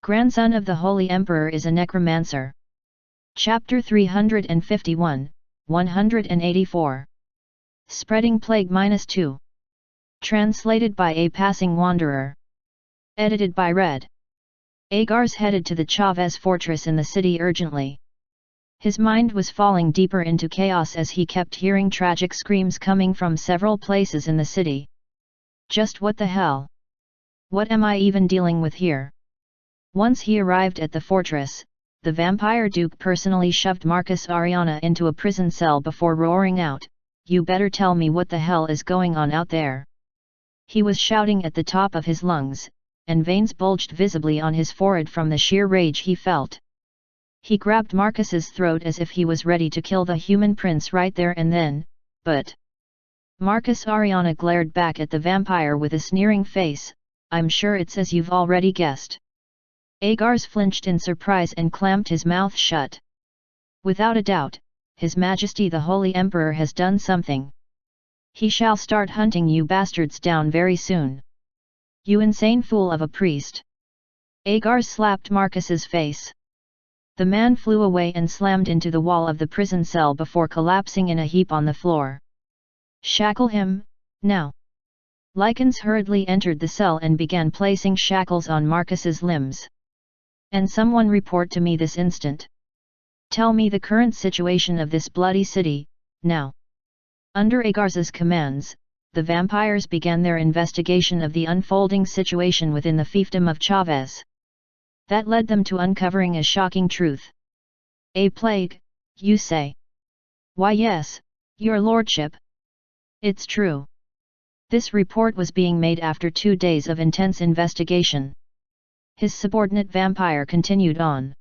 Grandson of the Holy Emperor is a necromancer. Chapter 351, 184. Spreading Plague -2. Translated by A Passing Wanderer. Edited by Red. Agar's headed to the Chavez fortress in the city urgently. His mind was falling deeper into chaos as he kept hearing tragic screams coming from several places in the city. Just what the hell? What am I even dealing with here? Once he arrived at the fortress, the vampire duke personally shoved Marcus Ariana into a prison cell before roaring out, "You better tell me what the hell is going on out there." He was shouting at the top of his lungs, and veins bulged visibly on his forehead from the sheer rage he felt. He grabbed Marcus's throat as if he was ready to kill the human prince right there and then, but Marcus Ariana glared back at the vampire with a sneering face, "I'm sure it's as you've already guessed." Agar's flinched in surprise and clamped his mouth shut. "Without a doubt, His Majesty the Holy Emperor has done something. He shall start hunting you bastards down very soon. You insane fool of a priest." Agar slapped Marcus's face. The man flew away and slammed into the wall of the prison cell before collapsing in a heap on the floor. "Shackle him, now!" Lycans hurriedly entered the cell and began placing shackles on Marcus's limbs. "And someone report to me this instant. Tell me the current situation of this bloody city, now." Under Agar's commands, the vampires began their investigation of the unfolding situation within the fiefdom of Chavez. That led them to uncovering a shocking truth. "A plague, you say?" "Why yes, your lordship. It's true." This report was being made after 2 days of intense investigation. His subordinate vampire continued on.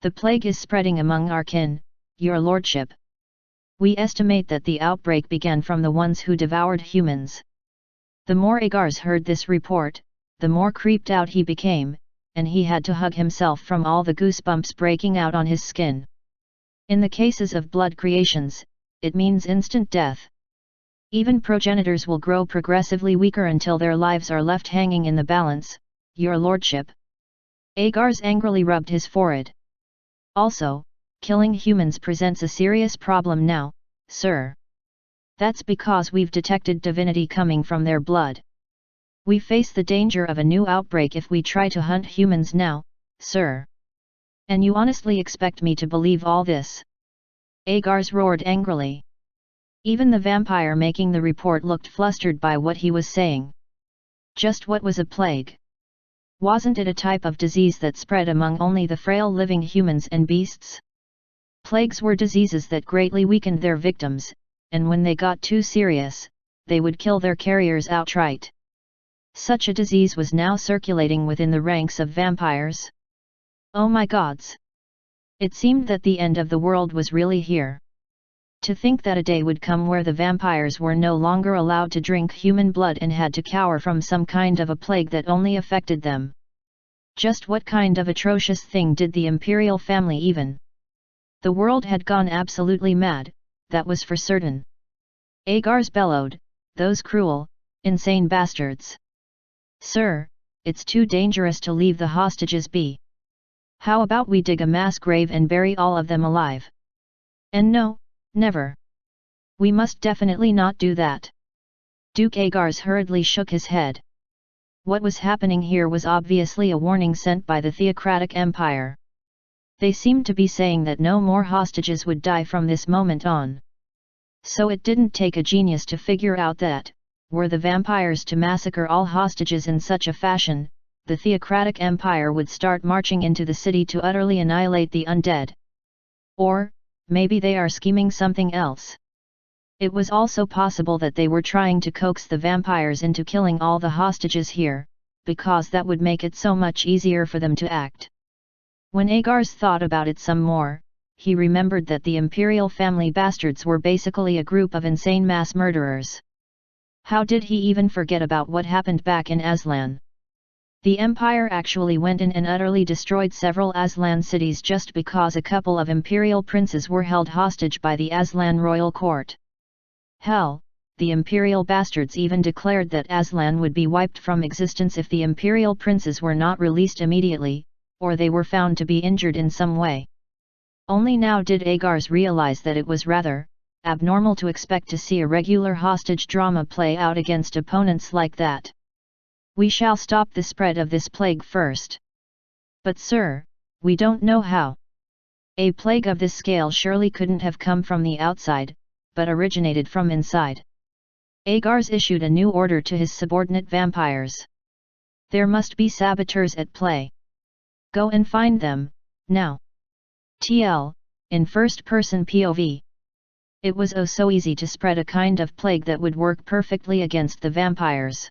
"The plague is spreading among our kin, your lordship. We estimate that the outbreak began from the ones who devoured humans." The more Agars heard this report, the more creeped out he became, and he had to hug himself from all the goosebumps breaking out on his skin. In the cases of blood creations, it means instant death. Even progenitors will grow progressively weaker until their lives are left hanging in the balance, your lordship. Agars angrily rubbed his forehead. "Also, killing humans presents a serious problem now, sir. That's because we've detected divinity coming from their blood. We face the danger of a new outbreak if we try to hunt humans now, sir. And you honestly expect me to believe all this?" Agars roared angrily. Even the vampire making the report looked flustered by what he was saying. Just what was a plague? Wasn't it a type of disease that spread among only the frail living humans and beasts? Plagues were diseases that greatly weakened their victims, and when they got too serious, they would kill their carriers outright. Such a disease was now circulating within the ranks of vampires. Oh my gods! It seemed that the end of the world was really here. To think that a day would come where the vampires were no longer allowed to drink human blood and had to cower from some kind of a plague that only affected them. Just what kind of atrocious thing did the imperial family even? The world had gone absolutely mad, that was for certain. Agars bellowed, "Those cruel, insane bastards! Sir, it's too dangerous to leave the hostages be. How about we dig a mass grave and bury all of them alive? And no, never. We must definitely not do that." Duke Agars hurriedly shook his head. What was happening here was obviously a warning sent by the theocratic empire. They seemed to be saying that no more hostages would die from this moment on. So it didn't take a genius to figure out that, were the vampires to massacre all hostages in such a fashion, the theocratic empire would start marching into the city to utterly annihilate the undead. Or, maybe they are scheming something else. It was also possible that they were trying to coax the vampires into killing all the hostages here, because that would make it so much easier for them to act. When Agars thought about it some more, he remembered that the imperial family bastards were basically a group of insane mass murderers. How did he even forget about what happened back in Aslan? The Empire actually went in and utterly destroyed several Aslan cities just because a couple of imperial princes were held hostage by the Aslan royal court. Hell, the imperial bastards even declared that Aslan would be wiped from existence if the imperial princes were not released immediately, or they were found to be injured in some way. Only now did Agars realize that it was rather abnormal to expect to see a regular hostage drama play out against opponents like that. We shall stop the spread of this plague first. But sir, we don't know how. A plague of this scale surely couldn't have come from the outside, but originated from inside. Agars issued a new order to his subordinate vampires. There must be saboteurs at play. Go and find them, now. TL, in first-person POV. It was oh so easy to spread a kind of plague that would work perfectly against the vampires.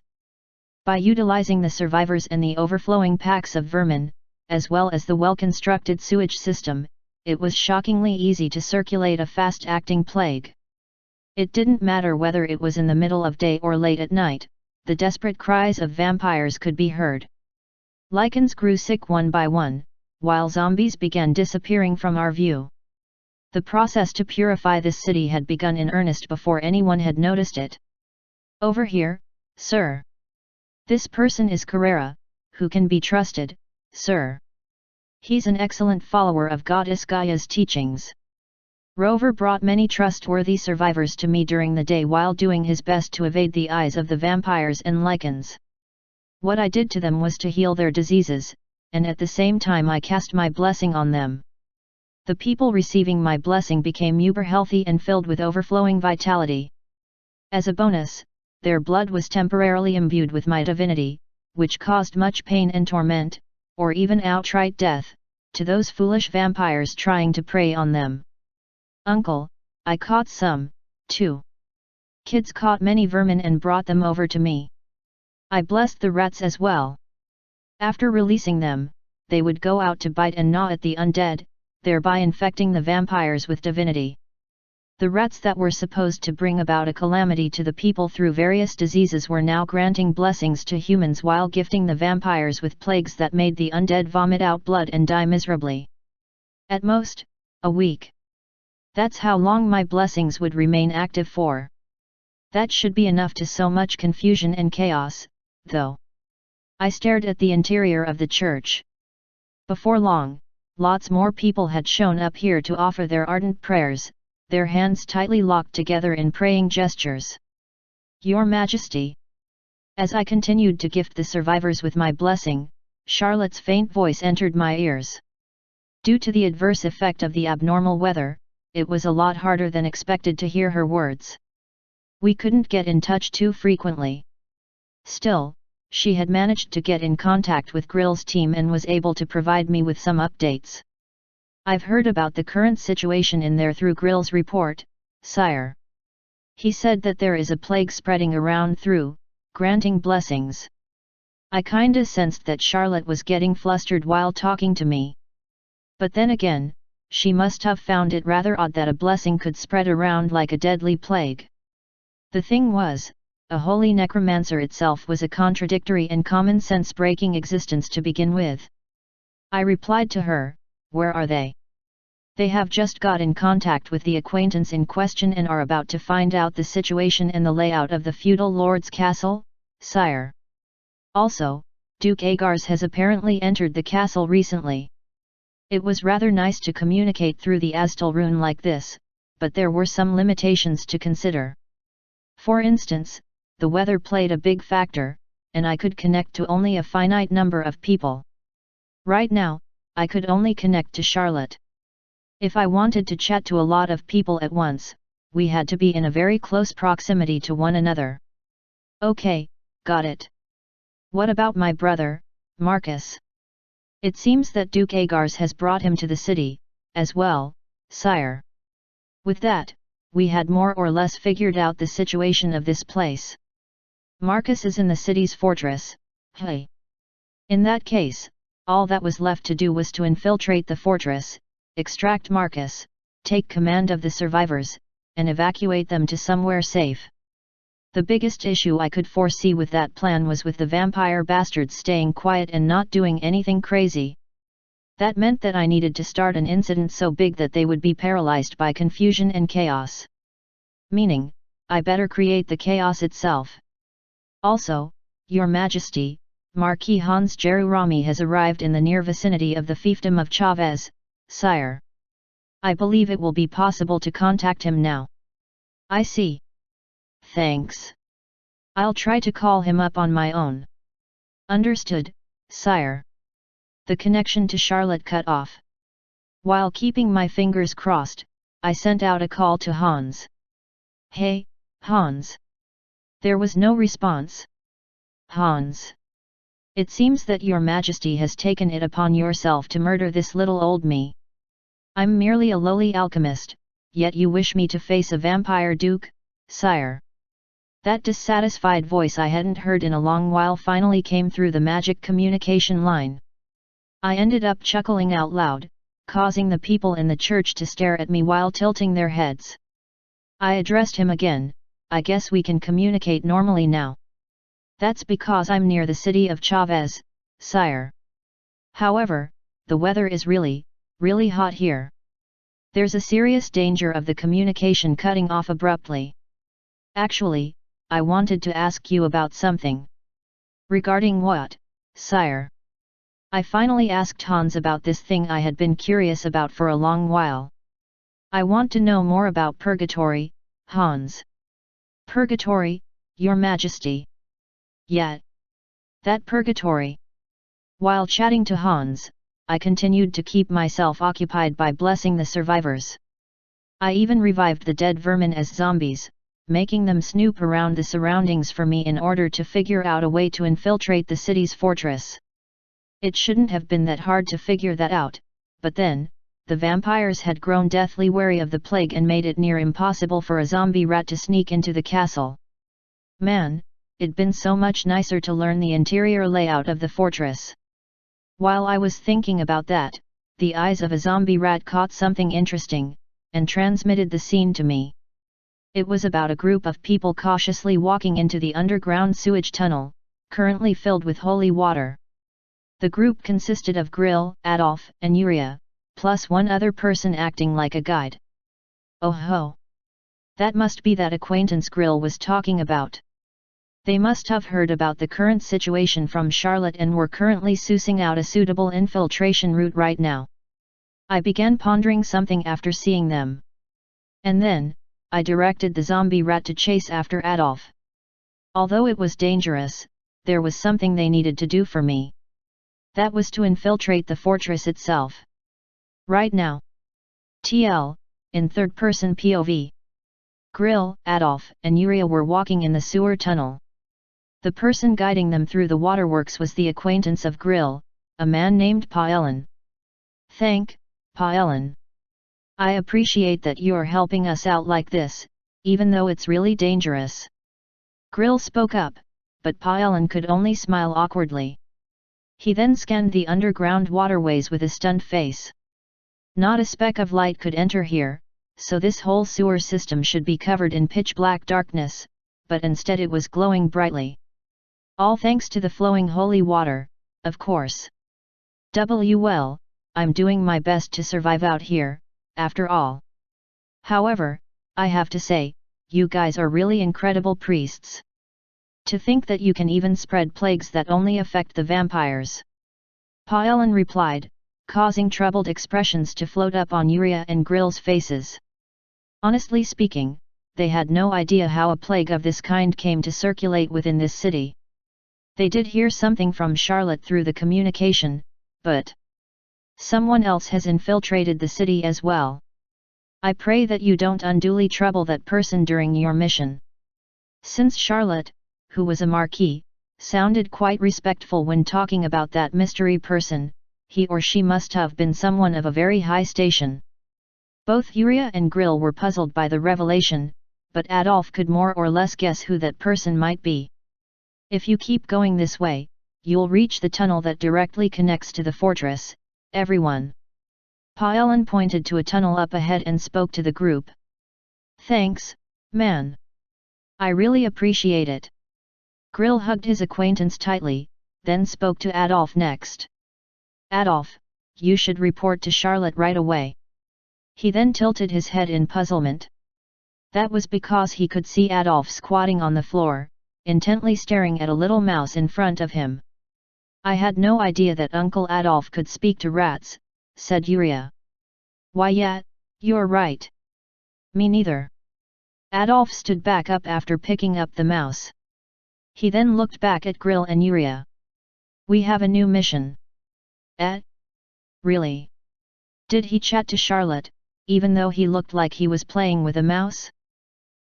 By utilizing the survivors and the overflowing packs of vermin, as well as the well-constructed sewage system, it was shockingly easy to circulate a fast-acting plague. It didn't matter whether it was in the middle of day or late at night, the desperate cries of vampires could be heard. Lycans grew sick one by one, while zombies began disappearing from our view. The process to purify this city had begun in earnest before anyone had noticed it. Over here, sir. This person is Carrera, who can be trusted, sir. He's an excellent follower of Goddess Gaia's teachings. Rover brought many trustworthy survivors to me during the day while doing his best to evade the eyes of the vampires and lycans. What I did to them was to heal their diseases, and at the same time I cast my blessing on them. The people receiving my blessing became uber healthy and filled with overflowing vitality. As a bonus, their blood was temporarily imbued with my divinity, which caused much pain and torment, or even outright death, to those foolish vampires trying to prey on them. Uncle, I caught some, too. Kids caught many vermin and brought them over to me. I blessed the rats as well. After releasing them, they would go out to bite and gnaw at the undead, thereby infecting the vampires with divinity. The rats that were supposed to bring about a calamity to the people through various diseases were now granting blessings to humans while gifting the vampires with plagues that made the undead vomit out blood and die miserably. At most, a week. That's how long my blessings would remain active for. That should be enough to sow much confusion and chaos, though. I stared at the interior of the church. Before long, lots more people had shown up here to offer their ardent prayers, their hands tightly locked together in praying gestures. Your Majesty. As I continued to gift the survivors with my blessing, Charlotte's faint voice entered my ears. Due to the adverse effect of the abnormal weather, it was a lot harder than expected to hear her words. We couldn't get in touch too frequently. Still, she had managed to get in contact with Grill's team and was able to provide me with some updates. I've heard about the current situation in there through Grill's report, sire. He said that there is a plague spreading around through, granting blessings. I kinda sensed that Charlotte was getting flustered while talking to me. But then again, she must have found it rather odd that a blessing could spread around like a deadly plague. The thing was, a holy necromancer itself was a contradictory and common-sense breaking existence to begin with. I replied to her, where are they? They have just got in contact with the acquaintance in question and are about to find out the situation and the layout of the feudal lord's castle, sire. Also, Duke Agars has apparently entered the castle recently. It was rather nice to communicate through the Aztal rune like this, but there were some limitations to consider. For instance, the weather played a big factor, and I could connect to only a finite number of people. Right now, I could only connect to Charlotte. If I wanted to chat to a lot of people at once, we had to be in a very close proximity to one another. Okay, got it. What about my brother, Marcus? It seems that Duke Agars has brought him to the city, as well, sire. With that, we had more or less figured out the situation of this place. Marcus is in the city's fortress, hey. In that case, all that was left to do was to infiltrate the fortress, extract Marcus, take command of the survivors, and evacuate them to somewhere safe. The biggest issue I could foresee with that plan was with the vampire bastards staying quiet and not doing anything crazy. That meant that I needed to start an incident so big that they would be paralyzed by confusion and chaos. Meaning, I better create the chaos itself. Also, Your Majesty, Marquis Hans Jerurami has arrived in the near vicinity of the fiefdom of Chavez, sire. I believe it will be possible to contact him now. I see. Thanks. I'll try to call him up on my own. Understood, sire. The connection to Charlotte cut off. While keeping my fingers crossed, I sent out a call to Hans. Hey, Hans. There was no response. Hans. It seems that your majesty has taken it upon yourself to murder this little old me. I'm merely a lowly alchemist, yet you wish me to face a vampire duke, sire. That dissatisfied voice I hadn't heard in a long while finally came through the magic communication line. I ended up chuckling out loud, causing the people in the church to stare at me while tilting their heads. I addressed him again. I guess we can communicate normally now. That's because I'm near the city of Chavez, sire. However, the weather is really hot here. There's a serious danger of the communication cutting off abruptly. Actually, I wanted to ask you about something. Regarding what, sire? I finally asked Hans about this thing I had been curious about for a long while. I want to know more about purgatory, Hans. Purgatory, your majesty. Yet. That purgatory. While chatting to Hans, I continued to keep myself occupied by blessing the survivors. I even revived the dead vermin as zombies, making them snoop around the surroundings for me in order to figure out a way to infiltrate the city's fortress. It shouldn't have been that hard to figure that out, but then, the vampires had grown deathly wary of the plague and made it near impossible for a zombie rat to sneak into the castle. Man, it'd been so much nicer to learn the interior layout of the fortress. While I was thinking about that, the eyes of a zombie rat caught something interesting, and transmitted the scene to me. It was about a group of people cautiously walking into the underground sewage tunnel, currently filled with holy water. The group consisted of Grill, Adolf, and Yuria, plus one other person acting like a guide. Oh ho! That must be that acquaintance Grill was talking about. They must have heard about the current situation from Charlotte and were currently sussing out a suitable infiltration route right now. I began pondering something after seeing them. And then, I directed the zombie rat to chase after Adolf. Although it was dangerous, there was something they needed to do for me. That was to infiltrate the fortress itself. Right now. TL, in third-person POV. Grill, Adolf, and Yuria were walking in the sewer tunnel. The person guiding them through the waterworks was the acquaintance of Grill, a man named Paelin. Thank, Paelin. I appreciate that you're helping us out like this, even though it's really dangerous. Grill spoke up, but Paelin could only smile awkwardly. He then scanned the underground waterways with a stunned face. Not a speck of light could enter here, so this whole sewer system should be covered in pitch-black darkness, but instead it was glowing brightly. All thanks to the flowing holy water, of course. Well, I'm doing my best to survive out here, after all. However, I have to say, you guys are really incredible priests. To think that you can even spread plagues that only affect the vampires. Paelin replied, causing troubled expressions to float up on Yuria and Grill's faces. Honestly speaking, they had no idea how a plague of this kind came to circulate within this city. They did hear something from Charlotte through the communication, but someone else has infiltrated the city as well. I pray that you don't unduly trouble that person during your mission. Since Charlotte, who was a marquis, sounded quite respectful when talking about that mystery person, he or she must have been someone of a very high station. Both Yuria and Grill were puzzled by the revelation, but Adolf could more or less guess who that person might be. If you keep going this way, you'll reach the tunnel that directly connects to the fortress, everyone. Paelin pointed to a tunnel up ahead and spoke to the group. Thanks, man. I really appreciate it. Grill hugged his acquaintance tightly, then spoke to Adolf next. Adolf, you should report to Charlotte right away. He then tilted his head in puzzlement. That was because he could see Adolf squatting on the floor, intently staring at a little mouse in front of him. I had no idea that Uncle Adolf could speak to rats, said Yuria. Why yeah, you're right. Me neither. Adolf stood back up after picking up the mouse. He then looked back at Grill and Yuria. We have a new mission. Really? Did he chat to Charlotte, even though he looked like he was playing with a mouse?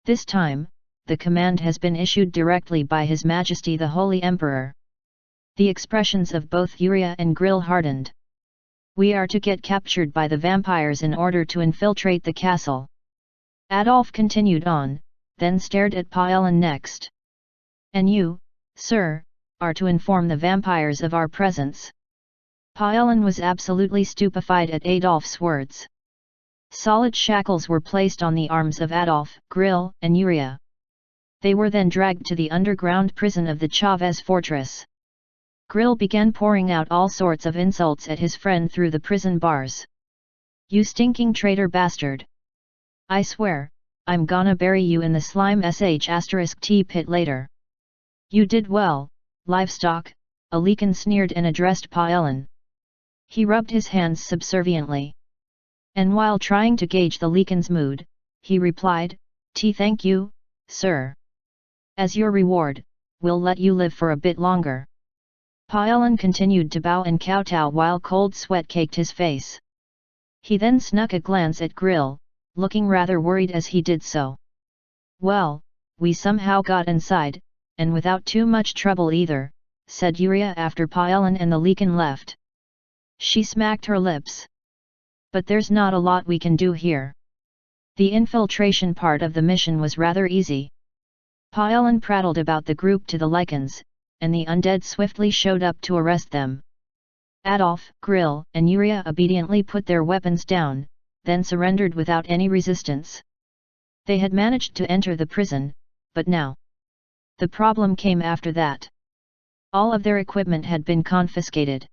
This time, the command has been issued directly by His Majesty the Holy Emperor. The expressions of both Yuria and Grill hardened. We are to get captured by the vampires in order to infiltrate the castle. Adolf continued on, then stared at Paelin next. And you, sir, are to inform the vampires of our presence. Paelin was absolutely stupefied at Adolf's words. Solid shackles were placed on the arms of Adolf, Grill, and Yuria. They were then dragged to the underground prison of the Chavez fortress. Grill began pouring out all sorts of insults at his friend through the prison bars. You stinking traitor bastard! I swear, I'm gonna bury you in the slime *T pit later. You did well, livestock, Alikan sneered and addressed Paelin. He rubbed his hands subserviently. And while trying to gauge the Likan's mood, he replied, Thank you, sir. As your reward, we'll let you live for a bit longer. Paelin continued to bow and kowtow while cold sweat caked his face. He then snuck a glance at Grill, looking rather worried as he did so. Well, we somehow got inside, and without too much trouble either, said Yuria after Paelin and the Likan left. She smacked her lips. But there's not a lot we can do here. The infiltration part of the mission was rather easy. Paelin prattled about the group to the Lycans, and the undead swiftly showed up to arrest them. Adolf, Grill, and Yuria obediently put their weapons down, then surrendered without any resistance. They had managed to enter the prison, but now the problem came after that. All of their equipment had been confiscated.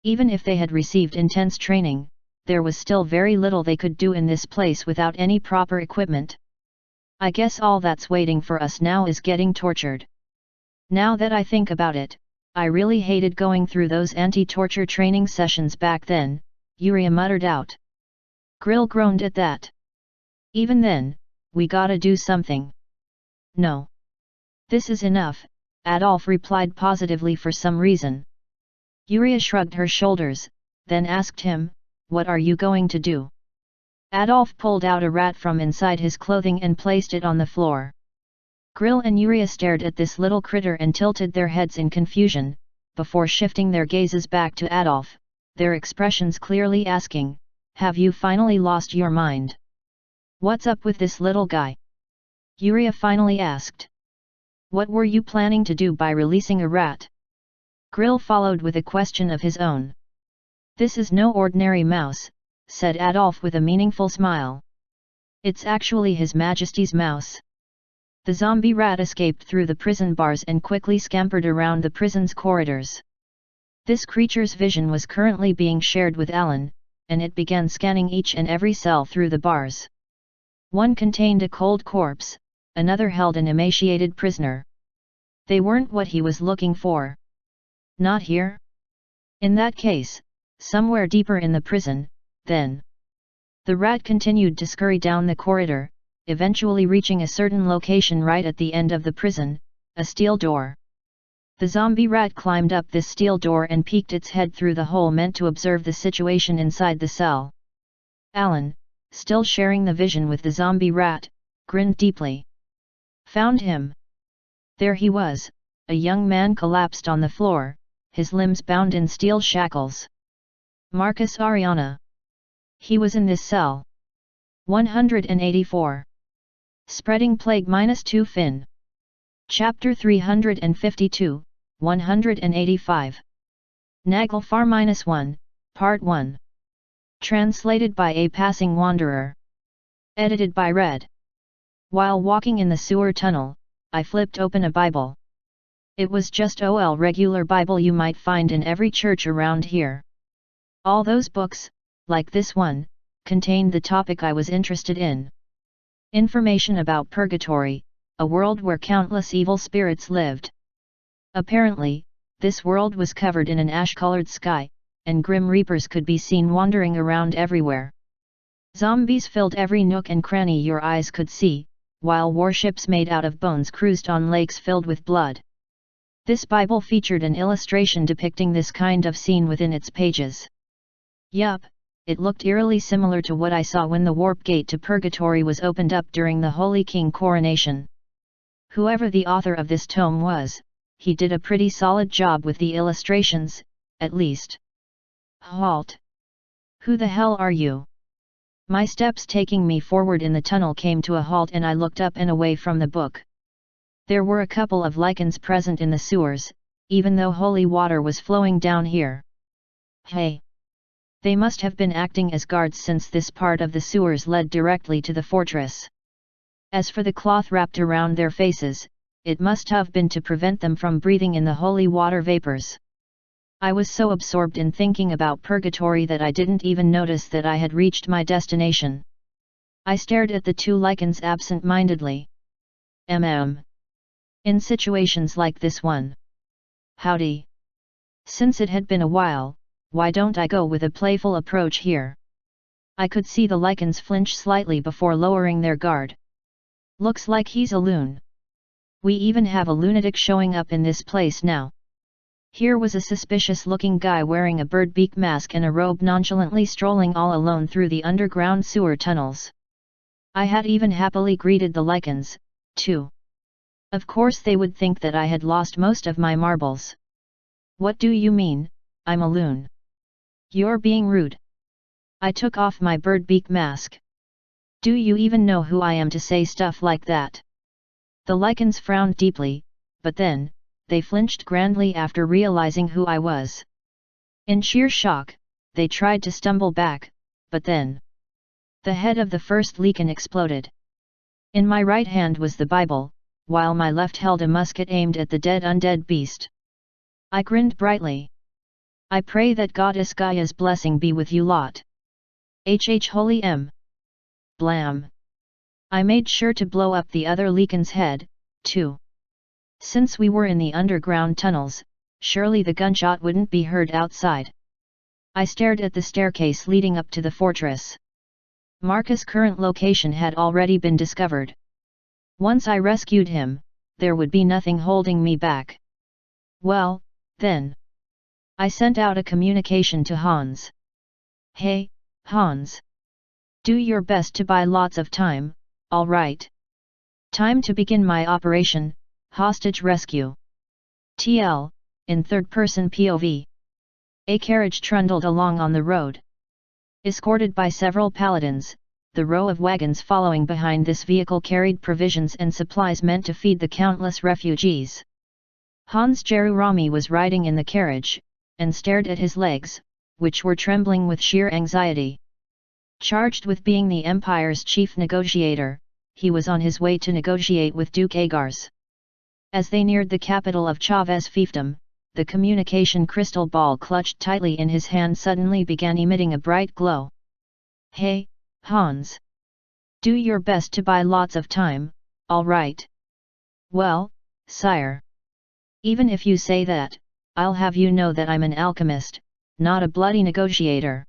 Even if they had received intense training, there was still very little they could do in this place without any proper equipment. I guess all that's waiting for us now is getting tortured. Now that I think about it, I really hated going through those anti-torture training sessions back then, Yuria muttered out. Grill groaned at that. Even then, we gotta do something. No. This is enough, Adolf replied positively for some reason. Yuria shrugged her shoulders, then asked him, What are you going to do? Adolf pulled out a rat from inside his clothing and placed it on the floor. Grill and Yuria stared at this little critter and tilted their heads in confusion, before shifting their gazes back to Adolf, their expressions clearly asking, Have you finally lost your mind? What's up with this little guy? Yuria finally asked. What were you planning to do by releasing a rat? Grill followed with a question of his own. This is no ordinary mouse, said Adolf with a meaningful smile. It's actually His Majesty's mouse. The zombie rat escaped through the prison bars and quickly scampered around the prison's corridors. This creature's vision was currently being shared with Alan, and it began scanning each and every cell through the bars. One contained a cold corpse, another held an emaciated prisoner. They weren't what he was looking for. Not here? In that case, somewhere deeper in the prison, then. The rat continued to scurry down the corridor, eventually reaching a certain location right at the end of the prison, a steel door. The zombie rat climbed up this steel door and peeked its head through the hole meant to observe the situation inside the cell. Alan, still sharing the vision with the zombie rat, grinned deeply. Found him. There he was, a young man collapsed on the floor, his limbs bound in steel shackles. Marcus Ariana. He was in this cell. 184. Spreading Plague -2 Fin. Chapter 352, 185. Naglfar -1, Part 1. Translated by a Passing Wanderer. Edited by Red. While walking in the sewer tunnel, I flipped open a Bible. It was just OL regular Bible you might find in every church around here. All those books, like this one, contained the topic I was interested in. Information about purgatory, a world where countless evil spirits lived. Apparently, This world was covered in an ash-colored sky, and grim reapers could be seen wandering around everywhere. Zombies filled every nook and cranny your eyes could see, while warships made out of bones cruised on lakes filled with blood. This Bible featured an illustration depicting this kind of scene within its pages. Yup, it looked eerily similar to what I saw when the warp gate to purgatory was opened up during the Holy King coronation. Whoever the author of this tome was, he did a pretty solid job with the illustrations, at least. Halt! Who the hell are you? My steps taking me forward in the tunnel came to a halt and I looked up and away from the book. There were a couple of lichens present in the sewers, even though holy water was flowing down here. Hey! They must have been acting as guards since this part of the sewers led directly to the fortress. As for the cloth wrapped around their faces, it must have been to prevent them from breathing in the holy water vapors. I was so absorbed in thinking about purgatory that I didn't even notice that I had reached my destination. I stared at the two lichens absent-mindedly. In situations like this one. Howdy. Since it had been a while, why don't I go with a playful approach here? I could see the lichens flinch slightly before lowering their guard. Looks like he's a loon. We even have a lunatic showing up in this place now. Here was a suspicious-looking guy wearing a bird beak mask and a robe nonchalantly strolling all alone through the underground sewer tunnels. I had even happily greeted the lichens, too. Of course they would think that I had lost most of my marbles. What do you mean, I'm a loon? You're being rude. I took off my bird beak mask. Do you even know who I am to say stuff like that? The lichens frowned deeply, but then, they flinched grandly after realizing who I was. In sheer shock, they tried to stumble back, but then the head of the first lichen exploded. In my right hand was the Bible, while my left held a musket aimed at the dead undead beast. I grinned brightly. I pray that Goddess Gaia's blessing be with you lot. Holy M. Blam. I made sure to blow up the other lichen's head, too. Since we were in the underground tunnels, surely the gunshot wouldn't be heard outside. I stared at the staircase leading up to the fortress. Marcus' current location had already been discovered. Once I rescued him, there would be nothing holding me back. Well, then. I sent out a communication to Hans. Hey, Hans. Do your best to buy lots of time, alright? Time to begin my operation, hostage rescue. TL, in third-person POV. A carriage trundled along on the road. Escorted by several paladins, the row of wagons following behind this vehicle carried provisions and supplies meant to feed the countless refugees. Hans Jerurami was riding in the carriage, and stared at his legs, which were trembling with sheer anxiety. Charged with being the Empire's chief negotiator, he was on his way to negotiate with Duke Agars. As they neared the capital of Chavez fiefdom, the communication crystal ball clutched tightly in his hand suddenly began emitting a bright glow. Hey, Hans! Do your best to buy lots of time, alright? Well, sire. Even if you say that, I'll have you know that I'm an alchemist, not a bloody negotiator.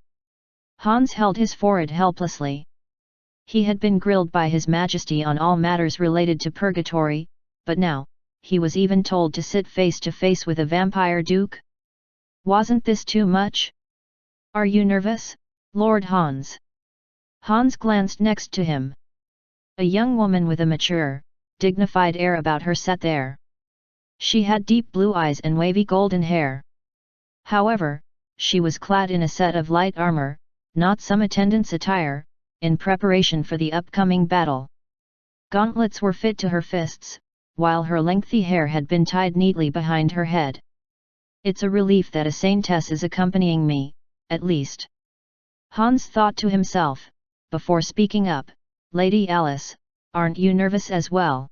Hans held his forehead helplessly. He had been grilled by His Majesty on all matters related to purgatory, but now, he was even told to sit face to face with a vampire duke? Wasn't this too much? Are you nervous, Lord Hans? Hans glanced next to him. A young woman with a mature, dignified air about her sat there. She had deep blue eyes and wavy golden hair. However, she was clad in a set of light armor, not some attendant's attire, in preparation for the upcoming battle. Gauntlets were fit to her fists, while her lengthy hair had been tied neatly behind her head. It's a relief that a saintess is accompanying me, at least. Hans thought to himself, before speaking up, Lady Alice, aren't you nervous as well?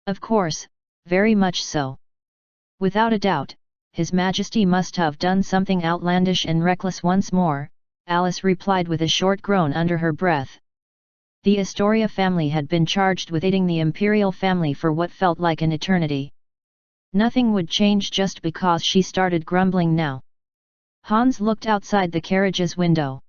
Of course, very much so. Without a doubt, His Majesty must have done something outlandish and reckless once more, Alice replied with a short groan under her breath. The Astoria family had been charged with aiding the imperial family for what felt like an eternity. Nothing would change just because she started grumbling now. Hans looked outside the carriage's window.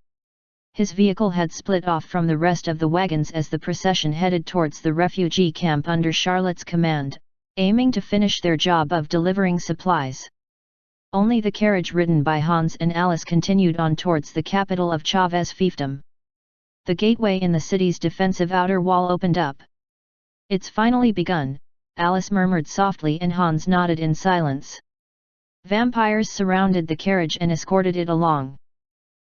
His vehicle had split off from the rest of the wagons as the procession headed towards the refugee camp under Charlotte's command, aiming to finish their job of delivering supplies. Only the carriage ridden by Hans and Alice continued on towards the capital of Chavez fiefdom. The gateway in the city's defensive outer wall opened up. "It's finally begun," Alice murmured softly and Hans nodded in silence. Vampires surrounded the carriage and escorted it along.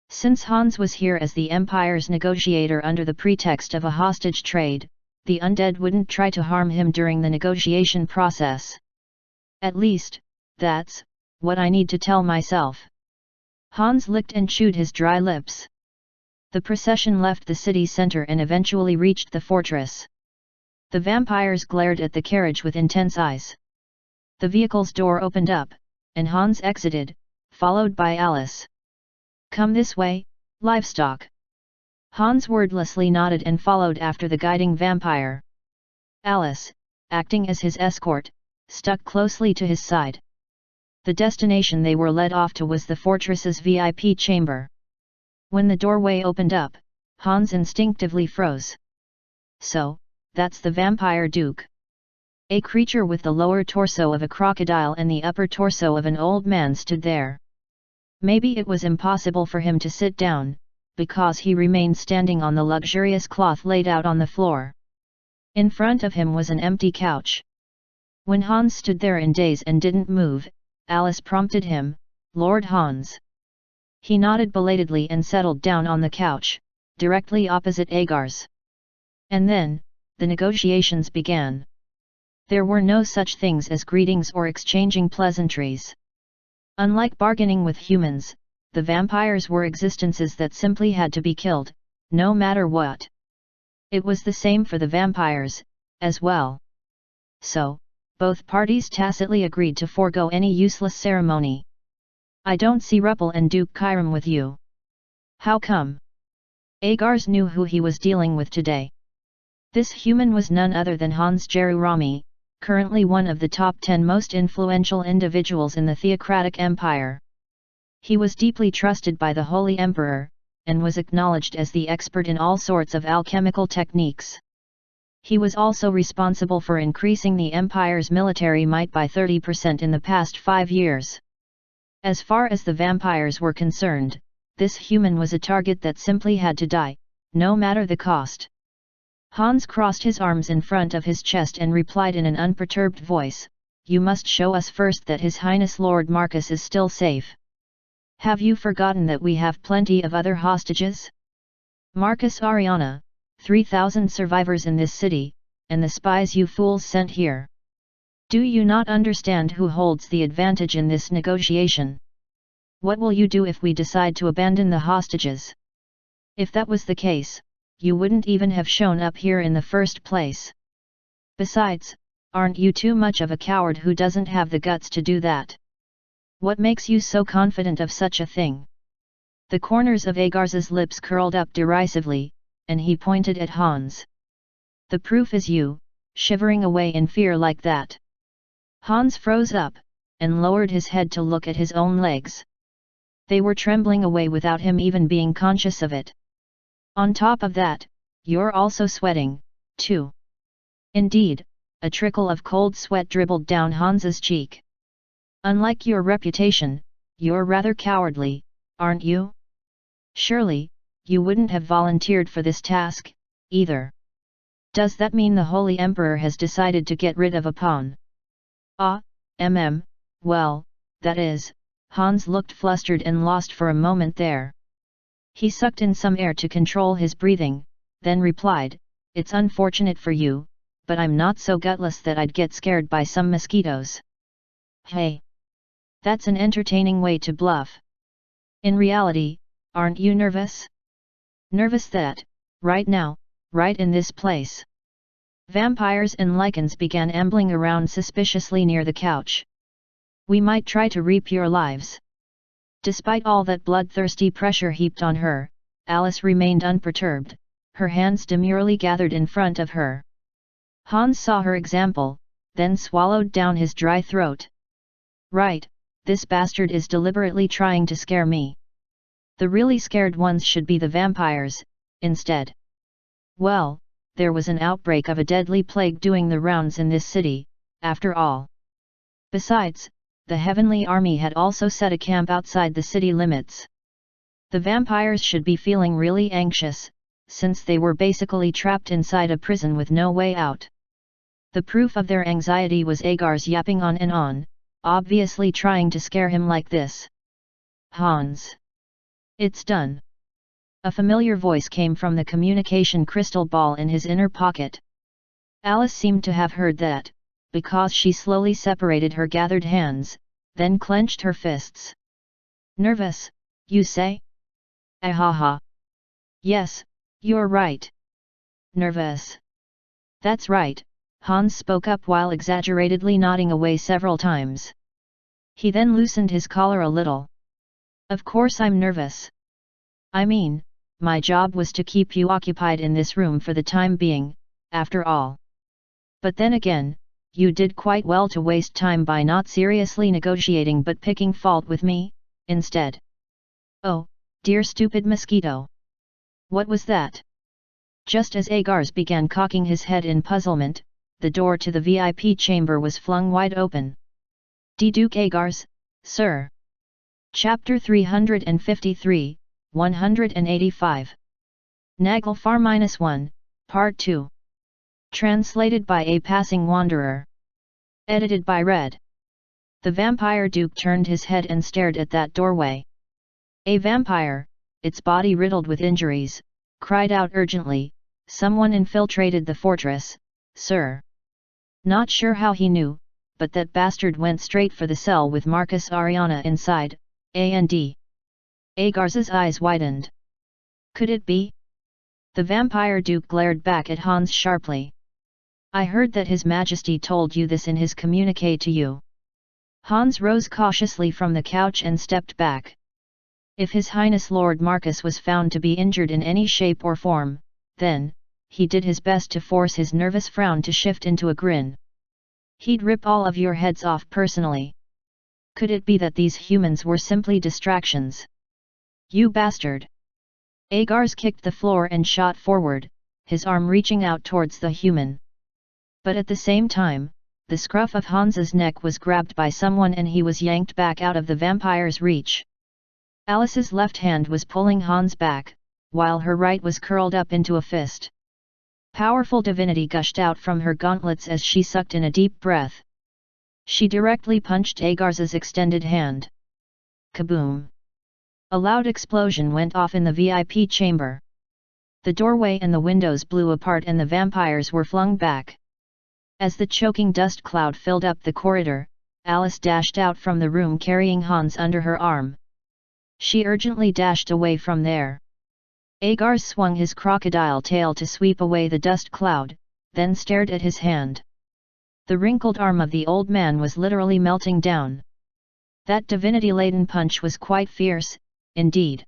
Since Hans was here as the Empire's negotiator under the pretext of a hostage trade, the undead wouldn't try to harm him during the negotiation process. At least, that's what I need to tell myself. Hans licked and chewed his dry lips. The procession left the city center and eventually reached the fortress. The vampires glared at the carriage with intense eyes. The vehicle's door opened up, and Hans exited, followed by Alice. "Come this way, livestock." Hans wordlessly nodded and followed after the guiding vampire. Alice, acting as his escort, stuck closely to his side. The destination they were led off to was the fortress's VIP chamber. When the doorway opened up, Hans instinctively froze. So, that's the vampire duke. A creature with the lower torso of a crocodile and the upper torso of an old man stood there. Maybe it was impossible for him to sit down, because he remained standing on the luxurious cloth laid out on the floor. In front of him was an empty couch. When Hans stood there in daze and didn't move, Alice prompted him, "Lord Hans." He nodded belatedly and settled down on the couch, directly opposite Agar's. And then, the negotiations began. There were no such things as greetings or exchanging pleasantries. Unlike bargaining with humans, the vampires were existences that simply had to be killed, no matter what. It was the same for the vampires, as well. So, both parties tacitly agreed to forego any useless ceremony. "I don't see Ruppel and Duke Kyram with you. How come?" Agars knew who he was dealing with today. This human was none other than Hans Jerurami, currently one of the top 10 most influential individuals in the Theocratic Empire. He was deeply trusted by the Holy Emperor, and was acknowledged as the expert in all sorts of alchemical techniques. He was also responsible for increasing the Empire's military might by 30% in the past 5 years. As far as the vampires were concerned, this human was a target that simply had to die, no matter the cost. Hans crossed his arms in front of his chest and replied in an unperturbed voice, "You must show us first that His Highness Lord Marcus is still safe. Have you forgotten that we have plenty of other hostages? Marcus Ariana, 3,000 survivors in this city, and the spies you fools sent here. Do you not understand who holds the advantage in this negotiation? What will you do if we decide to abandon the hostages? If that was the case, you wouldn't even have shown up here in the first place. Besides, aren't you too much of a coward who doesn't have the guts to do that? What makes you so confident of such a thing?" The corners of Agars's lips curled up derisively, and he pointed at Hans. "The proof is you, shivering away in fear like that." Hans froze up, and lowered his head to look at his own legs. They were trembling away without him even being conscious of it. "On top of that, you're also sweating, too." Indeed, a trickle of cold sweat dribbled down Hans's cheek. "Unlike your reputation, you're rather cowardly, aren't you? Surely, you wouldn't have volunteered for this task, either. Does that mean the Holy Emperor has decided to get rid of a pawn?" Well, that is," Hans looked flustered and lost for a moment there. He sucked in some air to control his breathing, then replied, "It's unfortunate for you, but I'm not so gutless that I'd get scared by some mosquitoes." "Hey! That's an entertaining way to bluff. In reality, aren't you nervous? Nervous that, right now, right in this place?" Vampires and lichens began ambling around suspiciously near the couch. "We might try to reap your lives." Despite all that bloodthirsty pressure heaped on her, Alice remained unperturbed, her hands demurely gathered in front of her. Hans saw her example, then swallowed down his dry throat. Right, this bastard is deliberately trying to scare me. The really scared ones should be the vampires, instead. Well, there was an outbreak of a deadly plague doing the rounds in this city, after all. Besides, the Heavenly Army had also set a camp outside the city limits. The vampires should be feeling really anxious, since they were basically trapped inside a prison with no way out. The proof of their anxiety was Agar's yapping on and on, obviously trying to scare him like this. Hans. It's done. A familiar voice came from the communication crystal ball in his inner pocket. Alice seemed to have heard that, because she slowly separated her gathered hands, then clenched her fists. Nervous, you say? Ahaha. Yes, you're right. Nervous. That's right, Hans spoke up while exaggeratedly nodding away several times. He then loosened his collar a little. Of course I'm nervous. I mean, my job was to keep you occupied in this room for the time being, after all. But then again, you did quite well to waste time by not seriously negotiating but picking fault with me, instead. Oh, dear stupid mosquito. What was that? Just as Agars began cocking his head in puzzlement, the door to the VIP chamber was flung wide open. Duke Agars, sir. Chapter 353, 185. Naglfar -1, Part 2. Translated by a passing wanderer. Edited by Red. The vampire duke turned his head and stared at that doorway. A vampire, its body riddled with injuries, cried out urgently, "Someone infiltrated the fortress, sir." Not sure how he knew, but that bastard went straight for the cell with Marcus Ariana inside, and Agars's eyes widened. Could it be? The vampire duke glared back at Hans sharply. I heard that His Majesty told you this in his communique to you. Hans rose cautiously from the couch and stepped back. If His Highness Lord Marcus was found to be injured in any shape or form, then, he did his best to force his nervous frown to shift into a grin. He'd rip all of your heads off personally. Could it be that these humans were simply distractions? You bastard! Agars kicked the floor and shot forward, his arm reaching out towards the human. But at the same time, the scruff of Hans's neck was grabbed by someone and he was yanked back out of the vampire's reach. Alice's left hand was pulling Hans back, while her right was curled up into a fist. Powerful divinity gushed out from her gauntlets as she sucked in a deep breath. She directly punched Agars's extended hand. Kaboom! A loud explosion went off in the VIP chamber. The doorway and the windows blew apart and the vampires were flung back. As the choking dust cloud filled up the corridor, Alice dashed out from the room carrying Hans under her arm. She urgently dashed away from there. Agars swung his crocodile tail to sweep away the dust cloud, then stared at his hand. The wrinkled arm of the old man was literally melting down. That divinity-laden punch was quite fierce, indeed.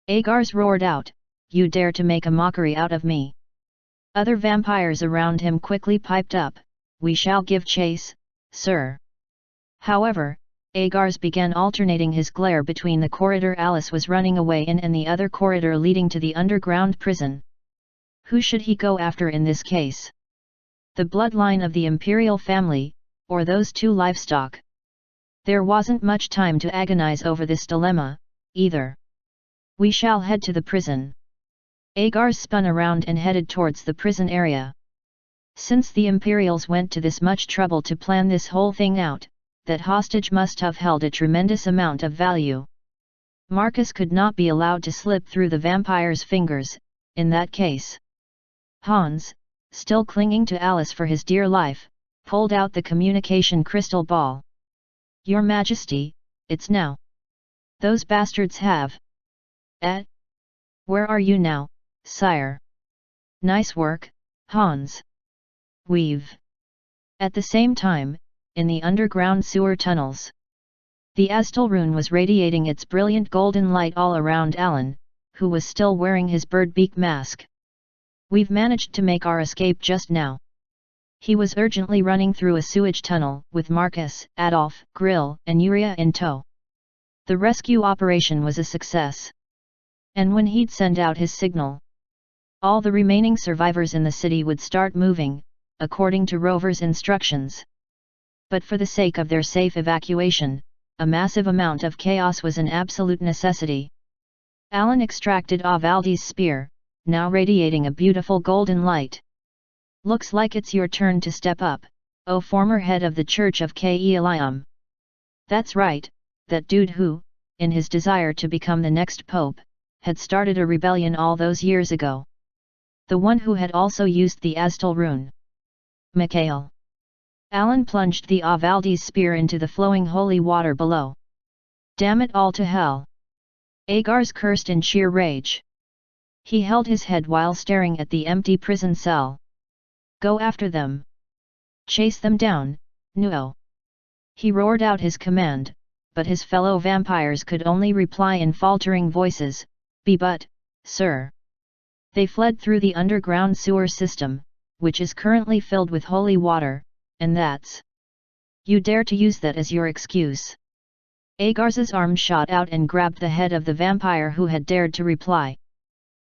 Agars roared out, "You dare to make a mockery out of me!" Other vampires around him quickly piped up, "We shall give chase, sir." However, Agars began alternating his glare between the corridor Alice was running away in and the other corridor leading to the underground prison. Who should he go after in this case? The bloodline of the imperial family, or those two livestock? There wasn't much time to agonize over this dilemma, either. We shall head to the prison. Agars spun around and headed towards the prison area. Since the Imperials went to this much trouble to plan this whole thing out, that hostage must have held a tremendous amount of value. Marcus could not be allowed to slip through the vampire's fingers, in that case. Hans, still clinging to Alice for his dear life, pulled out the communication crystal ball. "Your Majesty, it's now. Those bastards have." Where are you now, sire?" "Nice work, Hans." "We've." At the same time, in the underground sewer tunnels, the Aztal rune was radiating its brilliant golden light all around Alan, who was still wearing his bird beak mask. "We've managed to make our escape just now." He was urgently running through a sewage tunnel, with Marcus, Adolf, Grill, and Yuria in tow. The rescue operation was a success. And when he'd send out his signal, all the remaining survivors in the city would start moving, according to Rover's instructions. But for the sake of their safe evacuation, a massive amount of chaos was an absolute necessity. Alan extracted Avaldi's spear, now radiating a beautiful golden light. Looks like it's your turn to step up, O former head of the Church of Eliam. That's right, that dude who, in his desire to become the next pope, had started a rebellion all those years ago. The one who had also used the Aztal rune. Mikhail. Alan plunged the Avaldi's spear into the flowing holy water below. Damn it all to hell! Agar's cursed in sheer rage. He held his head while staring at the empty prison cell. Go after them! Chase them down, Nuo! He roared out his command, but his fellow vampires could only reply in faltering voices, but, sir. They fled through the underground sewer system, which is currently filled with holy water, and that's... You dare to use that as your excuse? Agar's arm shot out and grabbed the head of the vampire who had dared to reply.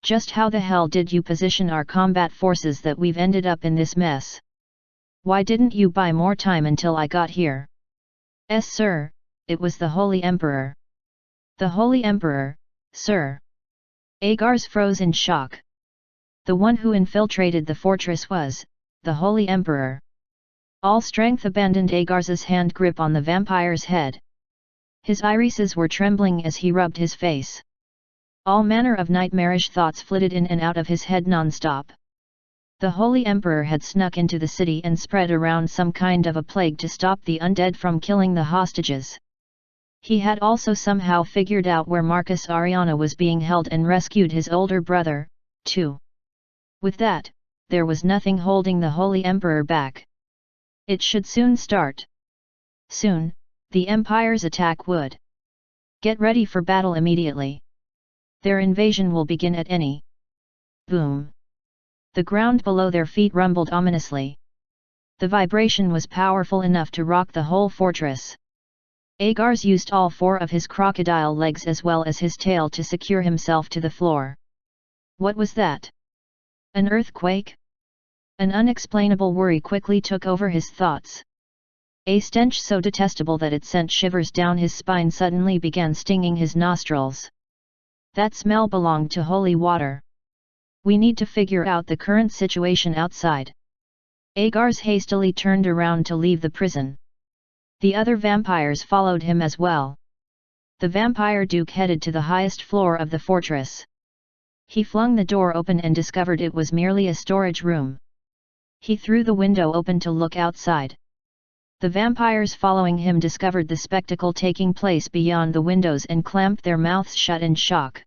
Just how the hell did you position our combat forces that we've ended up in this mess? Why didn't you buy more time until I got here? Sir, it was the Holy Emperor. The Holy Emperor, sir. Agar's froze in shock. The one who infiltrated the fortress was, the Holy Emperor. All strength abandoned Agar's hand grip on the vampire's head. His irises were trembling as he rubbed his face. All manner of nightmarish thoughts flitted in and out of his head non-stop. The Holy Emperor had snuck into the city and spread around some kind of a plague to stop the undead from killing the hostages. He had also somehow figured out where Marcus Ariana was being held and rescued his older brother, too. With that, there was nothing holding the Holy Emperor back. It should soon start. Soon, the Empire's attack would. Get ready for battle immediately. Their invasion will begin at any. Boom. The ground below their feet rumbled ominously. The vibration was powerful enough to rock the whole fortress. Agar's used all four of his crocodile legs as well as his tail to secure himself to the floor. What was that? An earthquake? An unexplainable worry quickly took over his thoughts. A stench so detestable that it sent shivers down his spine suddenly began stinging his nostrils. That smell belonged to holy water. We need to figure out the current situation outside. Agar's hastily turned around to leave the prison. The other vampires followed him as well. The vampire duke headed to the highest floor of the fortress. He flung the door open and discovered it was merely a storage room. He threw the window open to look outside. The vampires following him discovered the spectacle taking place beyond the windows and clamped their mouths shut in shock.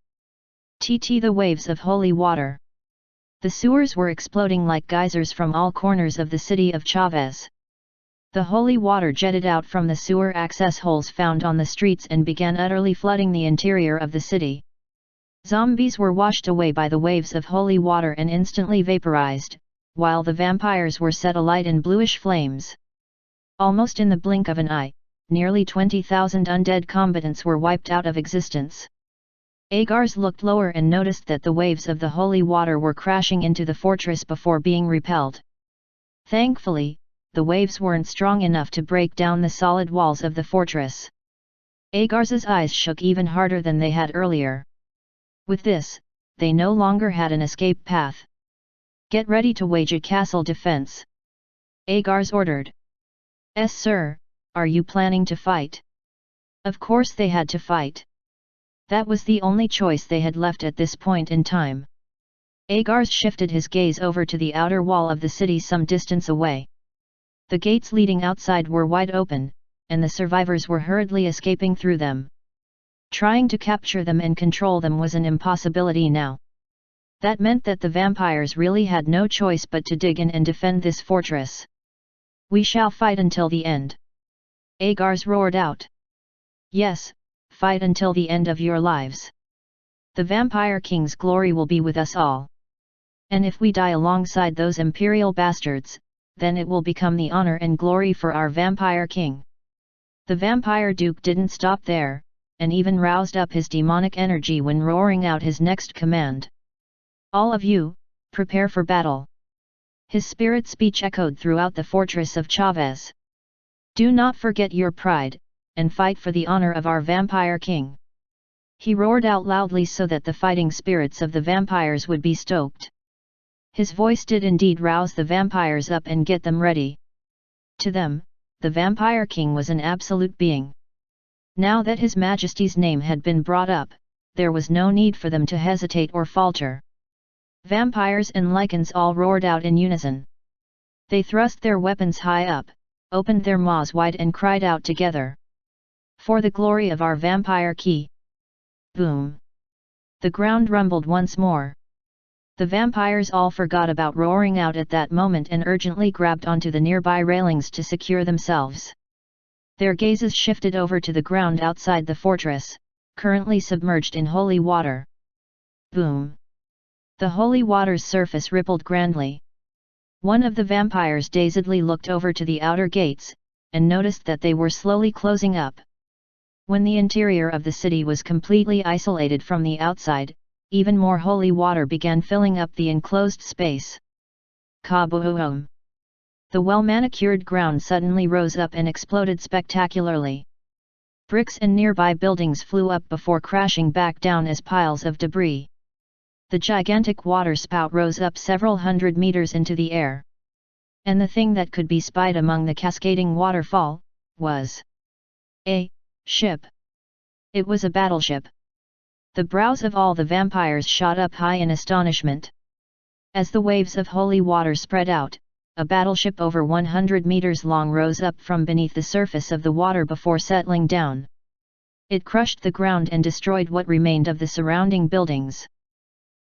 The waves of holy water. The sewers were exploding like geysers from all corners of the city of Chavez. The holy water jetted out from the sewer access holes found on the streets and began utterly flooding the interior of the city. Zombies were washed away by the waves of holy water and instantly vaporized, while the vampires were set alight in bluish flames. Almost in the blink of an eye, nearly 20,000 undead combatants were wiped out of existence. Agar's looked lower and noticed that the waves of the holy water were crashing into the fortress before being repelled. Thankfully, the waves weren't strong enough to break down the solid walls of the fortress. Agar's eyes shook even harder than they had earlier. With this, they no longer had an escape path. Get ready to wage a castle defense. Agar's ordered. Sir, are you planning to fight? Of course they had to fight. That was the only choice they had left at this point in time. Agar's shifted his gaze over to the outer wall of the city some distance away. The gates leading outside were wide open, and the survivors were hurriedly escaping through them. Trying to capture them and control them was an impossibility now. That meant that the vampires really had no choice but to dig in and defend this fortress. We shall fight until the end. Agar's roared out. Yes, fight until the end of your lives. The Vampire King's glory will be with us all. And if we die alongside those imperial bastards, then it will become the honor and glory for our vampire king." The vampire duke didn't stop there, and even roused up his demonic energy when roaring out his next command. "All of you, prepare for battle." His spirit speech echoed throughout the fortress of Chavez. "Do not forget your pride, and fight for the honor of our vampire king." He roared out loudly so that the fighting spirits of the vampires would be stoked. His voice did indeed rouse the vampires up and get them ready. To them, the vampire king was an absolute being. Now that His Majesty's name had been brought up, there was no need for them to hesitate or falter. Vampires and lichens all roared out in unison. They thrust their weapons high up, opened their maws wide and cried out together. "For the glory of our vampire king!" Boom! The ground rumbled once more. The vampires all forgot about roaring out at that moment and urgently grabbed onto the nearby railings to secure themselves. Their gazes shifted over to the ground outside the fortress, currently submerged in holy water. Boom! The holy water's surface rippled grandly. One of the vampires dazedly looked over to the outer gates, and noticed that they were slowly closing up. When the interior of the city was completely isolated from the outside, even more holy water began filling up the enclosed space. Kaboom! The well-manicured ground suddenly rose up and exploded spectacularly. Bricks and nearby buildings flew up before crashing back down as piles of debris. The gigantic water spout rose up several hundred meters into the air. And the thing that could be spied among the cascading waterfall was a ship. It was a battleship. The brows of all the vampires shot up high in astonishment. As the waves of holy water spread out, a battleship over 100 meters long rose up from beneath the surface of the water before settling down. It crushed the ground and destroyed what remained of the surrounding buildings.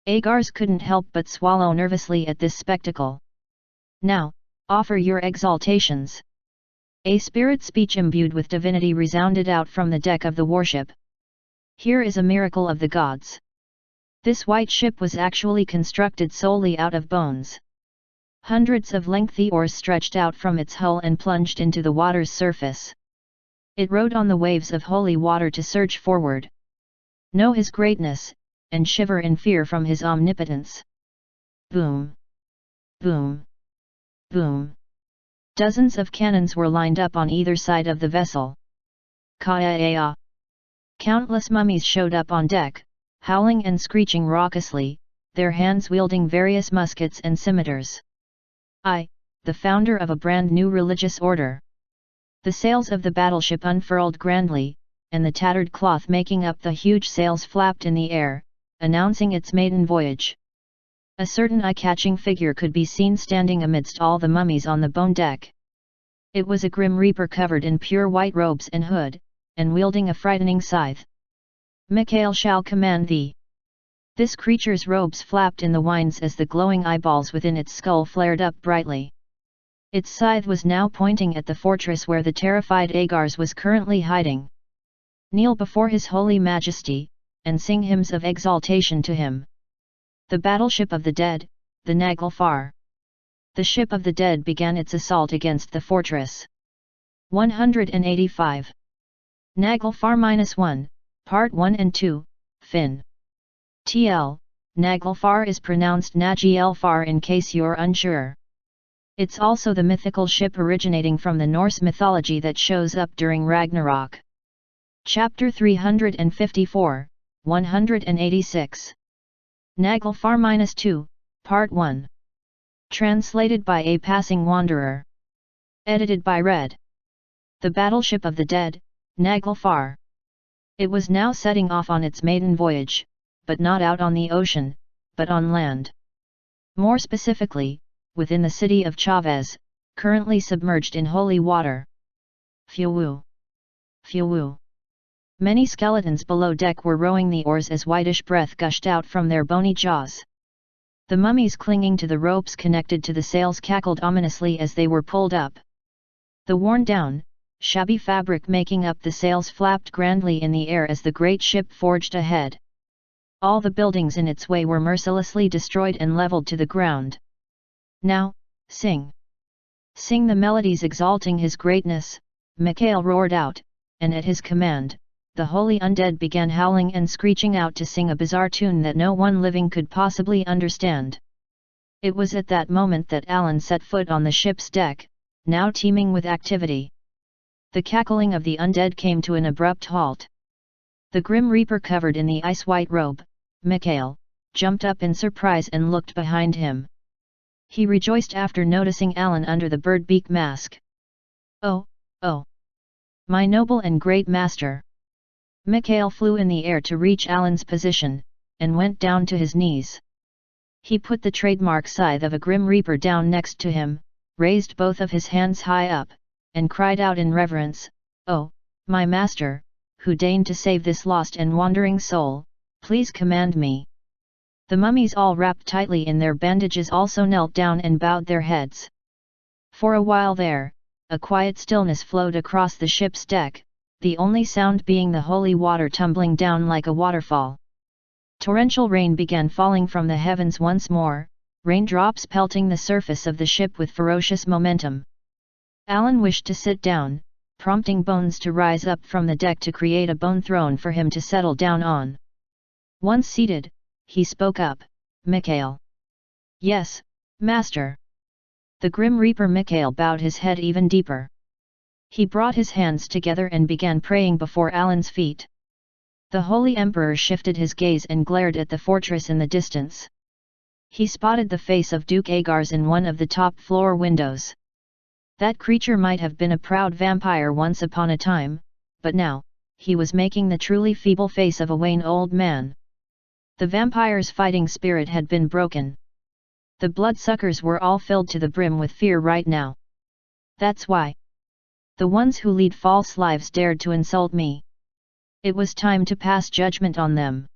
Agars couldn't help but swallow nervously at this spectacle. "Now, offer your exaltations." A spirit speech imbued with divinity resounded out from the deck of the warship. "Here is a miracle of the gods." This white ship was actually constructed solely out of bones. Hundreds of lengthy oars stretched out from its hull and plunged into the water's surface. It rode on the waves of holy water to surge forward. Know His greatness, and shiver in fear from His omnipotence. Boom! Boom! Boom! Dozens of cannons were lined up on either side of the vessel. Ka-ya-ya! Countless mummies showed up on deck, howling and screeching raucously, their hands wielding various muskets and scimitars. "I, the founder of a brand new religious order." The sails of the battleship unfurled grandly, and the tattered cloth making up the huge sails flapped in the air, announcing its maiden voyage. A certain eye-catching figure could be seen standing amidst all the mummies on the bone deck. It was a grim reaper covered in pure white robes and hood, and wielding a frightening scythe. "Mikhail shall command thee." This creature's robes flapped in the winds as the glowing eyeballs within its skull flared up brightly. Its scythe was now pointing at the fortress where the terrified Agars was currently hiding. "Kneel before His Holy Majesty, and sing hymns of exaltation to Him." The battleship of the dead, the Naglfar. The ship of the dead began its assault against the fortress. 185. Naglfar-1, Part 1 and 2, Fin. TL, Naglfar is pronounced Naglfar in case you're unsure. It's also the mythical ship originating from the Norse mythology that shows up during Ragnarok. Chapter 354, 186. Naglfar-2, Part 1. Translated by a passing wanderer. Edited by Red. The battleship of the dead, Naglfar. It was now setting off on its maiden voyage, but not out on the ocean, but on land. More specifically, within the city of Chavez, currently submerged in holy water. Phew! Phew! Many skeletons below deck were rowing the oars as whitish breath gushed out from their bony jaws. The mummies clinging to the ropes connected to the sails cackled ominously as they were pulled up. The worn-down, shabby fabric making up the sails flapped grandly in the air as the great ship forged ahead. All the buildings in its way were mercilessly destroyed and leveled to the ground. "Now, sing!" Sing the melodies exalting his greatness, Mikhail roared out, and at his command, the holy undead began howling and screeching out to sing a bizarre tune that no one living could possibly understand. It was at that moment that Alan set foot on the ship's deck, now teeming with activity. The cackling of the undead came to an abrupt halt. The Grim Reaper covered in the ice-white robe, Mikhail, jumped up in surprise and looked behind him. He rejoiced after noticing Alan under the bird-beak mask. "Oh, oh! My noble and great master!" Mikhail flew in the air to reach Alan's position, and went down to his knees. He put the trademark scythe of a Grim Reaper down next to him, raised both of his hands high up, and cried out in reverence, "Oh, my master, who deigned to save this lost and wandering soul, please command me." The mummies, all wrapped tightly in their bandages, also knelt down and bowed their heads. For a while there, a quiet stillness flowed across the ship's deck, the only sound being the holy water tumbling down like a waterfall. Torrential rain began falling from the heavens once more, raindrops pelting the surface of the ship with ferocious momentum. Alan wished to sit down, prompting Bones to rise up from the deck to create a bone throne for him to settle down on. Once seated, he spoke up, "Mikhail." "Yes, master." The Grim Reaper Mikhail bowed his head even deeper. He brought his hands together and began praying before Alan's feet. The Holy Emperor shifted his gaze and glared at the fortress in the distance. He spotted the face of Duke Agar's in one of the top-floor windows. That creature might have been a proud vampire once upon a time, but now, he was making the truly feeble face of a wan old man. The vampire's fighting spirit had been broken. The bloodsuckers were all filled to the brim with fear right now. "That's why the ones who lead false lives dared to insult me. It was time to pass judgment on them."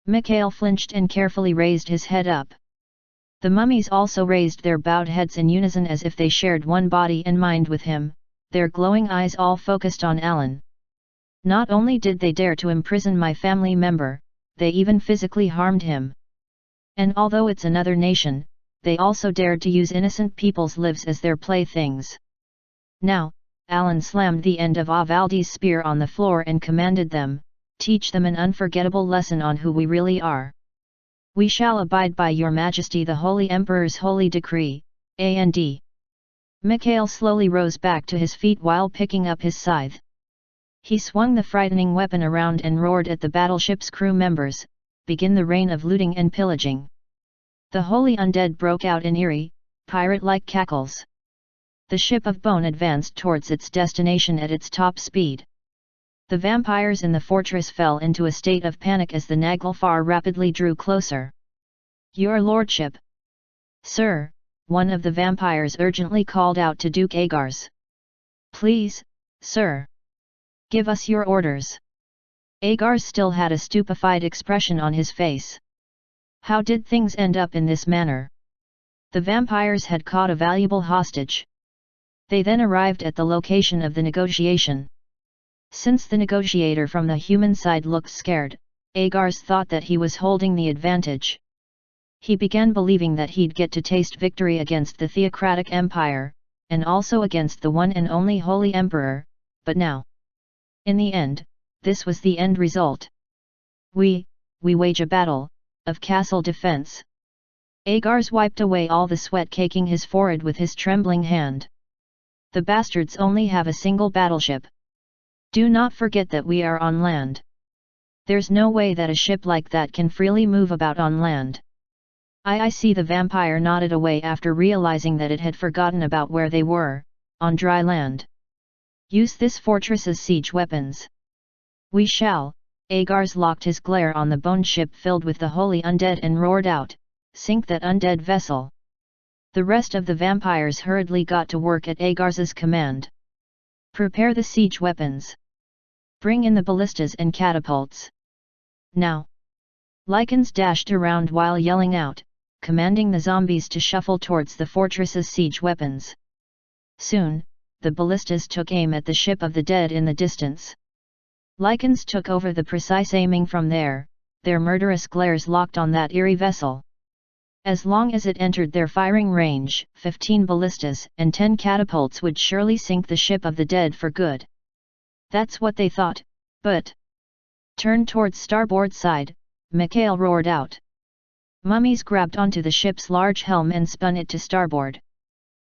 Mikhail flinched and carefully raised his head up. The mummies also raised their bowed heads in unison as if they shared one body and mind with him, their glowing eyes all focused on Alan. "Not only did they dare to imprison my family member, they even physically harmed him. And although it's another nation, they also dared to use innocent people's lives as their playthings." Now, Alan slammed the end of Avaldi's spear on the floor and commanded them, "Teach them an unforgettable lesson on who we really are. We shall abide by your majesty the Holy Emperor's holy decree, and." Mikhail slowly rose back to his feet while picking up his scythe. He swung the frightening weapon around and roared at the battleship's crew members, "Begin the reign of looting and pillaging." The holy undead broke out in eerie, pirate-like cackles. The ship of bone advanced towards its destination at its top speed. The vampires in the fortress fell into a state of panic as the Naglfar rapidly drew closer. "Your lordship!" "Sir," one of the vampires urgently called out to Duke Agars. "Please, sir. Give us your orders." Agars still had a stupefied expression on his face. How did things end up in this manner? The vampires had caught a valuable hostage. They then arrived at the location of the negotiation. Since the negotiator from the human side looked scared, Agars thought that he was holding the advantage. He began believing that he'd get to taste victory against the theocratic empire, and also against the one and only Holy Emperor, but now, in the end, this was the end result. We wage a battle, of castle defense." Agars wiped away all the sweat caking his forehead with his trembling hand. "The bastards only have a single battleship. Do not forget that we are on land. There's no way that a ship like that can freely move about on land." I see. The vampire nodded away after realizing that it had forgotten about where they were, on dry land. "Use this fortress's siege weapons." "We shall." Agars locked his glare on the bone ship filled with the holy undead and roared out, "Sink that undead vessel." The rest of the vampires hurriedly got to work at Agars's command. "Prepare the siege weapons. Bring in the ballistas and catapults. Now!" Lycans dashed around while yelling out, commanding the zombies to shuffle towards the fortress's siege weapons. Soon, the ballistas took aim at the ship of the dead in the distance. Lycans took over the precise aiming from there, their murderous glares locked on that eerie vessel. As long as it entered their firing range, 15 ballistas and 10 catapults would surely sink the ship of the dead for good. That's what they thought, but... Turned towards starboard side, Mikhail roared out. Mummies grabbed onto the ship's large helm and spun it to starboard.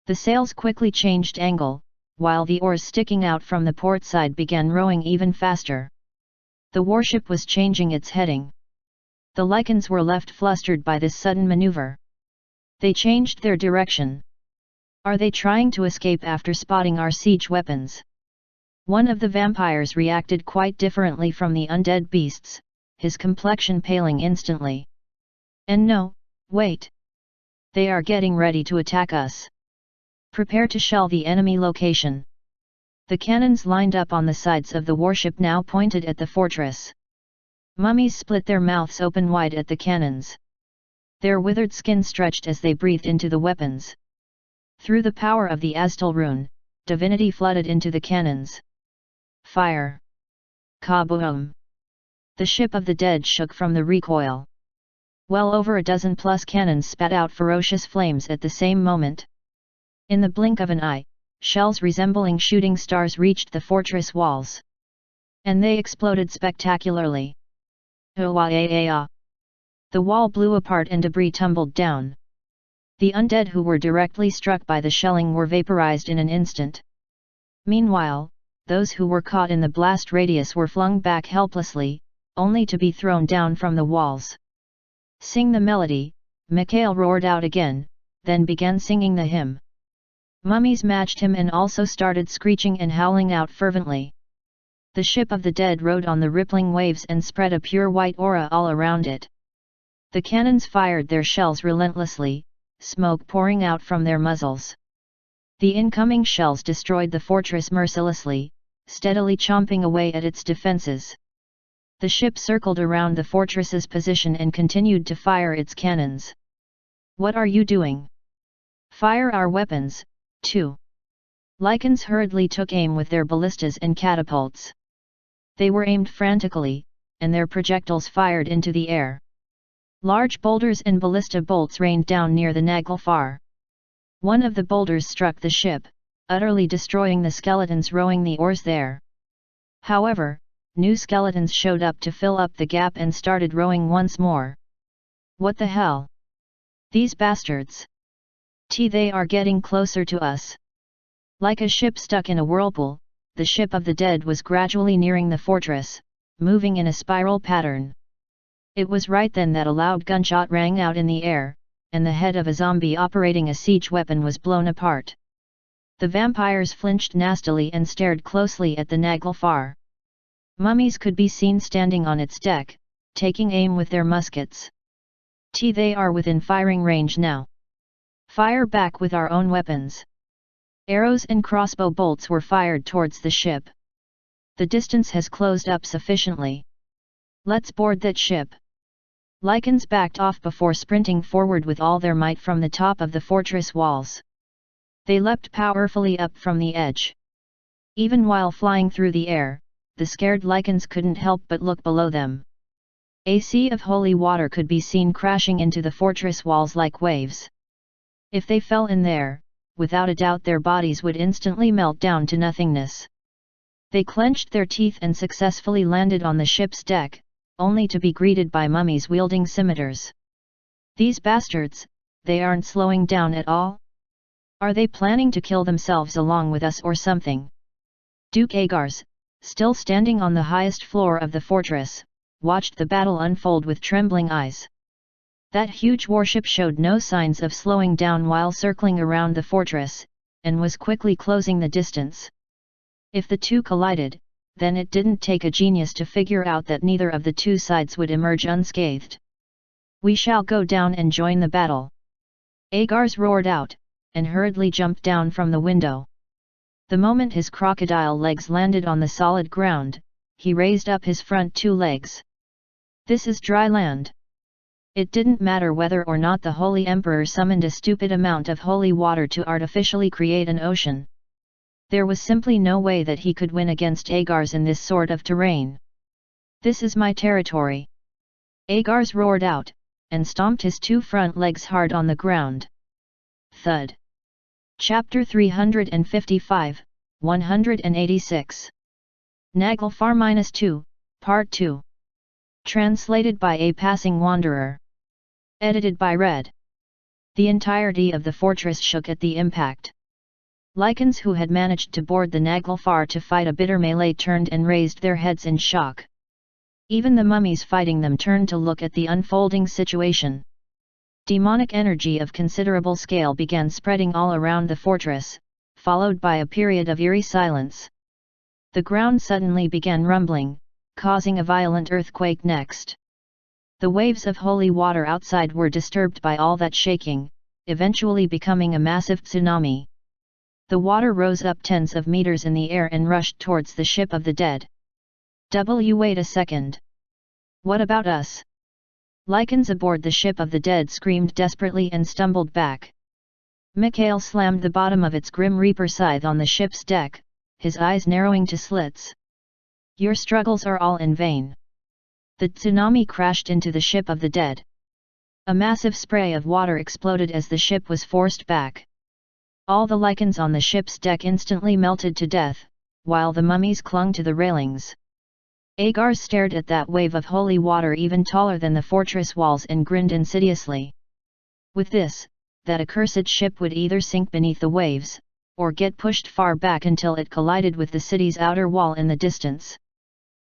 The sails quickly changed angle, while the oars sticking out from the port side began rowing even faster. The warship was changing its heading. The Lycans were left flustered by this sudden maneuver. They changed their direction. Are they trying to escape after spotting our siege weapons? One of the vampires reacted quite differently from the undead beasts, his complexion paling instantly. And no, wait. They are getting ready to attack us. Prepare to shell the enemy location. The cannons lined up on the sides of the warship now pointed at the fortress. Mummies split their mouths open wide at the cannons. Their withered skin stretched as they breathed into the weapons. Through the power of the Aztal rune, divinity flooded into the cannons. Fire! Kaboom! The ship of the dead shook from the recoil. Well over a dozen plus cannons spat out ferocious flames at the same moment. In the blink of an eye, shells resembling shooting stars reached the fortress walls. And they exploded spectacularly. The wall blew apart and debris tumbled down. The undead who were directly struck by the shelling were vaporized in an instant. Meanwhile, those who were caught in the blast radius were flung back helplessly, only to be thrown down from the walls. Sing the melody, Mikhail roared out again, then began singing the hymn. Mummies matched him and also started screeching and howling out fervently. The ship of the dead rode on the rippling waves and spread a pure white aura all around it. The cannons fired their shells relentlessly, smoke pouring out from their muzzles. The incoming shells destroyed the fortress mercilessly, steadily chomping away at its defenses. The ship circled around the fortress's position and continued to fire its cannons. What are you doing? Fire our weapons, too. Lycans hurriedly took aim with their ballistas and catapults. They were aimed frantically, and their projectiles fired into the air. Large boulders and ballista bolts rained down near the Naglfar. One of the boulders struck the ship, utterly destroying the skeletons rowing the oars there. However, new skeletons showed up to fill up the gap and started rowing once more. What the hell? These bastards! They are getting closer to us. Like a ship stuck in a whirlpool, the ship of the dead was gradually nearing the fortress, moving in a spiral pattern. It was right then that a loud gunshot rang out in the air, and the head of a zombie operating a siege weapon was blown apart. The vampires flinched nastily and stared closely at the Naglfar. Mummies could be seen standing on its deck, taking aim with their muskets. They are within firing range now. Fire back with our own weapons. Arrows and crossbow bolts were fired towards the ship. The distance has closed up sufficiently. Let's board that ship. Lycans backed off before sprinting forward with all their might from the top of the fortress walls. They leapt powerfully up from the edge. Even while flying through the air, the scared Lycans couldn't help but look below them. A sea of holy water could be seen crashing into the fortress walls like waves. If they fell in there, without a doubt their bodies would instantly melt down to nothingness. They clenched their teeth and successfully landed on the ship's deck, only to be greeted by mummies wielding scimitars. These bastards, they aren't slowing down at all? Are they planning to kill themselves along with us or something? Duke Agars, still standing on the highest floor of the fortress, watched the battle unfold with trembling eyes. That huge warship showed no signs of slowing down while circling around the fortress, and was quickly closing the distance. If the two collided, then it didn't take a genius to figure out that neither of the two sides would emerge unscathed. We shall go down and join the battle. Agars roared out, and hurriedly jumped down from the window. The moment his crocodile legs landed on the solid ground, he raised up his front two legs. This is dry land. It didn't matter whether or not the Holy Emperor summoned a stupid amount of holy water to artificially create an ocean. There was simply no way that he could win against Agars in this sort of terrain. This is my territory. Agars roared out, and stomped his two front legs hard on the ground. Thud. Chapter 355, 186. Naglfar -2, Part 2. Translated by a passing wanderer. Edited by Red. The entirety of the fortress shook at the impact. Lycans who had managed to board the Naglfar to fight a bitter melee turned and raised their heads in shock. Even the mummies fighting them turned to look at the unfolding situation. Demonic energy of considerable scale began spreading all around the fortress, followed by a period of eerie silence. The ground suddenly began rumbling, causing a violent earthquake next. The waves of holy water outside were disturbed by all that shaking, eventually becoming a massive tsunami. The water rose up tens of meters in the air and rushed towards the ship of the dead. Wait a second. What about us? Lycans aboard the ship of the dead screamed desperately and stumbled back. Mikhail slammed the bottom of its Grim Reaper scythe on the ship's deck, his eyes narrowing to slits. Your struggles are all in vain. The tsunami crashed into the ship of the dead. A massive spray of water exploded as the ship was forced back. All the Lycans on the ship's deck instantly melted to death, while the mummies clung to the railings. Agar stared at that wave of holy water even taller than the fortress walls and grinned insidiously. With this, that accursed ship would either sink beneath the waves, or get pushed far back until it collided with the city's outer wall in the distance.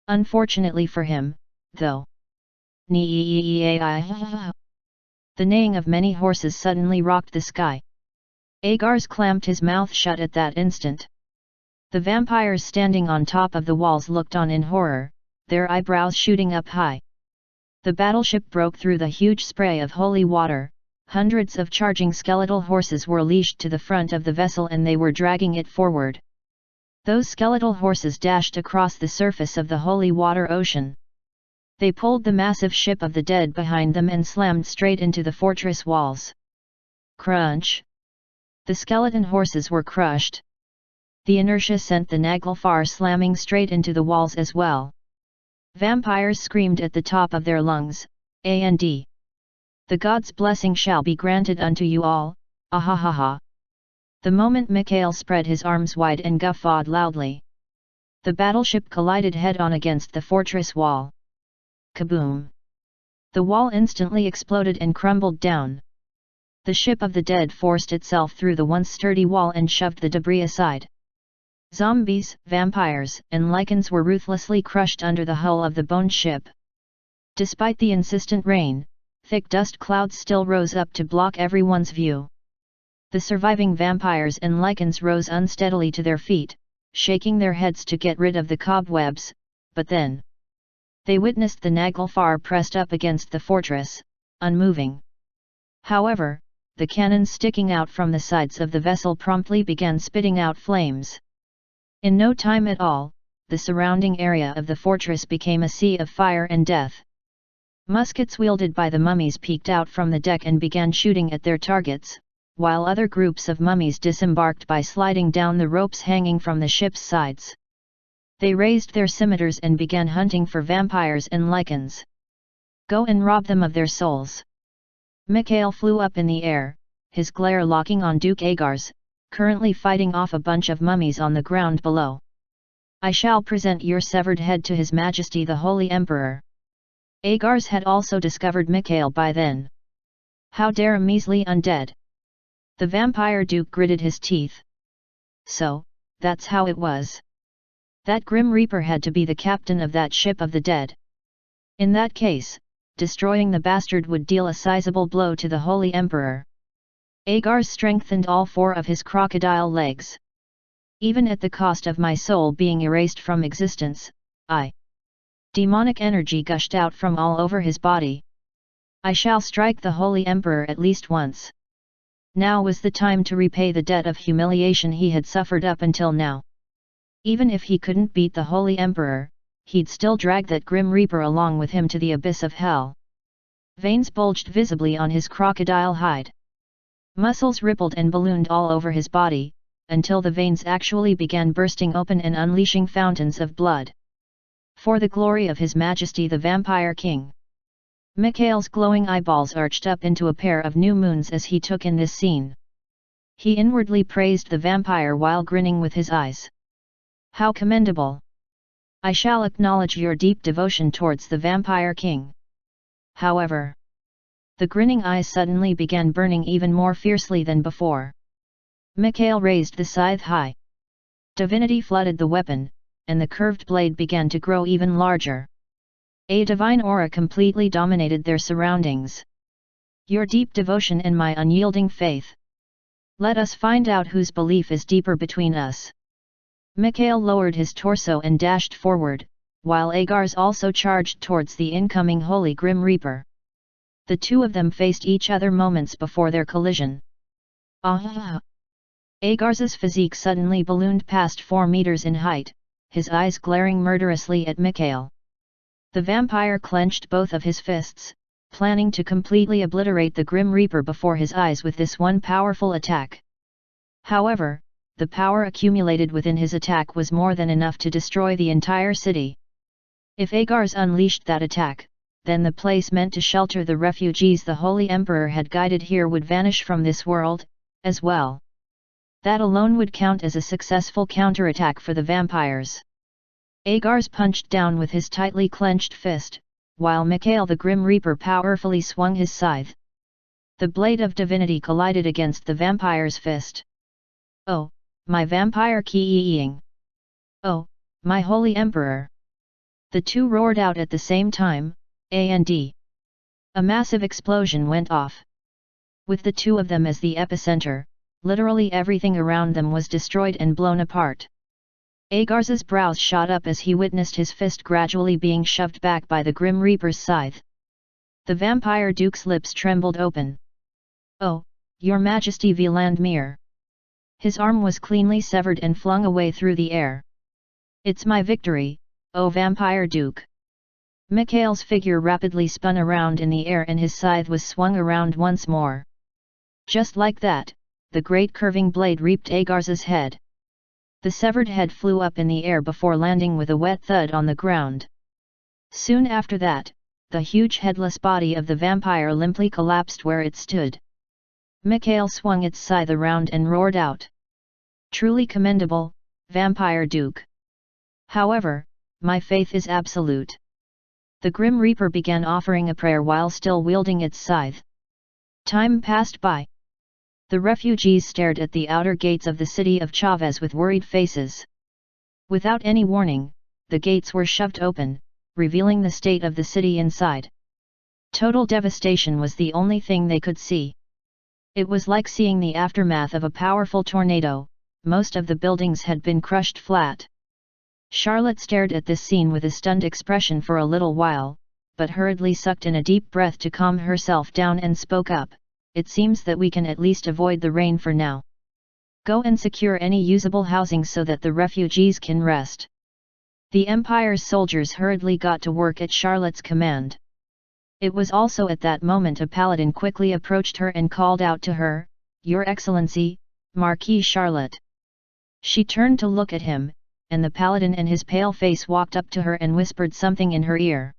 Unfortunately for him, though. The neighing of many horses suddenly rocked the sky. Agars clamped his mouth shut at that instant. The vampires standing on top of the walls looked on in horror, their eyebrows shooting up high. The battleship broke through the huge spray of holy water. Hundreds of charging skeletal horses were leashed to the front of the vessel and they were dragging it forward. Those skeletal horses dashed across the surface of the holy water ocean. They pulled the massive ship of the dead behind them and slammed straight into the fortress walls. Crunch! The skeleton horses were crushed. The inertia sent the Naglfar slamming straight into the walls as well. Vampires screamed at the top of their lungs, and the God's blessing shall be granted unto you all, ahahaha. The moment Mikhail spread his arms wide and guffawed loudly. The battleship collided head-on against the fortress wall. Kaboom! The wall instantly exploded and crumbled down. The ship of the dead forced itself through the once sturdy wall and shoved the debris aside. Zombies, vampires, and Lycans were ruthlessly crushed under the hull of the boned ship. Despite the insistent rain, thick dust clouds still rose up to block everyone's view. The surviving vampires and Lycans rose unsteadily to their feet, shaking their heads to get rid of the cobwebs, but then they witnessed the Naglfar pressed up against the fortress, unmoving. However, the cannons sticking out from the sides of the vessel promptly began spitting out flames. In no time at all, the surrounding area of the fortress became a sea of fire and death. Muskets wielded by the mummies peeked out from the deck and began shooting at their targets, while other groups of mummies disembarked by sliding down the ropes hanging from the ship's sides. They raised their scimitars and began hunting for vampires and Lycans. Go and rob them of their souls. Mikhail flew up in the air, his glare locking on Duke Agars, currently fighting off a bunch of mummies on the ground below. I shall present your severed head to His Majesty the Holy Emperor. Agars had also discovered Mikhail by then. How dare a measly undead! The vampire duke gritted his teeth. So, that's how it was. That Grim Reaper had to be the captain of that ship of the dead. In that case, destroying the bastard would deal a sizable blow to the Holy Emperor. Agars strengthened all four of his crocodile legs. Even at the cost of my soul being erased from existence, demonic energy gushed out from all over his body. I shall strike the Holy Emperor at least once. Now was the time to repay the debt of humiliation he had suffered up until now. Even if he couldn't beat the Holy Emperor, he'd still drag that Grim Reaper along with him to the abyss of hell. Veins bulged visibly on his crocodile hide. Muscles rippled and ballooned all over his body, until the veins actually began bursting open and unleashing fountains of blood. For the glory of His Majesty the Vampire King. Mikhail's glowing eyeballs arched up into a pair of new moons as he took in this scene. He inwardly praised the vampire while grinning with his eyes. How commendable! I shall acknowledge your deep devotion towards the vampire king. However, the grinning eyes suddenly began burning even more fiercely than before. Mikhail raised the scythe high. Divinity flooded the weapon, and the curved blade began to grow even larger. A divine aura completely dominated their surroundings. Your deep devotion and my unyielding faith. Let us find out whose belief is deeper between us. Mikhail lowered his torso and dashed forward, while Agars also charged towards the incoming Holy Grim Reaper. The two of them faced each other moments before their collision. Ah! Agars's physique suddenly ballooned past 4 meters in height, his eyes glaring murderously at Mikhail. The vampire clenched both of his fists, planning to completely obliterate the Grim Reaper before his eyes with this one powerful attack. However, the power accumulated within his attack was more than enough to destroy the entire city. If Agars unleashed that attack, then the place meant to shelter the refugees the Holy Emperor had guided here would vanish from this world, as well. That alone would count as a successful counterattack for the vampires. Agars punched down with his tightly clenched fist, while Mikhail the Grim Reaper powerfully swung his scythe. The blade of divinity collided against the vampire's fist. Oh, my vampire Ki-ing! Oh, my Holy Emperor! The two roared out at the same time, and a massive explosion went off. With the two of them as the epicenter, literally everything around them was destroyed and blown apart. Agars's brows shot up as he witnessed his fist gradually being shoved back by the Grim Reaper's scythe. The vampire duke's lips trembled open. Oh, your majesty Vlandimir! His arm was cleanly severed and flung away through the air. It's my victory, O vampire duke! Mikhail's figure rapidly spun around in the air and his scythe was swung around once more. Just like that, the great curving blade reaped Agars's head. The severed head flew up in the air before landing with a wet thud on the ground. Soon after that, the huge headless body of the vampire limply collapsed where it stood. Mikhail swung its scythe around and roared out. Truly commendable, Vampire Duke! However, my faith is absolute. The Grim Reaper began offering a prayer while still wielding its scythe. Time passed by. The refugees stared at the outer gates of the city of Chavez with worried faces. Without any warning, the gates were shoved open, revealing the state of the city inside. Total devastation was the only thing they could see. It was like seeing the aftermath of a powerful tornado. Most of the buildings had been crushed flat. Charlotte stared at this scene with a stunned expression for a little while, but hurriedly sucked in a deep breath to calm herself down and spoke up. It seems that we can at least avoid the rain for now. Go and secure any usable housing so that the refugees can rest. The Empire's soldiers hurriedly got to work at Charlotte's command. It was also at that moment a paladin quickly approached her and called out to her, "Your Excellency, Marquis Charlotte." She turned to look at him, and the paladin and his pale face walked up to her and whispered something in her ear.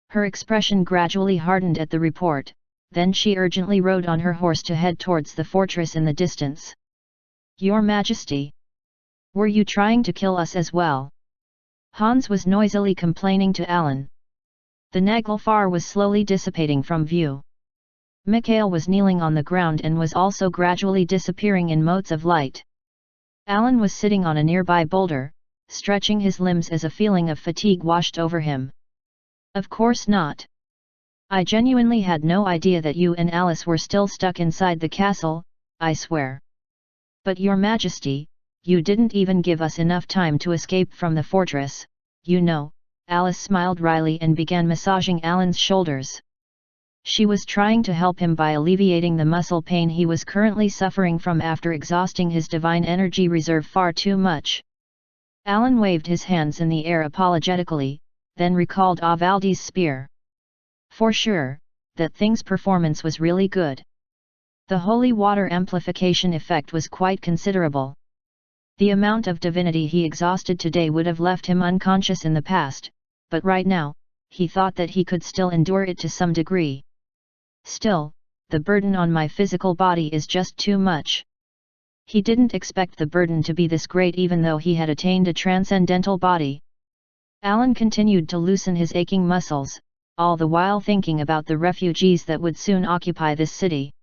Her expression gradually hardened at the report. Then she urgently rode on her horse to head towards the fortress in the distance. Your Majesty! Were you trying to kill us as well? Hans was noisily complaining to Alan. The Naglfar was slowly dissipating from view. Mikhail was kneeling on the ground and was also gradually disappearing in motes of light. Alan was sitting on a nearby boulder, stretching his limbs as a feeling of fatigue washed over him. Of course not. I genuinely had no idea that you and Alice were still stuck inside the castle, I swear. But your Majesty, you didn't even give us enough time to escape from the fortress, you know. Alice smiled wryly and began massaging Alan's shoulders. She was trying to help him by alleviating the muscle pain he was currently suffering from after exhausting his divine energy reserve far too much. Alan waved his hands in the air apologetically, then recalled Avaldi's spear. For sure, that thing's performance was really good. The holy water amplification effect was quite considerable. The amount of divinity he exhausted today would have left him unconscious in the past, but right now, he thought that he could still endure it to some degree. Still, the burden on my physical body is just too much. He didn't expect the burden to be this great even though he had attained a transcendental body. Alan continued to loosen his aching muscles, all the while thinking about the refugees that would soon occupy this city.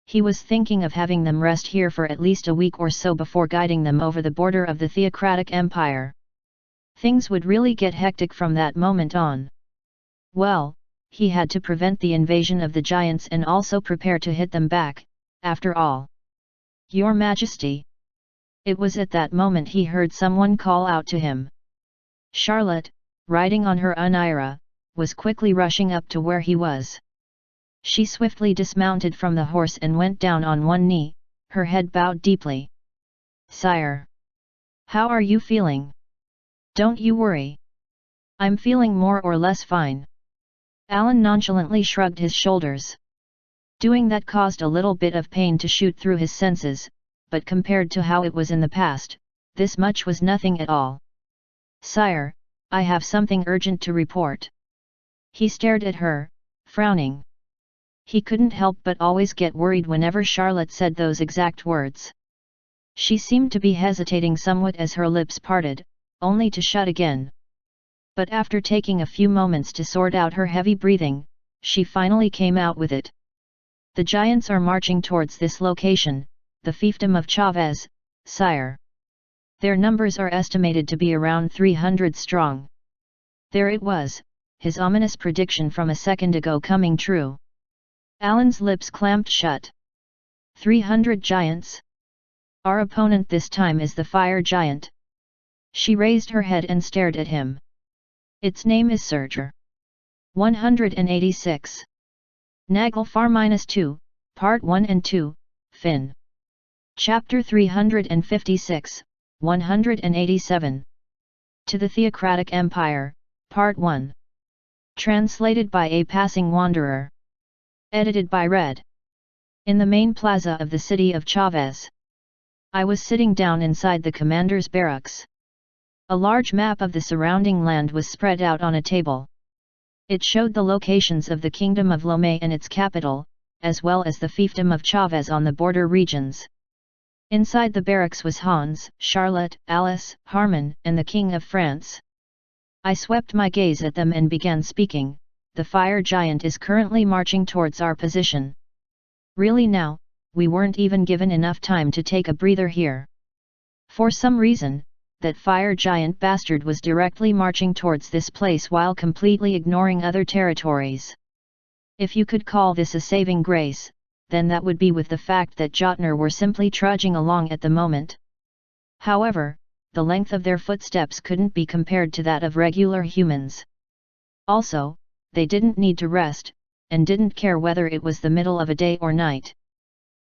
He was thinking of having them rest here for at least a week or so before guiding them over the border of the Theocratic Empire. Things would really get hectic from that moment on. Well, he had to prevent the invasion of the giants and also prepare to hit them back, after all. Your Majesty! It was at that moment he heard someone call out to him. Charlotte, riding on her Unyra, was quickly rushing up to where he was. She swiftly dismounted from the horse and went down on one knee, her head bowed deeply. Sire! How are you feeling? Don't you worry. I'm feeling more or less fine. Alan nonchalantly shrugged his shoulders. Doing that caused a little bit of pain to shoot through his senses, but compared to how it was in the past, this much was nothing at all. Sire, I have something urgent to report. He stared at her, frowning. He couldn't help but always get worried whenever Charlotte said those exact words. She seemed to be hesitating somewhat as her lips parted, only to shut again. But after taking a few moments to sort out her heavy breathing, she finally came out with it. The giants are marching towards this location, the fiefdom of Chavez, sire. Their numbers are estimated to be around 300 strong. There it was, his ominous prediction from a second ago coming true. Alan's lips clamped shut. 300 giants? Our opponent this time is the fire giant. She raised her head and stared at him. Its name is Surtur. 186. Naglfar -2, Part 1 and 2, Fin. Chapter 356, 187. To the Theocratic Empire, Part 1. Translated by A Passing Wanderer. Edited by Red. In the main plaza of the city of Chavez. I was sitting down inside the commander's barracks. A large map of the surrounding land was spread out on a table. It showed the locations of the Kingdom of Lomé and its capital, as well as the fiefdom of Chavez on the border regions. Inside the barracks was Hans, Charlotte, Alice, Harmon, and the King of France. I swept my gaze at them and began speaking. The fire giant is currently marching towards our position. Really now, we weren't even given enough time to take a breather here. For some reason, that fire giant bastard was directly marching towards this place while completely ignoring other territories. If you could call this a saving grace, then that would be with the fact that Jotner were simply trudging along at the moment. However, the length of their footsteps couldn't be compared to that of regular humans. Also, they didn't need to rest, and didn't care whether it was the middle of a day or night.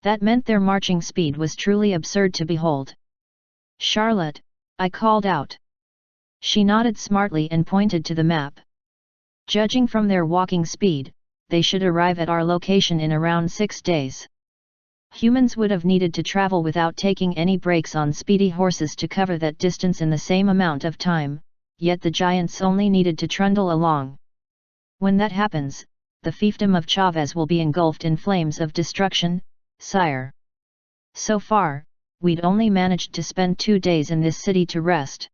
That meant their marching speed was truly absurd to behold. Charlotte, I called out. She nodded smartly and pointed to the map. Judging from their walking speed, they should arrive at our location in around 6 days. Humans would have needed to travel without taking any breaks on speedy horses to cover that distance in the same amount of time, yet the giants only needed to trundle along. When that happens, the fiefdom of Chavez will be engulfed in flames of destruction, sire. So far, we'd only managed to spend 2 days in this city to rest.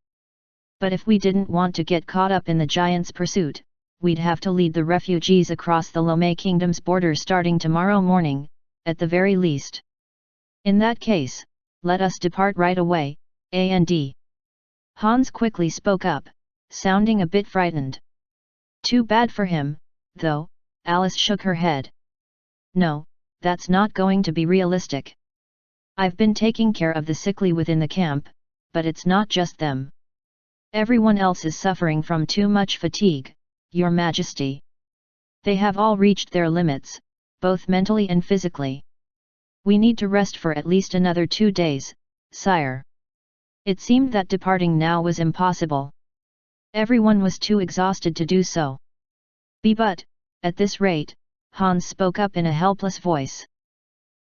But if we didn't want to get caught up in the giants' pursuit, we'd have to lead the refugees across the Lomé Kingdom's border starting tomorrow morning, at the very least. In that case, let us depart right away, and. Hans quickly spoke up, sounding a bit frightened. Too bad for him, though, Alice shook her head. No, that's not going to be realistic. I've been taking care of the sickly within the camp, but it's not just them. Everyone else is suffering from too much fatigue, Your Majesty. They have all reached their limits, both mentally and physically. We need to rest for at least another 2 days, sire. It seemed that departing now was impossible. Everyone was too exhausted to do so. But, at this rate, Hans spoke up in a helpless voice.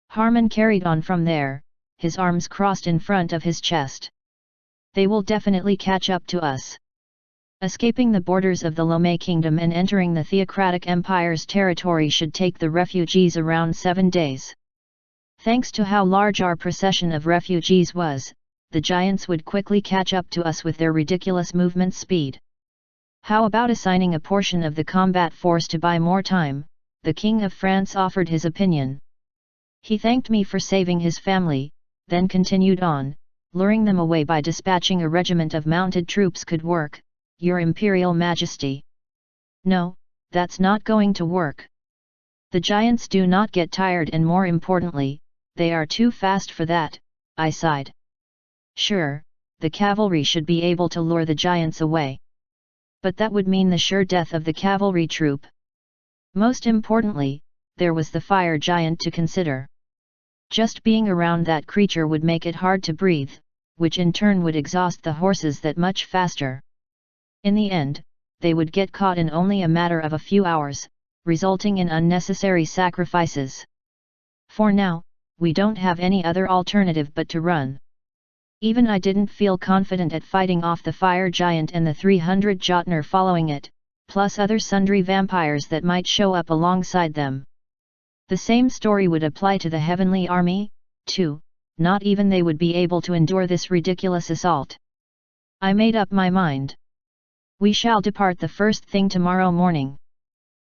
Harmon carried on from there, his arms crossed in front of his chest. They will definitely catch up to us. Escaping the borders of the Lomé kingdom and entering the Theocratic Empire's territory should take the refugees around 7 days. Thanks to how large our procession of refugees was, the giants would quickly catch up to us with their ridiculous movement speed. How about assigning a portion of the combat force to buy more time? The King of France offered his opinion. He thanked me for saving his family, then continued on, luring them away by dispatching a regiment of mounted troops could work, Your Imperial Majesty. No, that's not going to work. The giants do not get tired, and more importantly, they are too fast for that, I sighed. Sure, the cavalry should be able to lure the giants away. But that would mean the sure death of the cavalry troop. Most importantly, there was the fire giant to consider. Just being around that creature would make it hard to breathe, which in turn would exhaust the horses that much faster. In the end, they would get caught in only a matter of a few hours, resulting in unnecessary sacrifices. For now, we don't have any other alternative but to run. Even I didn't feel confident at fighting off the fire giant and the 300 Jotner following it, plus other sundry vampires that might show up alongside them. The same story would apply to the heavenly army, too. Not even they would be able to endure this ridiculous assault. I made up my mind. We shall depart the first thing tomorrow morning.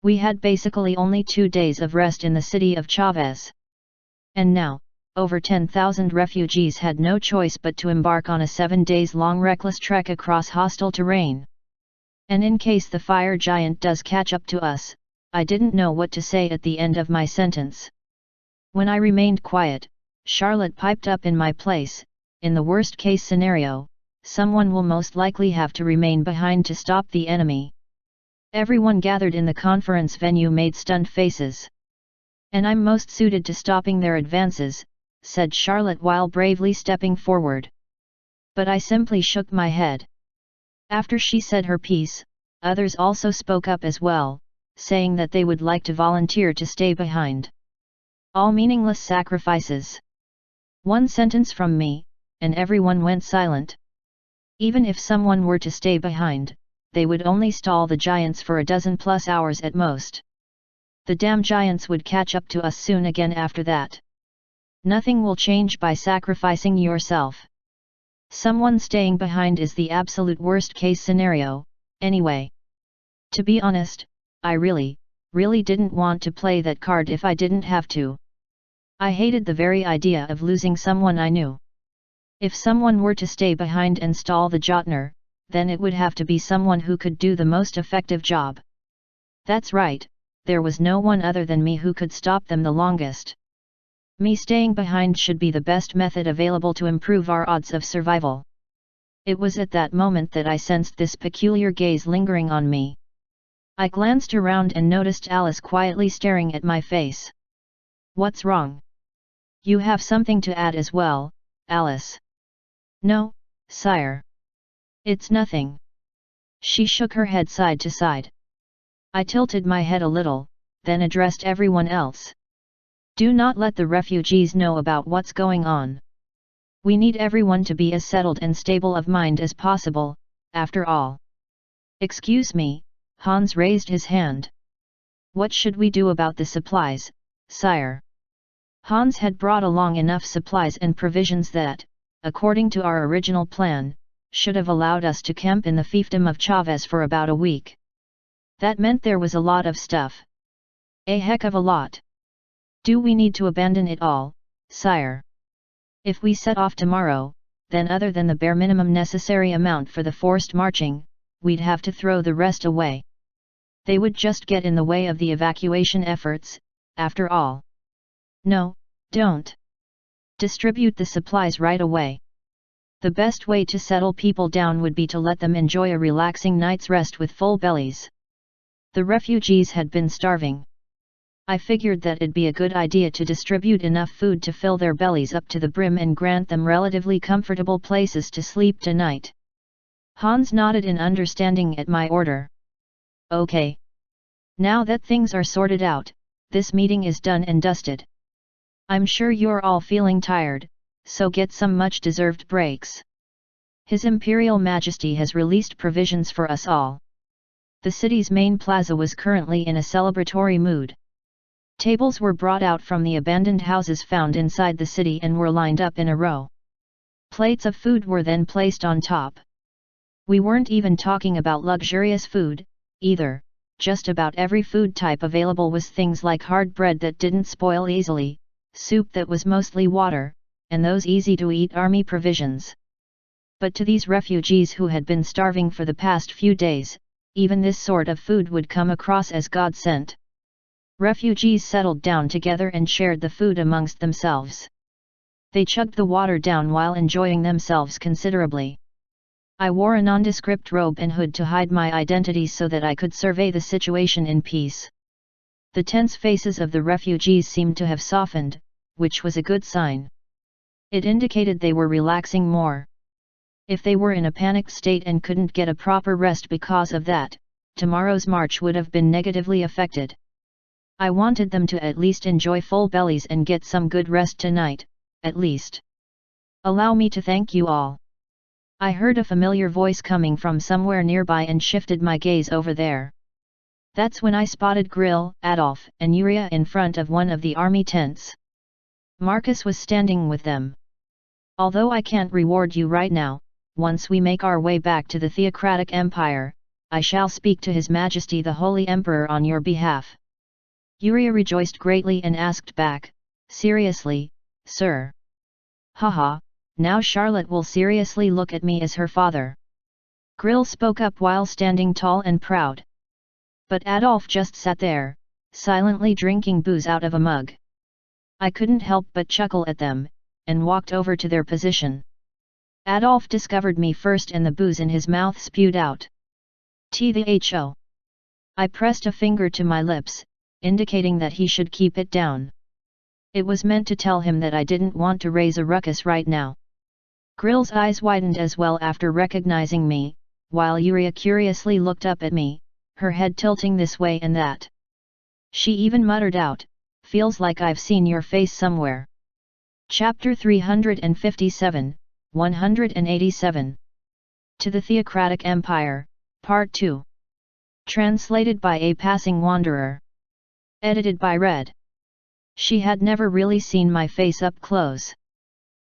We had basically only 2 days of rest in the city of Chavez. And now, over 10,000 refugees had no choice but to embark on a 7 days long reckless trek across hostile terrain. And in case the fire giant does catch up to us, I didn't know what to say at the end of my sentence. When I remained quiet, Charlotte piped up in my place. In the worst case scenario, someone will most likely have to remain behind to stop the enemy. Everyone gathered in the conference venue made stunned faces. And I'm most suited to stopping their advances, said Charlotte while bravely stepping forward. But I simply shook my head. After she said her piece, others also spoke up as well, saying that they would like to volunteer to stay behind. All meaningless sacrifices. One sentence from me, and everyone went silent. Even if someone were to stay behind, they would only stall the giants for a dozen+ hours at most. The damn giants would catch up to us soon again after that. Nothing will change by sacrificing yourself. Someone staying behind is the absolute worst case scenario, anyway. To be honest, I really didn't want to play that card if I didn't have to. I hated the very idea of losing someone I knew. If someone were to stay behind and stall the Jotner, then it would have to be someone who could do the most effective job. That's right, there was no one other than me who could stop them the longest. Me staying behind should be the best method available to improve our odds of survival. It was at that moment that I sensed this peculiar gaze lingering on me. I glanced around and noticed Alice quietly staring at my face. What's wrong? You have something to add as well, Alice. No, sire. It's nothing. She shook her head side to side. I tilted my head a little, then addressed everyone else. Do not let the refugees know about what's going on. We need everyone to be as settled and stable of mind as possible, after all. Excuse me, Hans raised his hand. What should we do about the supplies, sire? Hans had brought along enough supplies and provisions that, according to our original plan, should have allowed us to camp in the fiefdom of Chavez for about a week. That meant there was a lot of stuff. A heck of a lot. Do we need to abandon it all, sire? If we set off tomorrow, then other than the bare minimum necessary amount for the forced marching, we'd have to throw the rest away. They would just get in the way of the evacuation efforts, after all. No, don't. Distribute the supplies right away. The best way to settle people down would be to let them enjoy a relaxing night's rest with full bellies. The refugees had been starving. I figured that it'd be a good idea to distribute enough food to fill their bellies up to the brim and grant them relatively comfortable places to sleep tonight. Hans nodded in understanding at my order. Okay. Now that things are sorted out, this meeting is done and dusted. I'm sure you're all feeling tired, so get some much-deserved breaks. His Imperial Majesty has released provisions for us all. The city's main plaza was currently in a celebratory mood. Tables were brought out from the abandoned houses found inside the city and were lined up in a row. Plates of food were then placed on top. We weren't even talking about luxurious food, either. Just about every food type available was things like hard bread that didn't spoil easily, soup that was mostly water, and those easy-to-eat army provisions. But to these refugees who had been starving for the past few days, even this sort of food would come across as God-sent. Refugees settled down together and shared the food amongst themselves. They chugged the water down while enjoying themselves considerably. I wore a nondescript robe and hood to hide my identity so that I could survey the situation in peace. The tense faces of the refugees seemed to have softened, which was a good sign. It indicated they were relaxing more. If they were in a panicked state and couldn't get a proper rest because of that, tomorrow's march would have been negatively affected. I wanted them to at least enjoy full bellies and get some good rest tonight, at least. Allow me to thank you all. I heard a familiar voice coming from somewhere nearby and shifted my gaze over there. That's when I spotted Grill, Adolf, and Yuria in front of one of the army tents. Marcus was standing with them. Although I can't reward you right now, once we make our way back to the Theocratic Empire, I shall speak to His Majesty the Holy Emperor on your behalf. Yuria rejoiced greatly and asked back, seriously, sir? Haha. Now Charlotte will seriously look at me as her father. Grill spoke up while standing tall and proud. But Adolf just sat there, silently drinking booze out of a mug. I couldn't help but chuckle at them, and walked over to their position. Adolf discovered me first and the booze in his mouth spewed out. Tho. I pressed a finger to my lips, indicating that he should keep it down. It was meant to tell him that I didn't want to raise a ruckus right now. Grill's eyes widened as well after recognizing me, while Yuria curiously looked up at me, her head tilting this way and that. She even muttered out, feels like I've seen your face somewhere. Chapter 357, 187. To the Theocratic Empire, Part 2. Translated by a passing wanderer. Edited by Red. She had never really seen my face up close.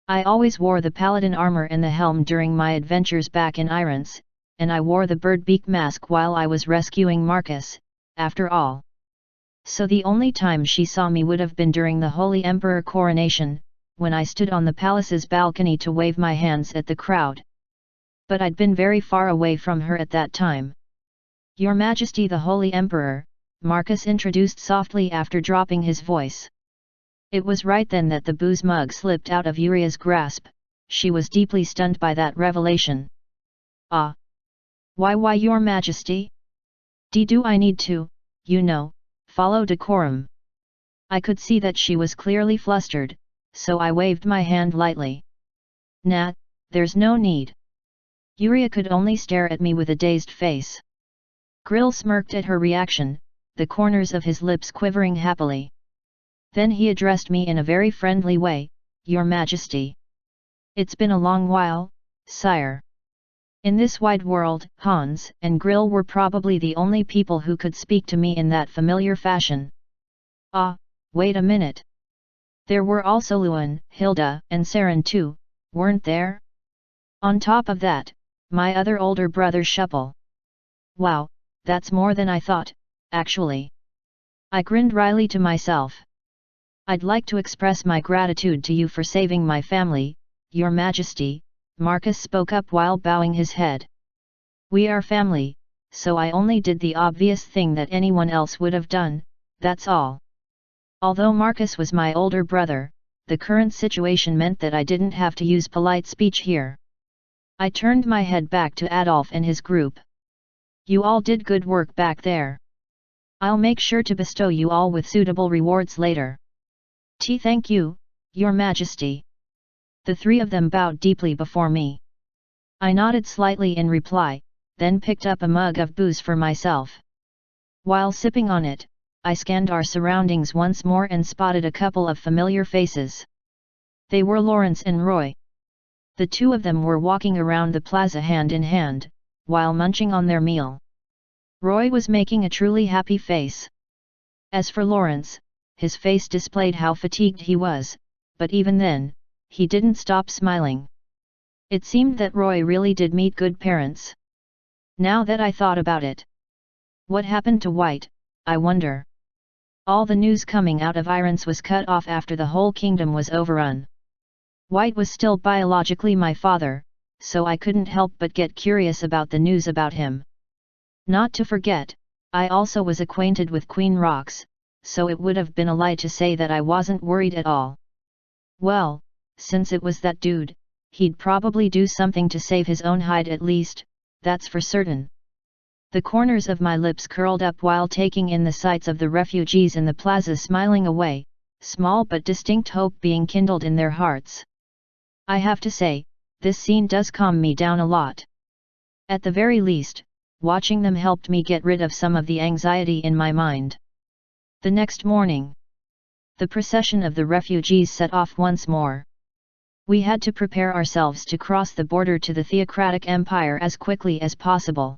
I always wore the paladin armor and the helm during my adventures back in Irons, and I wore the bird beak mask while I was rescuing Marcus, after all. So the only time she saw me would have been during the Holy Emperor coronation, when I stood on the palace's balcony to wave my hands at the crowd. But I'd been very far away from her at that time. Your Majesty the Holy Emperor, Marcus introduced softly after dropping his voice. It was right then that the booze mug slipped out of Yuria's grasp. She was deeply stunned by that revelation. Ah! Why your Majesty? Do I need to, follow decorum? I could see that she was clearly flustered, so I waved my hand lightly. Nah, there's no need. Yuria could only stare at me with a dazed face. Grill smirked at her reaction, the corners of his lips quivering happily. Then he addressed me in a very friendly way, Your Majesty. It's been a long while, sire. In this wide world, Hans and Grill were probably the only people who could speak to me in that familiar fashion. Ah, wait a minute. There were also Luan, Hilda, and Saren too, weren't there? On top of that, my other older brother Shuppel. Wow, that's more than I thought, actually. I grinned wryly to myself. I'd like to express my gratitude to you for saving my family, Your Majesty, Marcus spoke up while bowing his head. We are family, so I only did the obvious thing that anyone else would have done, that's all. Although Marcus was my older brother, the current situation meant that I didn't have to use polite speech here. I turned my head back to Adolf and his group. You all did good work back there. I'll make sure to bestow you all with suitable rewards later. Thank you, Your Majesty. The three of them bowed deeply before me. I nodded slightly in reply, then picked up a mug of booze for myself. While sipping on it, I scanned our surroundings once more and spotted a couple of familiar faces. They were Lawrence and Roy. The two of them were walking around the plaza hand in hand, while munching on their meal. Roy was making a truly happy face. As for Lawrence, his face displayed how fatigued he was, but even then, he didn't stop smiling. It seemed that Roy really did meet good parents. Now that I thought about it. What happened to White, I wonder? All the news coming out of Irons was cut off after the whole kingdom was overrun. White was still biologically my father, so I couldn't help but get curious about the news about him. Not to forget, I also was acquainted with Queen Rox, so it would have been a lie to say that I wasn't worried at all. Well, since it was that dude, he'd probably do something to save his own hide at least, that's for certain. The corners of my lips curled up while taking in the sights of the refugees in the plaza smiling away, small but distinct hope being kindled in their hearts. I have to say, this scene does calm me down a lot. At the very least, watching them helped me get rid of some of the anxiety in my mind. The next morning, the procession of the refugees set off once more. We had to prepare ourselves to cross the border to the Theocratic Empire as quickly as possible.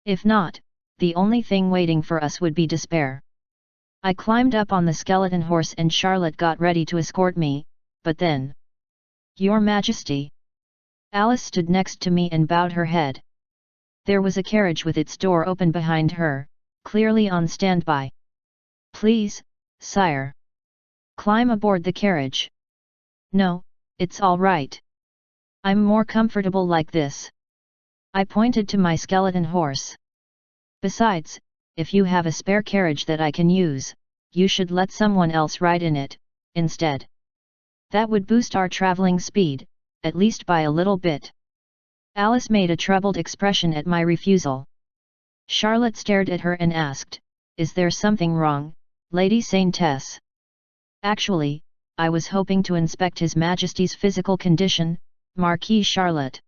If not, the only thing waiting for us would be despair. I climbed up on the skeleton horse and Charlotte got ready to escort me, but then... Your Majesty! Alice stood next to me and bowed her head. There was a carriage with its door open behind her, clearly on standby. Please, sire. Climb aboard the carriage. No, it's all right. I'm more comfortable like this. I pointed to my skeleton horse. Besides, if you have a spare carriage that I can use, you should let someone else ride in it, instead. That would boost our traveling speed, at least by a little bit. Alice made a troubled expression at my refusal. Charlotte stared at her and asked, "Is there something wrong, Lady Saintess?" Actually, I was hoping to inspect His Majesty's physical condition, Marquis Charlotte.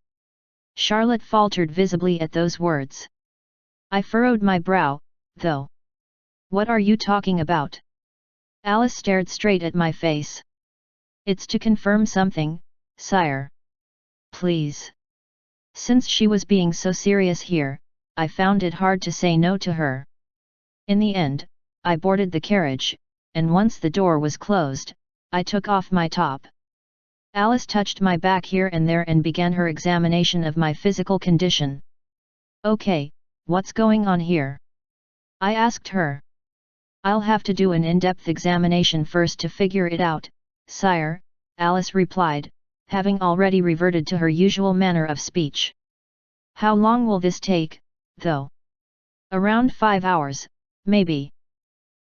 Charlotte faltered visibly at those words. I furrowed my brow, though. What are you talking about? Alice stared straight at my face. It's to confirm something, sire. Please. Since she was being so serious here, I found it hard to say no to her. In the end, I boarded the carriage, and once the door was closed, I took off my top. Alice touched my back here and there and began her examination of my physical condition. Okay, what's going on here? I asked her. I'll have to do an in-depth examination first to figure it out, sire, Alice replied, having already reverted to her usual manner of speech. How long will this take, though? Around 5 hours, maybe.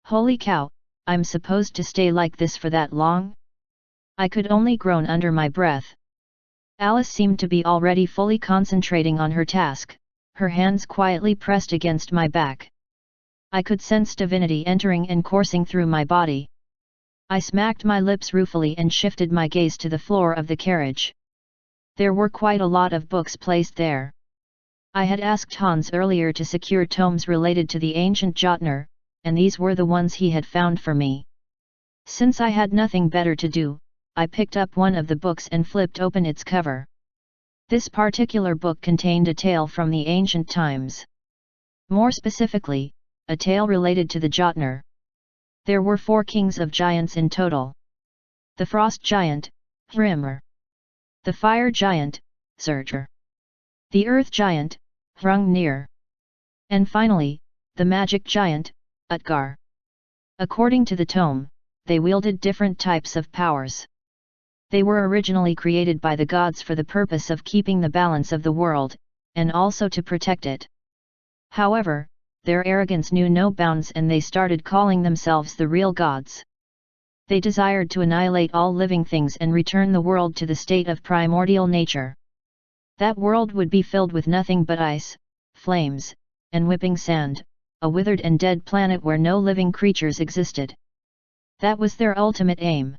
Holy cow, I'm supposed to stay like this for that long? I could only groan under my breath. Alice seemed to be already fully concentrating on her task, her hands quietly pressed against my back. I could sense divinity entering and coursing through my body. I smacked my lips ruefully and shifted my gaze to the floor of the carriage. There were quite a lot of books placed there. I had asked Hans earlier to secure tomes related to the ancient Jotner, and these were the ones he had found for me. Since I had nothing better to do, I picked up one of the books and flipped open its cover. This particular book contained a tale from the ancient times. More specifically, a tale related to the Jotner. There were 4 kings of giants in total. The frost giant, Hrimmer. The fire giant, Surtur. The earth giant, Hrungnir. And finally, the magic giant, Utgar. According to the tome, they wielded different types of powers. They were originally created by the gods for the purpose of keeping the balance of the world, and also to protect it. However, their arrogance knew no bounds and they started calling themselves the real gods. They desired to annihilate all living things and return the world to the state of primordial nature. That world would be filled with nothing but ice, flames, and whipping sand, a withered and dead planet where no living creatures existed. That was their ultimate aim.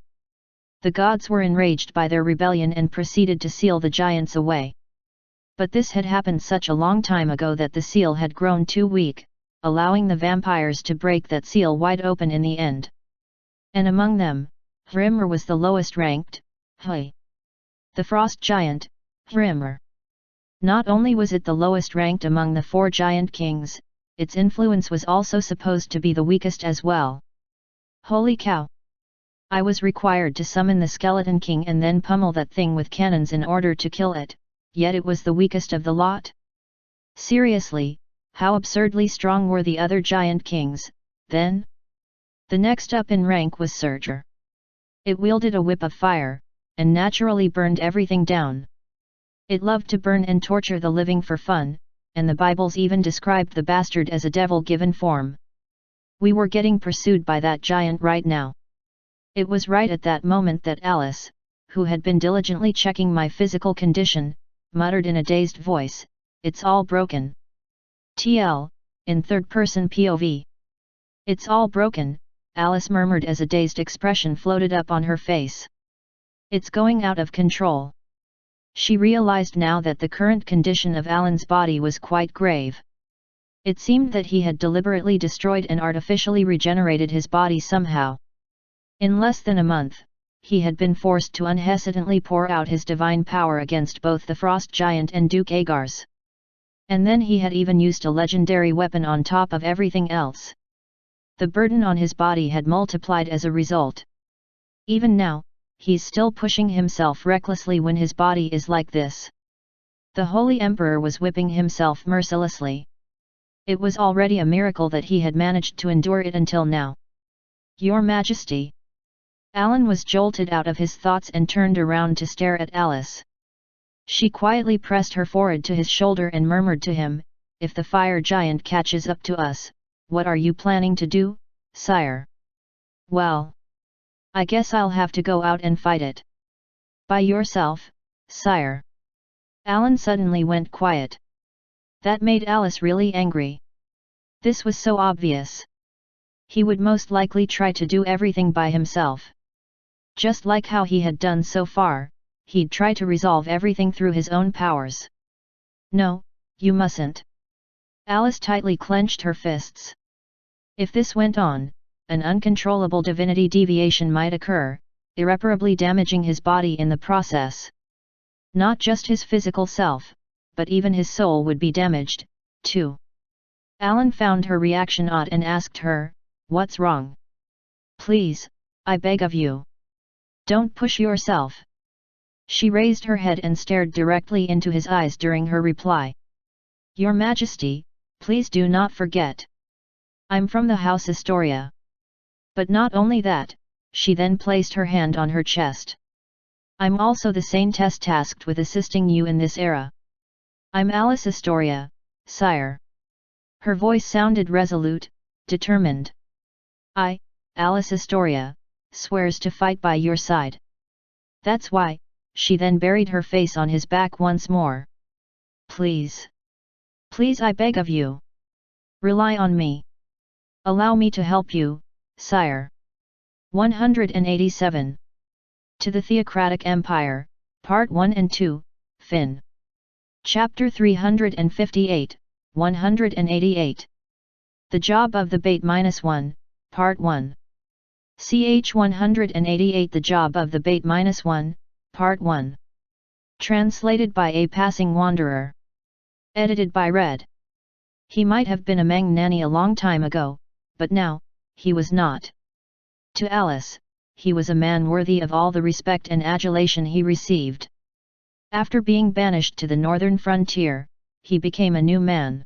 The gods were enraged by their rebellion and proceeded to seal the giants away. But this had happened such a long time ago that the seal had grown too weak, allowing the vampires to break that seal wide open in the end. And among them, Hrimmer was the lowest ranked. The frost giant, Hrimmer. Not only was it the lowest ranked among the 4 giant kings, its influence was also supposed to be the weakest as well. Holy cow! I was required to summon the Skeleton King and then pummel that thing with cannons in order to kill it, yet it was the weakest of the lot? Seriously, how absurdly strong were the other giant kings, then? The next up in rank was Surtur. It wielded a whip of fire, and naturally burned everything down. It loved to burn and torture the living for fun, and the Bibles even described the bastard as a devil-given form. We were getting pursued by that giant right now. It was right at that moment that Alice, who had been diligently checking my physical condition, muttered in a dazed voice, "It's all broken." TL, in third-person POV. "It's all broken," Alice murmured as a dazed expression floated up on her face. "It's going out of control." She realized now that the current condition of Alan's body was quite grave. It seemed that he had deliberately destroyed and artificially regenerated his body somehow. In less than a month, he had been forced to unhesitantly pour out his divine power against both the Frost Giant and Duke Agar's. And then he had even used a legendary weapon on top of everything else. The burden on his body had multiplied as a result. Even now, he's still pushing himself recklessly when his body is like this. The Holy Emperor was whipping himself mercilessly. It was already a miracle that he had managed to endure it until now. "Your Majesty." Alan was jolted out of his thoughts and turned around to stare at Alice. She quietly pressed her forehead to his shoulder and murmured to him, "If the fire giant catches up to us, what are you planning to do, sire?" "Well, I guess I'll have to go out and fight it." "By yourself, sire?" Alan suddenly went quiet. That made Alice really angry. This was so obvious. He would most likely try to do everything by himself. Just like how he had done so far, he'd try to resolve everything through his own powers. "No, you mustn't." Alice tightly clenched her fists. If this went on, an uncontrollable divinity deviation might occur, irreparably damaging his body in the process. Not just his physical self, but even his soul would be damaged, too. Alan found her reaction odd and asked her, "What's wrong? Please, I beg of you. Don't push yourself." She raised her head and stared directly into his eyes during her reply. "Your Majesty, please do not forget. I'm from the House Astoria. But not only that," she then placed her hand on her chest. "I'm also the Saintess tasked with assisting you in this era. I'm Alice Astoria, sire." Her voice sounded resolute, determined. "I, Alice Astoria, swears to fight by your side. That's why," she then buried her face on his back once more. "Please. Please, I beg of you. Rely on me. Allow me to help you, sire." 187. To the Theocratic Empire, Part 1 and 2, Fin. Chapter 358, 188. The Job of the Bait-1, Part 1. Ch 188 The Job of the Bait-1, Part 1. Translated by A Passing Wanderer. Edited by Red. He might have been a Mangnani a long time ago, but now, he was not. To Alice, he was a man worthy of all the respect and adulation he received. After being banished to the northern frontier, he became a new man.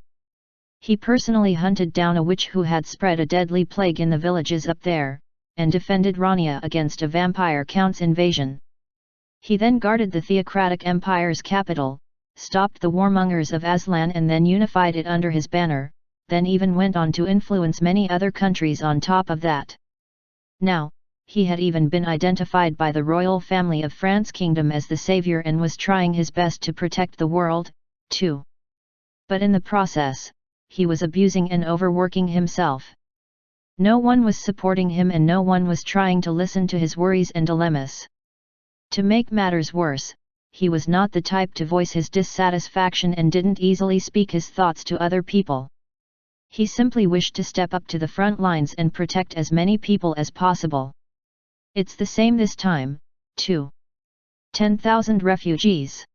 He personally hunted down a witch who had spread a deadly plague in the villages up there, and defended Rania against a vampire count's invasion. He then guarded the Theocratic Empire's capital, stopped the warmongers of Aslan and then unified it under his banner, then even went on to influence many other countries on top of that. Now, he had even been identified by the royal family of France Kingdom as the savior and was trying his best to protect the world, too. But in the process, he was abusing and overworking himself. No one was supporting him and no one was trying to listen to his worries and dilemmas. To make matters worse, he was not the type to voice his dissatisfaction and didn't easily speak his thoughts to other people. He simply wished to step up to the front lines and protect as many people as possible. It's the same this time, too. 10,000 refugees.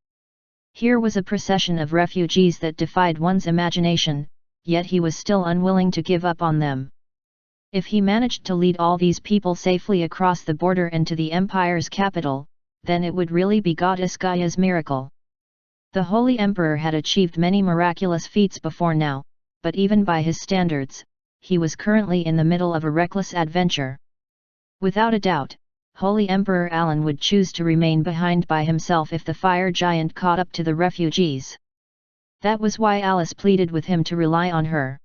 Here was a procession of refugees that defied one's imagination, yet he was still unwilling to give up on them. If he managed to lead all these people safely across the border and to the empire's capital, then it would really be Goddess Gaia's miracle. The Holy Emperor had achieved many miraculous feats before now, but even by his standards, he was currently in the middle of a reckless adventure. Without a doubt, Holy Emperor Alan would choose to remain behind by himself if the fire giant caught up to the refugees. That was why Alice pleaded with him to rely on her.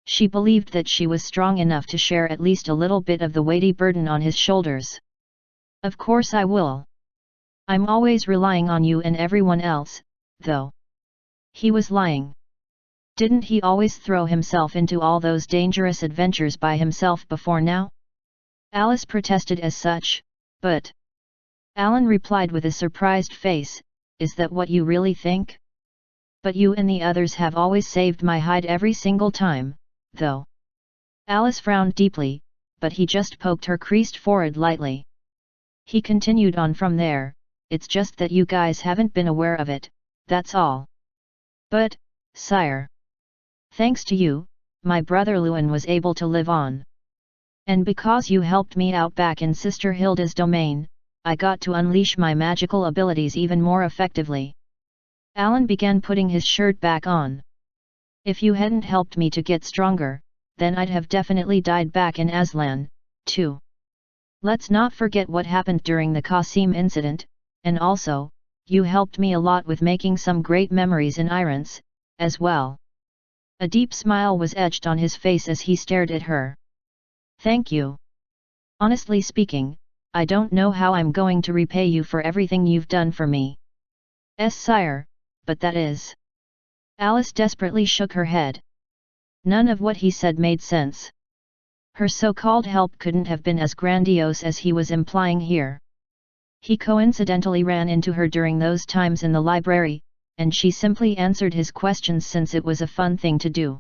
She believed that she was strong enough to share at least a little bit of the weighty burden on his shoulders. Of course I will. I'm always relying on you and everyone else, though. He was lying. Didn't he always throw himself into all those dangerous adventures by himself before now? Alice protested as such, but Alan replied with a surprised face, "Is that what you really think? But you and the others have always saved my hide every single time, though." Alice frowned deeply, but he just poked her creased forehead lightly. He continued on from there, "It's just that you guys haven't been aware of it, that's all. But, sire, thanks to you, my brother Lewin was able to live on. And because you helped me out back in Sister Hilda's domain, I got to unleash my magical abilities even more effectively." Alan began putting his shirt back on. "If you hadn't helped me to get stronger, then I'd have definitely died back in Aslan, too. Let's not forget what happened during the Qasim incident, and also, you helped me a lot with making some great memories in Irance, as well." A deep smile was etched on his face as he stared at her. "Thank you. Honestly speaking, I don't know how I'm going to repay you for everything you've done for me." "Sire, but that is..." Alice desperately shook her head. None of what he said made sense. Her so-called help couldn't have been as grandiose as he was implying here. He coincidentally ran into her during those times in the library, and she simply answered his questions since it was a fun thing to do.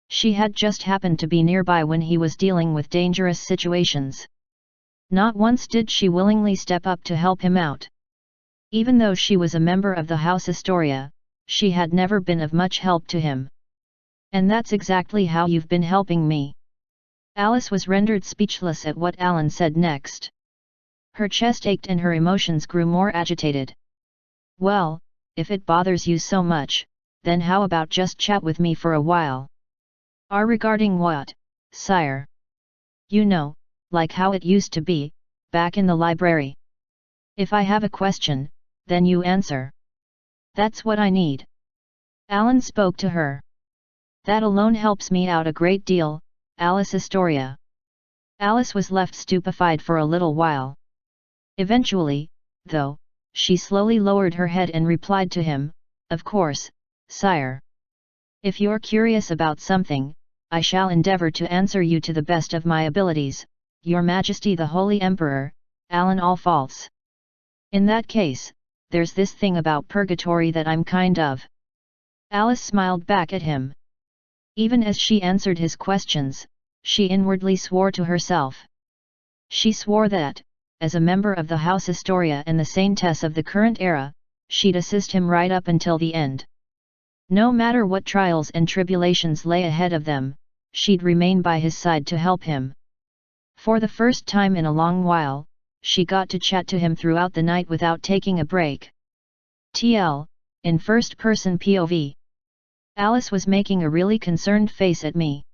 She had just happened to be nearby when he was dealing with dangerous situations. Not once did she willingly step up to help him out. Even though she was a member of the House Astoria, she had never been of much help to him. "And that's exactly how you've been helping me." Alice was rendered speechless at what Alan said next. Her chest ached and her emotions grew more agitated. "Well, if it bothers you so much, then how about just chat with me for a while?" Regarding what, sire?" "You know, like how it used to be, back in the library. If I have a question, then you answer. That's what I need." Alan spoke to her. "That alone helps me out a great deal, Alice Astoria." Alice was left stupefied for a little while. Eventually, though, she slowly lowered her head and replied to him, "Of course, sire. If you're curious about something, I shall endeavour to answer you to the best of my abilities, Your Majesty the Holy Emperor, Alan all false. In that case, there's this thing about purgatory that I'm kind of..." Alice smiled back at him. Even as she answered his questions, she inwardly swore to herself. She swore that, as a member of the House Astoria and the saintess of the current era, she'd assist him right up until the end. No matter what trials and tribulations lay ahead of them, she'd remain by his side to help him. For the first time in a long while, she got to chat to him throughout the night without taking a break. TL, in first-person POV. Alice was making a really concerned face at me.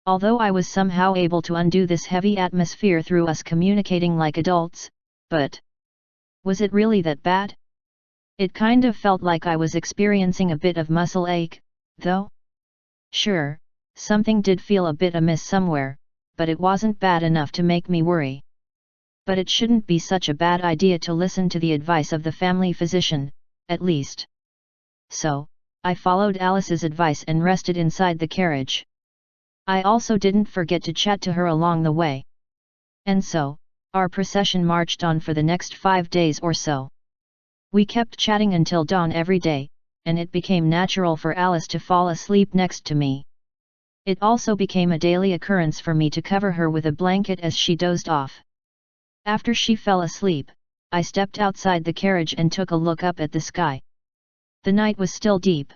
Although I was somehow able to undo this heavy atmosphere through us communicating like adults, but was it really that bad? It kind of felt like I was experiencing a bit of muscle ache, though. Sure, something did feel a bit amiss somewhere, but it wasn't bad enough to make me worry. But it shouldn't be such a bad idea to listen to the advice of the family physician, at least. So, I followed Alice's advice and rested inside the carriage. I also didn't forget to chat to her along the way. And so, our procession marched on for the next 5 days or so. We kept chatting until dawn every day, and it became natural for Alice to fall asleep next to me. It also became a daily occurrence for me to cover her with a blanket as she dozed off. After she fell asleep, I stepped outside the carriage and took a look up at the sky. The night was still deep.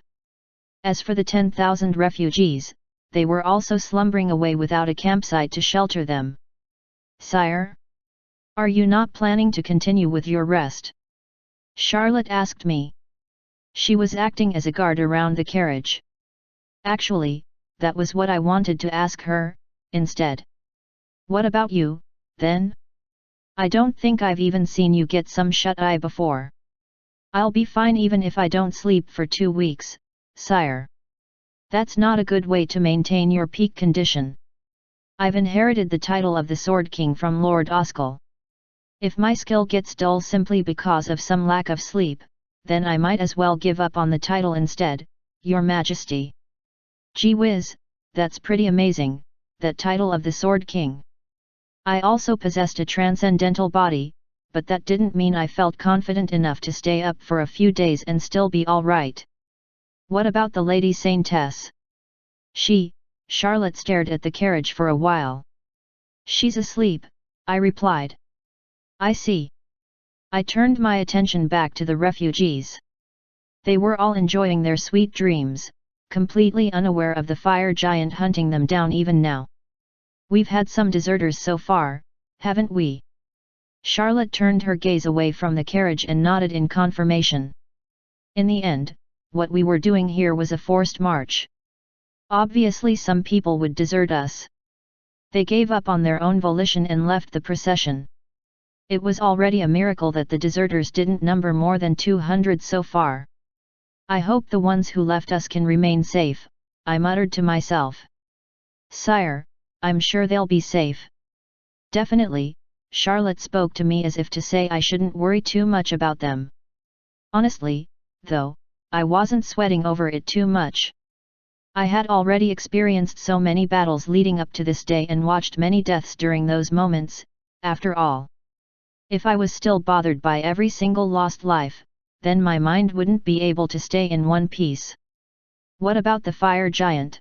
As for the 10,000 refugees, they were also slumbering away without a campsite to shelter them. "Sire? Are you not planning to continue with your rest?" Charlotte asked me. She was acting as a guard around the carriage. Actually, that was what I wanted to ask her, instead. "What about you, then? I don't think I've even seen you get some shut-eye before." "I'll be fine even if I don't sleep for 2 weeks, sire. That's not a good way to maintain your peak condition. I've inherited the title of the Sword King from Lord Oskal. If my skill gets dull simply because of some lack of sleep, then I might as well give up on the title instead, Your Majesty." "Gee whiz, that's pretty amazing, that title of the Sword King. I also possessed a transcendental body, but that didn't mean I felt confident enough to stay up for a few days and still be all right." "What about the Lady Saintess?" Charlotte stared at the carriage for a while. "She's asleep," I replied. "I see." I turned my attention back to the refugees. They were all enjoying their sweet dreams, completely unaware of the fire giant hunting them down even now. "We've had some deserters so far, haven't we?" Charlotte turned her gaze away from the carriage and nodded in confirmation. "In the end, what we were doing here was a forced march. Obviously some people would desert us. They gave up on their own volition and left the procession. It was already a miracle that the deserters didn't number more than 200 so far. I hope the ones who left us can remain safe," I muttered to myself. "Sire, I'm sure they'll be safe." "Definitely," Charlotte spoke to me as if to say I shouldn't worry too much about them. Honestly, though, I wasn't sweating over it too much. I had already experienced so many battles leading up to this day and watched many deaths during those moments, after all. If I was still bothered by every single lost life, then my mind wouldn't be able to stay in one piece. "What about the fire giant?"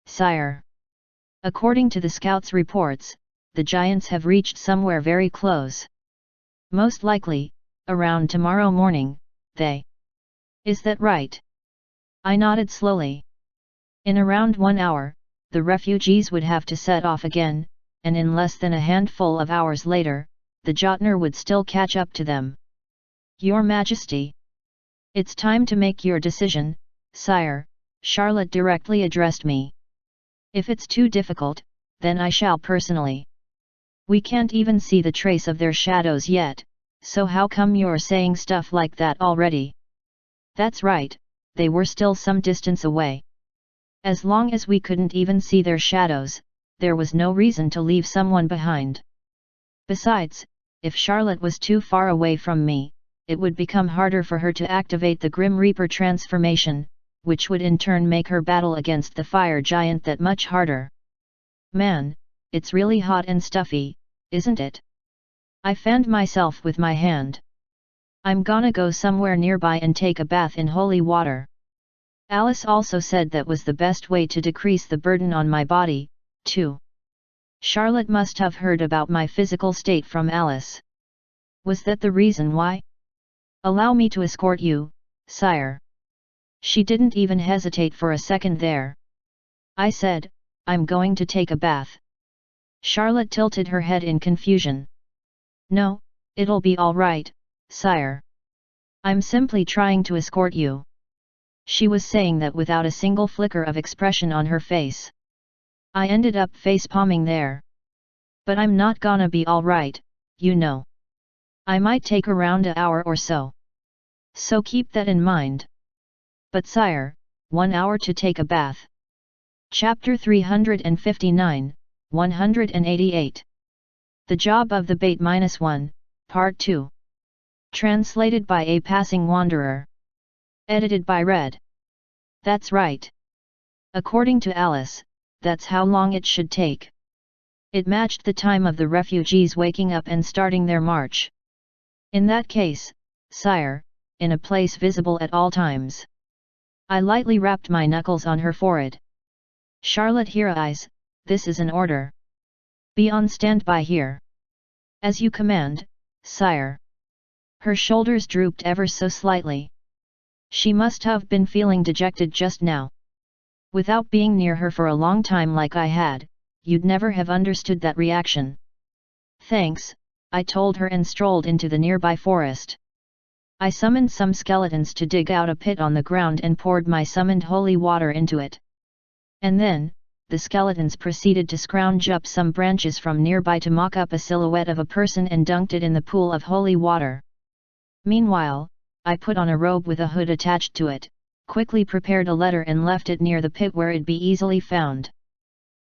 "Sire. According to the scouts' reports, the giants have reached somewhere very close. Most likely, around tomorrow morning, they." "Is that right?" I nodded slowly. In around 1 hour, the refugees would have to set off again, and in less than a handful of hours later, the Jotner would still catch up to them. "Your Majesty. It's time to make your decision, sire," Charlotte directly addressed me. "If it's too difficult, then I shall personally. We can't even see the trace of their shadows yet, so how come you're saying stuff like that already?" "That's right, they were still some distance away. As long as we couldn't even see their shadows, there was no reason to leave someone behind. Besides, if Charlotte was too far away from me, it would become harder for her to activate the Grim Reaper transformation, which would in turn make her battle against the fire giant that much harder. Man, it's really hot and stuffy, isn't it? I fanned myself with my hand. I'm gonna go somewhere nearby and take a bath in holy water. Alice also said that was the best way to decrease the burden on my body, too. Charlotte must have heard about my physical state from Alice. Was that the reason why? "Allow me to escort you, sire." She didn't even hesitate for a second there. I said, "I'm going to take a bath." Charlotte tilted her head in confusion. "No, it'll be all right, sire. I'm simply trying to escort you." She was saying that without a single flicker of expression on her face. I ended up face-palming there. "But I'm not gonna be all right, you know. I might take around an hour or so. So keep that in mind." "But sire, 1 hour to take a bath." Chapter 359, 188. The Job of the Bait-1, Part 2. Translated by A Passing Wanderer. Edited by Red. That's right. According to Alice, that's how long it should take. It matched the time of the refugees waking up and starting their march. "In that case, sire, in a place visible at all times." I lightly rapped my knuckles on her forehead. "Charlotte here eyes, this is an order. Be on standby here." "As you command, sire." Her shoulders drooped ever so slightly. She must have been feeling dejected just now. Without being near her for a long time like I had, you'd never have understood that reaction. Thanks, I told her and strolled into the nearby forest. I summoned some skeletons to dig out a pit on the ground and poured my summoned holy water into it. And then, the skeletons proceeded to scrounge up some branches from nearby to mock up a silhouette of a person and dunked it in the pool of holy water. Meanwhile, I put on a robe with a hood attached to it, quickly prepared a letter and left it near the pit where it'd be easily found.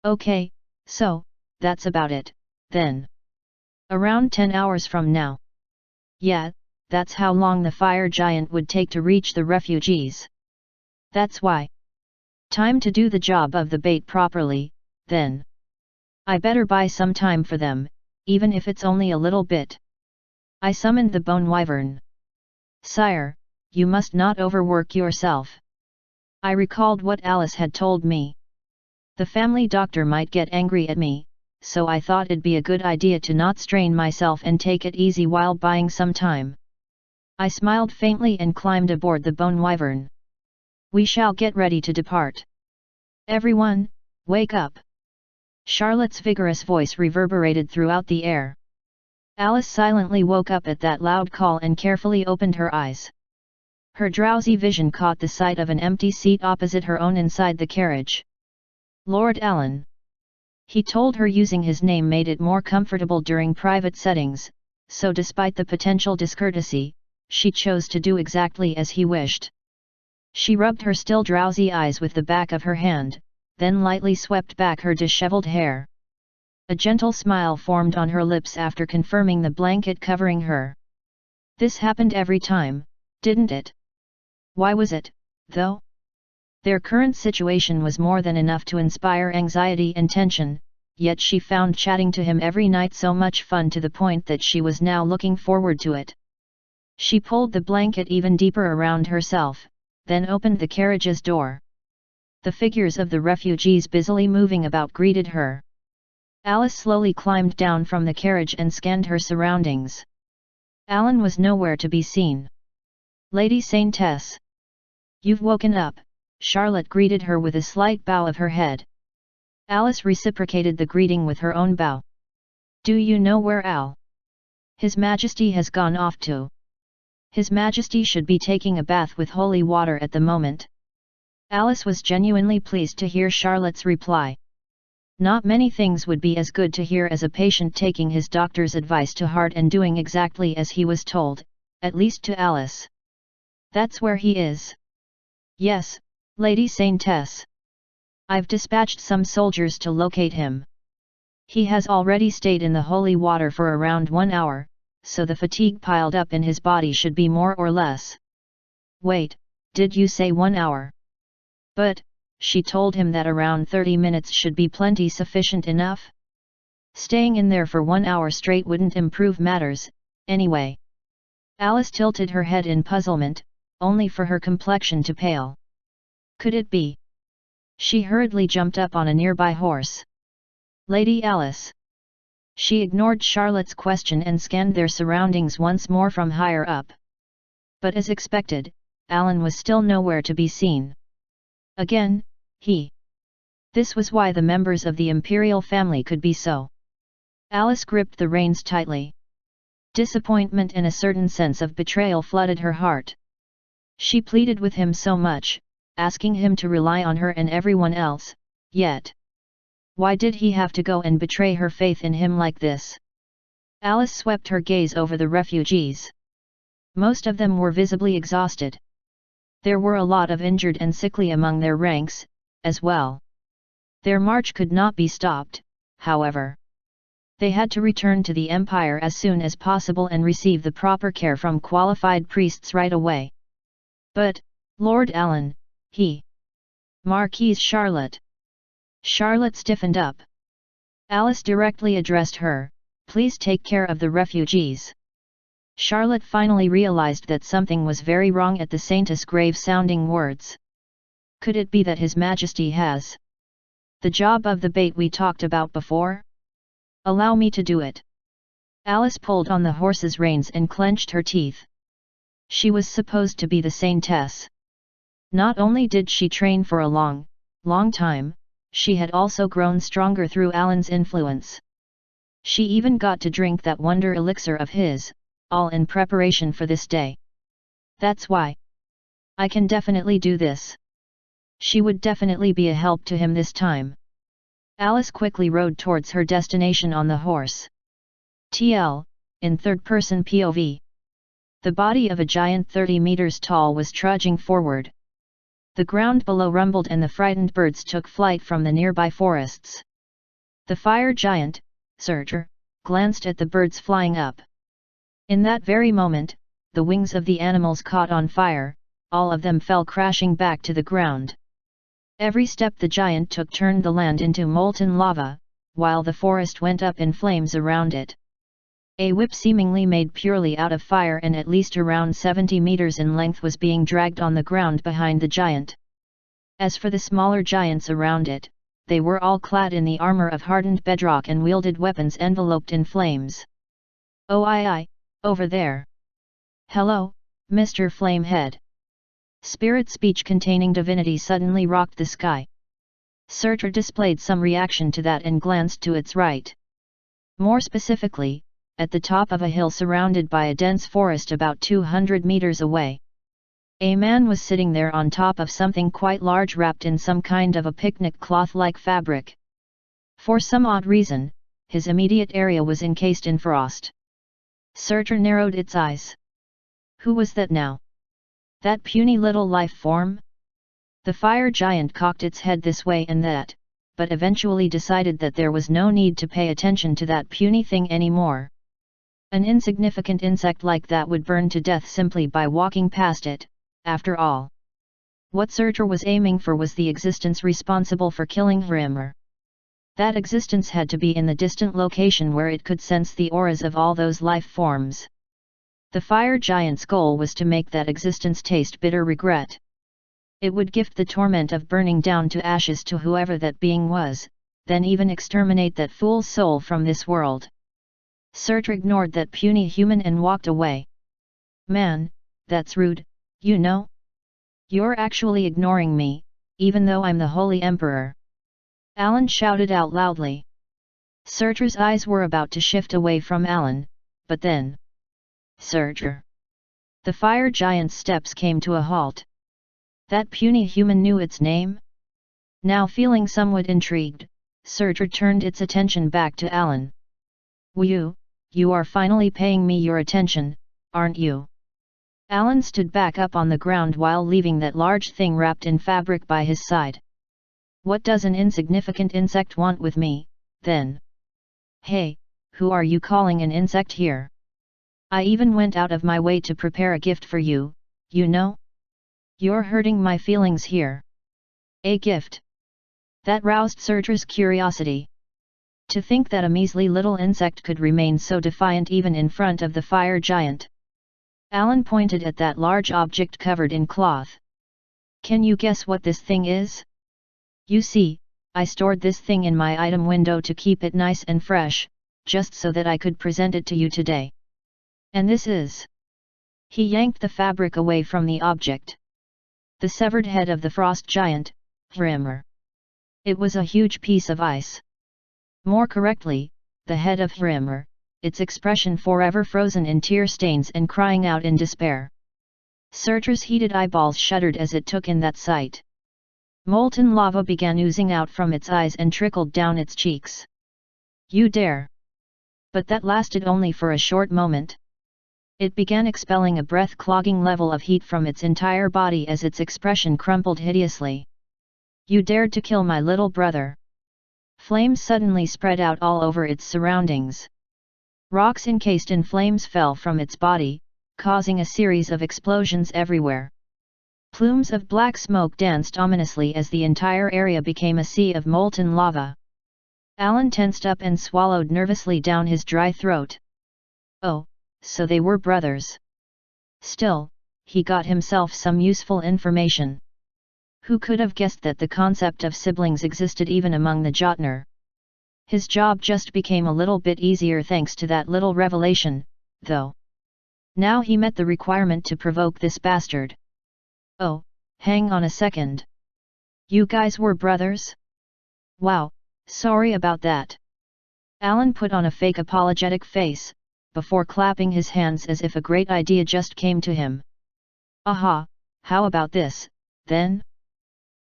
Okay, so, that's about it, then. Around 10 hours from now. Yeah, that's how long the fire giant would take to reach the refugees. That's why. Time to do the job of the bait properly, then. I better buy some time for them, even if it's only a little bit. I summoned the bone wyvern. Sire, you must not overwork yourself. I recalled what Alice had told me. The family doctor might get angry at me, so I thought it'd be a good idea to not strain myself and take it easy while buying some time. I smiled faintly and climbed aboard the bone wyvern. We shall get ready to depart. Everyone, wake up! Charlotte's vigorous voice reverberated throughout the air. Alice silently woke up at that loud call and carefully opened her eyes. Her drowsy vision caught the sight of an empty seat opposite her own inside the carriage. Lord Alan. He told her using his name made it more comfortable during private settings, so despite the potential discourtesy, she chose to do exactly as he wished. She rubbed her still drowsy eyes with the back of her hand, then lightly swept back her disheveled hair. A gentle smile formed on her lips after confirming the blanket covering her. This happened every time, didn't it? Why was it, though? Their current situation was more than enough to inspire anxiety and tension, yet she found chatting to him every night so much fun to the point that she was now looking forward to it. She pulled the blanket even deeper around herself, then opened the carriage's door. The figures of the refugees busily moving about greeted her. Alice slowly climbed down from the carriage and scanned her surroundings. Alan was nowhere to be seen. Lady Saintess. You've woken up, Charlotte greeted her with a slight bow of her head. Alice reciprocated the greeting with her own bow. Do you know where Al? His Majesty has gone off to. His Majesty should be taking a bath with holy water at the moment. Alice was genuinely pleased to hear Charlotte's reply. Not many things would be as good to hear as a patient taking his doctor's advice to heart and doing exactly as he was told, at least to Alice. That's where he is. Yes, Lady Saintess. I've dispatched some soldiers to locate him. He has already stayed in the holy water for around 1 hour, so the fatigue piled up in his body should be more or less. Wait, did you say 1 hour? But, she told him that around 30 minutes should be plenty sufficient enough. Staying in there for 1 hour straight wouldn't improve matters, anyway. Alice tilted her head in puzzlement, only for her complexion to pale. Could it be? She hurriedly jumped up on a nearby horse. Lady Alice. She ignored Charlotte's question and scanned their surroundings once more from higher up. But as expected, Alan was still nowhere to be seen. Again, he. This was why the members of the imperial family could be so. Alice gripped the reins tightly. Disappointment and a certain sense of betrayal flooded her heart. She pleaded with him so much, asking him to rely on her and everyone else, yet. Why did he have to go and betray her faith in him like this? Alice swept her gaze over the refugees. Most of them were visibly exhausted. There were a lot of injured and sickly among their ranks, as well. Their march could not be stopped, however. They had to return to the Empire as soon as possible and receive the proper care from qualified priests right away. But, Lord Alan, he. Marquise Charlotte. Charlotte stiffened up. Alice directly addressed her, please take care of the refugees. Charlotte finally realized that something was very wrong at the Saintess' grave-sounding words. Could it be that His Majesty has the job of the bait we talked about before? Allow me to do it. Alice pulled on the horse's reins and clenched her teeth. She was supposed to be the saintess. Not only did she train for a long time, she had also grown stronger through Alan's influence. She even got to drink that wonder elixir of his, all in preparation for this day. That's why I can definitely do this. She would definitely be a help to him this time. Alice quickly rode towards her destination on the horse. TL, in third-person POV. The body of a giant 30 meters tall was trudging forward. The ground below rumbled and the frightened birds took flight from the nearby forests. The fire giant, Surtur, glanced at the birds flying up. In that very moment, the wings of the animals caught on fire, all of them fell crashing back to the ground. Every step the giant took turned the land into molten lava, while the forest went up in flames around it. A whip seemingly made purely out of fire and at least around 70 meters in length was being dragged on the ground behind the giant. As for the smaller giants around it, they were all clad in the armor of hardened bedrock and wielded weapons enveloped in flames. "Oh, over there. Hello, Mr. Flamehead." Spirit speech containing divinity suddenly rocked the sky. Surtur displayed some reaction to that and glanced to its right. More specifically, at the top of a hill surrounded by a dense forest about 200 meters away. A man was sitting there on top of something quite large wrapped in some kind of a picnic cloth-like fabric. For some odd reason, his immediate area was encased in frost. Surtur narrowed its eyes. Who was that now? That puny little life form? The fire giant cocked its head this way and that, but eventually decided that there was no need to pay attention to that puny thing anymore. An insignificant insect like that would burn to death simply by walking past it, after all. What Surtur was aiming for was the existence responsible for killing Hrimmer. That existence had to be in the distant location where it could sense the auras of all those life forms. The fire giant's goal was to make that existence taste bitter regret. It would gift the torment of burning down to ashes to whoever that being was, then even exterminate that fool's soul from this world. Surtur ignored that puny human and walked away. "Man, that's rude, you know? You're actually ignoring me, even though I'm the Holy Emperor." Alan shouted out loudly. Surtur's eyes were about to shift away from Alan, but then... Surtur! The fire giant's steps came to a halt. That puny human knew its name? Now feeling somewhat intrigued, Surtur turned its attention back to Alan. You are finally paying me your attention, aren't you?" Alan stood back up on the ground while leaving that large thing wrapped in fabric by his side. "What does an insignificant insect want with me, then?" "Hey, who are you calling an insect here? I even went out of my way to prepare a gift for you, you know? You're hurting my feelings here." "A gift?" That roused Surtur's curiosity. To think that a measly little insect could remain so defiant even in front of the fire giant. Alan pointed at that large object covered in cloth. "Can you guess what this thing is? You see, I stored this thing in my item window to keep it nice and fresh, just so that I could present it to you today. And this is..." He yanked the fabric away from the object. The severed head of the frost giant, Hrimmer. It was a huge piece of ice. More correctly, the head of Hrimmer, its expression forever frozen in tear stains and crying out in despair. Surtur's heated eyeballs shuddered as it took in that sight. Molten lava began oozing out from its eyes and trickled down its cheeks. "You dare!" But that lasted only for a short moment. It began expelling a breath-clogging level of heat from its entire body as its expression crumpled hideously. "You dared to kill my little brother!" Flames suddenly spread out all over its surroundings. Rocks encased in flames fell from its body, causing a series of explosions everywhere. Plumes of black smoke danced ominously as the entire area became a sea of molten lava. Alan tensed up and swallowed nervously down his dry throat. Oh, so they were brothers. Still, he got himself some useful information. Who could have guessed that the concept of siblings existed even among the Jotnar? His job just became a little bit easier thanks to that little revelation, though. Now he met the requirement to provoke this bastard. Oh, hang on a second. You guys were brothers? Wow, sorry about that. Alan put on a fake apologetic face, before clapping his hands as if a great idea just came to him. Aha, how about this, then?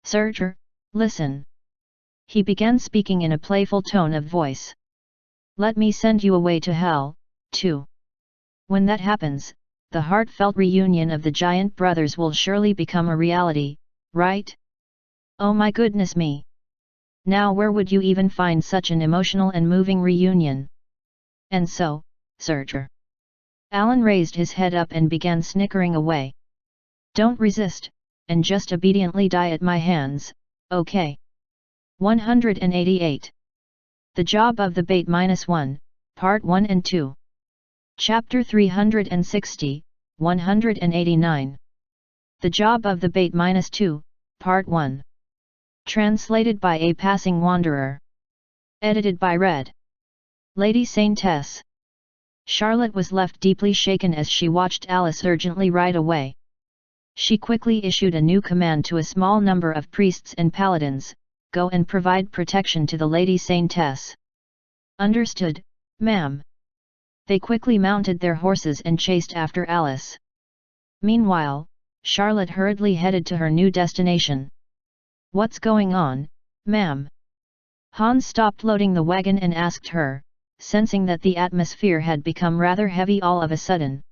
Surtur, listen. He began speaking in a playful tone of voice. Let me send you away to hell, too. When that happens, the heartfelt reunion of the giant brothers will surely become a reality, right? Oh my goodness me! Now where would you even find such an emotional and moving reunion? And so, Surtur. Alan raised his head up and began snickering away. Don't resist, and just obediently die at my hands, okay? 188. The Job of the Bait -1, Part 1 and 2. Chapter 360, 189. The Job of the Bait -2, Part 1. Translated by A Passing Wanderer. Edited by Red. Lady Saintess. Charlotte was left deeply shaken as she watched Alice urgently ride away. She quickly issued a new command to a small number of priests and paladins, go and provide protection to the Lady Saintess. Understood, ma'am. They quickly mounted their horses and chased after Alice. Meanwhile, Charlotte hurriedly headed to her new destination. What's going on, ma'am? Hans stopped loading the wagon and asked her, sensing that the atmosphere had become rather heavy all of a sudden.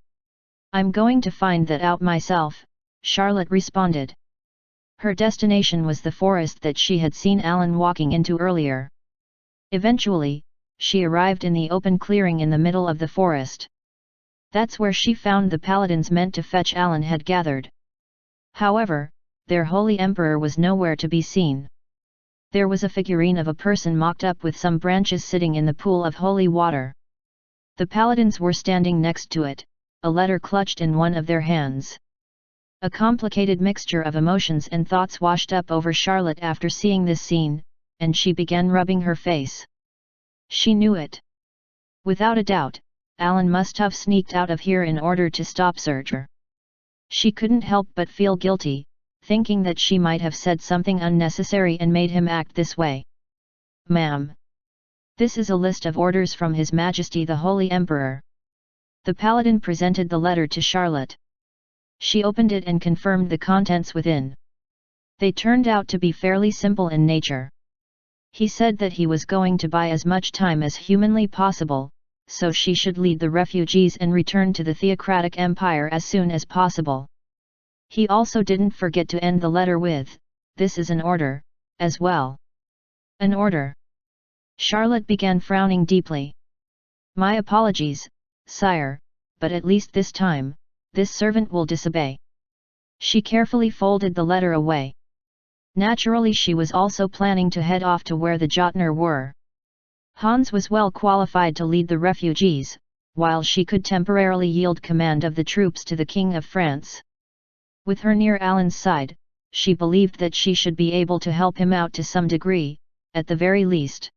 I'm going to find that out myself, Charlotte responded. Her destination was the forest that she had seen Alan walking into earlier. Eventually, she arrived in the open clearing in the middle of the forest. That's where she found the paladins meant to fetch Alan had gathered. However, their holy emperor was nowhere to be seen. There was a figurine of a person mocked up with some branches sitting in the pool of holy water. The paladins were standing next to it, a letter clutched in one of their hands. A complicated mixture of emotions and thoughts washed up over Charlotte after seeing this scene, and she began rubbing her face. She knew it. Without a doubt, Alan must have sneaked out of here in order to stop Surtur. She couldn't help but feel guilty, thinking that she might have said something unnecessary and made him act this way. Ma'am. This is a list of orders from His Majesty the Holy Emperor. The paladin presented the letter to Charlotte. She opened it and confirmed the contents within. They turned out to be fairly simple in nature. He said that he was going to buy as much time as humanly possible, so she should lead the refugees and return to the theocratic empire as soon as possible. He also didn't forget to end the letter with, "This is an order," as well. An order. Charlotte began frowning deeply. My apologies, sire, but at least this time, this servant will disobey. She carefully folded the letter away. Naturally she was also planning to head off to where the Jotner were. Hans was well qualified to lead the refugees, while she could temporarily yield command of the troops to the King of France. With her near Alan's side, she believed that she should be able to help him out to some degree, at the very least.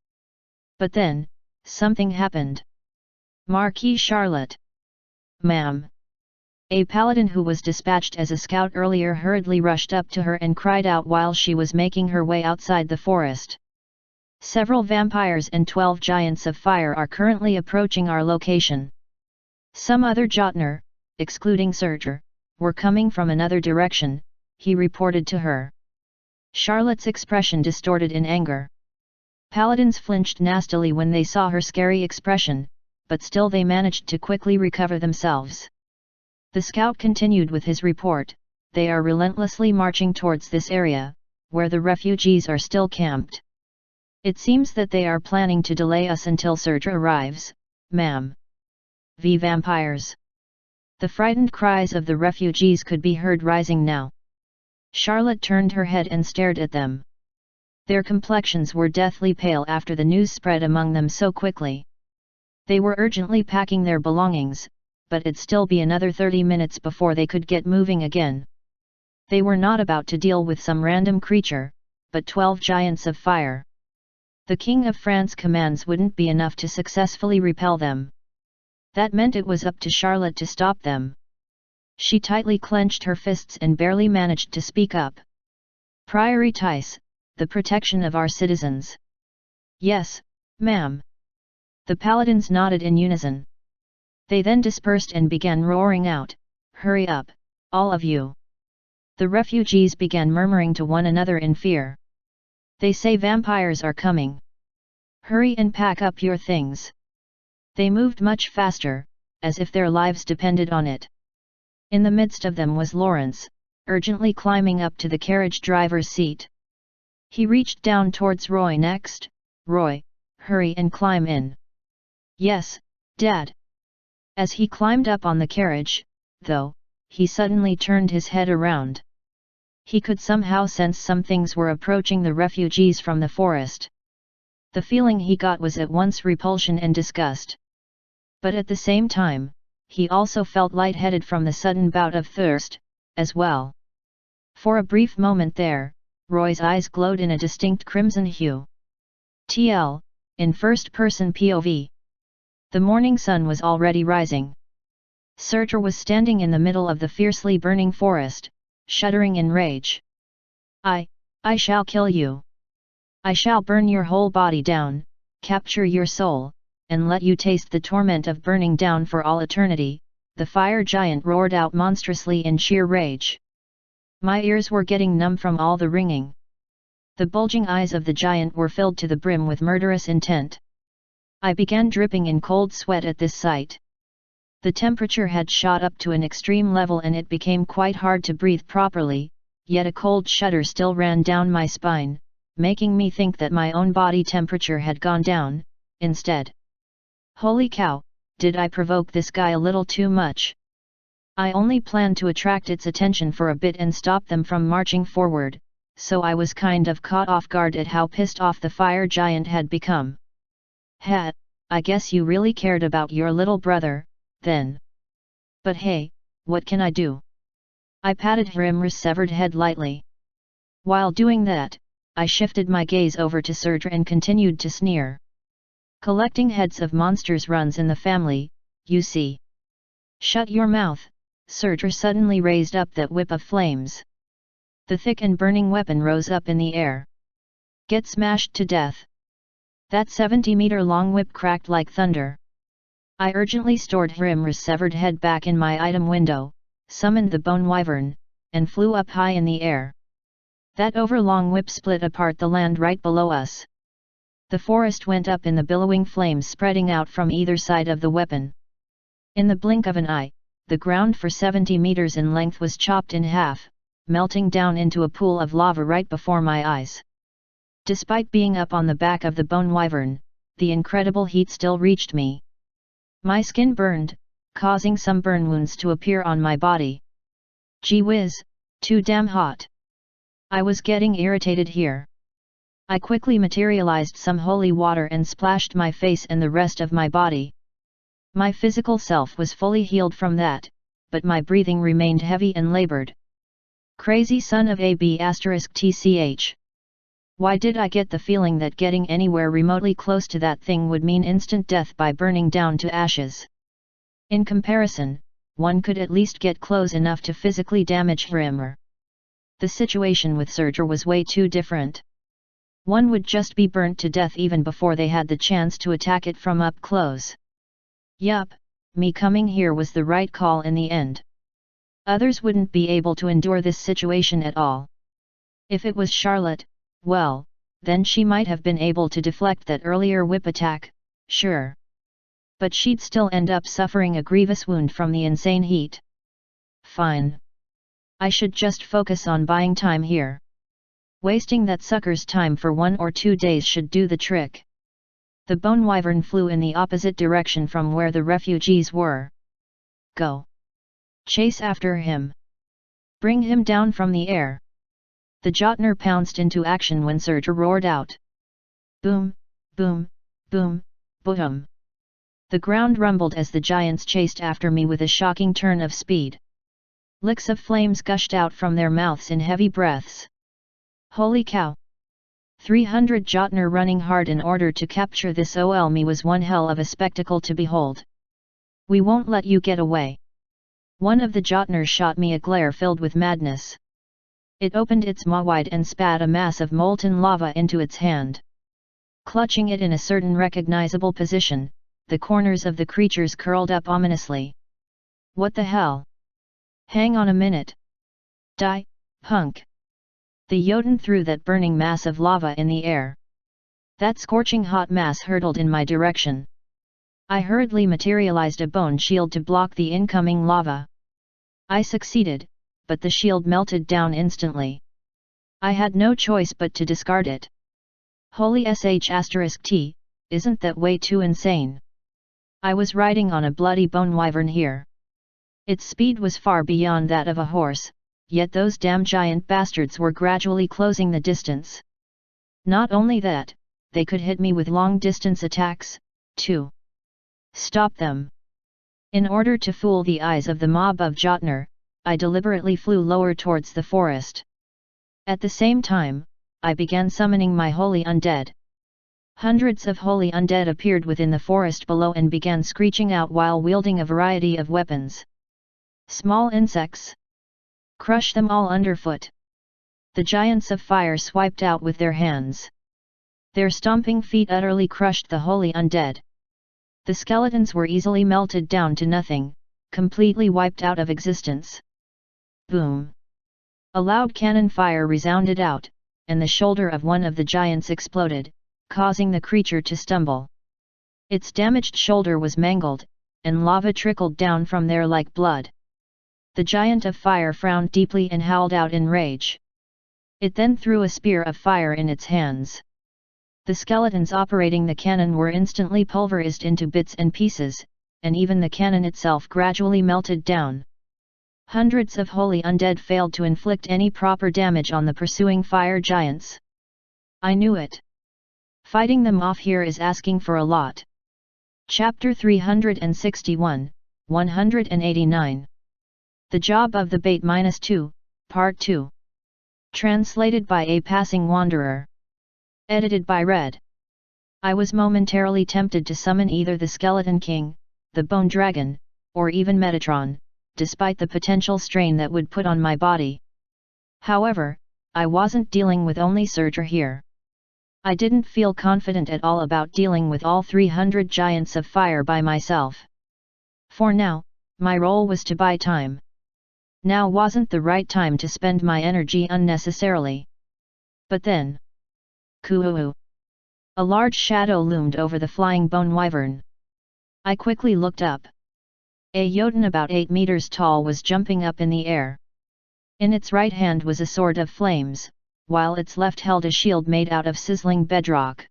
But then, something happened. Marquis Charlotte. Ma'am. A paladin who was dispatched as a scout earlier hurriedly rushed up to her and cried out while she was making her way outside the forest. Several vampires and 12 giants of fire are currently approaching our location. Some other Jotner, excluding Surtur, were coming from another direction, he reported to her. Charlotte's expression distorted in anger. Paladins flinched nastily when they saw her scary expression, but still they managed to quickly recover themselves. The scout continued with his report, they are relentlessly marching towards this area, where the refugees are still camped. It seems that they are planning to delay us until Surtur arrives, ma'am. The vampires. The frightened cries of the refugees could be heard rising now. Charlotte turned her head and stared at them. Their complexions were deathly pale after the news spread among them so quickly. They were urgently packing their belongings, but it'd still be another 30 minutes before they could get moving again. They were not about to deal with some random creature, but 12 giants of fire. The King of France's commands wouldn't be enough to successfully repel them. That meant it was up to Charlotte to stop them. She tightly clenched her fists and barely managed to speak up. "Prioritize the protection of our citizens." "Yes, ma'am." The paladins nodded in unison. They then dispersed and began roaring out, "Hurry up, all of you!" The refugees began murmuring to one another in fear. "They say vampires are coming. Hurry and pack up your things." They moved much faster, as if their lives depended on it. In the midst of them was Lawrence, urgently climbing up to the carriage driver's seat. He reached down towards Roy next. "Roy, hurry and climb in." "Yes, Dad." As he climbed up on the carriage, though, he suddenly turned his head around. He could somehow sense some things were approaching the refugees from the forest. The feeling he got was at once repulsion and disgust. But at the same time, he also felt lightheaded from the sudden bout of thirst, as well. For a brief moment there, Roy's eyes glowed in a distinct crimson hue. TL, in first-person POV. The morning sun was already rising. Surtur was standing in the middle of the fiercely burning forest, shuddering in rage. I shall kill you. I shall burn your whole body down, capture your soul, and let you taste the torment of burning down for all eternity," the fire giant roared out monstrously in sheer rage. My ears were getting numb from all the ringing. The bulging eyes of the giant were filled to the brim with murderous intent. I began dripping in cold sweat at this sight. The temperature had shot up to an extreme level and it became quite hard to breathe properly, yet a cold shudder still ran down my spine, making me think that my own body temperature had gone down, instead. Holy cow, did I provoke this guy a little too much? I only planned to attract its attention for a bit and stop them from marching forward, so I was kind of caught off guard at how pissed off the fire giant had become. I guess you really cared about your little brother, then. But hey, what can I do? I patted Hrimr's severed head lightly. While doing that, I shifted my gaze over to Surtur and continued to sneer. Collecting heads of monsters runs in the family, you see. Shut your mouth, Surtur suddenly raised up that whip of flames. The thick and burning weapon rose up in the air. Get smashed to death. That 70-meter-long whip cracked like thunder. I urgently stored Hrimr's severed head back in my item window, summoned the bone wyvern, and flew up high in the air. That overlong whip split apart the land right below us. The forest went up in the billowing flames spreading out from either side of the weapon. In the blink of an eye, the ground for 70 meters in length was chopped in half, melting down into a pool of lava right before my eyes. Despite being up on the back of the bone wyvern, the incredible heat still reached me. My skin burned, causing some burn wounds to appear on my body. Gee whiz, too damn hot. I was getting irritated here. I quickly materialized some holy water and splashed my face and the rest of my body. My physical self was fully healed from that, but my breathing remained heavy and labored. Crazy son of a b*tch. Why did I get the feeling that getting anywhere remotely close to that thing would mean instant death by burning down to ashes? In comparison, one could at least get close enough to physically damage Hrimr. The situation with Surtur was way too different. One would just be burnt to death even before they had the chance to attack it from up close. Yup, me coming here was the right call in the end. Others wouldn't be able to endure this situation at all. If it was Charlotte, well, then she might have been able to deflect that earlier whip attack, sure. But she'd still end up suffering a grievous wound from the insane heat. Fine. I should just focus on buying time here. Wasting that sucker's time for 1 or 2 days should do the trick. The bone wyvern flew in the opposite direction from where the refugees were. Go. Chase after him. Bring him down from the air. The Jotner pounced into action when Surtur roared out. Boom, boom, boom, boom. The ground rumbled as the giants chased after me with a shocking turn of speed. Licks of flames gushed out from their mouths in heavy breaths. Holy cow! 300 Jotnar running hard in order to capture this Olmi was one hell of a spectacle to behold. We won't let you get away. One of the Jotnars shot me a glare filled with madness. It opened its maw wide and spat a mass of molten lava into its hand. Clutching it in a certain recognizable position, the corners of the creatures curled up ominously. What the hell? Hang on a minute. Die, punk. The Jotun threw that burning mass of lava in the air. That scorching hot mass hurtled in my direction. I hurriedly materialized a bone shield to block the incoming lava. I succeeded, but the shield melted down instantly. I had no choice but to discard it. Holy sh*t, isn't that way too insane? I was riding on a bloody bone wyvern here. Its speed was far beyond that of a horse, yet those damn giant bastards were gradually closing the distance. Not only that, they could hit me with long-distance attacks, too. Stop them. In order to fool the eyes of the mob of Jotnar, I deliberately flew lower towards the forest. At the same time, I began summoning my holy undead. Hundreds of holy undead appeared within the forest below and began screeching out while wielding a variety of weapons. Small insects. Crush them all underfoot. The giants of fire swiped out with their hands. Their stomping feet utterly crushed the holy undead. The skeletons were easily melted down to nothing, completely wiped out of existence. Boom! A loud cannon fire resounded out, and the shoulder of one of the giants exploded, causing the creature to stumble. Its damaged shoulder was mangled, and lava trickled down from there like blood. The giant of fire frowned deeply and howled out in rage. It then threw a spear of fire in its hands. The skeletons operating the cannon were instantly pulverized into bits and pieces, and even the cannon itself gradually melted down. Hundreds of holy undead failed to inflict any proper damage on the pursuing fire giants. I knew it. Fighting them off here is asking for a lot. Chapter 361, 189. The Job of the Bait -2, Part 2. Translated by a Passing Wanderer. Edited by Red. I was momentarily tempted to summon either the Skeleton King, the Bone Dragon, or even Metatron, despite the potential strain that would put on my body. However, I wasn't dealing with only Surtur here. I didn't feel confident at all about dealing with all 300 giants of fire by myself. For now, my role was to buy time. Now wasn't the right time to spend my energy unnecessarily. But then... Coo-oo-oo. A large shadow loomed over the flying bone wyvern. I quickly looked up. A Jotun about 8 meters tall was jumping up in the air. In its right hand was a sword of flames, while its left held a shield made out of sizzling bedrock.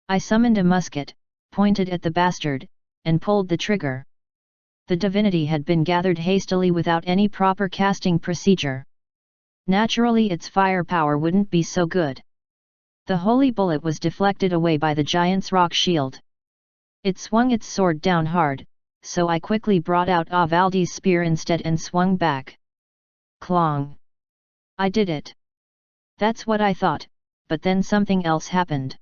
I summoned a musket, pointed at the bastard, and pulled the trigger. The divinity had been gathered hastily without any proper casting procedure. Naturally its firepower wouldn't be so good. The holy bullet was deflected away by the giant's rock shield. It swung its sword down hard, so I quickly brought out Avaldi's spear instead and swung back. Clong! I did it. That's what I thought, but then something else happened.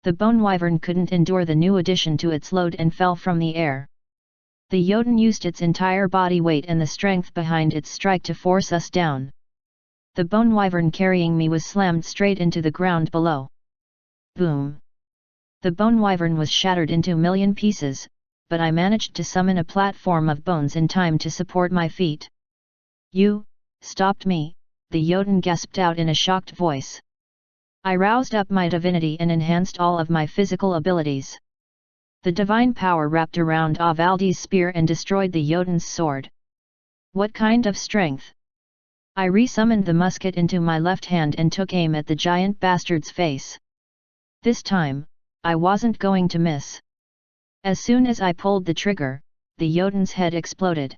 The bone wyvern couldn't endure the new addition to its load and fell from the air. The Jotun used its entire body weight and the strength behind its strike to force us down. The bone wyvern carrying me was slammed straight into the ground below. Boom! The bone wyvern was shattered into a million pieces, but I managed to summon a platform of bones in time to support my feet. You stopped me, the Jotun gasped out in a shocked voice. I roused up my divinity and enhanced all of my physical abilities. The divine power wrapped around Avaldi's spear and destroyed the Jotun's sword. What kind of strength? I resummoned the musket into my left hand and took aim at the giant bastard's face. This time, I wasn't going to miss. As soon as I pulled the trigger, the Jotun's head exploded.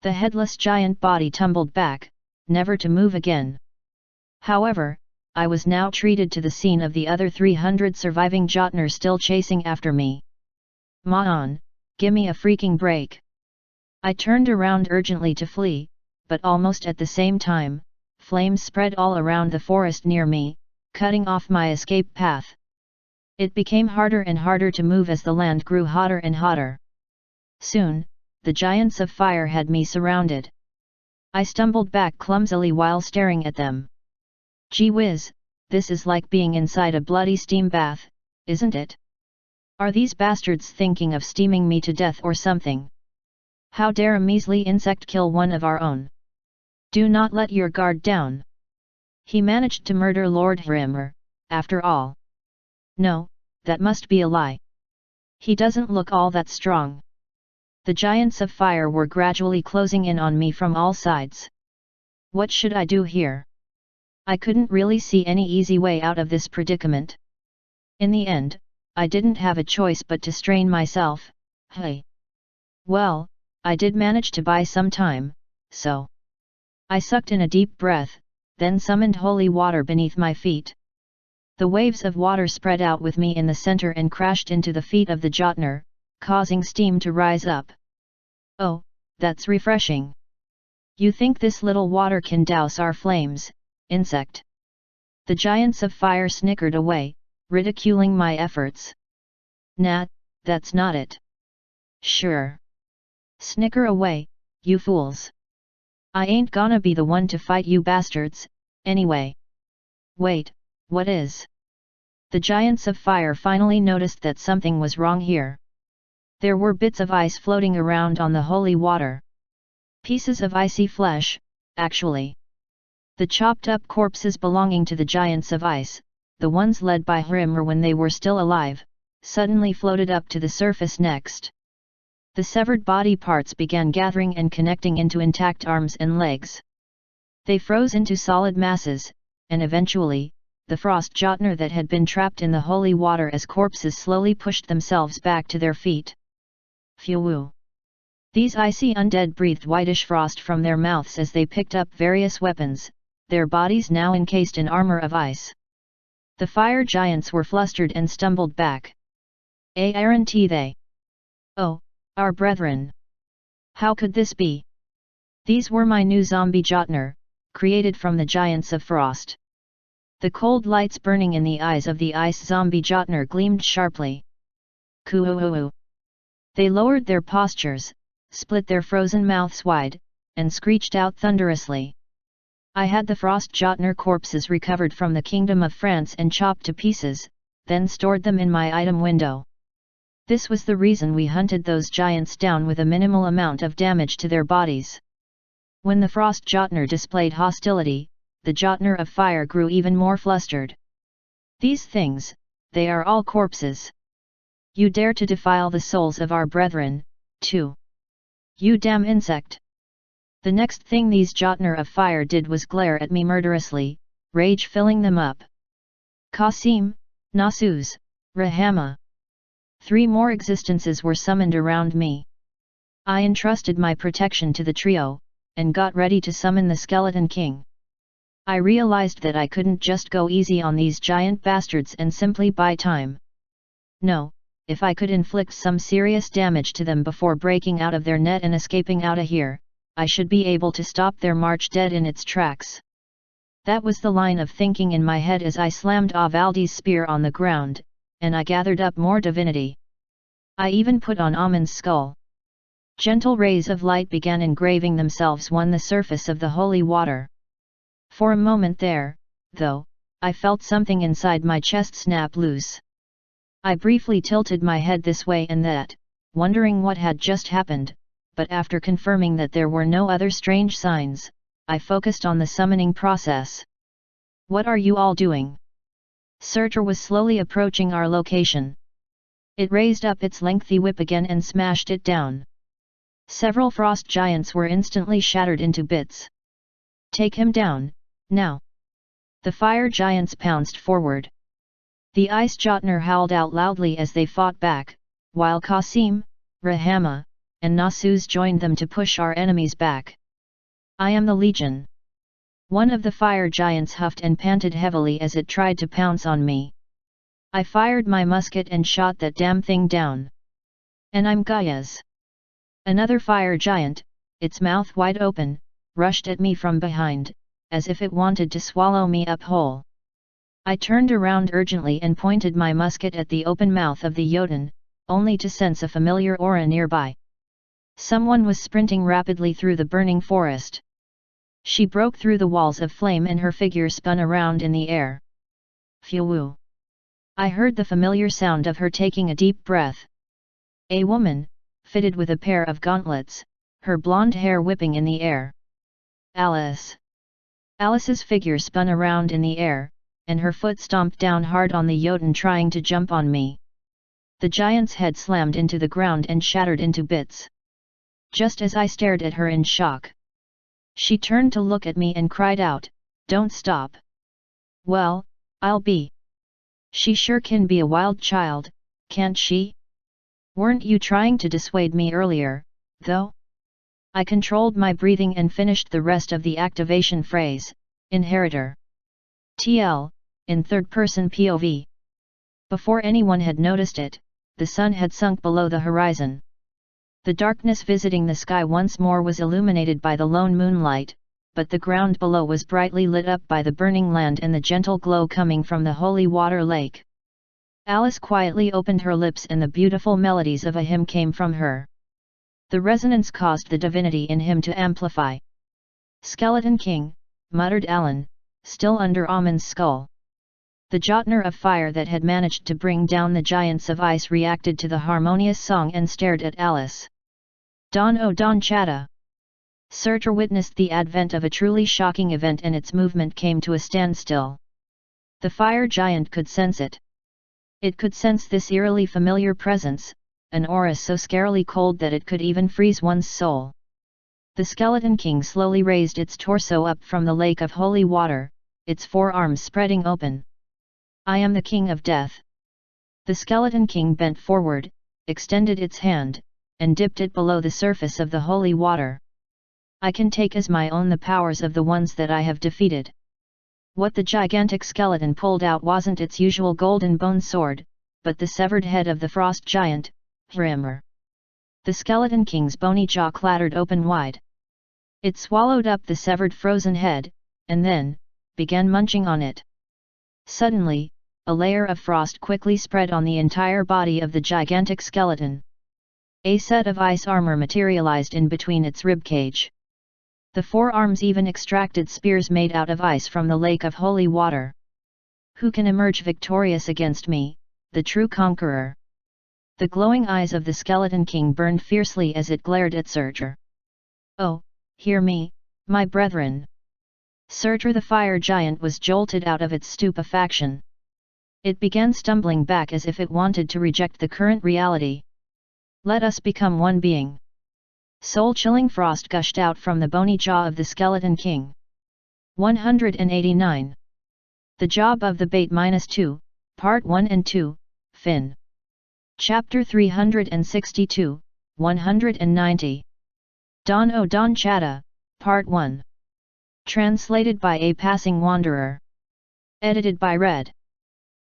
The headless giant body tumbled back, never to move again. However, I was now treated to the scene of the other 300 surviving Jotnar still chasing after me. Ma'an, gimme a freaking break. I turned around urgently to flee, but almost at the same time, flames spread all around the forest near me, cutting off my escape path. It became harder and harder to move as the land grew hotter and hotter. Soon, the giants of fire had me surrounded. I stumbled back clumsily while staring at them. Gee whiz, this is like being inside a bloody steam bath, isn't it? Are these bastards thinking of steaming me to death or something? How dare a measly insect kill one of our own? Do not let your guard down. He managed to murder Lord Hrimmer, after all. No, that must be a lie. He doesn't look all that strong. The giants of fire were gradually closing in on me from all sides. What should I do here? I couldn't really see any easy way out of this predicament. In the end, I didn't have a choice but to strain myself. Hey. Well, I did manage to buy some time, so. I sucked in a deep breath, then summoned holy water beneath my feet. The waves of water spread out with me in the center and crashed into the feet of the Jotner, causing steam to rise up. Oh, that's refreshing. You think this little water can douse our flames, insect? The giants of fire snickered away, ridiculing my efforts. Nah, that's not it. Sure. Snicker away, you fools. I ain't gonna be the one to fight you bastards, anyway. Wait, what is? The giants of fire finally noticed that something was wrong here. There were bits of ice floating around on the holy water. Pieces of icy flesh, actually. The chopped up corpses belonging to the giants of ice, the ones led by Hrimmer when they were still alive, suddenly floated up to the surface next. The severed body parts began gathering and connecting into intact arms and legs. They froze into solid masses, and eventually, the frost Jotner that had been trapped in the holy water as corpses slowly pushed themselves back to their feet. Phew! These icy undead breathed whitish frost from their mouths as they picked up various weapons, their bodies now encased in armor of ice. The fire giants were flustered and stumbled back. Aren't they? Oh, our brethren! How could this be? These were my new zombie Jotner, created from the giants of frost. The cold lights burning in the eyes of the ice zombie Jotner gleamed sharply. Coo-oo-oo. They lowered their postures, split their frozen mouths wide, and screeched out thunderously. I had the frost Jotner corpses recovered from the Kingdom of France and chopped to pieces, then stored them in my item window. This was the reason we hunted those giants down with a minimal amount of damage to their bodies. When the frost Jotner displayed hostility, the Jotner of fire grew even more flustered. These things, they are all corpses. You dare to defile the souls of our brethren, too. You damn insect! The next thing these Jotner of fire did was glare at me murderously, rage filling them up. Qasim, Nasuz, Rahama. 3 more existences were summoned around me. I entrusted my protection to the trio, and got ready to summon the Skeleton King. I realized that I couldn't just go easy on these giant bastards and simply buy time. No, if I could inflict some serious damage to them before breaking out of their net and escaping out of here, I should be able to stop their march dead in its tracks. That was the line of thinking in my head as I slammed Avaldi's spear on the ground, and I gathered up more divinity. I even put on Amun's skull. Gentle rays of light began engraving themselves on the surface of the holy water. For a moment there, though, I felt something inside my chest snap loose. I briefly tilted my head this way and that, wondering what had just happened, but after confirming that there were no other strange signs, I focused on the summoning process. What are you all doing? Surtur was slowly approaching our location. It raised up its lengthy whip again and smashed it down. Several frost giants were instantly shattered into bits. Take him down, now! The fire giants pounced forward. The ice Jotner howled out loudly as they fought back, while Qasim, Rahama, and Nasuz joined them to push our enemies back. I am the Legion. One of the fire giants huffed and panted heavily as it tried to pounce on me. I fired my musket and shot that damn thing down. And I'm Gaia's. Another fire giant, its mouth wide open, rushed at me from behind, as if it wanted to swallow me up whole. I turned around urgently and pointed my musket at the open mouth of the Jotun, only to sense a familiar aura nearby. Someone was sprinting rapidly through the burning forest. She broke through the walls of flame and her figure spun around in the air. Phew! I heard the familiar sound of her taking a deep breath. A woman, fitted with a pair of gauntlets, her blonde hair whipping in the air. Alice! Alice's figure spun around in the air, and her foot stomped down hard on the Jotun trying to jump on me. The giant's head slammed into the ground and shattered into bits. Just as I stared at her in shock, she turned to look at me and cried out, "Don't stop!" Well, I'll be. She sure can be a wild child, can't she? Weren't you trying to dissuade me earlier, though? I controlled my breathing and finished the rest of the activation phrase, Inheritor. TL, in third-person POV. Before anyone had noticed it, the sun had sunk below the horizon. The darkness visiting the sky once more was illuminated by the lone moonlight, but the ground below was brightly lit up by the burning land and the gentle glow coming from the holy water lake. Alice quietly opened her lips and the beautiful melodies of a hymn came from her. The resonance caused the divinity in him to amplify. "Skeleton King," muttered Alan, still under Amon's skull. The Jotner of fire that had managed to bring down the giants of ice reacted to the harmonious song and stared at Alice. Don Chatta! Surtur witnessed the advent of a truly shocking event and its movement came to a standstill. The fire giant could sense it. It could sense this eerily familiar presence, an aura so scarily cold that it could even freeze one's soul. The Skeleton King slowly raised its torso up from the lake of holy water, its forearms spreading open. "I am the King of Death." The Skeleton King bent forward, extended its hand, and dipped it below the surface of the holy water. "I can take as my own the powers of the ones that I have defeated." What the gigantic skeleton pulled out wasn't its usual golden bone sword, but the severed head of the frost giant, Hrimmer. The Skeleton King's bony jaw clattered open wide. It swallowed up the severed frozen head, and then, began munching on it. Suddenly, a layer of frost quickly spread on the entire body of the gigantic skeleton. A set of ice armor materialized in between its ribcage. The forearms even extracted spears made out of ice from the lake of holy water. "Who can emerge victorious against me, the true conqueror?" The glowing eyes of the Skeleton King burned fiercely as it glared at Surtur. "Oh, hear me, my brethren!" Surtur the fire giant was jolted out of its stupefaction. It began stumbling back as if it wanted to reject the current reality. "Let us become one being." Soul-chilling frost gushed out from the bony jaw of the Skeleton King. 189. The Job of the Bait -2, Part 1 and 2, Fin. Chapter 362, 190. Don Chatta, Part 1. Translated by a passing wanderer. Edited by Red.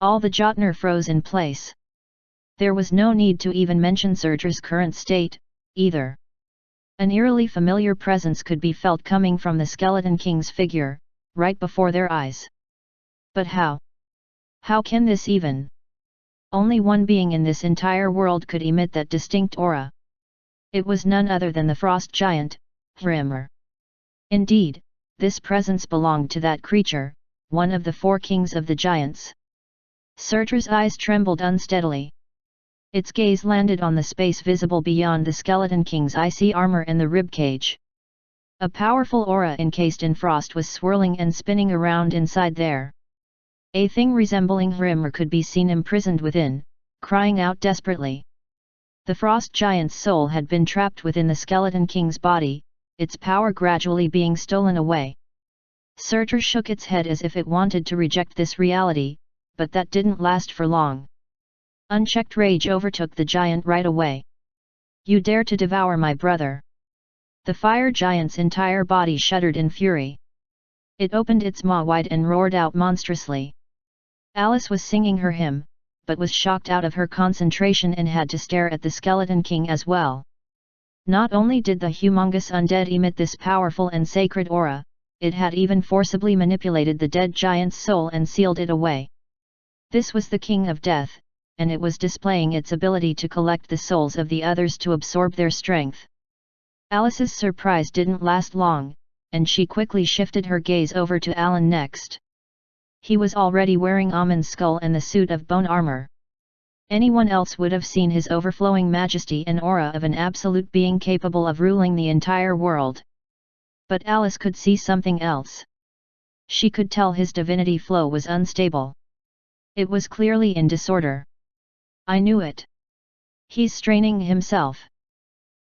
All the Jotner froze in place. There was no need to even mention Surtur's current state, either. An eerily familiar presence could be felt coming from the Skeleton King's figure, right before their eyes. But how? How can this even? Only one being in this entire world could emit that distinct aura. It was none other than the frost giant, Hrimmer. Indeed, this presence belonged to that creature, one of the four kings of the giants. Surtur's eyes trembled unsteadily. Its gaze landed on the space visible beyond the Skeleton King's icy armor and the ribcage. A powerful aura encased in frost was swirling and spinning around inside there. A thing resembling Hrimmer could be seen imprisoned within, crying out desperately. The frost giant's soul had been trapped within the Skeleton King's body, its power gradually being stolen away. Surtur shook its head as if it wanted to reject this reality, but that didn't last for long. Unchecked rage overtook the giant right away. "You dare to devour my brother!" The fire giant's entire body shuddered in fury. It opened its maw wide and roared out monstrously. Alice was singing her hymn, but was shocked out of her concentration and had to stare at the Skeleton King as well. Not only did the humongous undead emit this powerful and sacred aura, it had even forcibly manipulated the dead giant's soul and sealed it away. This was the King of Death, and it was displaying its ability to collect the souls of the others to absorb their strength. Alice's surprise didn't last long, and she quickly shifted her gaze over to Alan next. He was already wearing Amon's skull and the suit of bone armor. Anyone else would have seen his overflowing majesty and aura of an absolute being capable of ruling the entire world. But Alice could see something else. She could tell his divinity flow was unstable. It was clearly in disorder. I knew it. He's straining himself.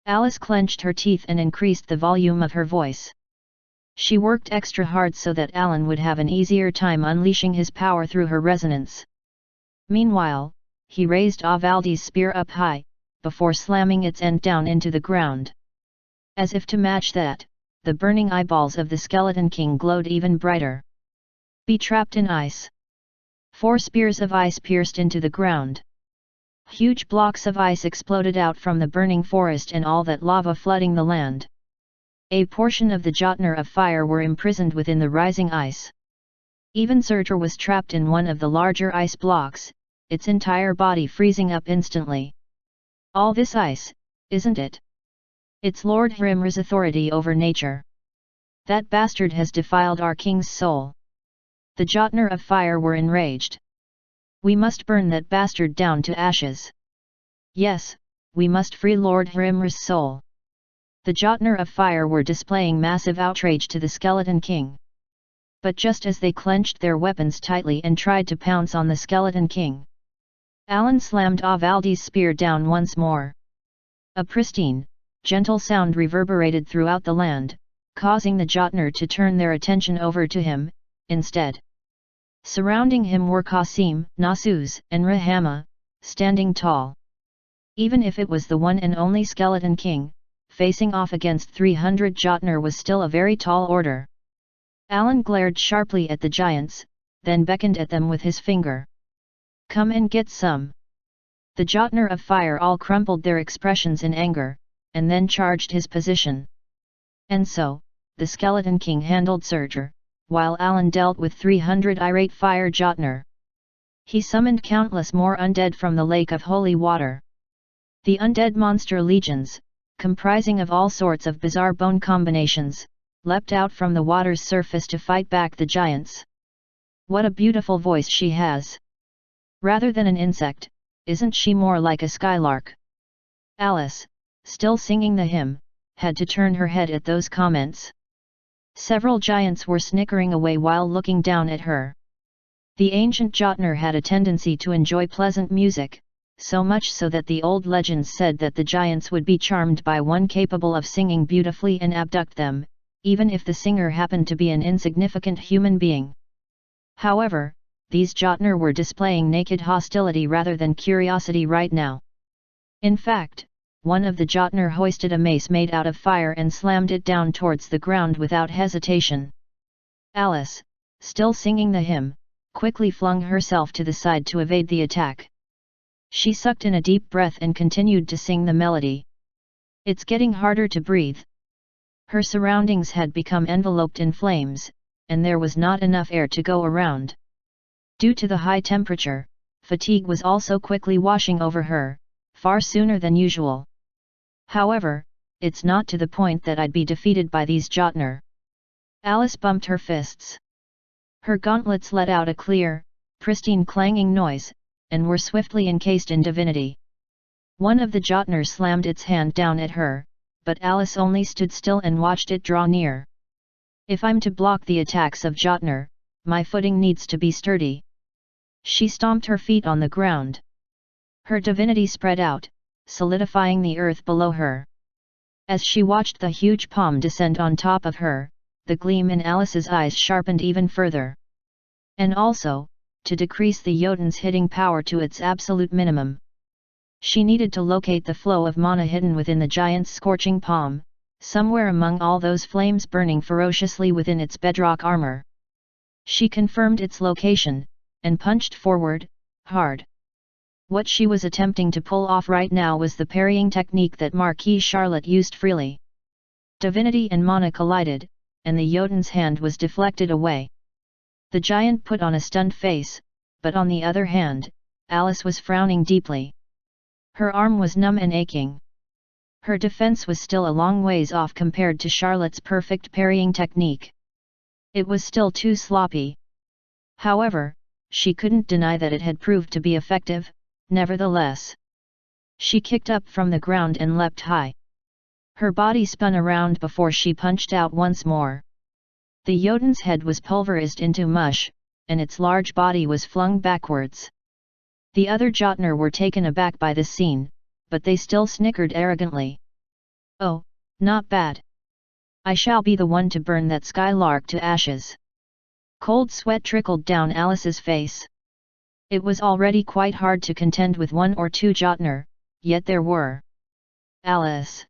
Alice clenched her teeth and increased the volume of her voice. She worked extra hard so that Alan would have an easier time unleashing his power through her resonance. Meanwhile, he raised Avaldi's spear up high, before slamming its end down into the ground. As if to match that, the burning eyeballs of the Skeleton King glowed even brighter. Be trapped in ice. 4 spears of ice pierced into the ground. Huge blocks of ice exploded out from the burning forest and all that lava flooding the land. A portion of the Jotner of Fire were imprisoned within the rising ice. Even Surtur was trapped in one of the larger ice blocks, its entire body freezing up instantly. All this ice, isn't it? It's Lord Hrimr's authority over nature. That bastard has defiled our king's soul. The Jotner of Fire were enraged. We must burn that bastard down to ashes. Yes, we must free Lord Hrimr's soul. The Jotner of Fire were displaying massive outrage to the Skeleton King. But just as they clenched their weapons tightly and tried to pounce on the Skeleton King, Alan slammed Avaldi's spear down once more. A pristine, gentle sound reverberated throughout the land, causing the Jotner to turn their attention over to him, instead. Surrounding him were Qasim, Nasus, and Rahama, standing tall. Even if it was the one and only Skeleton King, facing off against 300 Jotner was still a very tall order. Alan glared sharply at the giants, then beckoned at them with his finger. Come and get some. The Jotner of Fire all crumpled their expressions in anger, and then charged his position. And so, the Skeleton King handled Surtur, while Alan dealt with 300 irate fire Jotner. He summoned countless more undead from the lake of holy water. The undead monster legions, comprising of all sorts of bizarre bone combinations, leapt out from the water's surface to fight back the giants. What a beautiful voice she has! Rather than an insect, isn't she more like a skylark? Alice, still singing the hymn, had to turn her head at those comments. Several giants were snickering away while looking down at her. The ancient Jotner had a tendency to enjoy pleasant music, so much so that the old legends said that the giants would be charmed by one capable of singing beautifully and abduct them, even if the singer happened to be an insignificant human being. However, these Jotner were displaying naked hostility rather than curiosity right now. In fact, one of the Jotner hoisted a mace made out of fire and slammed it down towards the ground without hesitation. Alice, still singing the hymn, quickly flung herself to the side to evade the attack. She sucked in a deep breath and continued to sing the melody. It's getting harder to breathe. Her surroundings had become enveloped in flames, and there was not enough air to go around. Due to the high temperature, fatigue was also quickly washing over her, far sooner than usual. However, it's not to the point that I'd be defeated by these Jotner. Alice bumped her fists. Her gauntlets let out a clear, pristine clanging noise, and were swiftly encased in divinity. One of the Jotner slammed its hand down at her, but Alice only stood still and watched it draw near. If I'm to block the attacks of Jotner, my footing needs to be sturdy. She stomped her feet on the ground. Her divinity spread out, solidifying the earth below her. As she watched the huge palm descend on top of her, the gleam in Alice's eyes sharpened even further. And also, to decrease the Jotun's hitting power to its absolute minimum, she needed to locate the flow of mana hidden within the giant's scorching palm, somewhere among all those flames burning ferociously within its bedrock armor. She confirmed its location, and punched forward, hard. What she was attempting to pull off right now was the parrying technique that Marquise Charlotte used freely. Divinity and mana collided, and the Jotun's hand was deflected away. The giant put on a stunned face, but on the other hand, Alice was frowning deeply. Her arm was numb and aching. Her defense was still a long ways off compared to Charlotte's perfect parrying technique. It was still too sloppy. However, she couldn't deny that it had proved to be effective, nevertheless. She kicked up from the ground and leapt high. Her body spun around before she punched out once more. The Jotun's head was pulverized into mush, and its large body was flung backwards. The other Jotnar were taken aback by this scene, but they still snickered arrogantly. "Oh, not bad. I shall be the one to burn that skylark to ashes." Cold sweat trickled down Alice's face. It was already quite hard to contend with one or two Jotnar, yet there were. "Alice!"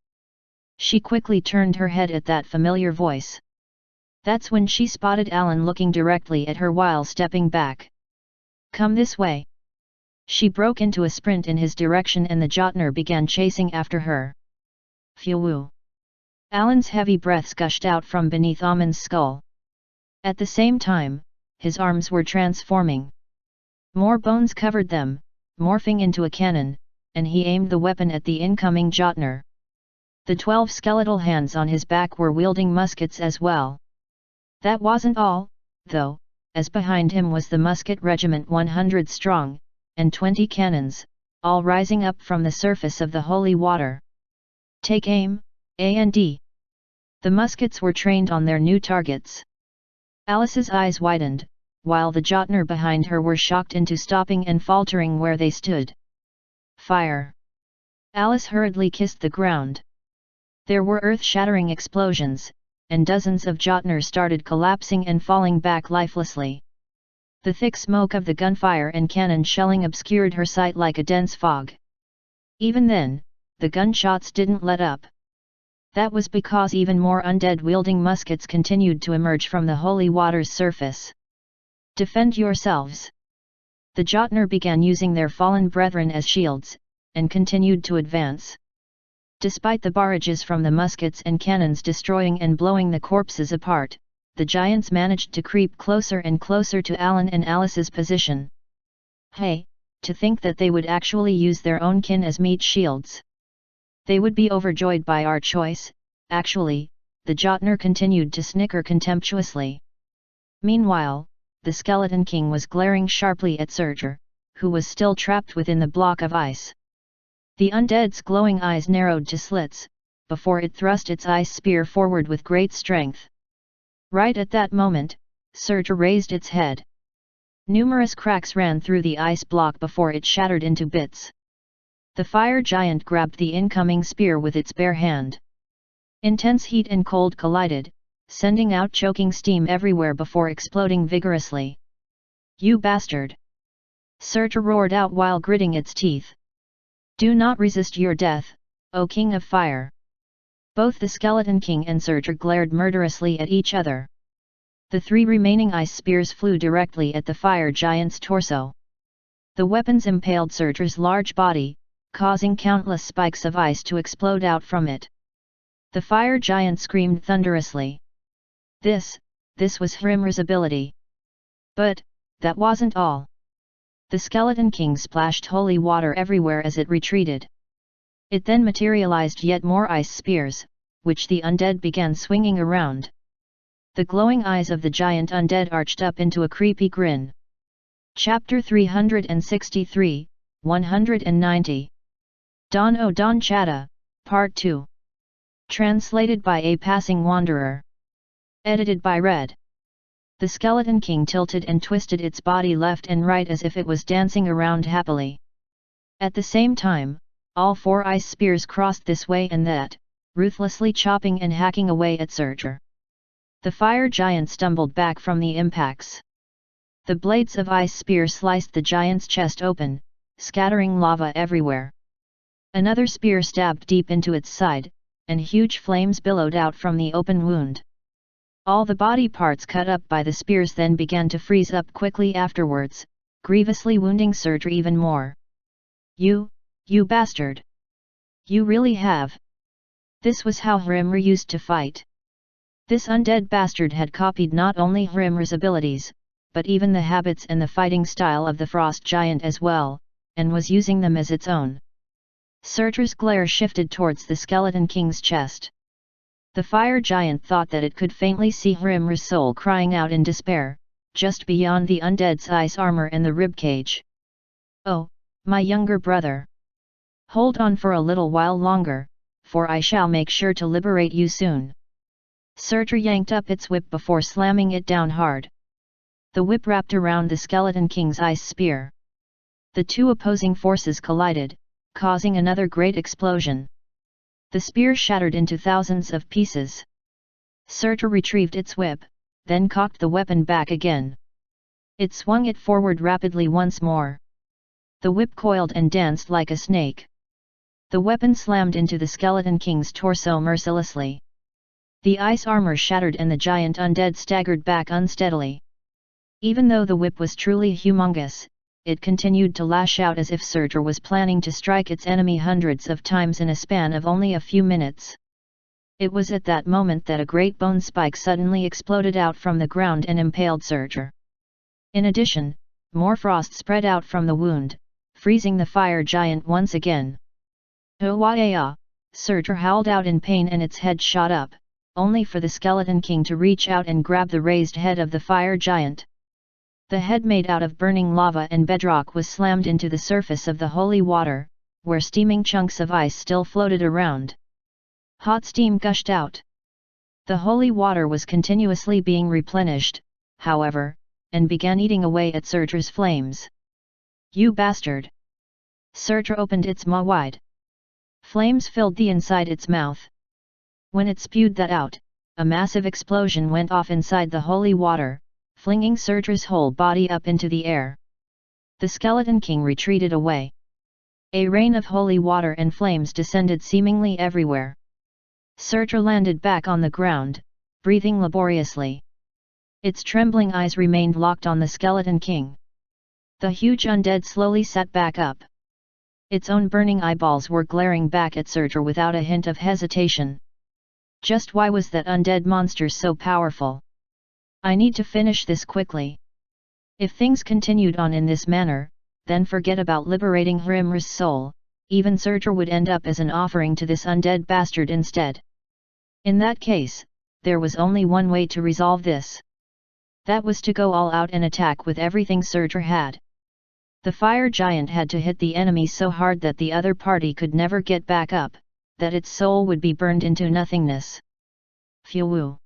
She quickly turned her head at that familiar voice. That's when she spotted Alan looking directly at her while stepping back. "Come this way." She broke into a sprint in his direction and the Jotnar began chasing after her. Phew! Alan's heavy breaths gushed out from beneath Amon's skull. At the same time, his arms were transforming. More bones covered them, morphing into a cannon, and he aimed the weapon at the incoming Jotnar. The 12 skeletal hands on his back were wielding muskets as well. That wasn't all, though, as behind him was the musket regiment 100 strong, and 20 cannons, all rising up from the surface of the holy water. "Take aim, A&D." The muskets were trained on their new targets. Alice's eyes widened, while the Jotnar behind her were shocked into stopping and faltering where they stood. "Fire!" Alice hurriedly kissed the ground. There were earth-shattering explosions, and dozens of Jotnar started collapsing and falling back lifelessly. The thick smoke of the gunfire and cannon shelling obscured her sight like a dense fog. Even then, the gunshots didn't let up. That was because even more undead wielding muskets continued to emerge from the holy water's surface. "Defend yourselves!" The Jotnar began using their fallen brethren as shields, and continued to advance. Despite the barrages from the muskets and cannons destroying and blowing the corpses apart, the giants managed to creep closer and closer to Alan and Alice's position. "Hey, to think that they would actually use their own kin as meat shields. They would be overjoyed by our choice, actually," the Jotnar continued to snicker contemptuously. Meanwhile, the Skeleton King was glaring sharply at Surtur, who was still trapped within the block of ice. The undead's glowing eyes narrowed to slits, before it thrust its ice spear forward with great strength. Right at that moment, Surtur raised its head. Numerous cracks ran through the ice block before it shattered into bits. The fire giant grabbed the incoming spear with its bare hand. Intense heat and cold collided, sending out choking steam everywhere before exploding vigorously. "You bastard!" Surtur roared out while gritting its teeth. "Do not resist your death, O King of Fire!" Both the Skeleton King and Surtur glared murderously at each other. The 3 remaining ice spears flew directly at the fire giant's torso. The weapons impaled Surtur's large body, causing countless spikes of ice to explode out from it. The fire giant screamed thunderously. This was Hrimr's ability. But, that wasn't all. The Skeleton King splashed holy water everywhere as it retreated. It then materialized yet more ice spears, which the undead began swinging around. The glowing eyes of the giant undead arched up into a creepy grin. Chapter 363, 190. Don O Don Chata, Part 2. Translated by A Passing Wanderer. Edited by Red. The Skeleton King tilted and twisted its body left and right as if it was dancing around happily. At the same time, all 4 ice spears crossed this way and that, ruthlessly chopping and hacking away at Surtur. The fire giant stumbled back from the impacts. The blades of ice spear sliced the giant's chest open, scattering lava everywhere. Another spear stabbed deep into its side, and huge flames billowed out from the open wound. All the body parts cut up by the spears then began to freeze up quickly afterwards, grievously wounding Surtur even more. You bastard! You really have! This was how Hrimr used to fight. This undead bastard had copied not only Hrimr's abilities, but even the habits and the fighting style of the frost giant as well, and was using them as its own. Surtur's glare shifted towards the skeleton king's chest. The fire giant thought that it could faintly see Hrimr's soul crying out in despair, just beyond the undead's ice armor and the ribcage. "Oh, my younger brother! Hold on for a little while longer, for I shall make sure to liberate you soon." Surtur yanked up its whip before slamming it down hard. The whip wrapped around the skeleton king's ice spear. The two opposing forces collided, causing another great explosion. The spear shattered into thousands of pieces. Surtur retrieved its whip, then cocked the weapon back again. It swung it forward rapidly once more. The whip coiled and danced like a snake. The weapon slammed into the skeleton king's torso mercilessly. The ice armor shattered and the giant undead staggered back unsteadily. Even though the whip was truly humongous, it continued to lash out as if Surtur was planning to strike its enemy hundreds of times in a span of only a few minutes. It was at that moment that a great bone spike suddenly exploded out from the ground and impaled Surtur. In addition, more frost spread out from the wound, freezing the fire giant once again. "Oh-wah-ah!" Surtur howled out in pain and its head shot up, only for the skeleton king to reach out and grab the raised head of the fire giant. The head made out of burning lava and bedrock was slammed into the surface of the holy water, where steaming chunks of ice still floated around. Hot steam gushed out. The holy water was continuously being replenished, however, and began eating away at Surtur's flames. "You bastard!" Surtur opened its maw wide. Flames filled the inside its mouth. When it spewed that out, a massive explosion went off inside the holy water, flinging Surtur's whole body up into the air. The skeleton king retreated away. A rain of holy water and flames descended seemingly everywhere. Surtur landed back on the ground, breathing laboriously. Its trembling eyes remained locked on the skeleton king. The huge undead slowly sat back up. Its own burning eyeballs were glaring back at Surtur without a hint of hesitation. Just why was that undead monster so powerful? I need to finish this quickly. If things continued on in this manner, then forget about liberating Hrimr's soul, even Surtur would end up as an offering to this undead bastard instead. In that case, there was only one way to resolve this. That was to go all out and attack with everything Surtur had. The fire giant had to hit the enemy so hard that the other party could never get back up, that its soul would be burned into nothingness. Phew!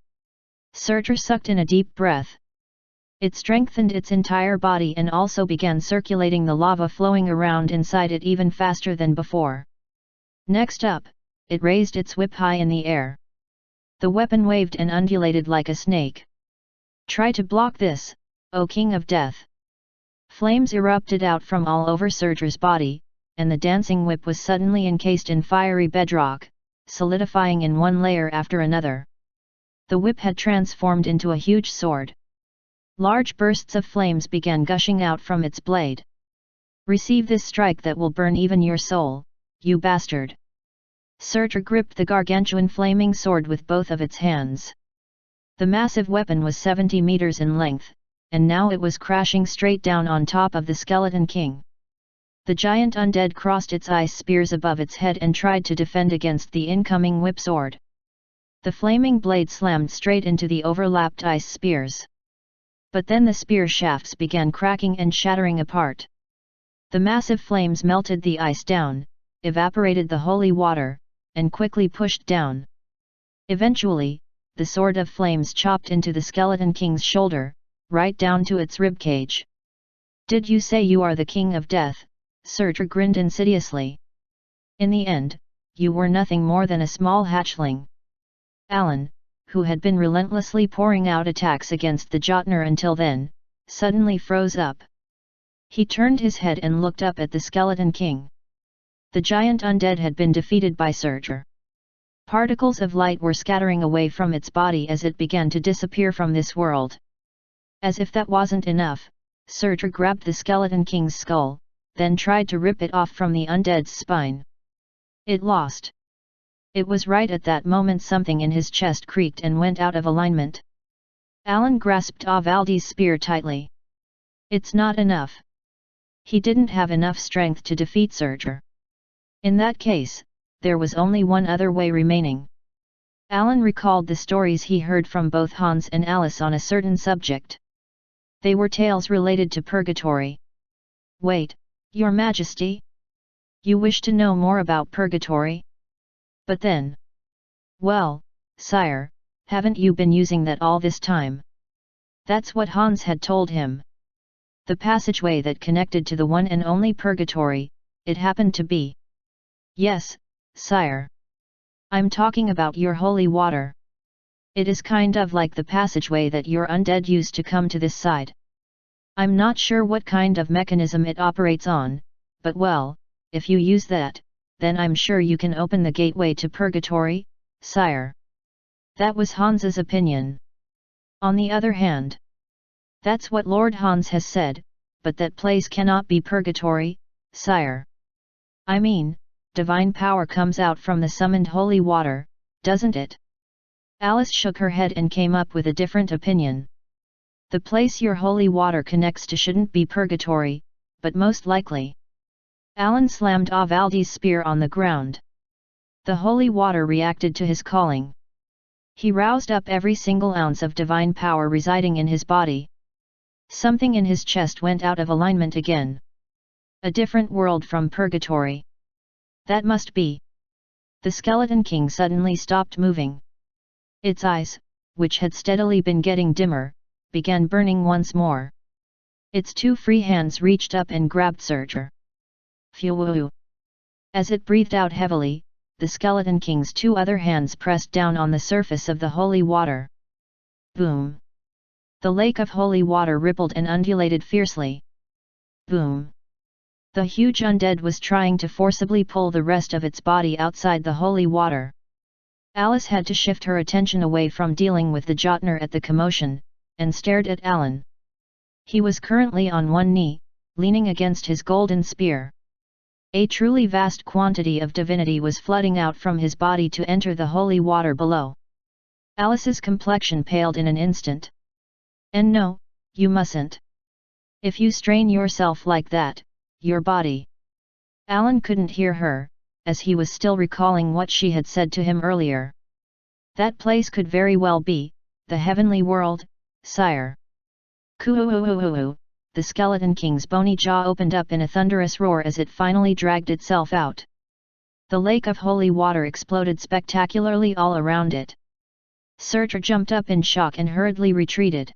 Surtur sucked in a deep breath. It strengthened its entire body and also began circulating the lava flowing around inside it even faster than before. Next up, it raised its whip high in the air. The weapon waved and undulated like a snake. "Try to block this, O King of Death!" Flames erupted out from all over Surtur's body, and the dancing whip was suddenly encased in fiery bedrock, solidifying in one layer after another. The whip had transformed into a huge sword. Large bursts of flames began gushing out from its blade. "Receive this strike that will burn even your soul, you bastard!" Surtur gripped the gargantuan flaming sword with both of its hands. The massive weapon was 70 meters in length, and now it was crashing straight down on top of the skeleton king. The giant undead crossed its ice spears above its head and tried to defend against the incoming whip sword. The flaming blade slammed straight into the overlapped ice spears. But then the spear shafts began cracking and shattering apart. The massive flames melted the ice down, evaporated the holy water, and quickly pushed down. Eventually, the sword of flames chopped into the skeleton king's shoulder, right down to its ribcage. "Did you say you are the king of death?" Surtur grinned insidiously. "In the end, you were nothing more than a small hatchling." Alan, who had been relentlessly pouring out attacks against the Jotnar until then, suddenly froze up. He turned his head and looked up at the skeleton king. The giant undead had been defeated by Surtur. Particles of light were scattering away from its body as it began to disappear from this world. As if that wasn't enough, Surtur grabbed the skeleton king's skull, then tried to rip it off from the undead's spine. It lost. It was right at that moment something in his chest creaked and went out of alignment. Alan grasped Avaldi's spear tightly. It's not enough. He didn't have enough strength to defeat Surtur. In that case, there was only one other way remaining. Alan recalled the stories he heard from both Hans and Alice on a certain subject. They were tales related to purgatory. Wait, Your Majesty? You wish to know more about purgatory? But then... Well, sire, haven't you been using that all this time? That's what Hans had told him. The passageway that connected to the one and only purgatory, it happened to be. Yes, sire. I'm talking about your holy water. It is kind of like the passageway that your undead use to come to this side. I'm not sure what kind of mechanism it operates on, but well, if you use that, then I'm sure you can open the gateway to purgatory, sire. That was Hans's opinion. On the other hand, that's what Lord Hans has said, but that place cannot be purgatory, sire. I mean, divine power comes out from the summoned holy water, doesn't it? Alice shook her head and came up with a different opinion. The place your holy water connects to shouldn't be purgatory, but most likely. Alan slammed Avaldi's spear on the ground. The holy water reacted to his calling. He roused up every single ounce of divine power residing in his body. Something in his chest went out of alignment again. A different world from purgatory. That must be. The Skeleton King suddenly stopped moving. Its eyes, which had steadily been getting dimmer, began burning once more. Its two free hands reached up and grabbed Surtur. Phew! As it breathed out heavily, the Skeleton King's two other hands pressed down on the surface of the holy water. Boom! The lake of holy water rippled and undulated fiercely. Boom! The huge undead was trying to forcibly pull the rest of its body outside the holy water. Alice had to shift her attention away from dealing with the Jotner at the commotion, and stared at Alan. He was currently on one knee, leaning against his golden spear. A truly vast quantity of divinity was flooding out from his body to enter the holy water below. Alice's complexion paled in an instant. And no, you mustn't. If you strain yourself like that, your body... Alan couldn't hear her, as he was still recalling what she had said to him earlier. That place could very well be, the heavenly world, sire. Coo-oo-oo-oo-oo, the Skeleton King's bony jaw opened up in a thunderous roar as it finally dragged itself out. The lake of holy water exploded spectacularly all around it. Surtur jumped up in shock and hurriedly retreated.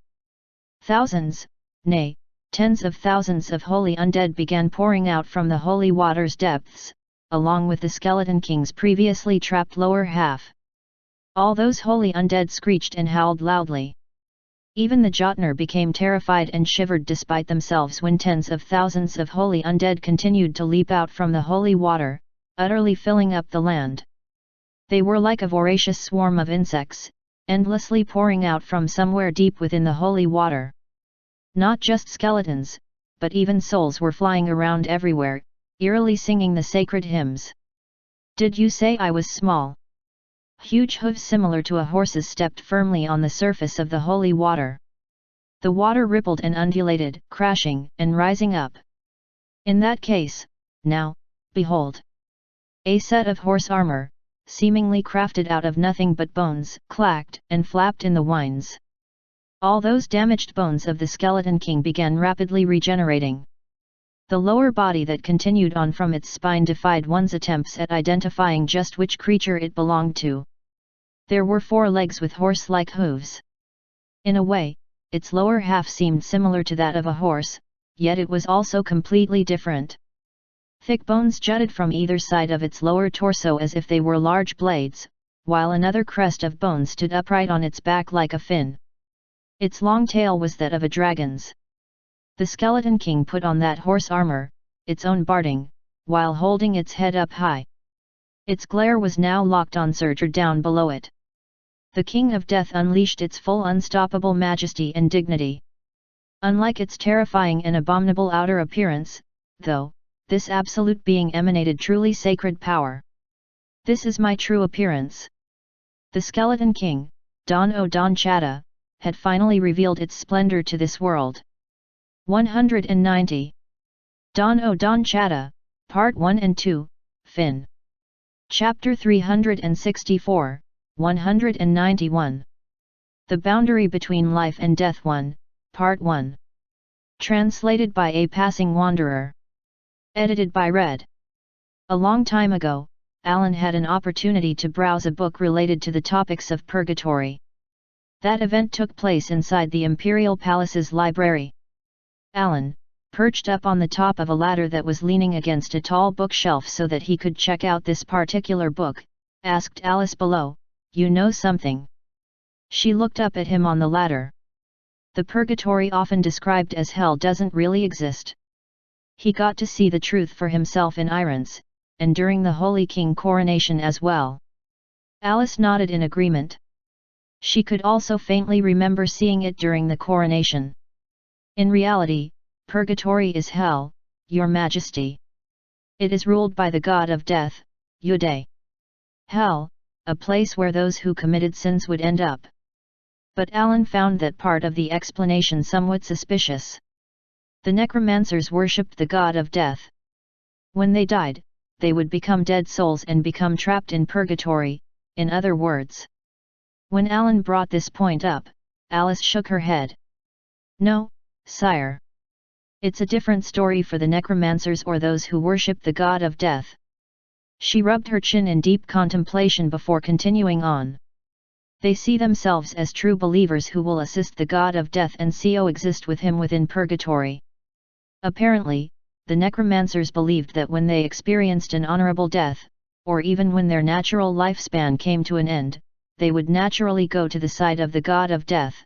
Thousands, nay, tens of thousands of holy undead began pouring out from the holy water's depths, along with the Skeleton King's previously trapped lower half. All those holy undead screeched and howled loudly. Even the Jotner became terrified and shivered despite themselves when tens of thousands of holy undead continued to leap out from the holy water, utterly filling up the land. They were like a voracious swarm of insects, endlessly pouring out from somewhere deep within the holy water. Not just skeletons, but even souls were flying around everywhere, eerily singing the sacred hymns. Did you say I was small? Huge hooves similar to a horse's stepped firmly on the surface of the holy water. The water rippled and undulated, crashing and rising up. In that case, now, behold. A set of horse armor, seemingly crafted out of nothing but bones, clacked and flapped in the winds. All those damaged bones of the Skeleton King began rapidly regenerating. The lower body that continued on from its spine defied one's attempts at identifying just which creature it belonged to. There were 4 legs with horse-like hooves. In a way, its lower half seemed similar to that of a horse, yet it was also completely different. Thick bones jutted from either side of its lower torso as if they were large blades, while another crest of bones stood upright on its back like a fin. Its long tail was that of a dragon's. The Skeleton King put on that horse armor, its own barding, while holding its head up high. Its glare was now locked on Surtur down below it. The King of Death unleashed its full unstoppable majesty and dignity. Unlike its terrifying and abominable outer appearance, though, this absolute being emanated truly sacred power. This is my true appearance. The Skeleton King, Don Chada, had finally revealed its splendor to this world. 190. Don Chada, Part 1 and 2, Fin. Chapter 364, 191. The Boundary Between Life and Death 1, Part 1. Translated by a Passing Wanderer. Edited by Red. A long time ago, Alan had an opportunity to browse a book related to the topics of purgatory. That event took place inside the Imperial Palace's library. Alan, perched up on the top of a ladder that was leaning against a tall bookshelf so that he could check out this particular book, asked Alice below, "You know something?" She looked up at him on the ladder. The purgatory often described as hell doesn't really exist. He got to see the truth for himself in Irons, and during the Holy King coronation as well. Alice nodded in agreement. She could also faintly remember seeing it during the coronation. In reality, purgatory is hell, Your Majesty. It is ruled by the god of death, Yude. Hell, a place where those who committed sins would end up. But Alan found that part of the explanation somewhat suspicious. The necromancers worshipped the god of death. When they died, they would become dead souls and become trapped in purgatory, in other words. When Alan brought this point up, Alice shook her head. "No, sire. It's a different story for the necromancers or those who worship the god of death." She rubbed her chin in deep contemplation before continuing on. "They see themselves as true believers who will assist the god of death and coexist with him within purgatory. Apparently, the necromancers believed that when they experienced an honorable death, or even when their natural lifespan came to an end, they would naturally go to the side of the god of death.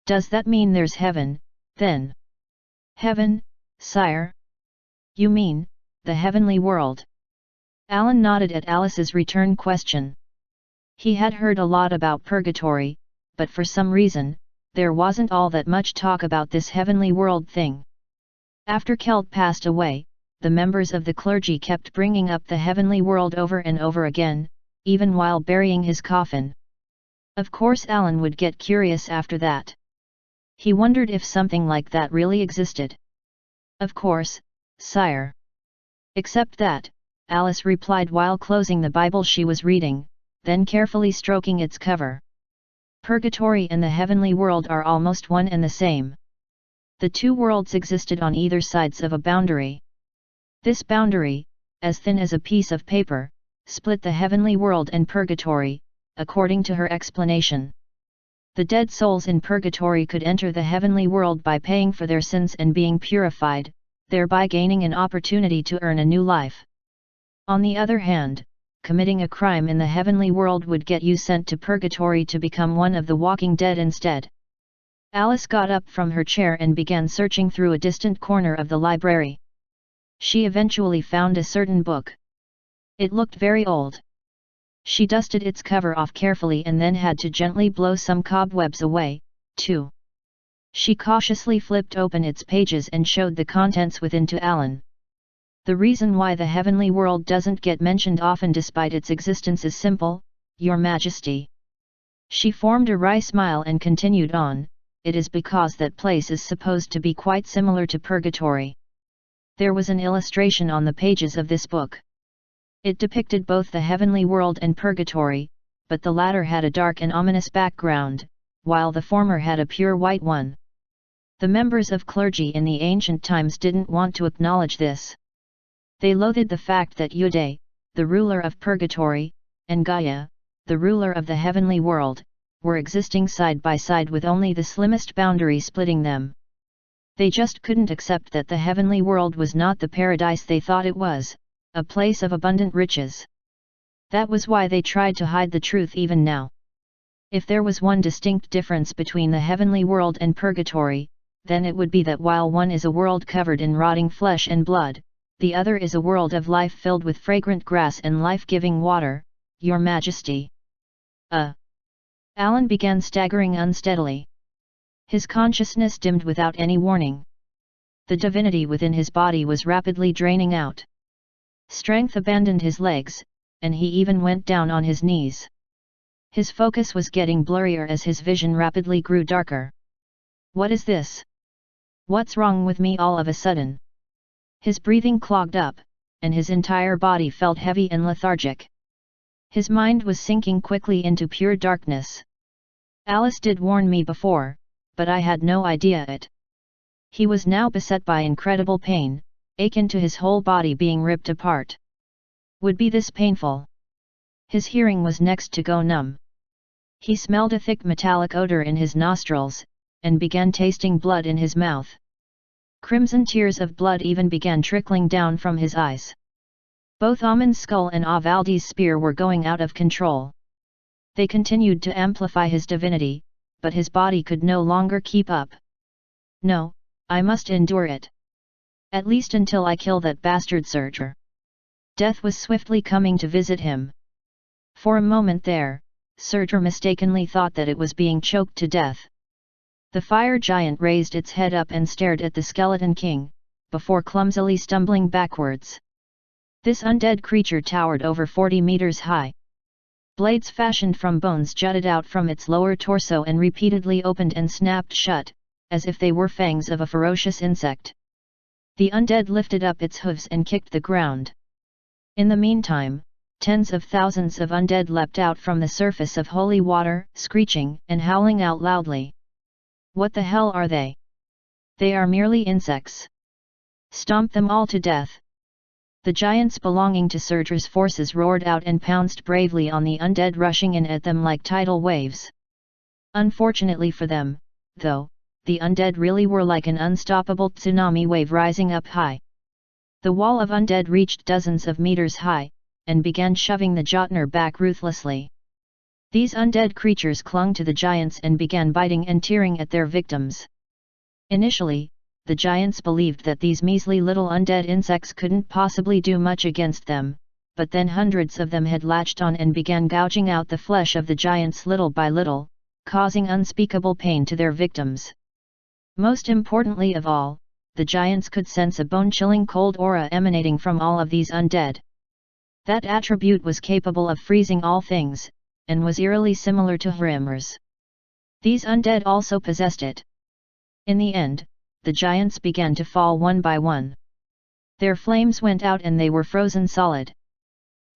Does that mean there's heaven, then?" "Heaven, sire? You mean, the heavenly world?" Alan nodded at Alice's return question. He had heard a lot about purgatory, but for some reason, there wasn't all that much talk about this heavenly world thing. After Kelt passed away, the members of the clergy kept bringing up the heavenly world over and over again, even while burying his coffin. Of course Alan would get curious after that. He wondered if something like that really existed. "Of course, sire. Except that," Alice replied while closing the Bible she was reading, then carefully stroking its cover. "Purgatory and the heavenly world are almost one and the same. The two worlds existed on either sides of a boundary. This boundary, as thin as a piece of paper, split the heavenly world and purgatory, according to her explanation. The dead souls in purgatory could enter the heavenly world by paying for their sins and being purified, thereby gaining an opportunity to earn a new life. On the other hand, committing a crime in the heavenly world would get you sent to purgatory to become one of the walking dead instead." Alice got up from her chair and began searching through a distant corner of the library. She eventually found a certain book. It looked very old. She dusted its cover off carefully and then had to gently blow some cobwebs away, too. She cautiously flipped open its pages and showed the contents within to Alan. "The reason why the heavenly world doesn't get mentioned often despite its existence is simple, Your Majesty." She formed a wry smile and continued on, "It is because that place is supposed to be quite similar to purgatory." There was an illustration on the pages of this book. It depicted both the heavenly world and purgatory, but the latter had a dark and ominous background, while the former had a pure white one. The members of clergy in the ancient times didn't want to acknowledge this. They loathed the fact that Yude, the ruler of purgatory, and Gaia, the ruler of the heavenly world, were existing side by side with only the slimmest boundary splitting them. They just couldn't accept that the heavenly world was not the paradise they thought it was, a place of abundant riches. That was why they tried to hide the truth even now. If there was one distinct difference between the heavenly world and purgatory, then it would be that while one is a world covered in rotting flesh and blood, the other is a world of life filled with fragrant grass and life-giving water, Your Majesty. Alan began staggering unsteadily. His consciousness dimmed without any warning. The divinity within his body was rapidly draining out. Strength abandoned his legs, and he even went down on his knees. His focus was getting blurrier as his vision rapidly grew darker. What is this? What's wrong with me all of a sudden? His breathing clogged up, and his entire body felt heavy and lethargic. His mind was sinking quickly into pure darkness. Alice did warn me before, but I had no idea it. He was now beset by incredible pain, akin to his whole body being ripped apart. Would be this painful? His hearing was next to go numb. He smelled a thick metallic odor in his nostrils, and began tasting blood in his mouth. Crimson tears of blood even began trickling down from his eyes. Both Amon's skull and Avaldi's spear were going out of control. They continued to amplify his divinity, but his body could no longer keep up. No, I must endure it. At least until I kill that bastard Surtur. Death was swiftly coming to visit him. For a moment there, Surtur mistakenly thought that it was being choked to death. The fire giant raised its head up and stared at the Skeleton King, before clumsily stumbling backwards. This undead creature towered over 40 meters high. Blades fashioned from bones jutted out from its lower torso and repeatedly opened and snapped shut, as if they were fangs of a ferocious insect. The undead lifted up its hooves and kicked the ground. In the meantime, tens of thousands of undead leapt out from the surface of holy water, screeching and howling out loudly. What the hell are they? They are merely insects. Stomp them all to death. The giants belonging to Surtur's forces roared out and pounced bravely on the undead, rushing in at them like tidal waves. Unfortunately for them, though, the undead really were like an unstoppable tsunami wave rising up high. The wall of undead reached dozens of meters high, and began shoving the Jotnar back ruthlessly. These undead creatures clung to the giants and began biting and tearing at their victims. Initially, the giants believed that these measly little undead insects couldn't possibly do much against them, but then hundreds of them had latched on and began gouging out the flesh of the giants little by little, causing unspeakable pain to their victims. Most importantly of all, the giants could sense a bone-chilling cold aura emanating from all of these undead. That attribute was capable of freezing all things, and was eerily similar to Hrimmer's. These undead also possessed it. In the end, the giants began to fall one by one. Their flames went out and they were frozen solid.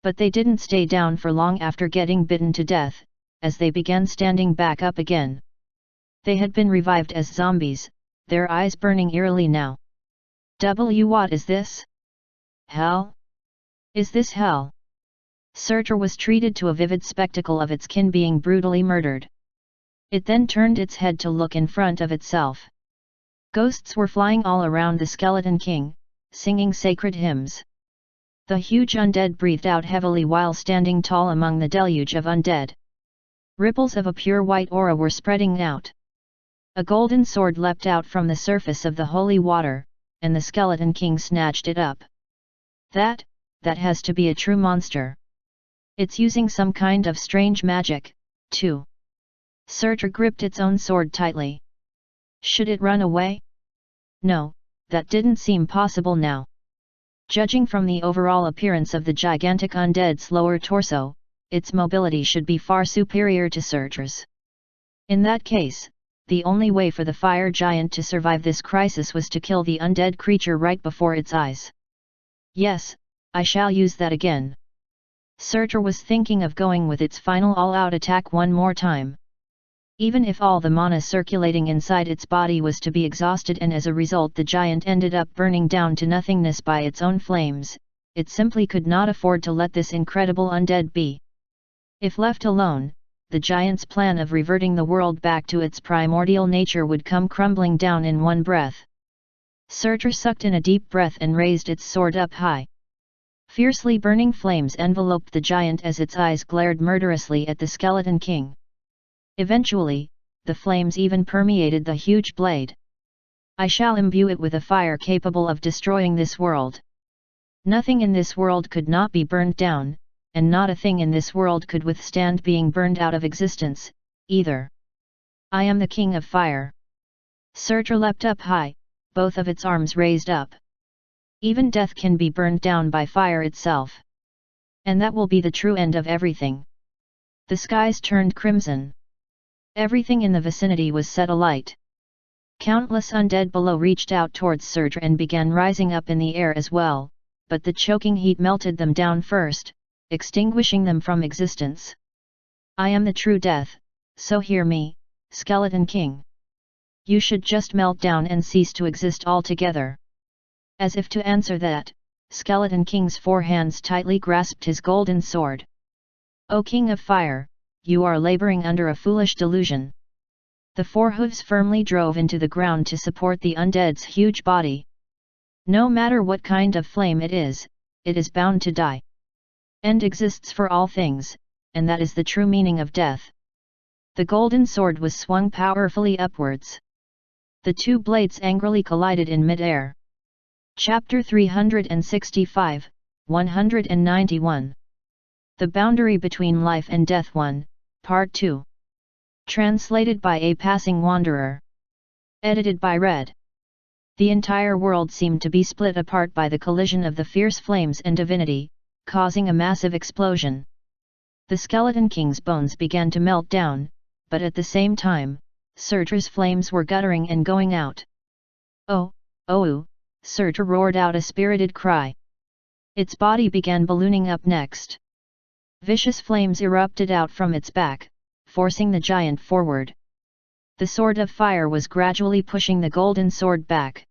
But they didn't stay down for long after getting bitten to death, as they began standing back up again. They had been revived as zombies, their eyes burning eerily now. What is this? Hell? Is this hell? Surtur was treated to a vivid spectacle of its kin being brutally murdered. It then turned its head to look in front of itself. Ghosts were flying all around the Skeleton King, singing sacred hymns. The huge undead breathed out heavily while standing tall among the deluge of undead. Ripples of a pure white aura were spreading out. A golden sword leapt out from the surface of the holy water, and the Skeleton King snatched it up. That has to be a true monster. It's using some kind of strange magic, too. Surtur gripped its own sword tightly. Should it run away? No, that didn't seem possible now. Judging from the overall appearance of the gigantic undead's lower torso, its mobility should be far superior to Surtur's. In that case, the only way for the fire giant to survive this crisis was to kill the undead creature right before its eyes. Yes, I shall use that again. Surtur was thinking of going with its final all-out attack one more time. Even if all the mana circulating inside its body was to be exhausted and as a result the giant ended up burning down to nothingness by its own flames, it simply could not afford to let this incredible undead be. If left alone, the giant's plan of reverting the world back to its primordial nature would come crumbling down in one breath. Surtur sucked in a deep breath and raised its sword up high. Fiercely burning flames enveloped the giant as its eyes glared murderously at the Skeleton King. Eventually, the flames even permeated the huge blade. I shall imbue it with a fire capable of destroying this world. Nothing in this world could not be burned down, and not a thing in this world could withstand being burned out of existence, either. I am the King of Fire. Surtur leapt up high, both of its arms raised up. Even death can be burned down by fire itself. And that will be the true end of everything. The skies turned crimson. Everything in the vicinity was set alight. Countless undead below reached out towards Surtur and began rising up in the air as well, but the choking heat melted them down first, extinguishing them from existence. I am the true death, so hear me, Skeleton King. You should just melt down and cease to exist altogether. As if to answer that, Skeleton King's four hands tightly grasped his golden sword. O King of Fire, you are laboring under a foolish delusion. The four hooves firmly drove into the ground to support the undead's huge body. No matter what kind of flame it is bound to die. End exists for all things, and that is the true meaning of death. The golden sword was swung powerfully upwards. The two blades angrily collided in mid-air. Chapter 365, 191. The Boundary Between Life and Death 1, Part 2. Translated by A Passing Wanderer. Edited by Red. The entire world seemed to be split apart by the collision of the fierce flames and divinity, causing a massive explosion. The Skeleton King's bones began to melt down, but at the same time, Surtur's flames were guttering and going out. Oh, oh! Surtur roared out a spirited cry. Its body began ballooning up next. Vicious flames erupted out from its back, forcing the giant forward. The Sword of Fire was gradually pushing the golden sword back.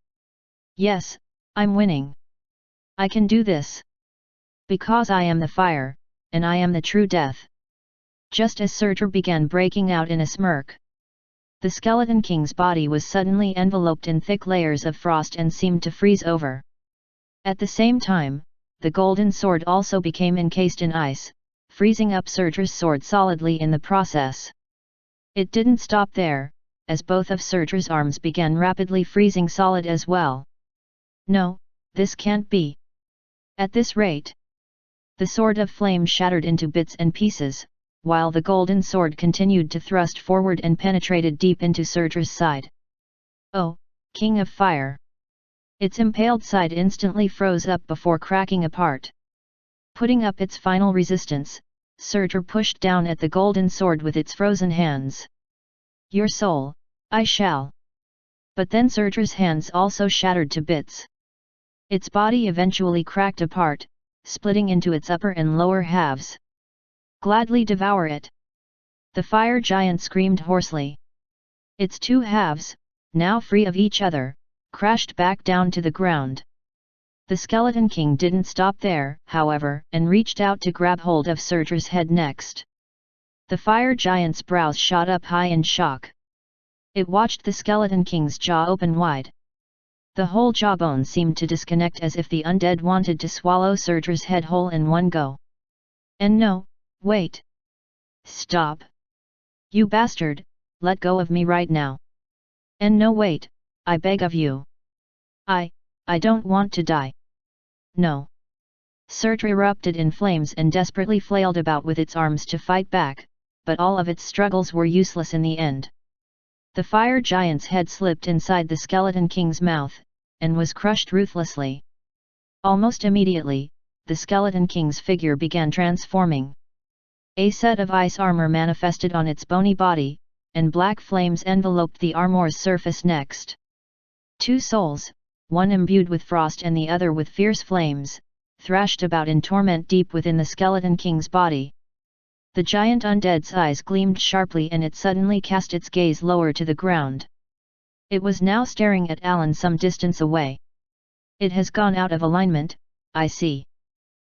Yes, I'm winning. I can do this. Because I am the fire, and I am the true death. Just as Surtur began breaking out in a smirk, the Skeleton King's body was suddenly enveloped in thick layers of frost and seemed to freeze over. At the same time, the golden sword also became encased in ice, freezing up Surtur's sword solidly in the process. It didn't stop there, as both of Surtur's arms began rapidly freezing solid as well. No, this can't be. At this rate, the sword of flame shattered into bits and pieces, while the golden sword continued to thrust forward and penetrated deep into Surtur's side. Oh, King of Fire! Its impaled side instantly froze up before cracking apart. Putting up its final resistance, Surtur pushed down at the golden sword with its frozen hands. Your soul, I shall. But then Surtur's hands also shattered to bits. Its body eventually cracked apart, splitting into its upper and lower halves. Gladly devour it! The fire giant screamed hoarsely. Its two halves, now free of each other, crashed back down to the ground. The Skeleton King didn't stop there, however, and reached out to grab hold of Surtur's head next. The fire giant's brows shot up high in shock. It watched the Skeleton King's jaw open wide. The whole jawbone seemed to disconnect as if the undead wanted to swallow Surtur's head whole in one go. And no, wait! Stop! You bastard, let go of me right now! And no wait, I beg of you! I don't want to die! No! Surtur erupted in flames and desperately flailed about with its arms to fight back, but all of its struggles were useless in the end. The fire giant's head slipped inside the Skeleton King's mouth, and was crushed ruthlessly. Almost immediately, the Skeleton King's figure began transforming. A set of ice armor manifested on its bony body, and black flames enveloped the armor's surface next. Two souls, one imbued with frost and the other with fierce flames, thrashed about in torment deep within the Skeleton King's body. The giant undead's eyes gleamed sharply and it suddenly cast its gaze lower to the ground. It was now staring at Alan some distance away. It has gone out of alignment, I see.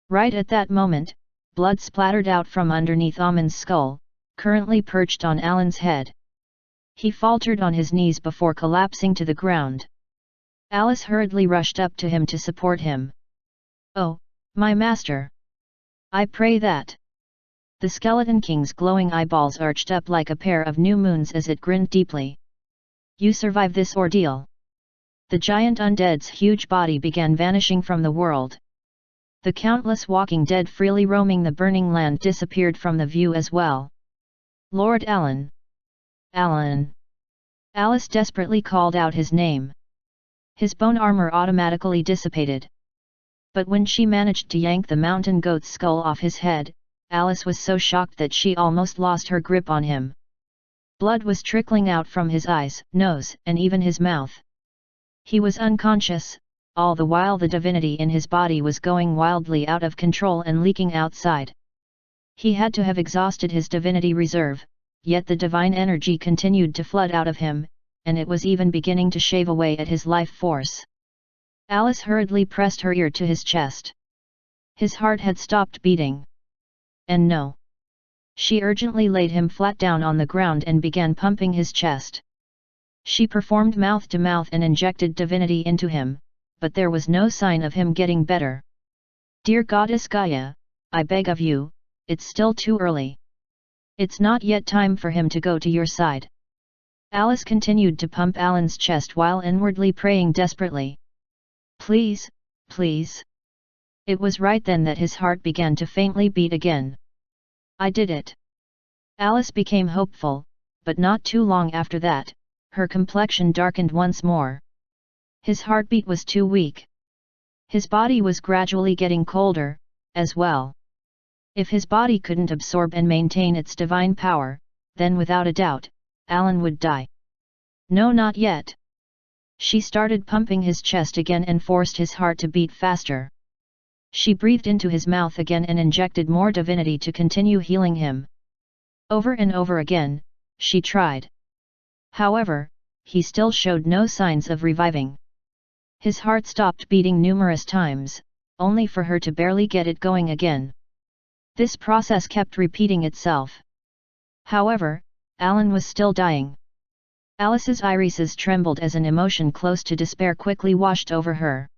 Right at that moment, blood splattered out from underneath Amon's skull, currently perched on Alan's head. He faltered on his knees before collapsing to the ground. Alice hurriedly rushed up to him to support him. Oh, my master! I pray that... The Skeleton King's glowing eyeballs arched up like a pair of new moons as it grinned deeply. You survive this ordeal. The giant undead's huge body began vanishing from the world. The countless walking dead freely roaming the burning land disappeared from the view as well. Lord Alan! Alan! Alice desperately called out his name. His bone armor automatically dissipated. But when she managed to yank the mountain goat's skull off his head, Alice was so shocked that she almost lost her grip on him. Blood was trickling out from his eyes, nose, and even his mouth. He was unconscious, all the while the divinity in his body was going wildly out of control and leaking outside. He had to have exhausted his divinity reserve, yet the divine energy continued to flood out of him, and it was even beginning to shave away at his life force. Alice hurriedly pressed her ear to his chest. His heart had stopped beating. And no. She urgently laid him flat down on the ground and began pumping his chest. She performed mouth-to-mouth and injected divinity into him, but there was no sign of him getting better. "Dear Goddess Gaia, I beg of you, it's still too early. It's not yet time for him to go to your side." Alice continued to pump Alan's chest while inwardly praying desperately. "Please, please." It was right then that his heart began to faintly beat again. "I did it." Alice became hopeful, but not too long after that, her complexion darkened once more. His heartbeat was too weak. His body was gradually getting colder, as well. If his body couldn't absorb and maintain its divine power, then without a doubt, Alan would die. "No, not yet." She started pumping his chest again and forced his heart to beat faster. She breathed into his mouth again and injected more divinity to continue healing him. Over and over again, she tried. However, he still showed no signs of reviving. His heart stopped beating numerous times, only for her to barely get it going again. This process kept repeating itself. However, Alan was still dying. Alice's irises trembled as an emotion close to despair quickly washed over her.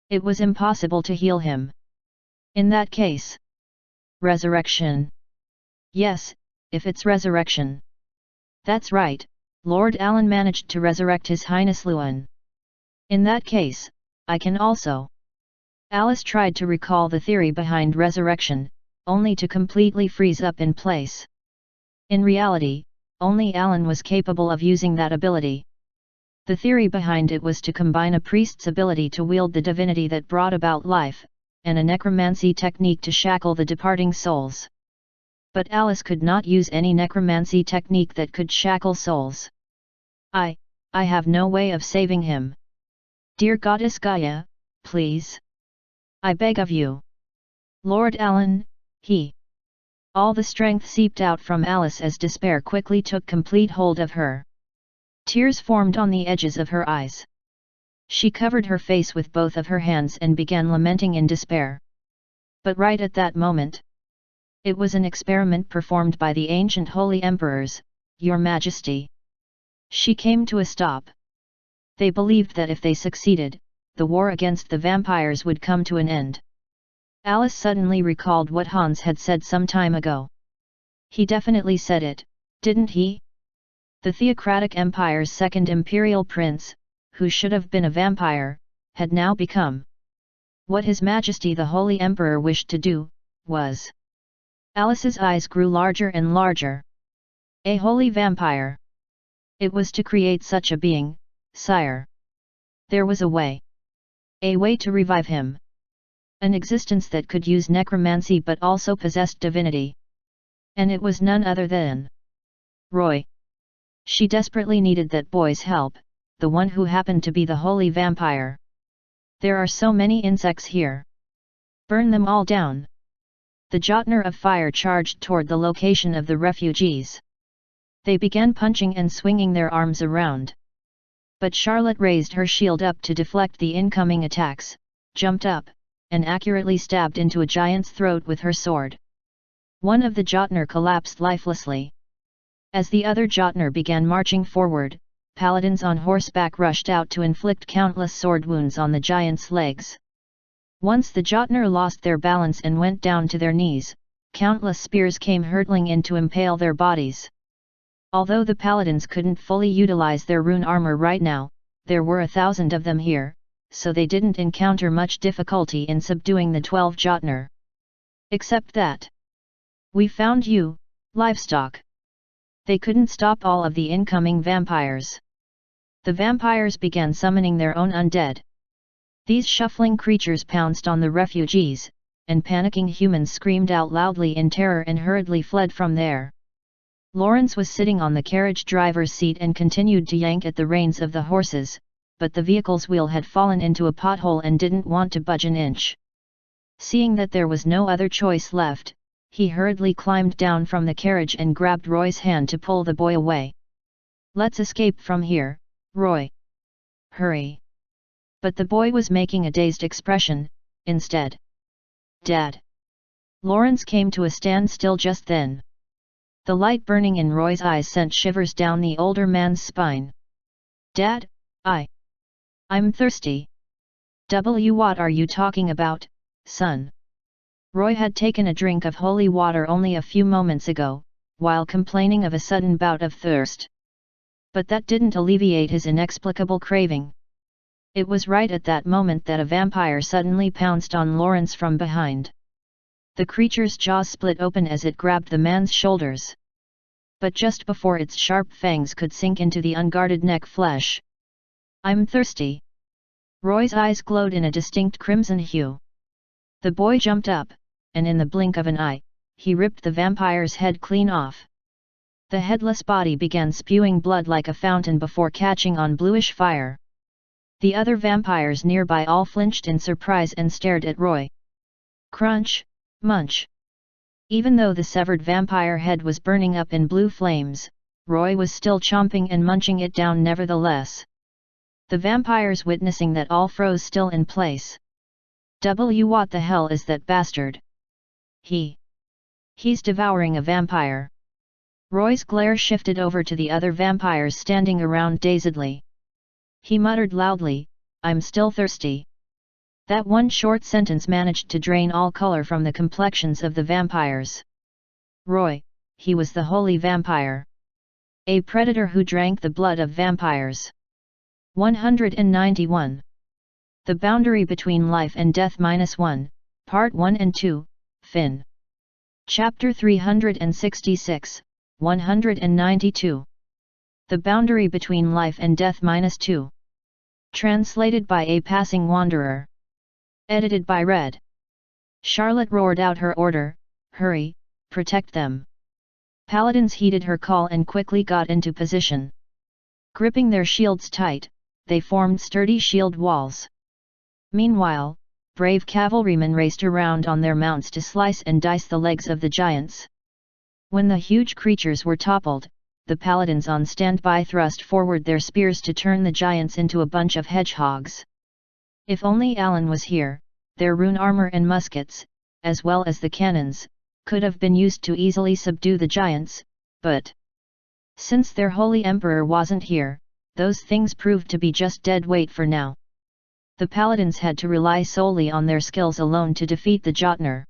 It was impossible to heal him. In that case, resurrection. Yes, if it's resurrection. That's right, Lord Alan managed to resurrect His Highness Luan. In that case, I can also. Alice tried to recall the theory behind resurrection, only to completely freeze up in place. In reality, only Alan was capable of using that ability. The theory behind it was to combine a priest's ability to wield the divinity that brought about life, and a necromancy technique to shackle the departing souls. But Alice could not use any necromancy technique that could shackle souls. I have no way of saving him. Dear Goddess Gaia, please. I beg of you. Lord Alan, he. All the strength seeped out from Alice as despair quickly took complete hold of her. Tears formed on the edges of her eyes. She covered her face with both of her hands and began lamenting in despair. But right at that moment, it was an experiment performed by the ancient holy emperors, Your Majesty. She came to a stop. They believed that if they succeeded, the war against the vampires would come to an end. Alice suddenly recalled what Hans had said some time ago. He definitely said it, didn't he? The Theocratic Empire's second imperial prince, who should have been a vampire, had now become. What His Majesty the Holy Emperor wished to do, was. Alice's eyes grew larger and larger. A holy vampire. It was to create such a being, sire. There was a way. A way to revive him. An existence that could use necromancy but also possessed divinity. And it was none other than Roy. She desperately needed that boy's help, the one who happened to be the holy vampire. There are so many insects here. Burn them all down. The Jotner of Fire charged toward the location of the refugees. They began punching and swinging their arms around. But Charlotte raised her shield up to deflect the incoming attacks, jumped up, and accurately stabbed into a giant's throat with her sword. One of the Jotner collapsed lifelessly. As the other Jotner began marching forward, paladins on horseback rushed out to inflict countless sword wounds on the giant's legs. Once the Jotner lost their balance and went down to their knees, countless spears came hurtling in to impale their bodies. Although the paladins couldn't fully utilize their rune armor right now, there were 1,000 of them here, so they didn't encounter much difficulty in subduing the 12 Jotner. Except that. We found you, livestock. They couldn't stop all of the incoming vampires. The vampires began summoning their own undead. These shuffling creatures pounced on the refugees, and panicking humans screamed out loudly in terror and hurriedly fled from there. Lawrence was sitting on the carriage driver's seat and continued to yank at the reins of the horses, but the vehicle's wheel had fallen into a pothole and didn't want to budge an inch. Seeing that there was no other choice left, he hurriedly climbed down from the carriage and grabbed Roy's hand to pull the boy away. "Let's escape from here, Roy. Hurry." But the boy was making a dazed expression, instead. "Dad!" Lawrence came to a standstill just then. The light burning in Roy's eyes sent shivers down the older man's spine. "Dad, I'm thirsty." What are you talking about, son?" Roy had taken a drink of holy water only a few moments ago, while complaining of a sudden bout of thirst. But that didn't alleviate his inexplicable craving. It was right at that moment that a vampire suddenly pounced on Lawrence from behind. The creature's jaws split open as it grabbed the man's shoulders. But just before its sharp fangs could sink into the unguarded neck flesh. "I'm thirsty." Roy's eyes glowed in a distinct crimson hue. The boy jumped up, and in the blink of an eye, he ripped the vampire's head clean off. The headless body began spewing blood like a fountain before catching on bluish fire. The other vampires nearby all flinched in surprise and stared at Roy. Crunch, munch. Even though the severed vampire head was burning up in blue flames, Roy was still chomping and munching it down nevertheless. The vampires, witnessing that, all froze still in place. What the hell is that bastard? He's devouring a vampire." Roy's glare shifted over to the other vampires standing around dazedly. He muttered loudly, "I'm still thirsty." That one short sentence managed to drain all color from the complexions of the vampires. Roy, he was the holy vampire. A predator who drank the blood of vampires. 191. The Boundary Between Life and Death -1, Part 1 and 2, Fin. Chapter 366, 192. The Boundary Between Life and Death -2. Translated by A Passing Wanderer. Edited by Red. Charlotte roared out her order, "Hurry, protect them." Paladins heeded her call and quickly got into position. Gripping their shields tight, they formed sturdy shield walls. Meanwhile, brave cavalrymen raced around on their mounts to slice and dice the legs of the giants. When the huge creatures were toppled, the paladins on standby thrust forward their spears to turn the giants into a bunch of hedgehogs. If only Alan was here, their rune armor and muskets, as well as the cannons, could have been used to easily subdue the giants, but since their holy emperor wasn't here, those things proved to be just dead weight for now. The paladins had to rely solely on their skills alone to defeat the Jotner.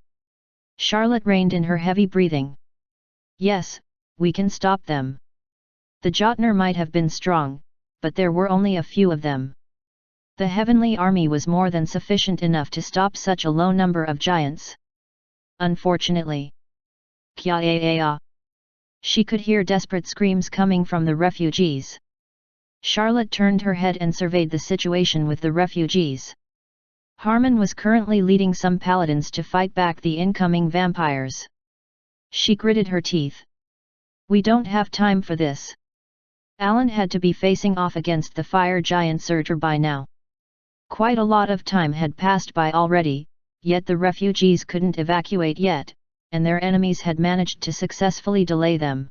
Charlotte reined in her heavy breathing. "Yes, we can stop them." The Jotner might have been strong, but there were only a few of them. The heavenly army was more than sufficient enough to stop such a low number of giants. Unfortunately. Kya-ya-ya. She could hear desperate screams coming from the refugees. Charlotte turned her head and surveyed the situation with the refugees. Harmon was currently leading some paladins to fight back the incoming vampires. She gritted her teeth. "We don't have time for this." Alan had to be facing off against the fire giant Surtur by now. Quite a lot of time had passed by already, yet the refugees couldn't evacuate yet, and their enemies had managed to successfully delay them.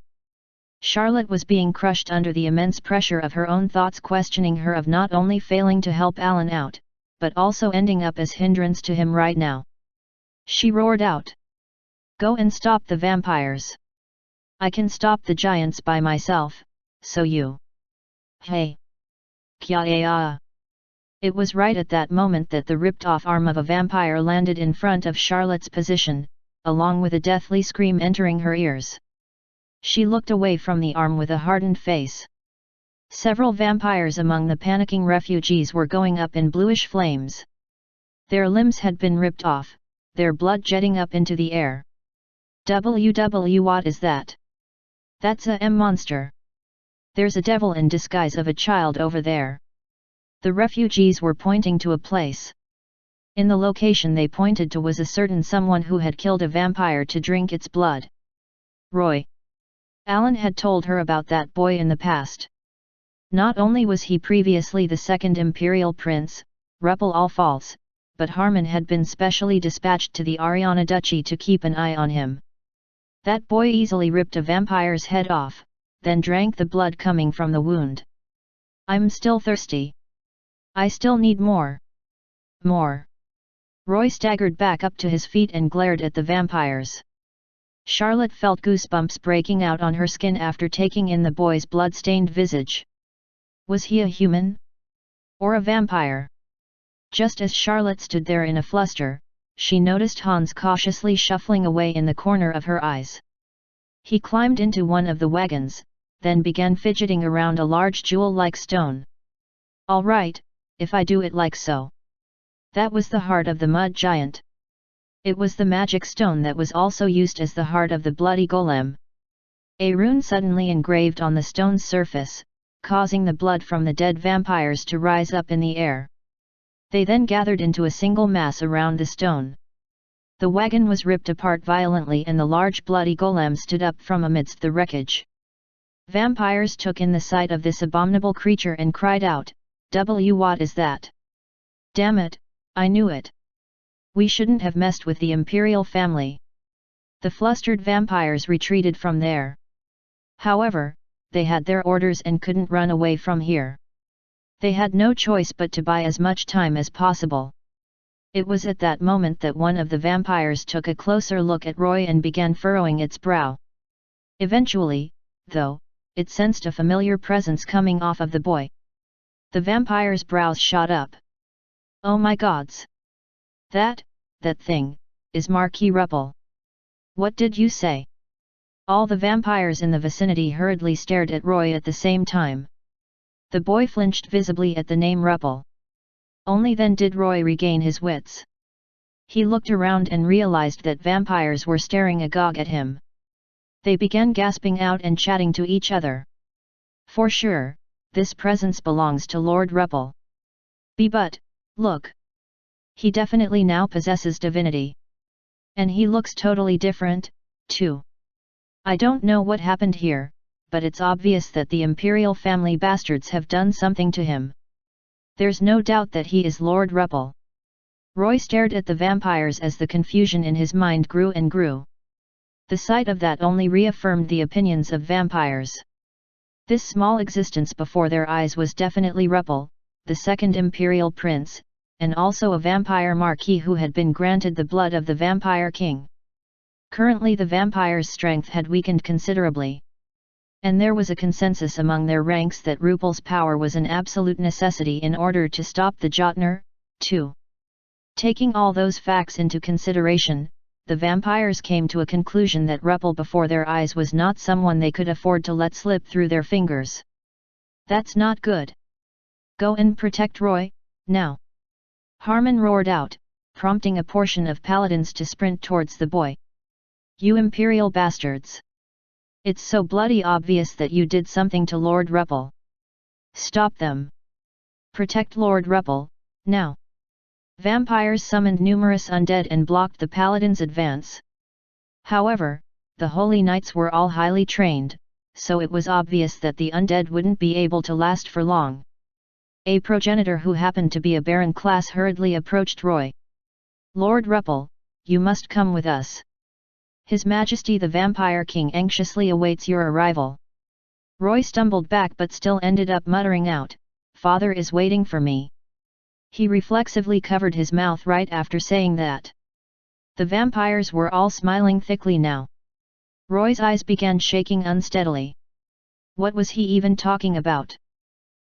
Charlotte was being crushed under the immense pressure of her own thoughts, questioning her of not only failing to help Alan out, but also ending up as hindrance to him right now. She roared out. "Go and stop the vampires. I can stop the giants by myself, so you." "Hey! Kya-ya-ya!" It was right at that moment that the ripped-off arm of a vampire landed in front of Charlotte's position, along with a deathly scream entering her ears. She looked away from the arm with a hardened face. Several vampires among the panicking refugees were going up in bluish flames. Their limbs had been ripped off, their blood jetting up into the air. What is that? That's a monster. There's a devil in disguise of a child over there." The refugees were pointing to a place. In the location they pointed to was a certain someone who had killed a vampire to drink its blood. Roy. Alan had told her about that boy in the past. Not only was he previously the second imperial prince, Ruppel all false, but Harmon had been specially dispatched to the Ariana Duchy to keep an eye on him. That boy easily ripped a vampire's head off, then drank the blood coming from the wound. I'm still thirsty. I still need more. More. Roy staggered back up to his feet and glared at the vampires. Charlotte felt goosebumps breaking out on her skin after taking in the boy's blood-stained visage. Was he a human? Or a vampire? Just as Charlotte stood there in a fluster, she noticed Hans cautiously shuffling away in the corner of her eyes. He climbed into one of the wagons, then began fidgeting around a large jewel-like stone. All right, if I do it like so. That was the heart of the mud giant. It was the magic stone that was also used as the heart of the bloody golem. A rune suddenly engraved on the stone's surface, causing the blood from the dead vampires to rise up in the air. They then gathered into a single mass around the stone. The wagon was ripped apart violently and the large bloody golem stood up from amidst the wreckage. Vampires took in the sight of this abominable creature and cried out, What is that? Damn it, I knew it. We shouldn't have messed with the imperial family. The flustered vampires retreated from there. However, they had their orders and couldn't run away from here. They had no choice but to buy as much time as possible. It was at that moment that one of the vampires took a closer look at Roy and began furrowing its brow. Eventually, though, it sensed a familiar presence coming off of the boy. The vampire's brows shot up. Oh my gods! That thing, is Marquis Ruppel. What did you say? All the vampires in the vicinity hurriedly stared at Roy at the same time. The boy flinched visibly at the name Ruppel. Only then did Roy regain his wits. He looked around and realized that vampires were staring agog at him. They began gasping out and chatting to each other. For sure, this presence belongs to Lord Ruppel. But, look. He definitely now possesses divinity. And he looks totally different, too. I don't know what happened here, but it's obvious that the imperial family bastards have done something to him. There's no doubt that he is Lord Ruppel. Roy stared at the vampires as the confusion in his mind grew and grew. The sight of that only reaffirmed the opinions of vampires. This small existence before their eyes was definitely Ruppel, the second imperial prince, and also a vampire marquis who had been granted the blood of the vampire king. Currently the vampire's strength had weakened considerably. And there was a consensus among their ranks that Ruppel's power was an absolute necessity in order to stop the Jotner, too. Taking all those facts into consideration, the vampires came to a conclusion that Ruppel before their eyes was not someone they could afford to let slip through their fingers. That's not good. Go and protect Roy, now. Harmon roared out, prompting a portion of paladins to sprint towards the boy. You imperial bastards! It's so bloody obvious that you did something to Lord Ruppel. Stop them! Protect Lord Ruppel, now! Vampires summoned numerous undead and blocked the paladins' advance. However, the holy knights were all highly trained, so it was obvious that the undead wouldn't be able to last for long. A progenitor who happened to be a baron class hurriedly approached Roy. Lord Ruppel, you must come with us. His Majesty the Vampire King anxiously awaits your arrival. Roy stumbled back but still ended up muttering out, Father is waiting for me. He reflexively covered his mouth right after saying that. The vampires were all smiling thickly now. Roy's eyes began shaking unsteadily. What was he even talking about?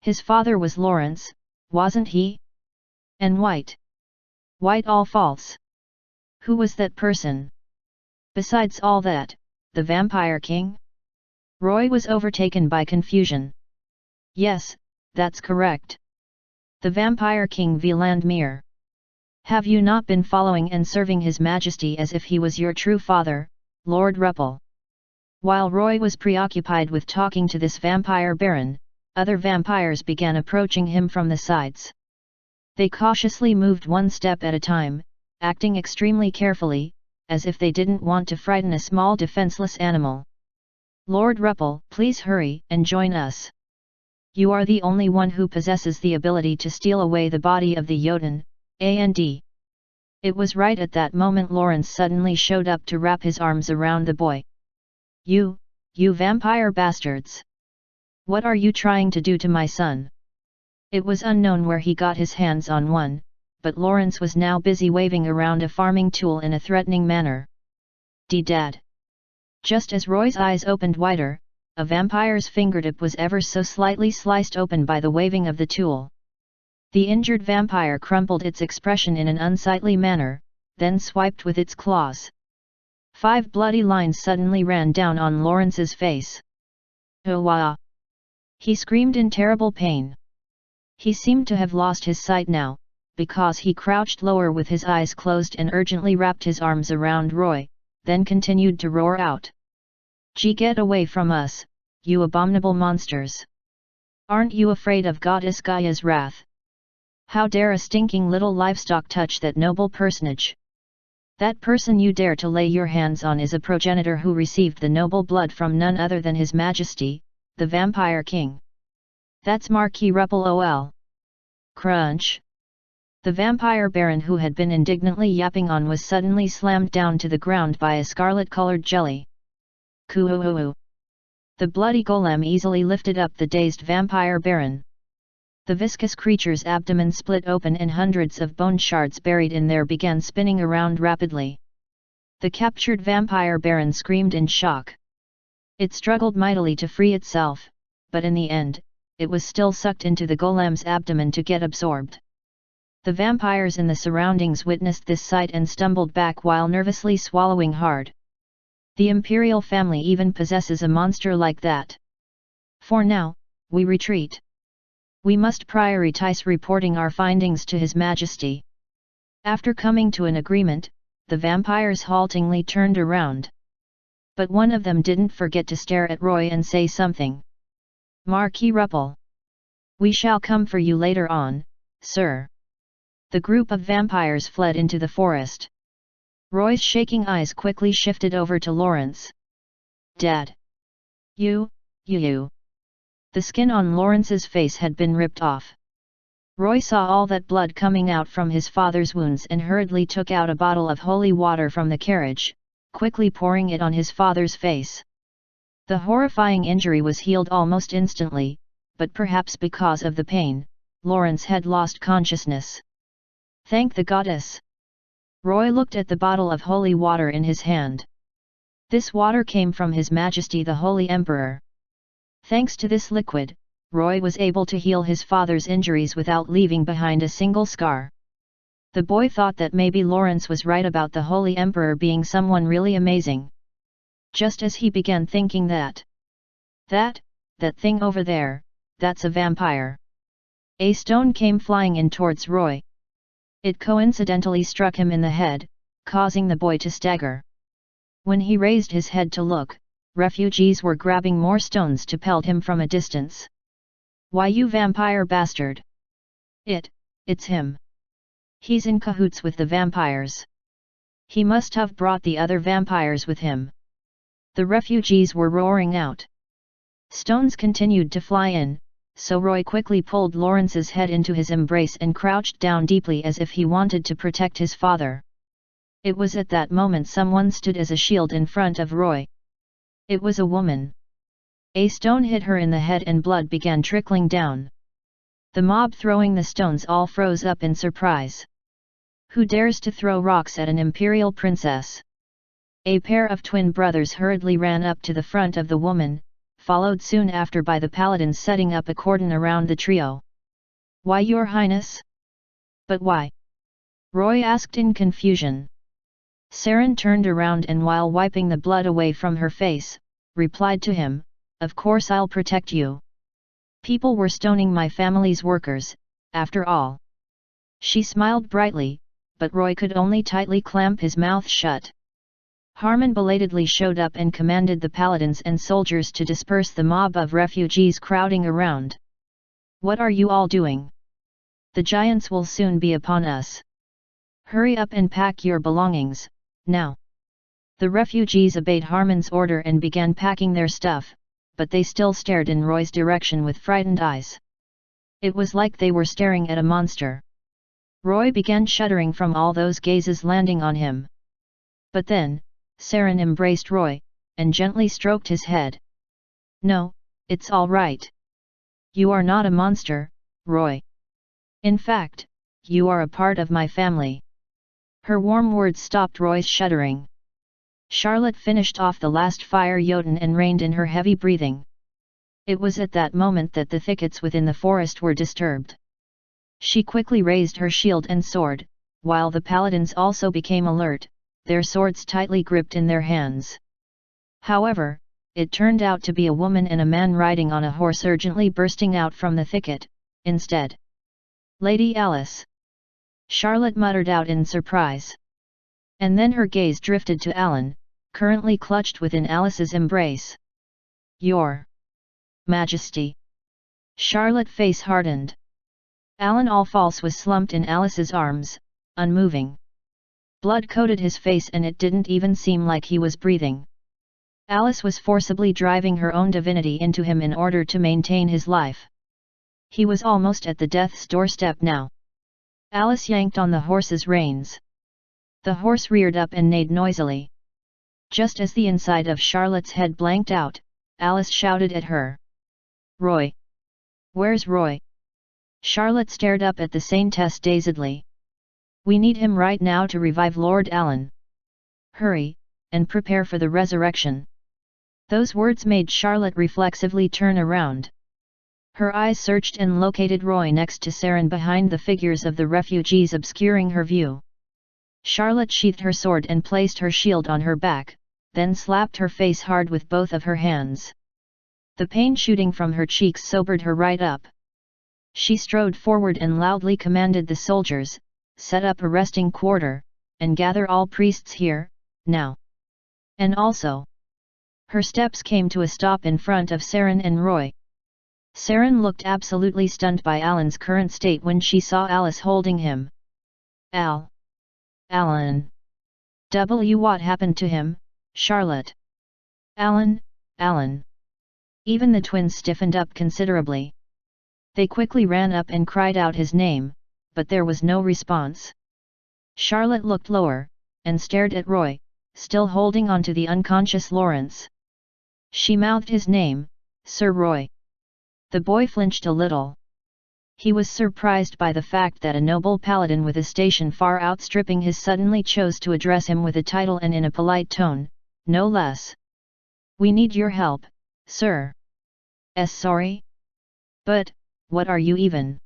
His father was Lawrence, wasn't he? And White. White all false. Who was that person? Besides all that, the Vampire King? Roy was overtaken by confusion. Yes, that's correct. The Vampire King Vlandmir. Have you not been following and serving His Majesty as if he was your true father, Lord Ruppel? While Roy was preoccupied with talking to this vampire baron, other vampires began approaching him from the sides. They cautiously moved one step at a time, acting extremely carefully, as if they didn't want to frighten a small defenseless animal. "Lord Ruppel, please hurry and join us. You are the only one who possesses the ability to steal away the body of the Jotun, and." It was right at that moment Lawrence suddenly showed up to wrap his arms around the boy. You vampire bastards! What are you trying to do to my son?" It was unknown where he got his hands on one, but Lawrence was now busy waving around a farming tool in a threatening manner. "Dad!" Just as Roy's eyes opened wider, a vampire's fingertip was ever so slightly sliced open by the waving of the tool. The injured vampire crumpled its expression in an unsightly manner, then swiped with its claws. 5 bloody lines suddenly ran down on Lawrence's face. "Oh wah!" He screamed in terrible pain. He seemed to have lost his sight now, because he crouched lower with his eyes closed and urgently wrapped his arms around Roy, then continued to roar out. "Get away from us, you abominable monsters! Aren't you afraid of Goddess Gaia's wrath? How dare a stinking little livestock touch that noble personage? That person you dare to lay your hands on is a progenitor who received the noble blood from none other than His Majesty, the Vampire King. That's Marquis Ruppel ol. Crunch!" The vampire baron who had been indignantly yapping on was suddenly slammed down to the ground by a scarlet-colored jelly. "Coo-oo-oo-oo!" The bloody golem easily lifted up the dazed vampire baron. The viscous creature's abdomen split open and hundreds of bone shards buried in there began spinning around rapidly. The captured vampire baron screamed in shock. It struggled mightily to free itself, but in the end, it was still sucked into the golem's abdomen to get absorbed. The vampires in the surroundings witnessed this sight and stumbled back while nervously swallowing hard. The imperial family even possesses a monster like that. For now, we retreat. We must prioritize reporting our findings to His Majesty. After coming to an agreement, the vampires haltingly turned around. But one of them didn't forget to stare at Roy and say something. "Marquis Ruppel! We shall come for you later on, sir." The group of vampires fled into the forest. Roy's shaking eyes quickly shifted over to Lawrence. "Dad! You! The skin on Lawrence's face had been ripped off. Roy saw all that blood coming out from his father's wounds and hurriedly took out a bottle of holy water from the carriage, quickly pouring it on his father's face. The horrifying injury was healed almost instantly, but perhaps because of the pain, Lawrence had lost consciousness. Thank the goddess! Roy looked at the bottle of holy water in his hand. This water came from His Majesty the Holy Emperor. Thanks to this liquid, Roy was able to heal his father's injuries without leaving behind a single scar. The boy thought that maybe Lawrence was right about the Holy Emperor being someone really amazing. Just as he began thinking that thing over there, that's a vampire. A stone came flying in towards Roy. It coincidentally struck him in the head, causing the boy to stagger. When he raised his head to look, refugees were grabbing more stones to pelt him from a distance. "Why, you vampire bastard! It's him! He's in cahoots with the vampires. He must have brought the other vampires with him." The refugees were roaring out. Stones continued to fly in, so Roy quickly pulled Lawrence's head into his embrace and crouched down deeply as if he wanted to protect his father. It was at that moment someone stood as a shield in front of Roy. It was a woman. A stone hit her in the head and blood began trickling down. The mob throwing the stones all froze up in surprise. Who dares to throw rocks at an imperial princess? A pair of twin brothers hurriedly ran up to the front of the woman, followed soon after by the paladins setting up a cordon around the trio. "Why, your highness? But why?" Roy asked in confusion. Saren turned around and while wiping the blood away from her face, replied to him, "Of course I'll protect you. People were stoning my family's workers, after all." She smiled brightly, but Roy could only tightly clamp his mouth shut. Harmon belatedly showed up and commanded the paladins and soldiers to disperse the mob of refugees crowding around. What are you all doing? The giants will soon be upon us. Hurry up and pack your belongings, now. The refugees obeyed Harmon's order and began packing their stuff, but they still stared in Roy's direction with frightened eyes. It was like they were staring at a monster. Roy began shuddering from all those gazes landing on him. But then, Saren embraced Roy, and gently stroked his head. No, it's all right. You are not a monster, Roy. In fact, you are a part of my family. Her warm words stopped Roy's shuddering. Charlotte finished off the last fire Jotun and reined in her heavy breathing. It was at that moment that the thickets within the forest were disturbed. She quickly raised her shield and sword, while the paladins also became alert, their swords tightly gripped in their hands. However, it turned out to be a woman and a man riding on a horse urgently bursting out from the thicket, instead. Lady Alice! Charlotte muttered out in surprise. And then her gaze drifted to Alan, currently clutched within Alice's embrace. Your Majesty! Charlotte's face hardened. Alan all false was slumped in Alice's arms, unmoving. Blood coated his face and it didn't even seem like he was breathing. Alice was forcibly driving her own divinity into him in order to maintain his life. He was almost at the death's doorstep now. Alice yanked on the horse's reins. The horse reared up and neighed noisily. Just as the inside of Charlotte's head blanked out, Alice shouted at her. Roy! Where's Roy? Charlotte stared up at the Saintess dazedly. We need him right now to revive Lord Alan. Hurry, and prepare for the resurrection. Those words made Charlotte reflexively turn around. Her eyes searched and located Roy next to Saren behind the figures of the refugees obscuring her view. Charlotte sheathed her sword and placed her shield on her back, then slapped her face hard with both of her hands. The pain shooting from her cheeks sobered her right up. She strode forward and loudly commanded the soldiers, set up a resting quarter, and gather all priests here, now. And also. Her steps came to a stop in front of Saren and Roy. Saren looked absolutely stunned by Alan's current state when she saw Alice holding him. Alan. What happened to him, Charlotte? Alan. Even the twins stiffened up considerably. They quickly ran up and cried out his name, but there was no response. Charlotte looked lower, and stared at Roy, still holding on to the unconscious Lawrence. She mouthed his name, Sir Roy. The boy flinched a little. He was surprised by the fact that a noble paladin with a station far outstripping his suddenly chose to address him with a title and in a polite tone, no less. We need your help, sir. Sorry? But, what are you even?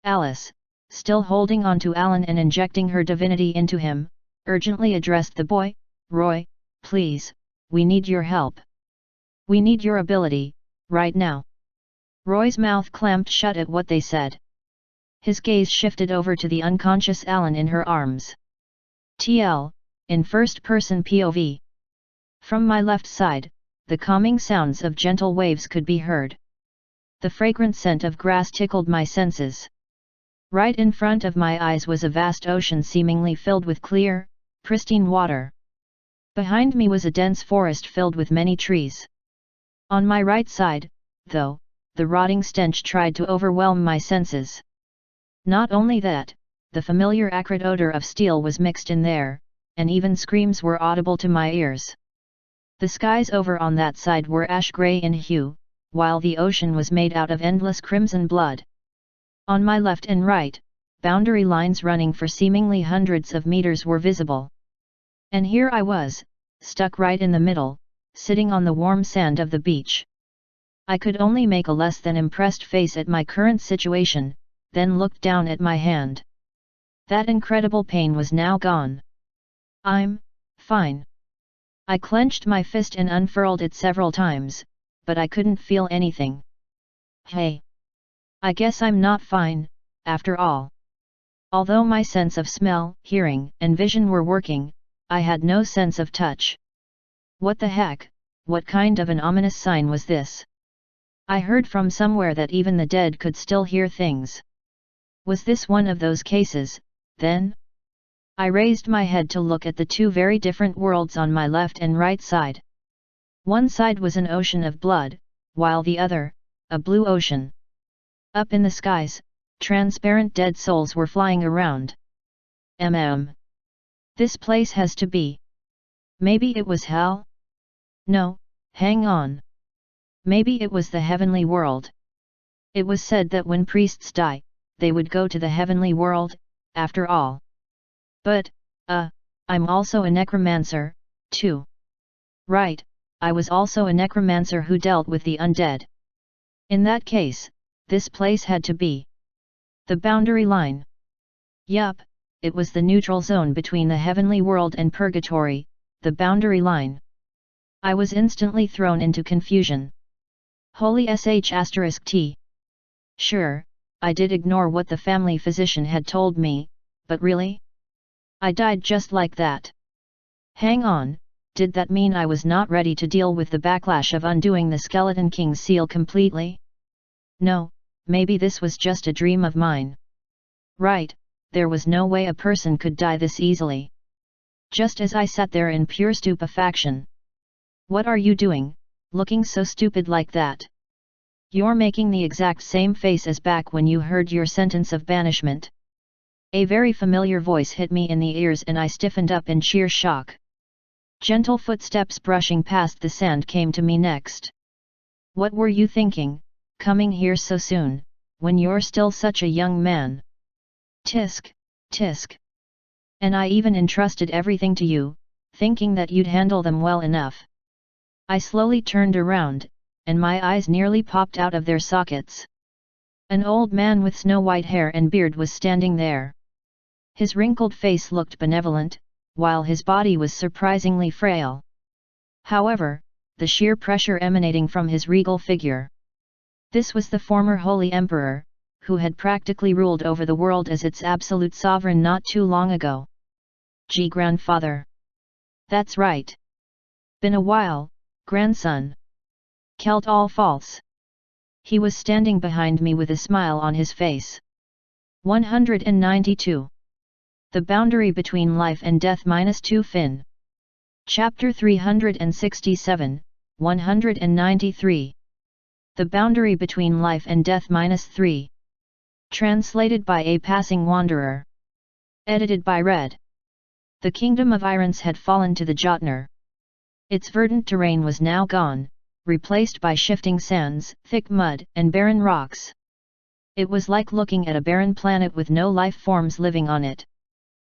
Alice, still holding on to Alan and injecting her divinity into him, urgently addressed the boy, Roy, please, we need your help. We need your ability, right now. Roy's mouth clamped shut at what they said. His gaze shifted over to the unconscious Alan in her arms. TL, in first-person POV. From my left side, the calming sounds of gentle waves could be heard. The fragrant scent of grass tickled my senses. Right in front of my eyes was a vast ocean seemingly filled with clear, pristine water. Behind me was a dense forest filled with many trees. On my right side, though, the rotting stench tried to overwhelm my senses. Not only that, the familiar acrid odor of steel was mixed in there, and even screams were audible to my ears. The skies over on that side were ash-grey in hue, while the ocean was made out of endless crimson blood. On my left and right, boundary lines running for seemingly hundreds of meters were visible. And here I was, stuck right in the middle, sitting on the warm sand of the beach. I could only make a less than impressed face at my current situation, then looked down at my hand. That incredible pain was now gone. I'm fine. I clenched my fist and unfurled it several times, but I couldn't feel anything. Hey! I guess I'm not fine, after all. Although my sense of smell, hearing, and vision were working, I had no sense of touch. What the heck, what kind of an ominous sign was this? I heard from somewhere that even the dead could still hear things. Was this one of those cases, then? I raised my head to look at the two very different worlds on my left and right side. One side was an ocean of blood, while the other, a blue ocean. Up in the skies, transparent dead souls were flying around. This place has to be. Maybe it was hell? No, hang on. Maybe it was the heavenly world. It was said that when priests die, they would go to the heavenly world, after all. But, I'm also a necromancer, too. Right, I was also a necromancer who dealt with the undead. In that case, this place had to be the boundary line. Yup, it was the neutral zone between the heavenly world and purgatory, the boundary line. I was instantly thrown into confusion. Holy sh*t. Sure, I did ignore what the family physician had told me, but really? I died just like that. Hang on, did that mean I was not ready to deal with the backlash of undoing the Skeleton King's seal completely? No, maybe this was just a dream of mine. Right, there was no way a person could die this easily. Just as I sat there in pure stupefaction. What are you doing, looking so stupid like that? You're making the exact same face as back when you heard your sentence of banishment. A very familiar voice hit me in the ears and I stiffened up in sheer shock. Gentle footsteps brushing past the sand came to me next. What were you thinking, coming here so soon, when you're still such a young man? Tisk, tisk. And I even entrusted everything to you, thinking that you'd handle them well enough. I slowly turned around, and my eyes nearly popped out of their sockets. An old man with snow-white hair and beard was standing there. His wrinkled face looked benevolent, while his body was surprisingly frail. However, the sheer pressure emanating from his regal figure. This was the former Holy Emperor, who had practically ruled over the world as its absolute sovereign not too long ago. Gee, grandfather. That's right. Been a while, grandson. Kelt all false. He was standing behind me with a smile on his face. 192. The Boundary Between Life and Death -2 Fin. Chapter 367, 193. The Boundary Between Life and Death -3. Translated by a Passing Wanderer. Edited by Red. The kingdom of Irons had fallen to the Jotner. Its verdant terrain was now gone, replaced by shifting sands, thick mud, and barren rocks. It was like looking at a barren planet with no life forms living on it.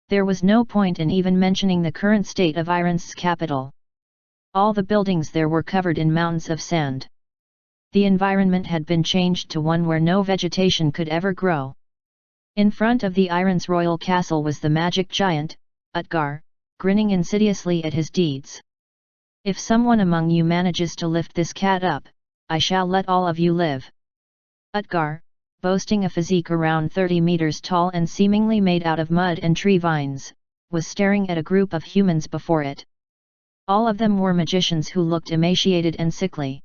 There was no point in even mentioning the current state of Irons's capital. All the buildings there were covered in mountains of sand. The environment had been changed to one where no vegetation could ever grow. In front of the Irons royal castle was the magic giant, Utgar, grinning insidiously at his deeds. If someone among you manages to lift this cat up, I shall let all of you live. Utgar, boasting a physique around 30 meters tall and seemingly made out of mud and tree vines, was staring at a group of humans before it. All of them were magicians who looked emaciated and sickly.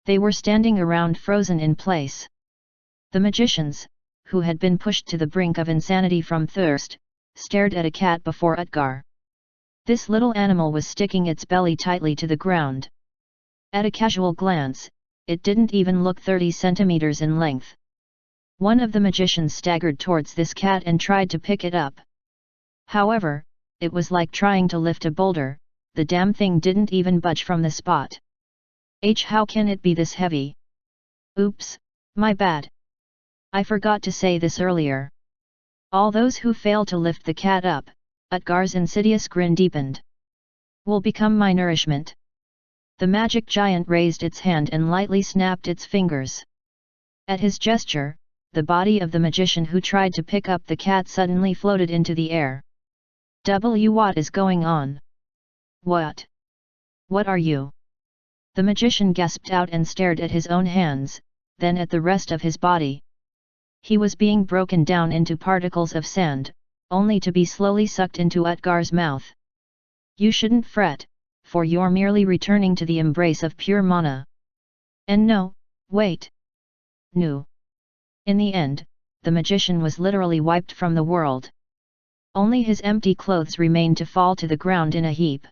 They were standing around frozen in place. The magicians, who had been pushed to the brink of insanity from thirst, stared at a cat before Utgar. This little animal was sticking its belly tightly to the ground. At a casual glance, it didn't even look 30 centimeters in length. One of the magicians staggered towards this cat and tried to pick it up. However, it was like trying to lift a boulder, the damn thing didn't even budge from the spot. How can it be this heavy? Oops, my bad. I forgot to say this earlier. All those who fail to lift the cat up, Utgar's insidious grin deepened. Will become my nourishment. The magic giant raised its hand and lightly snapped its fingers. At his gesture, the body of the magician who tried to pick up the cat suddenly floated into the air. What is going on? What? What are you? The magician gasped out and stared at his own hands, then at the rest of his body. He was being broken down into particles of sand, only to be slowly sucked into Utgar's mouth. You shouldn't fret, for you're merely returning to the embrace of pure mana. And no, Wait. No. In the end, the magician was literally wiped from the world. Only his empty clothes remained to fall to the ground in a heap.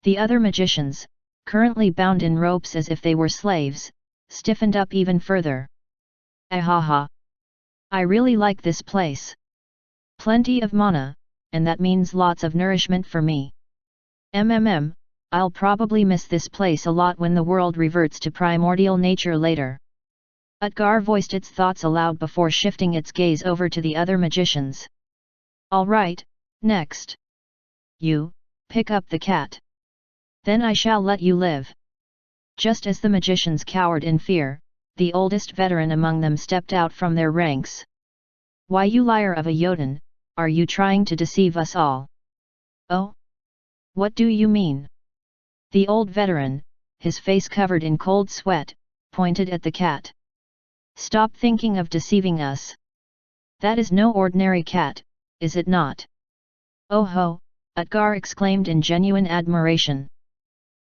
The other magicians, currently bound in ropes as if they were slaves, stiffened up even further. Ahaha! I really like this place. Plenty of mana, and that means lots of nourishment for me. I'll probably miss this place a lot when the world reverts to primordial nature later. Utgar voiced its thoughts aloud before shifting its gaze over to the other magicians. Alright, next. You, pick up the cat. Then I shall let you live. Just as the magicians cowered in fear, the oldest veteran among them stepped out from their ranks. Why, you liar of a Jotun, are you trying to deceive us all? Oh? What do you mean? The old veteran, his face covered in cold sweat, pointed at the cat. Stop thinking of deceiving us. That is no ordinary cat, is it not? Oh ho, Utgar exclaimed in genuine admiration.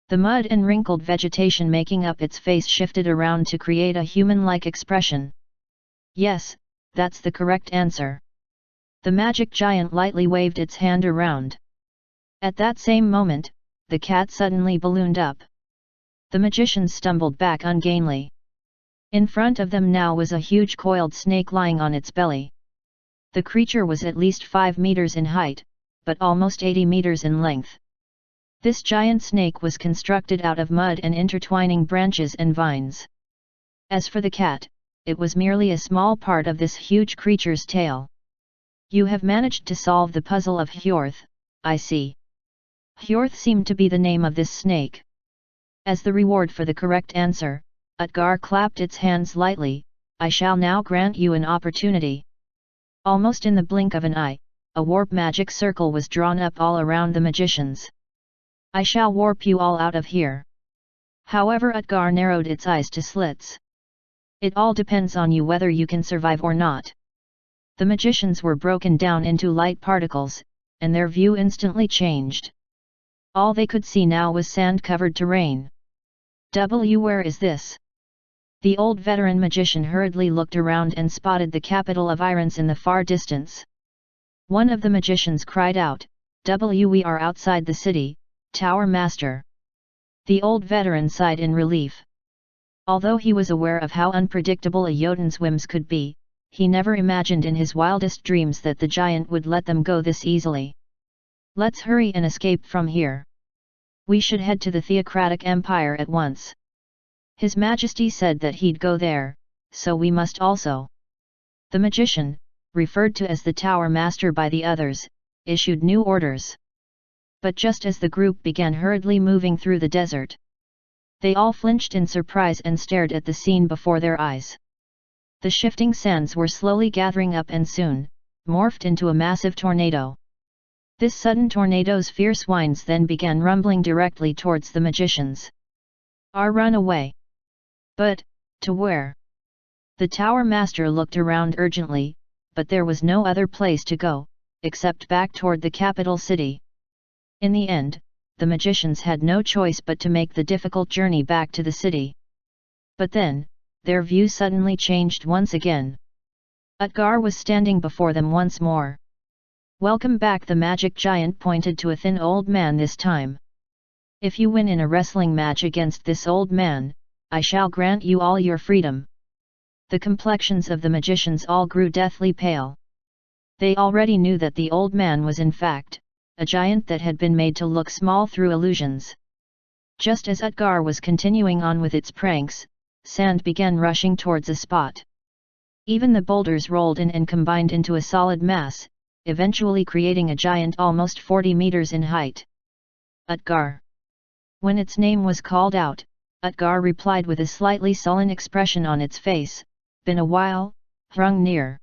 The mud and wrinkled vegetation making up its face shifted around to create a human-like expression. Yes, that's the correct answer. The magic giant lightly waved its hand around. At that same moment, the cat suddenly ballooned up. The magicians stumbled back ungainly. In front of them now was a huge coiled snake lying on its belly. The creature was at least 5 meters in height, but almost 80 meters in length. This giant snake was constructed out of mud and intertwining branches and vines. As for the cat, it was merely a small part of this huge creature's tail. You have managed to solve the puzzle of Hjorth, I see. Hjorth seemed to be the name of this snake. As the reward for the correct answer, Utgar clapped its hands lightly. I shall now grant you an opportunity. Almost in the blink of an eye, a warp magic circle was drawn up all around the magicians. I shall warp you all out of here. However, Utgar narrowed its eyes to slits. It all depends on you whether you can survive or not. The magicians were broken down into light particles, and their view instantly changed. All they could see now was sand-covered terrain. Where is this? The old veteran magician hurriedly looked around and spotted the capital of Irons in the far distance. One of the magicians cried out, We are outside the city, Tower Master. The old veteran sighed in relief. Although he was aware of how unpredictable a Jotun's whims could be, he never imagined in his wildest dreams that the giant would let them go this easily. Let's hurry and escape from here. We should head to the Theocratic Empire at once. His Majesty said that he'd go there, so we must also. The magician, referred to as the Tower Master by the others, issued new orders. But just as the group began hurriedly moving through the desert, they all flinched in surprise and stared at the scene before their eyes. The shifting sands were slowly gathering up and soon, morphed into a massive tornado. This sudden tornado's fierce winds then began rumbling directly towards the magicians. Run away! But, to where? The Tower Master looked around urgently, but there was no other place to go, except back toward the capital city. In the end, the magicians had no choice but to make the difficult journey back to the city. But then, their view suddenly changed once again. Utgar was standing before them once more. Welcome back, the magic giant pointed to a thin old man this time. If you win in a wrestling match against this old man, I shall grant you all your freedom. The complexions of the magicians all grew deathly pale. They already knew that the old man was in fact a giant that had been made to look small through illusions. Just as Utgar was continuing on with its pranks, sand began rushing towards a spot. Even the boulders rolled in and combined into a solid mass, eventually creating a giant almost 40 meters in height. Utgar. When its name was called out, Utgar replied with a slightly sullen expression on its face, Been a while, Hrungnir.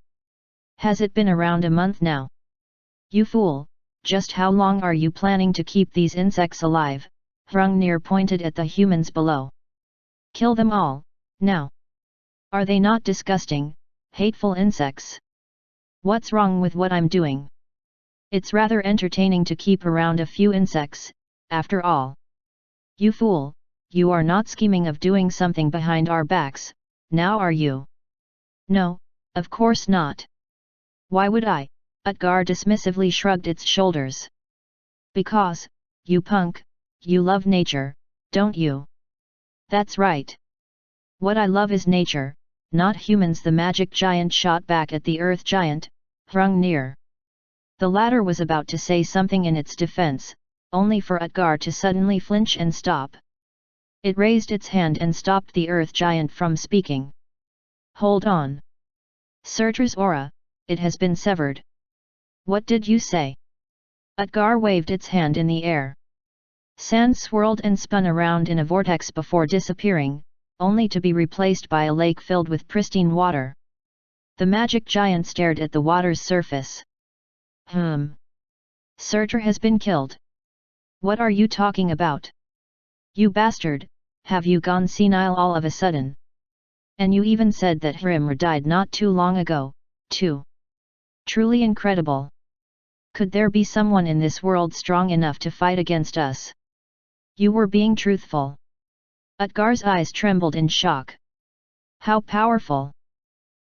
Has it been around a month now? You fool, just how long are you planning to keep these insects alive? Hrungnir pointed at the humans below. Kill them all, now. Are they not disgusting, hateful insects? What's wrong with what I'm doing? It's rather entertaining to keep around a few insects, after all. You fool, you are not scheming of doing something behind our backs, now are you? No, of course not. Why would I? Utgard dismissively shrugged its shoulders. Because, you punk, you love nature, don't you? That's right. What I love is nature, not humans, the magic giant shot back at the earth giant, Hrungnir. The latter was about to say something in its defense, only for Utgard to suddenly flinch and stop. It raised its hand and stopped the earth giant from speaking. Hold on. Surtra's aura, it has been severed. What did you say? Utgard waved its hand in the air. Sand swirled and spun around in a vortex before disappearing, only to be replaced by a lake filled with pristine water. The magic giant stared at the water's surface. Surtra has been killed. What are you talking about? You bastard, have you gone senile all of a sudden? And you even said that Hrimr died not too long ago, too. Truly incredible. Could there be someone in this world strong enough to fight against us? You were being truthful. Utgar's eyes trembled in shock. How powerful!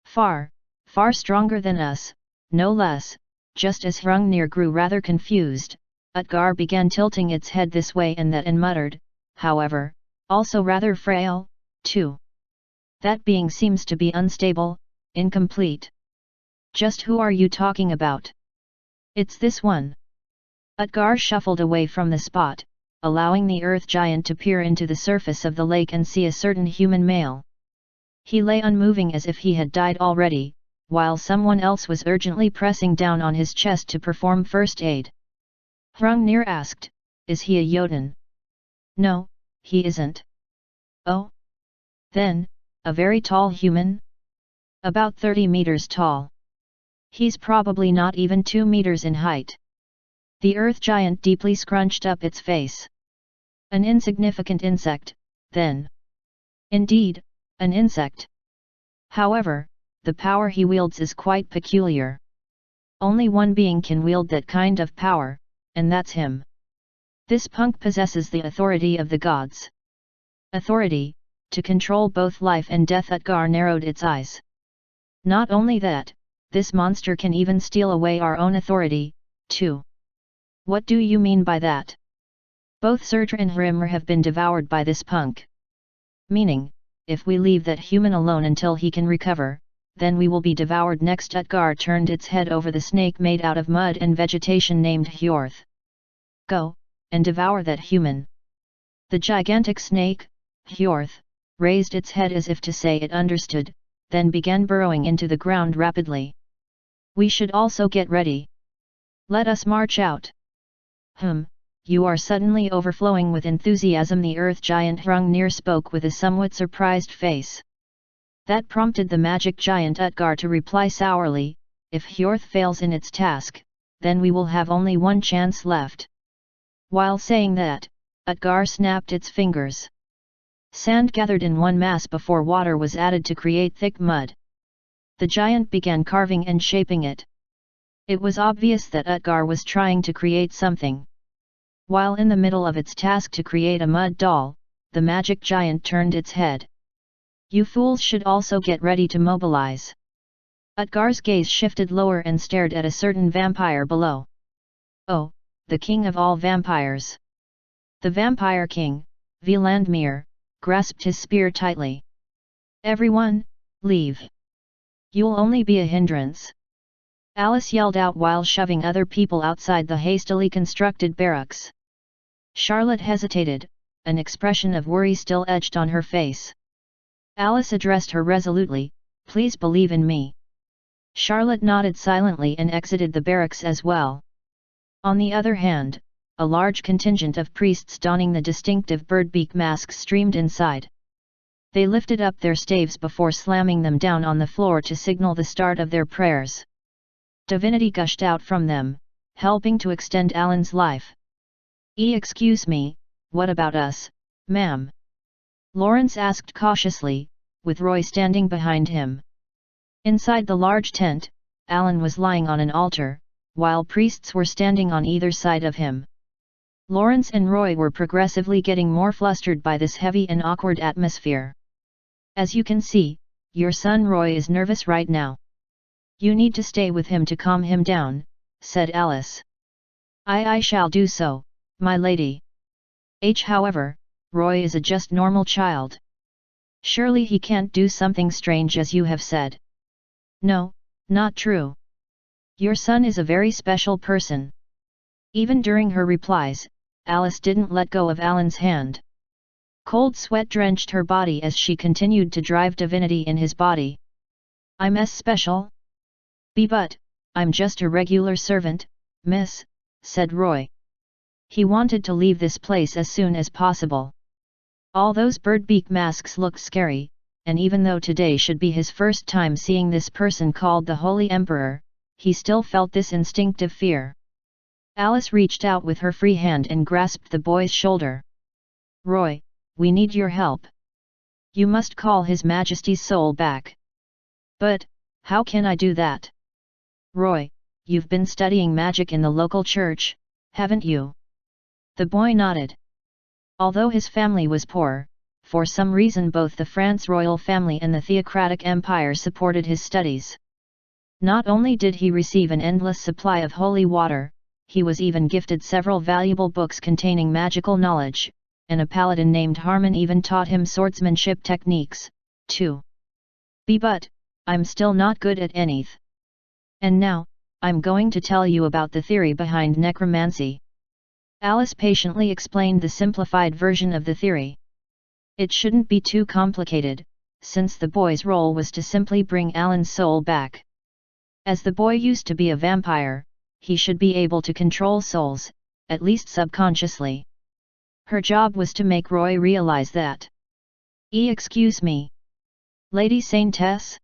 Far, far stronger than us, no less. Just as Hrungnir grew rather confused, Utgard began tilting its head this way and that and muttered, however, also rather frail, too. That being seems to be unstable, incomplete. Just who are you talking about? It's this one. Utgard shuffled away from the spot, allowing the earth giant to peer into the surface of the lake and see a certain human male. He lay unmoving as if he had died already, while someone else was urgently pressing down on his chest to perform first aid. Hrungnir asked, is he a Jotun? No, he isn't. Oh? Then, a very tall human? About 30 meters tall. He's probably not even 2 meters in height. The earth giant deeply scrunched up its face. An insignificant insect, then. Indeed, an insect. However, the power he wields is quite peculiar. Only one being can wield that kind of power, and that's him. This punk possesses the authority of the gods. Authority, to control both life and death. Utgard narrowed its eyes. Not only that, this monster can even steal away our own authority, too. What do you mean by that? Both Surtra and Hrimr have been devoured by this punk. Meaning, if we leave that human alone until he can recover, then we will be devoured next. Utgard turned its head over the snake made out of mud and vegetation named Hjorth. Go, and devour that human. The gigantic snake, Hjorth, raised its head as if to say it understood, then began burrowing into the ground rapidly. We should also get ready. Let us march out. You are suddenly overflowing with enthusiasm. The earth giant Hrungnir spoke with a somewhat surprised face. That prompted the magic giant Utgard to reply sourly, if Hjorth fails in its task, then we will have only one chance left. While saying that, Utgard snapped its fingers. Sand gathered in one mass before water was added to create thick mud. The giant began carving and shaping it. It was obvious that Utgard was trying to create something. While in the middle of its task to create a mud doll, the magic giant turned its head. You fools should also get ready to mobilize. Utgard's gaze shifted lower and stared at a certain vampire below. Oh, the king of all vampires. The vampire king, Vilandmir, grasped his spear tightly. Everyone, leave. You'll only be a hindrance. Alice yelled out while shoving other people outside the hastily constructed barracks. Charlotte hesitated, an expression of worry still etched on her face. Alice addressed her resolutely, please believe in me. Charlotte nodded silently and exited the barracks as well. On the other hand, a large contingent of priests donning the distinctive birdbeak masks streamed inside. They lifted up their staves before slamming them down on the floor to signal the start of their prayers. Divinity gushed out from them, helping to extend Alan's life. Excuse me, what about us, ma'am? Lawrence asked cautiously, with Roy standing behind him. Inside the large tent, Alan was lying on an altar, while priests were standing on either side of him. Lawrence and Roy were progressively getting more flustered by this heavy and awkward atmosphere. As you can see, your son Roy is nervous right now. You need to stay with him to calm him down, said Alice. I shall do so, my lady. However, Roy is a just normal child. Surely he can't do something strange as you have said. No, not true. Your son is a very special person. Even during her replies, Alice didn't let go of Alan's hand. Cold sweat drenched her body as she continued to drive divinity in his body. I'm special? But, I'm just a regular servant, miss, said Roy. He wanted to leave this place as soon as possible. All those birdbeak masks looked scary, and even though today should be his first time seeing this person called the Holy Emperor, he still felt this instinctive fear. Alice reached out with her free hand and grasped the boy's shoulder. Roy, we need your help. You must call His Majesty's soul back. But, how can I do that? Roy, you've been studying magic in the local church, haven't you? The boy nodded. Although his family was poor, for some reason both the France royal family and the theocratic empire supported his studies. Not only did he receive an endless supply of holy water, he was even gifted several valuable books containing magical knowledge, and a paladin named Harmon even taught him swordsmanship techniques, too. But, I'm still not good at anything. And now, I'm going to tell you about the theory behind necromancy. Alice patiently explained the simplified version of the theory. It shouldn't be too complicated, since the boy's role was to simply bring Alan's soul back. As the boy used to be a vampire, he should be able to control souls, at least subconsciously. Her job was to make Roy realize that. Excuse me. Lady Saintess?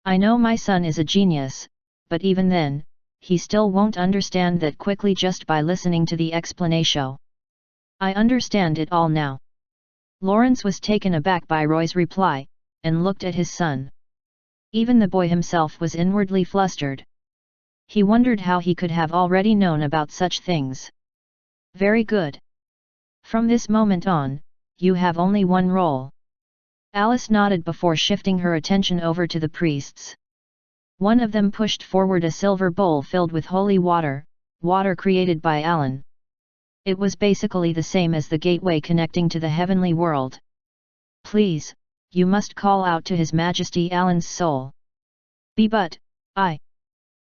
I know my son is a genius, but even then, he still won't understand that quickly just by listening to the explanation. I understand it all now. Lawrence was taken aback by Roy's reply, and looked at his son. Even the boy himself was inwardly flustered. He wondered how he could have already known about such things. Very good. From this moment on, you have only one role. Alice nodded before shifting her attention over to the priests. One of them pushed forward a silver bowl filled with holy water, water created by Alan. It was basically the same as the gateway connecting to the heavenly world. Please, you must call out to His Majesty Alan's soul. But,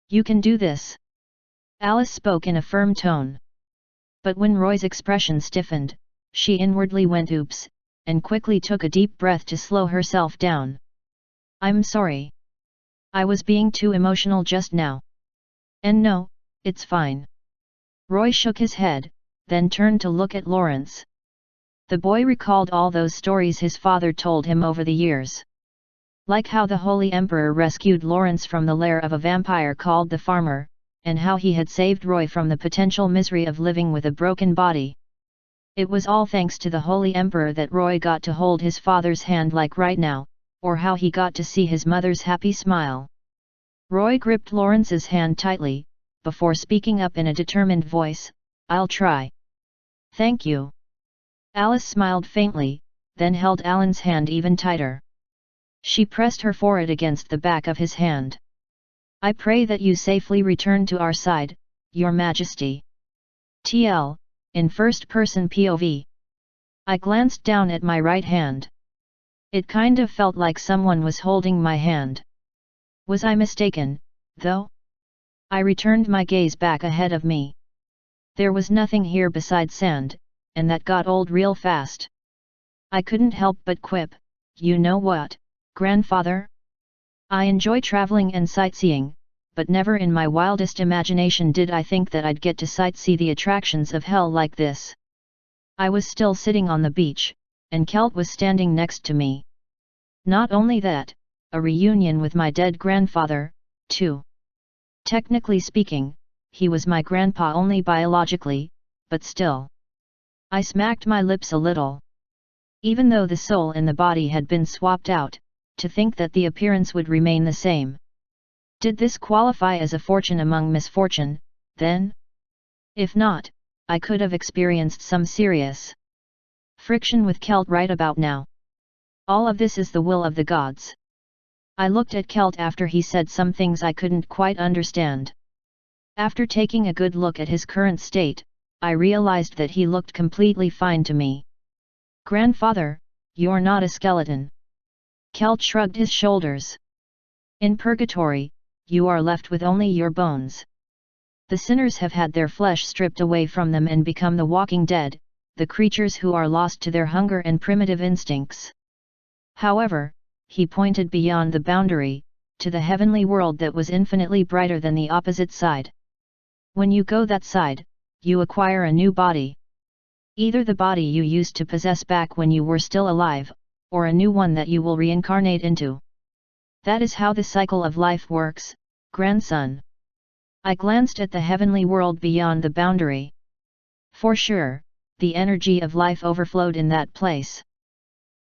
you can do this. Alice spoke in a firm tone. But when Roy's expression stiffened, she inwardly went oops, and quickly took a deep breath to slow herself down. I'm sorry. I was being too emotional just now. And no, it's fine. Roy shook his head, then turned to look at Lawrence. The boy recalled all those stories his father told him over the years. Like how the Holy Emperor rescued Lawrence from the lair of a vampire called the Farmer, and how he had saved Roy from the potential misery of living with a broken body. It was all thanks to the Holy Emperor that Roy got to hold his father's hand like right now, or how he got to see his mother's happy smile. Roy gripped Lawrence's hand tightly, before speaking up in a determined voice, I'll try. Thank you. Alice smiled faintly, then held Alan's hand even tighter. She pressed her forehead against the back of his hand. I pray that you safely return to our side, Your Majesty. TL, in first-person POV. I glanced down at my right hand. It kind of felt like someone was holding my hand. Was I mistaken, though? I returned my gaze back ahead of me. There was nothing here besides sand, and that got old real fast. I couldn't help but quip, you know what, grandfather? I enjoy traveling and sightseeing, but never in my wildest imagination did I think that I'd get to sightsee the attractions of hell like this. I was still sitting on the beach, and Kelt was standing next to me. Not only that, a reunion with my dead grandfather, too. Technically speaking, he was my grandpa only biologically, but still. I smacked my lips a little. Even though the soul and the body had been swapped out, to think that the appearance would remain the same. Did this qualify as a fortune among misfortune, then? If not, I could have experienced some serious friction with Kelt right about now. All of this is the will of the gods. I looked at Celt after he said some things I couldn't quite understand. After taking a good look at his current state, I realized that he looked completely fine to me. Grandfather, you're not a skeleton. Celt shrugged his shoulders. In purgatory, you are left with only your bones. The sinners have had their flesh stripped away from them and become the walking dead, the creatures who are lost to their hunger and primitive instincts. However, he pointed beyond the boundary, to the heavenly world that was infinitely brighter than the opposite side. When you go that side, you acquire a new body. Either the body you used to possess back when you were still alive, or a new one that you will reincarnate into. That is how the cycle of life works, grandson. I glanced at the heavenly world beyond the boundary. For sure, the energy of life overflowed in that place.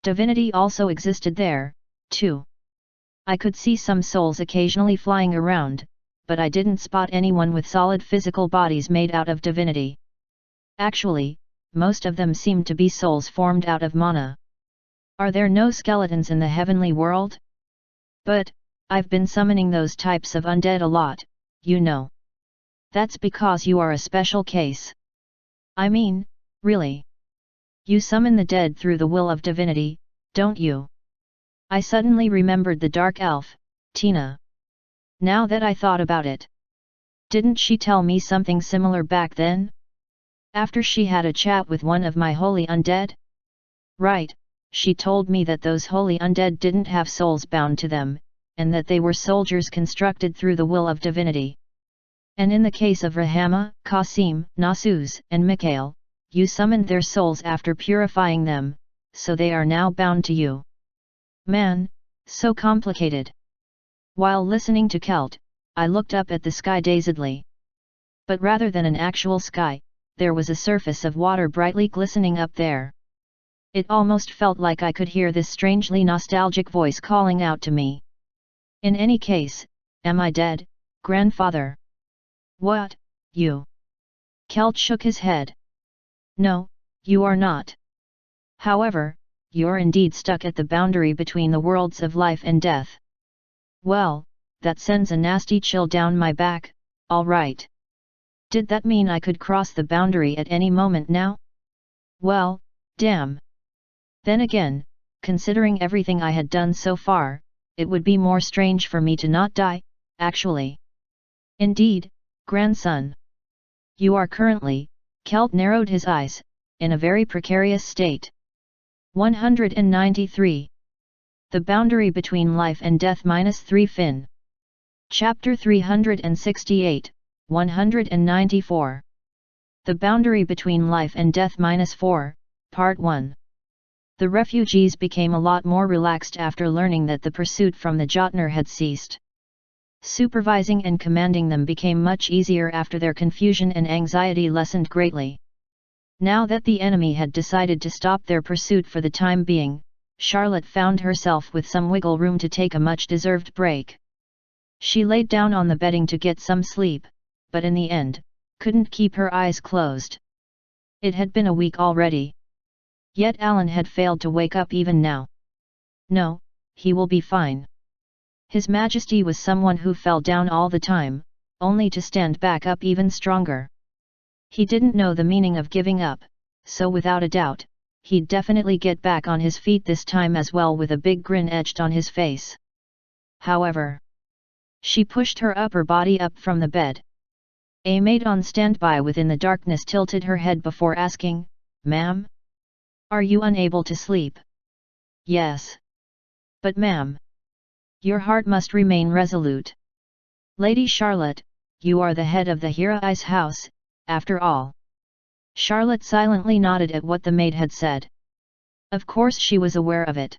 Divinity also existed there, too. I could see some souls occasionally flying around, but I didn't spot anyone with solid physical bodies made out of divinity. Actually, most of them seemed to be souls formed out of mana. Are there no skeletons in the heavenly world? But, I've been summoning those types of undead a lot, you know. That's because you are a special case. I mean, really. You summon the dead through the will of divinity, don't you? I suddenly remembered the dark elf, Tina. Now that I thought about it. Didn't she tell me something similar back then? After she had a chat with one of my holy undead? Right, she told me that those holy undead didn't have souls bound to them, and that they were soldiers constructed through the will of divinity. And in the case of Rahama, Qasim, Nasus, and Mikhail, you summoned their souls after purifying them, so they are now bound to you. Man, so complicated. While listening to Celt, I looked up at the sky dazedly. But rather than an actual sky, there was a surface of water brightly glistening up there. It almost felt like I could hear this strangely nostalgic voice calling out to me. In any case, am I dead, grandfather? What, you? Celt shook his head. No, you are not. However, you're indeed stuck at the boundary between the worlds of life and death. Well, that sends a nasty chill down my back, all right. Did that mean I could cross the boundary at any moment now? Well, damn. Then again, considering everything I had done so far, it would be more strange for me to not die, actually. Indeed, grandson. You are currently, Celt narrowed his eyes, in a very precarious state. 193. The boundary between life and death -3 Fin. Chapter 368, 194. The boundary between life and death -4, Part 1. The refugees became a lot more relaxed after learning that the pursuit from the Jotner had ceased. Supervising and commanding them became much easier after their confusion and anxiety lessened greatly. Now that the enemy had decided to stop their pursuit for the time being, Charlotte found herself with some wiggle room to take a much-deserved break. She laid down on the bedding to get some sleep, but in the end, couldn't keep her eyes closed. It had been a week already. Yet Alan had failed to wake up even now. No, he will be fine. His Majesty was someone who fell down all the time, only to stand back up even stronger. He didn't know the meaning of giving up, so without a doubt, he'd definitely get back on his feet this time as well with a big grin etched on his face. However, she pushed her upper body up from the bed. A maid on standby within the darkness tilted her head before asking, "Ma'am? Are you unable to sleep?" "Yes. But ma'am, your heart must remain resolute. Lady Charlotte, you are the head of the Hira's house, after all." Charlotte silently nodded at what the maid had said. Of course she was aware of it.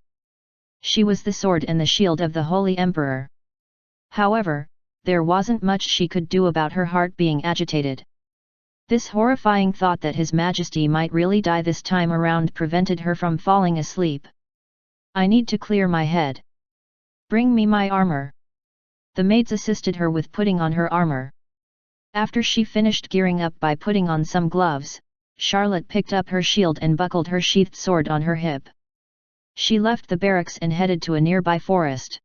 She was the sword and the shield of the Holy Emperor. However, there wasn't much she could do about her heart being agitated. This horrifying thought that His Majesty might really die this time around prevented her from falling asleep. "I need to clear my head. Bring me my armor." The maids assisted her with putting on her armor. After she finished gearing up by putting on some gloves, Charlotte picked up her shield and buckled her sheathed sword on her hip. She left the barracks and headed to a nearby forest.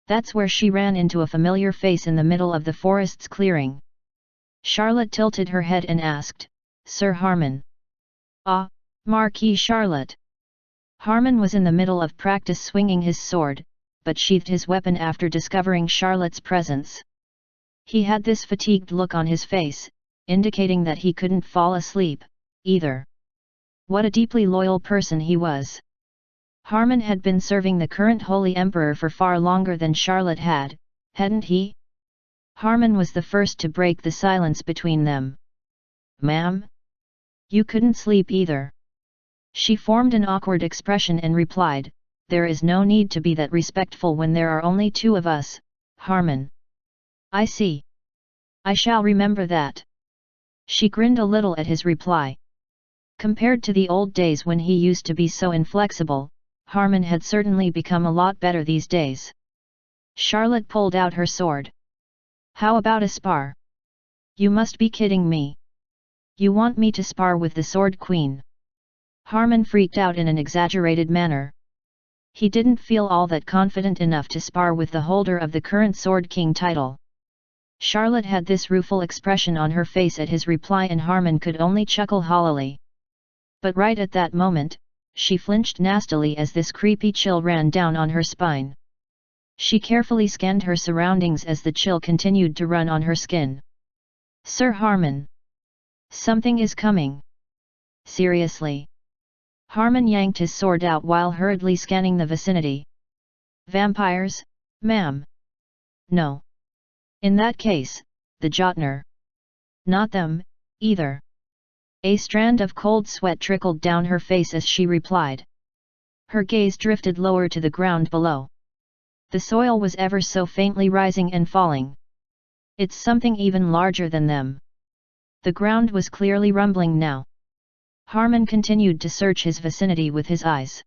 That's where she ran into a familiar face in the middle of the forest's clearing. Charlotte tilted her head and asked, "Sir Harmon." "Ah, Marquis Charlotte." Harmon was in the middle of practice swinging his sword, but sheathed his weapon after discovering Charlotte's presence. He had this fatigued look on his face, indicating that he couldn't fall asleep, either. What a deeply loyal person he was. Harmon had been serving the current Holy Emperor for far longer than Charlotte hadn't he? Harmon was the first to break the silence between them. "Ma'am? You couldn't sleep either?" She formed an awkward expression and replied, "There is no need to be that respectful when there are only two of us, Harmon." "I see. I shall remember that." She grinned a little at his reply. Compared to the old days when he used to be so inflexible, Harmon had certainly become a lot better these days. Charlotte pulled out her sword. "How about a spar?" "You must be kidding me. You want me to spar with the Sword Queen?" Harmon freaked out in an exaggerated manner. He didn't feel all that confident enough to spar with the holder of the current Sword King title. Charlotte had this rueful expression on her face at his reply and Harmon could only chuckle hollowly. But right at that moment, she flinched nastily as this creepy chill ran down on her spine. She carefully scanned her surroundings as the chill continued to run on her skin. "Sir Harmon! Something is coming. Seriously?" Harmon yanked his sword out while hurriedly scanning the vicinity. "Vampires, ma'am?" "No. In that case, the Jotner." "Not them, either." A strand of cold sweat trickled down her face as she replied. Her gaze drifted lower to the ground below. The soil was ever so faintly rising and falling. "It's something even larger than them." The ground was clearly rumbling now. Harmon continued to search his vicinity with his eyes.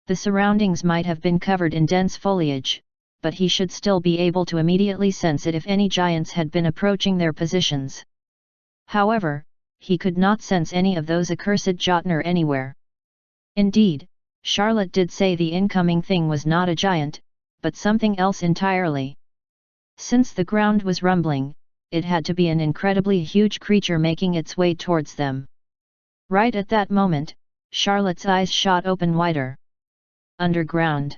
The surroundings might have been covered in dense foliage, but he should still be able to immediately sense it if any giants had been approaching their positions. However, he could not sense any of those accursed Jotner anywhere. Indeed, Charlotte did say the incoming thing was not a giant, but something else entirely. Since the ground was rumbling, it had to be an incredibly huge creature making its way towards them. Right at that moment, Charlotte's eyes shot open wider. Underground.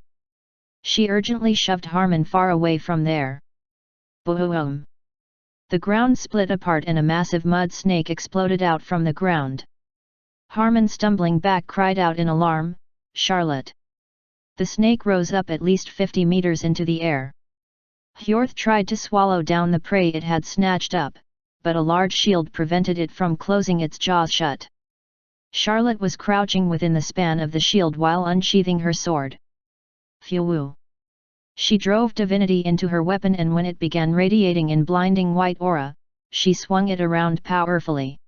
She urgently shoved Harmon far away from there. Boom! The ground split apart and a massive mud snake exploded out from the ground. Harmon, stumbling back, cried out in alarm, "Charlotte!" The snake rose up at least 50 meters into the air. Hjorth tried to swallow down the prey it had snatched up, but a large shield prevented it from closing its jaws shut. Charlotte was crouching within the span of the shield while unsheathing her sword. Phew! She drove divinity into her weapon and when it began radiating in blinding white aura, she swung it around powerfully.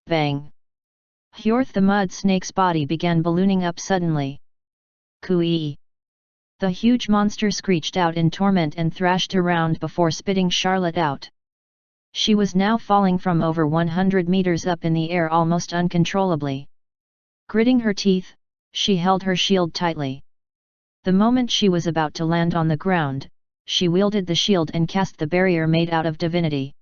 Bang! Hjorth the mud snake's body began ballooning up suddenly. Cooee! The huge monster screeched out in torment and thrashed around before spitting Charlotte out. She was now falling from over 100 meters up in the air almost uncontrollably. Gritting her teeth, she held her shield tightly. The moment she was about to land on the ground, she wielded the shield and cast the barrier made out of divinity.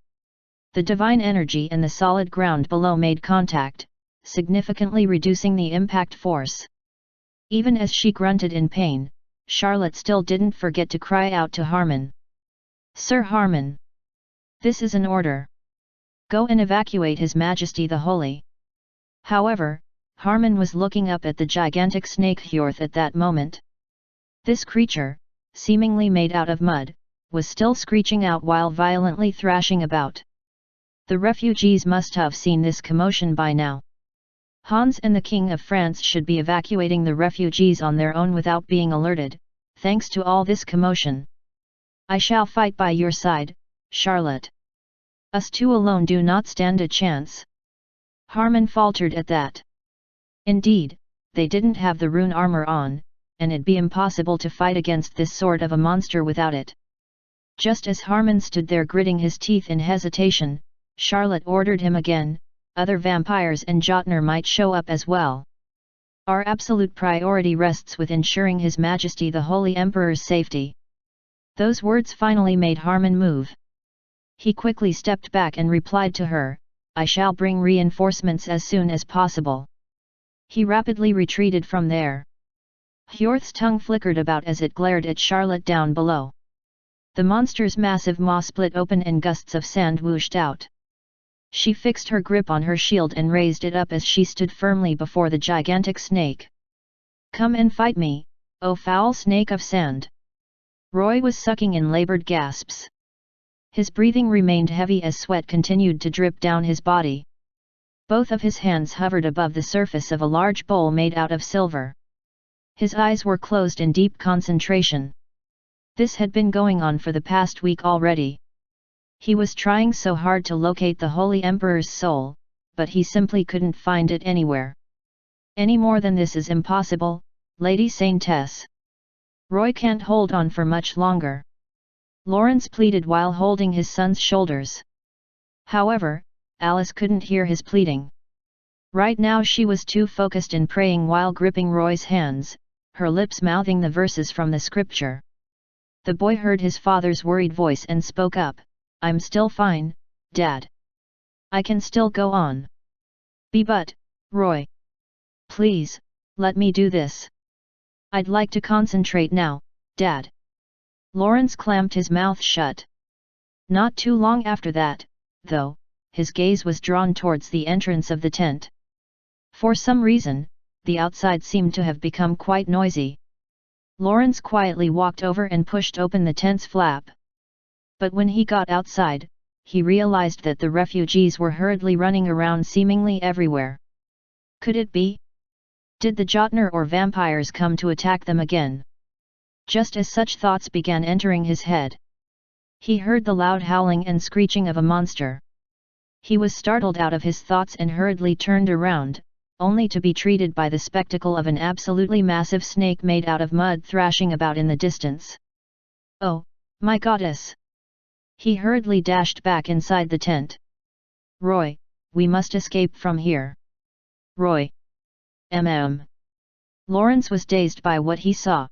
The divine energy and the solid ground below made contact, significantly reducing the impact force. Even as she grunted in pain, Charlotte still didn't forget to cry out to Harmon. "Sir Harmon! This is an order. Go and evacuate His Majesty the Holy." However, Harmon was looking up at the gigantic snake Hjorth at that moment. This creature, seemingly made out of mud, was still screeching out while violently thrashing about. The refugees must have seen this commotion by now. Hans and the King of France should be evacuating the refugees on their own without being alerted, thanks to all this commotion. "I shall fight by your side, Charlotte. Us two alone do not stand a chance." Harmon faltered at that. Indeed, they didn't have the rune armor on, and it'd be impossible to fight against this sort of a monster without it. Just as Harmon stood there gritting his teeth in hesitation, Charlotte ordered him again, "Other vampires and Jotner might show up as well. Our absolute priority rests with ensuring His Majesty the Holy Emperor's safety." Those words finally made Harmon move. He quickly stepped back and replied to her, I shall bring reinforcements as soon as possible. He rapidly retreated from there. Hjorth's tongue flickered about as it glared at Charlotte down below. The monster's massive maw split open and gusts of sand whooshed out. She fixed her grip on her shield and raised it up as she stood firmly before the gigantic snake. Come and fight me, O foul snake of sand! Roy was sucking in labored gasps. His breathing remained heavy as sweat continued to drip down his body. Both of his hands hovered above the surface of a large bowl made out of silver. His eyes were closed in deep concentration. This had been going on for the past week already. He was trying so hard to locate the Holy Emperor's soul, but he simply couldn't find it anywhere. Any more than this is impossible, Lady Saintess. Roy can't hold on for much longer. Lawrence pleaded while holding his son's shoulders. However, Alice couldn't hear his pleading. Right now she was too focused in praying while gripping Roy's hands, her lips mouthing the verses from the scripture. The boy heard his father's worried voice and spoke up, I'm still fine, Dad. I can still go on. But, Roy. Please, let me do this. I'd like to concentrate now, Dad. Lawrence clamped his mouth shut. Not too long after that, though, his gaze was drawn towards the entrance of the tent. For some reason, the outside seemed to have become quite noisy. Lawrence quietly walked over and pushed open the tent's flap. But when he got outside, he realized that the refugees were hurriedly running around seemingly everywhere. Could it be? Did the Jotner or vampires come to attack them again? Just as such thoughts began entering his head, he heard the loud howling and screeching of a monster. He was startled out of his thoughts and hurriedly turned around, only to be treated by the spectacle of an absolutely massive snake made out of mud thrashing about in the distance. Oh, my goddess! He hurriedly dashed back inside the tent. Roy, we must escape from here. Roy. Lawrence was dazed by what he saw.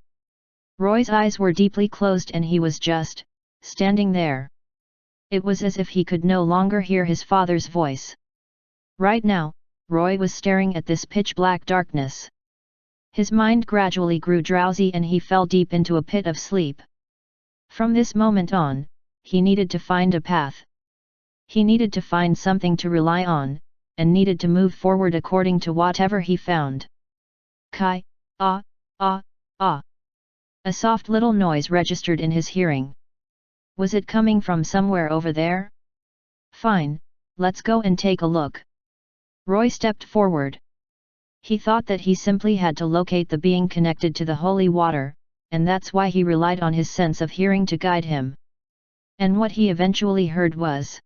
Roy's eyes were deeply closed and he was just standing there. It was as if he could no longer hear his father's voice. Right now, Roy was staring at this pitch-black darkness. His mind gradually grew drowsy and he fell deep into a pit of sleep. From this moment on, he needed to find a path. He needed to find something to rely on, and needed to move forward according to whatever he found. Kai, ah, ah, ah. A soft little noise registered in his hearing. Was it coming from somewhere over there? Fine, let's go and take a look. Roy stepped forward. He thought that he simply had to locate the being connected to the holy water, and that's why he relied on his sense of hearing to guide him. And what he eventually heard was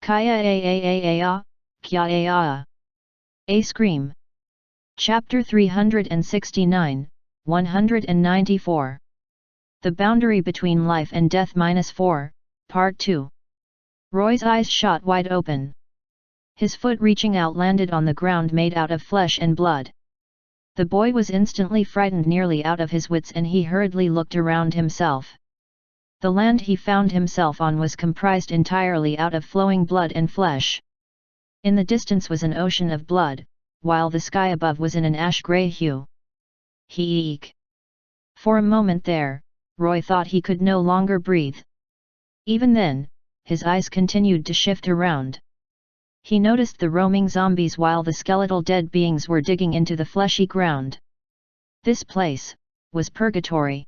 Kya kya a scream. Chapter 369, 194. The Boundary Between Life and Death -4, Part 2. Roy's eyes shot wide open. His foot reaching out landed on the ground made out of flesh and blood. The boy was instantly frightened nearly out of his wits and he hurriedly looked around himself. The land he found himself on was comprised entirely out of flowing blood and flesh. In the distance was an ocean of blood, while the sky above was in an ash-grey hue. Eek! For a moment there, Roy thought he could no longer breathe. Even then, his eyes continued to shift around. He noticed the roaming zombies while the skeletal dead beings were digging into the fleshy ground. This place was purgatory.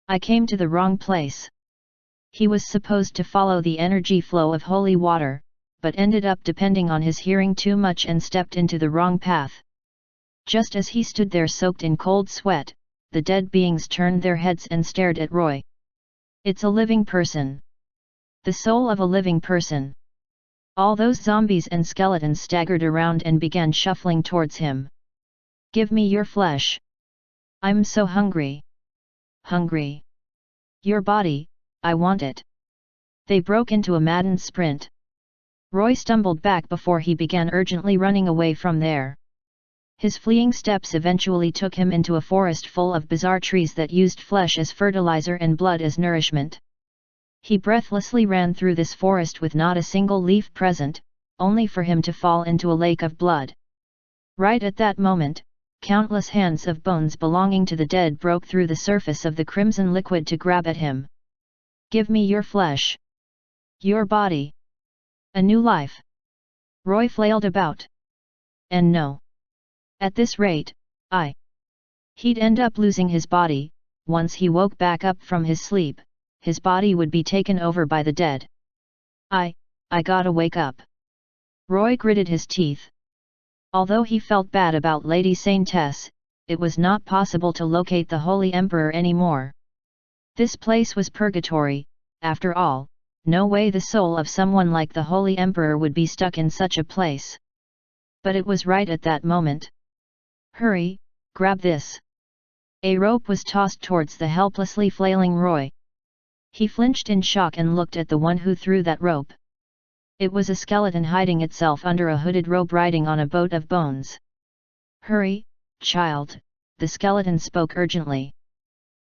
I came to the wrong place. He was supposed to follow the energy flow of holy water, but ended up depending on his hearing too much and stepped into the wrong path. Just as he stood there soaked in cold sweat, the dead beings turned their heads and stared at Roy. It's a living person. The soul of a living person. All those zombies and skeletons staggered around and began shuffling towards him. Give me your flesh. I'm so hungry. Hungry. Your body, I want it. They broke into a maddened sprint. Roy stumbled back before he began urgently running away from there. His fleeing steps eventually took him into a forest full of bizarre trees that used flesh as fertilizer and blood as nourishment. He breathlessly ran through this forest with not a single leaf present, only for him to fall into a lake of blood. Right at that moment, countless hands of bones belonging to the dead broke through the surface of the crimson liquid to grab at him. "Give me your flesh! Your body! A new life!" Roy flailed about. And no. At this rate, he'd end up losing his body. Once he woke back up from his sleep, his body would be taken over by the dead. I gotta wake up. Roy gritted his teeth. Although he felt bad about Lady Saintess, it was not possible to locate the Holy Emperor anymore. This place was purgatory, after all. No way the soul of someone like the Holy Emperor would be stuck in such a place. But it was right at that moment. "Hurry, grab this." A rope was tossed towards the helplessly flailing Roy. He flinched in shock and looked at the one who threw that rope. It was a skeleton hiding itself under a hooded rope riding on a boat of bones. "Hurry, child," the skeleton spoke urgently.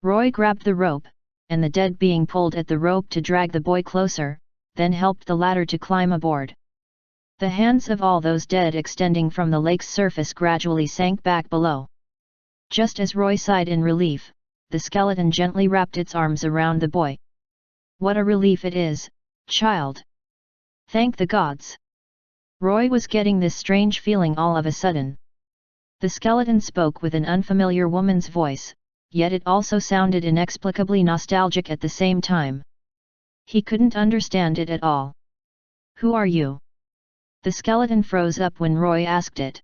Roy grabbed the rope, and the dead being pulled at the rope to drag the boy closer, then helped the latter to climb aboard. The hands of all those dead extending from the lake's surface gradually sank back below. Just as Roy sighed in relief, the skeleton gently wrapped its arms around the boy. "What a relief it is, child! Thank the gods!" Roy was getting this strange feeling all of a sudden. The skeleton spoke with an unfamiliar woman's voice, yet it also sounded inexplicably nostalgic at the same time. He couldn't understand it at all. "Who are you?" The skeleton froze up when Roy asked it.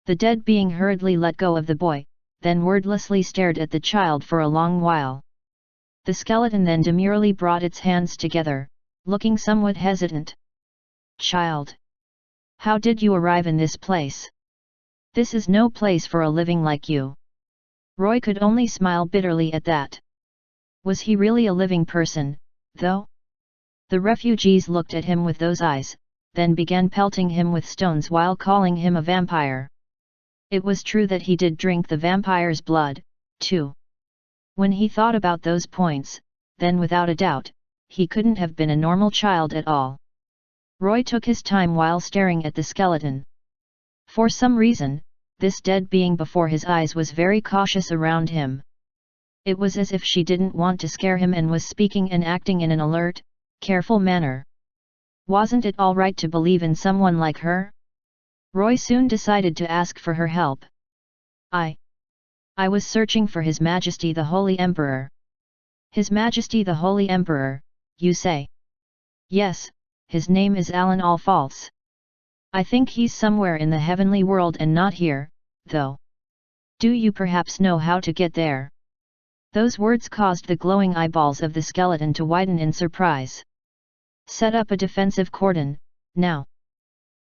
The dead being hurriedly let go of the boy, then wordlessly stared at the child for a long while. The skeleton then demurely brought its hands together, looking somewhat hesitant. "Child, how did you arrive in this place? This is no place for a living like you." Roy could only smile bitterly at that. Was he really a living person, though? The refugees looked at him with those eyes, then began pelting him with stones while calling him a vampire. It was true that he did drink the vampire's blood, too. When he thought about those points, then without a doubt, he couldn't have been a normal child at all. Roy took his time while staring at the skeleton. For some reason, this dead being before his eyes was very cautious around him. It was as if she didn't want to scare him and was speaking and acting in an alert, careful manner. Wasn't it all right to believe in someone like her? Roy soon decided to ask for her help. I was searching for His Majesty the Holy Emperor." "His Majesty the Holy Emperor, you say?" "Yes, his name is Alan Allfalse. I think he's somewhere in the heavenly world and not here, though. Do you perhaps know how to get there?" Those words caused the glowing eyeballs of the skeleton to widen in surprise. "Set up a defensive cordon, now!"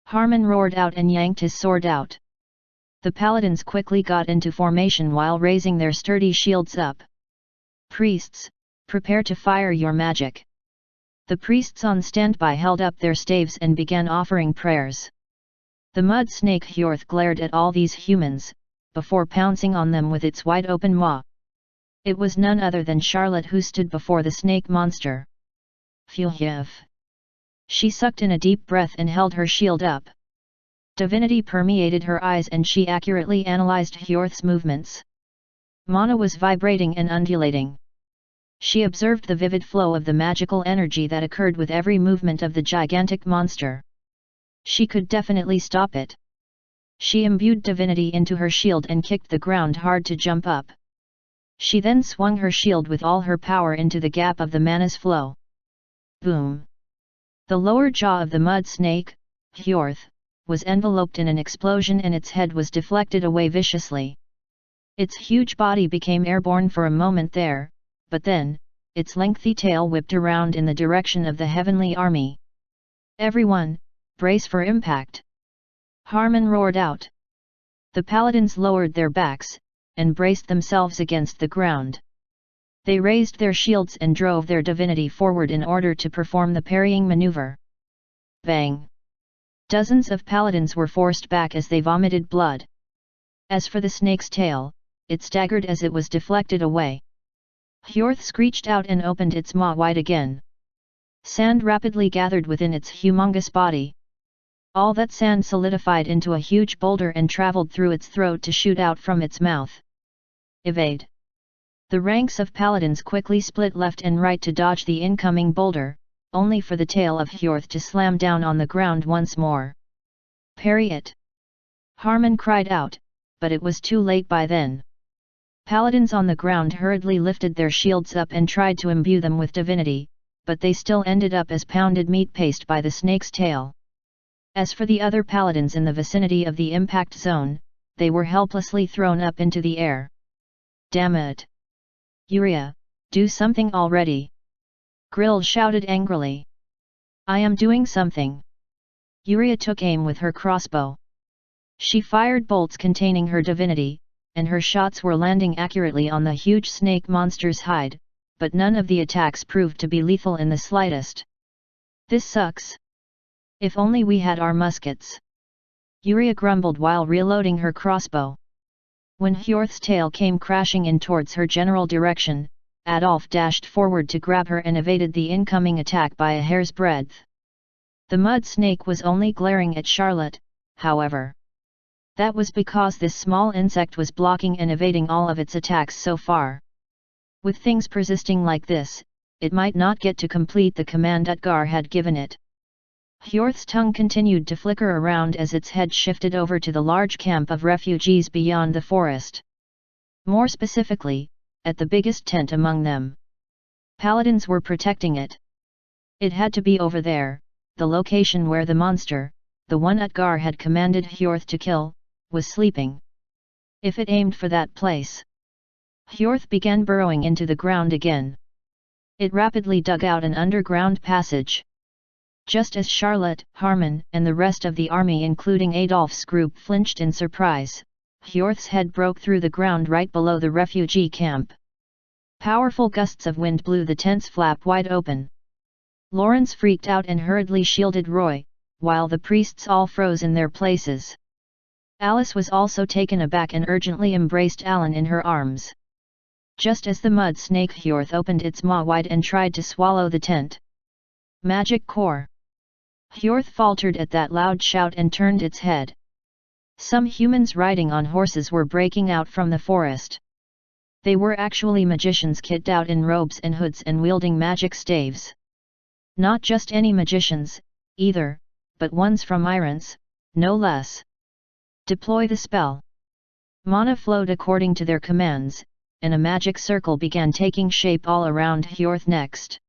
Harmon roared out and yanked his sword out. The paladins quickly got into formation while raising their sturdy shields up. "Priests, prepare to fire your magic." The priests on standby held up their staves and began offering prayers. The mud snake Hjorth glared at all these humans, before pouncing on them with its wide-open maw. It was none other than Charlotte who stood before the snake monster. "Phew." She sucked in a deep breath and held her shield up. Divinity permeated her eyes and she accurately analyzed Hjorth's movements. Mana was vibrating and undulating. She observed the vivid flow of the magical energy that occurred with every movement of the gigantic monster. She could definitely stop it. She imbued divinity into her shield and kicked the ground hard to jump up. She then swung her shield with all her power into the gap of the mana's flow. Boom! The lower jaw of the mud snake, Hjorth, was enveloped in an explosion and its head was deflected away viciously. Its huge body became airborne for a moment there, but then, its lengthy tail whipped around in the direction of the heavenly army. "Everyone, brace for impact!" Harmon roared out. The paladins lowered their backs, and braced themselves against the ground. They raised their shields and drove their divinity forward in order to perform the parrying maneuver. Bang! Dozens of paladins were forced back as they vomited blood. As for the snake's tail, it staggered as it was deflected away. Hjorth screeched out and opened its maw wide again. Sand rapidly gathered within its humongous body. All that sand solidified into a huge boulder and traveled through its throat to shoot out from its mouth. Evade! The ranks of paladins quickly split left and right to dodge the incoming boulder, only for the tail of Hjorth to slam down on the ground once more. Parry it! Harmon cried out, but it was too late by then. Paladins on the ground hurriedly lifted their shields up and tried to imbue them with divinity, but they still ended up as pounded meat paste by the snake's tail. As for the other paladins in the vicinity of the impact zone, they were helplessly thrown up into the air. Damn it! Yuria, do something already! Grill shouted angrily. I am doing something. Yuria took aim with her crossbow. She fired bolts containing her divinity, and her shots were landing accurately on the huge snake monster's hide, but none of the attacks proved to be lethal in the slightest. This sucks. If only we had our muskets. Yuria grumbled while reloading her crossbow. When Hjorth's tail came crashing in towards her general direction, Adolf dashed forward to grab her and evaded the incoming attack by a hair's breadth. The mud snake was only glaring at Charlotte, however. That was because this small insect was blocking and evading all of its attacks so far. With things persisting like this, it might not get to complete the command Utgar had given it. Hjorth's tongue continued to flicker around as its head shifted over to the large camp of refugees beyond the forest. More specifically, at the biggest tent among them. Paladins were protecting it. It had to be over there, the location where the monster, the one Utgar had commanded Hjorth to kill, was sleeping. If it aimed for that place. Hjorth began burrowing into the ground again. It rapidly dug out an underground passage. Just as Charlotte, Harmon, and the rest of the army including Adolf's group flinched in surprise, Hjorth's head broke through the ground right below the refugee camp. Powerful gusts of wind blew the tent's flap wide open. Lawrence freaked out and hurriedly shielded Roy, while the priests all froze in their places. Alice was also taken aback and urgently embraced Alan in her arms. Just as the mud snake Hjorth opened its maw wide and tried to swallow the tent. Magic core! Hjorth faltered at that loud shout and turned its head. Some humans riding on horses were breaking out from the forest. They were actually magicians kitted out in robes and hoods and wielding magic staves. Not just any magicians, either, but ones from Irons, no less. Deploy the spell. Mana flowed according to their commands, and a magic circle began taking shape all around Hjorth next.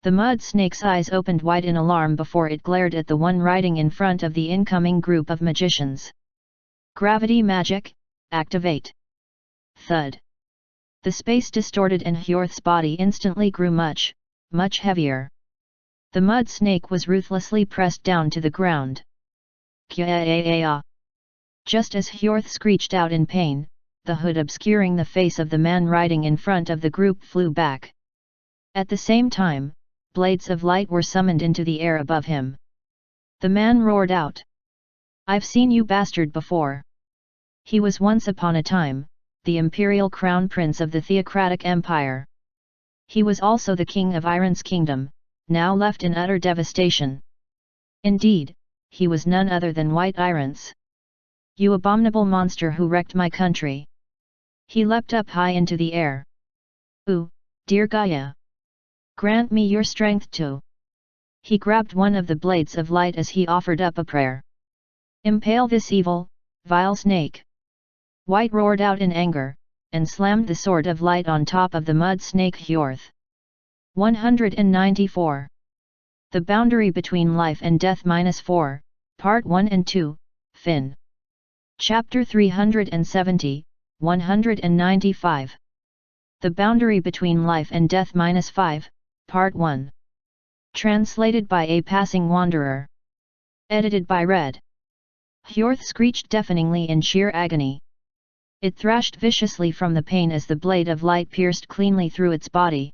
The mud snake's eyes opened wide in alarm before it glared at the one riding in front of the incoming group of magicians. Gravity magic, activate! Thud! The space distorted and Hjorth's body instantly grew much, much heavier. The mud snake was ruthlessly pressed down to the ground. Kya-ya-ya-ya! Just as Hjorth screeched out in pain, the hood obscuring the face of the man riding in front of the group flew back. At the same time, blades of light were summoned into the air above him. The man roared out. I've seen you bastard before. He was once upon a time, the imperial crown prince of the Theocratic Empire. He was also the king of Iron's kingdom, now left in utter devastation. Indeed, he was none other than White Irons. You abominable monster who wrecked my country! He leapt up high into the air. Ooh, dear Gaia! Grant me your strength too! He grabbed one of the blades of light as he offered up a prayer. Impale this evil, vile snake! White roared out in anger, and slammed the sword of light on top of the mud snake Hjorth. 194. The Boundary Between Life and Death -4, Part 1 and 2, Fin. Chapter 370, 195. The Boundary Between Life and Death -5, Part 1. Translated by A Passing Wanderer. Edited by Red. Hjorth screeched deafeningly in sheer agony. It thrashed viciously from the pain as the blade of light pierced cleanly through its body.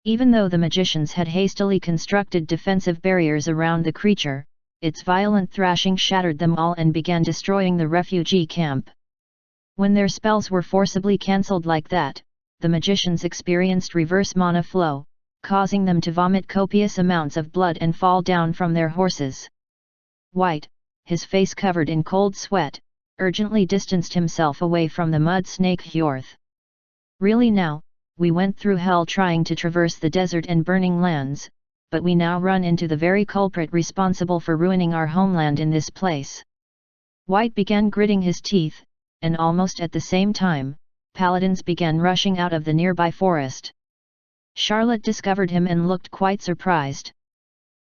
Even though the magicians had hastily constructed defensive barriers around the creature, its violent thrashing shattered them all and began destroying the refugee camp. When their spells were forcibly cancelled like that, the magicians experienced reverse mana flow, causing them to vomit copious amounts of blood and fall down from their horses. White, his face covered in cold sweat, urgently distanced himself away from the mud snake Hjorth. Really now, we went through hell trying to traverse the desert and burning lands, but we now run into the very culprit responsible for ruining our homeland in this place. White began gritting his teeth, and almost at the same time, paladins began rushing out of the nearby forest. Charlotte discovered him and looked quite surprised.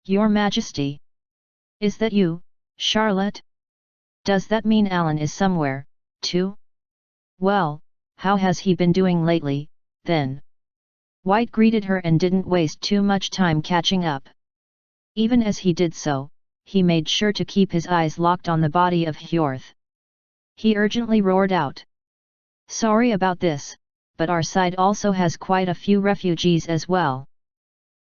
"Your Majesty! Is that you, Charlotte? Does that mean Alan is somewhere, too? Well, how has he been doing lately, then?" White greeted her and didn't waste too much time catching up. Even as he did so, he made sure to keep his eyes locked on the body of Hjorth. He urgently roared out, "Sorry about this, but our side also has quite a few refugees as well.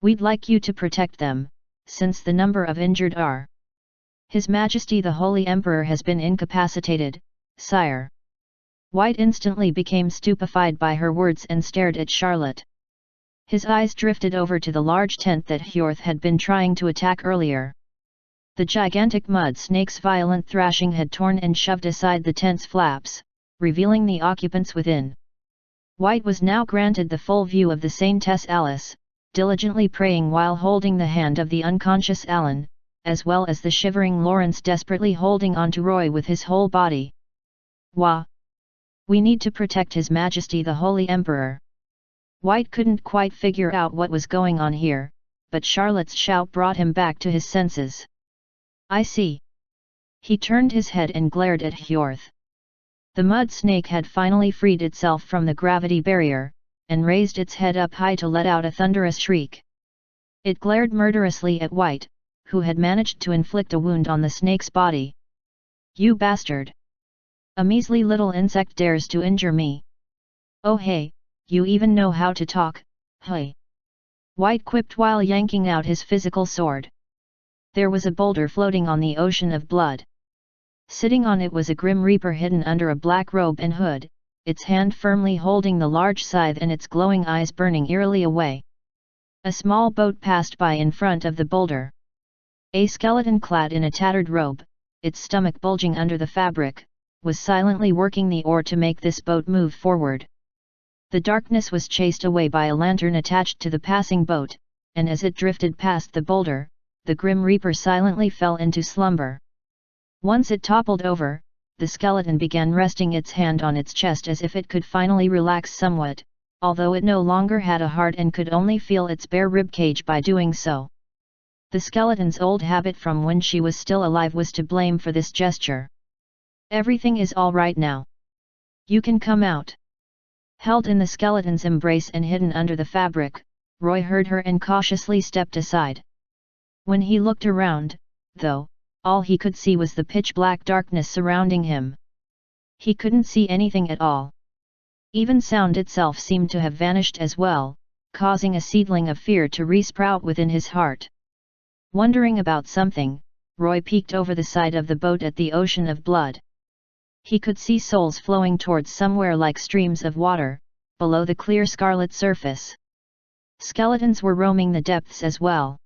We'd like you to protect them, since the number of injured are. His Majesty the Holy Emperor has been incapacitated, sire." White instantly became stupefied by her words and stared at Charlotte. His eyes drifted over to the large tent that Hjorth had been trying to attack earlier. The gigantic mud snake's violent thrashing had torn and shoved aside the tent's flaps, revealing the occupants within. White was now granted the full view of the Saintess Alice, diligently praying while holding the hand of the unconscious Alan, as well as the shivering Lawrence desperately holding onto Roy with his whole body. "Wah! We need to protect His Majesty the Holy Emperor." White couldn't quite figure out what was going on here, but Charlotte's shout brought him back to his senses. "I see." He turned his head and glared at Hjorth. The mud snake had finally freed itself from the gravity barrier, and raised its head up high to let out a thunderous shriek. It glared murderously at White, who had managed to inflict a wound on the snake's body. "You bastard! A measly little insect dares to injure me! Oh hey, you even know how to talk, hey!" White quipped while yanking out his physical sword. There was a boulder floating on the ocean of blood. Sitting on it was a grim reaper hidden under a black robe and hood, its hand firmly holding the large scythe and its glowing eyes burning eerily away. A small boat passed by in front of the boulder. A skeleton clad in a tattered robe, its stomach bulging under the fabric, was silently working the oar to make this boat move forward. The darkness was chased away by a lantern attached to the passing boat, and as it drifted past the boulder, the Grim Reaper silently fell into slumber. Once it toppled over, the skeleton began resting its hand on its chest as if it could finally relax somewhat, although it no longer had a heart and could only feel its bare ribcage by doing so. The skeleton's old habit from when she was still alive was to blame for this gesture. "Everything is all right now. You can come out." Held in the skeleton's embrace and hidden under the fabric, Roy heard her and cautiously stepped aside. When he looked around, though, all he could see was the pitch-black darkness surrounding him. He couldn't see anything at all. Even sound itself seemed to have vanished as well, causing a seedling of fear to resprout within his heart. Wondering about something, Roy peeked over the side of the boat at the ocean of blood. He could see souls flowing towards somewhere like streams of water, below the clear scarlet surface. Skeletons were roaming the depths as well.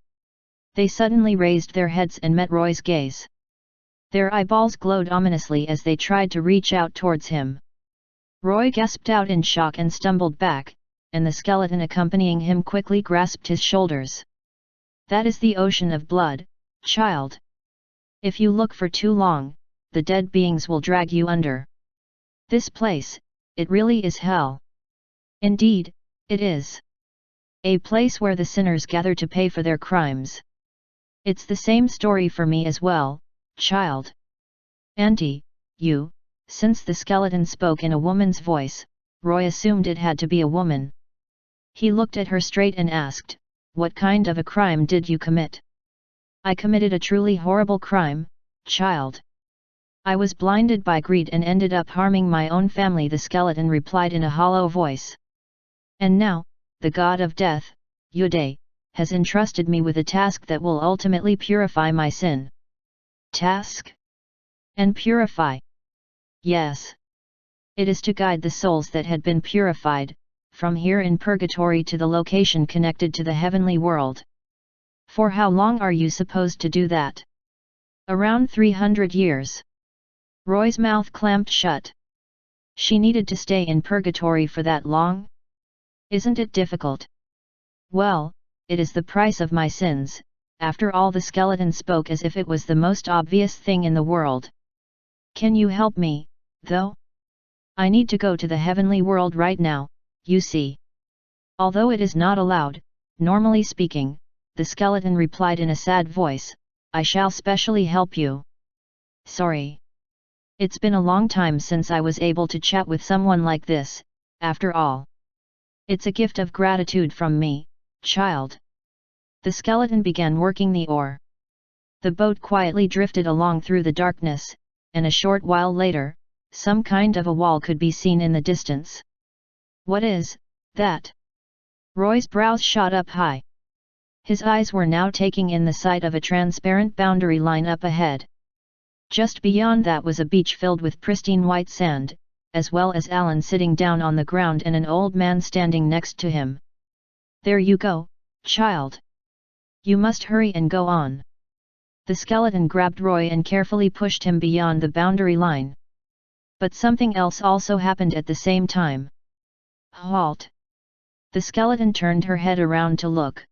They suddenly raised their heads and met Roy's gaze. Their eyeballs glowed ominously as they tried to reach out towards him. Roy gasped out in shock and stumbled back, and the skeleton accompanying him quickly grasped his shoulders. "That is the ocean of blood, child. If you look for too long, the dead beings will drag you under. This place, it really is hell. Indeed, it is. A place where the sinners gather to pay for their crimes. It's the same story for me as well, child. Auntie, you," since the skeleton spoke in a woman's voice, Roy assumed it had to be a woman. He looked at her straight and asked, "What kind of a crime did you commit?" "I committed a truly horrible crime, child. I was blinded by greed and ended up harming my own family," the skeleton replied in a hollow voice. "And now, the god of death, Yude, has entrusted me with a task that will ultimately purify my sin." "Task? And purify?" "Yes. It is to guide the souls that had been purified, from here in purgatory to the location connected to the heavenly world. For how long are you supposed to do that? Around 300 years. Roy's mouth clamped shut. She needed to stay in purgatory for that long? Isn't it difficult? Well, it is the price of my sins. After all, the skeleton spoke as if it was the most obvious thing in the world. Can you help me, though? I need to go to the heavenly world right now, you see. Although it is not allowed, normally speaking, the skeleton replied in a sad voice, I shall specially help you. Sorry. It's been a long time since I was able to chat with someone like this, after all. It's a gift of gratitude from me, child. The skeleton began working the oar. The boat quietly drifted along through the darkness, and a short while later, some kind of a wall could be seen in the distance. What is that? Roy's brows shot up high. His eyes were now taking in the sight of a transparent boundary line up ahead. Just beyond that was a beach filled with pristine white sand, as well as Alan sitting down on the ground and an old man standing next to him. There you go, child. You must hurry and go on. The skeleton grabbed Roy and carefully pushed him beyond the boundary line. But something else also happened at the same time. Halt! The skeleton turned her head around to look.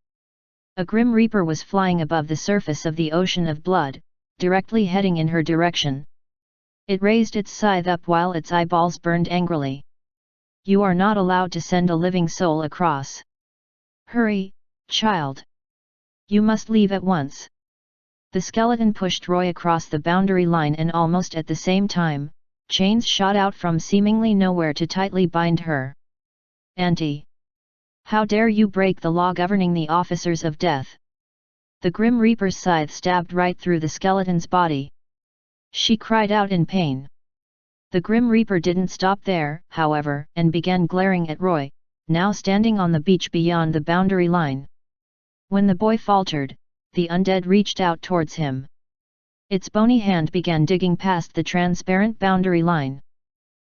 A grim reaper was flying above the surface of the ocean of blood, directly heading in her direction. It raised its scythe up while its eyeballs burned angrily. You are not allowed to send a living soul across. Hurry, child. You must leave at once. The skeleton pushed Roy across the boundary line, and almost at the same time, chains shot out from seemingly nowhere to tightly bind her. Auntie! How dare you break the law governing the officers of death? The Grim Reaper's scythe stabbed right through the skeleton's body. She cried out in pain. The Grim Reaper didn't stop there, however, and began glaring at Roy, now standing on the beach beyond the boundary line. When the boy faltered, the undead reached out towards him. Its bony hand began digging past the transparent boundary line.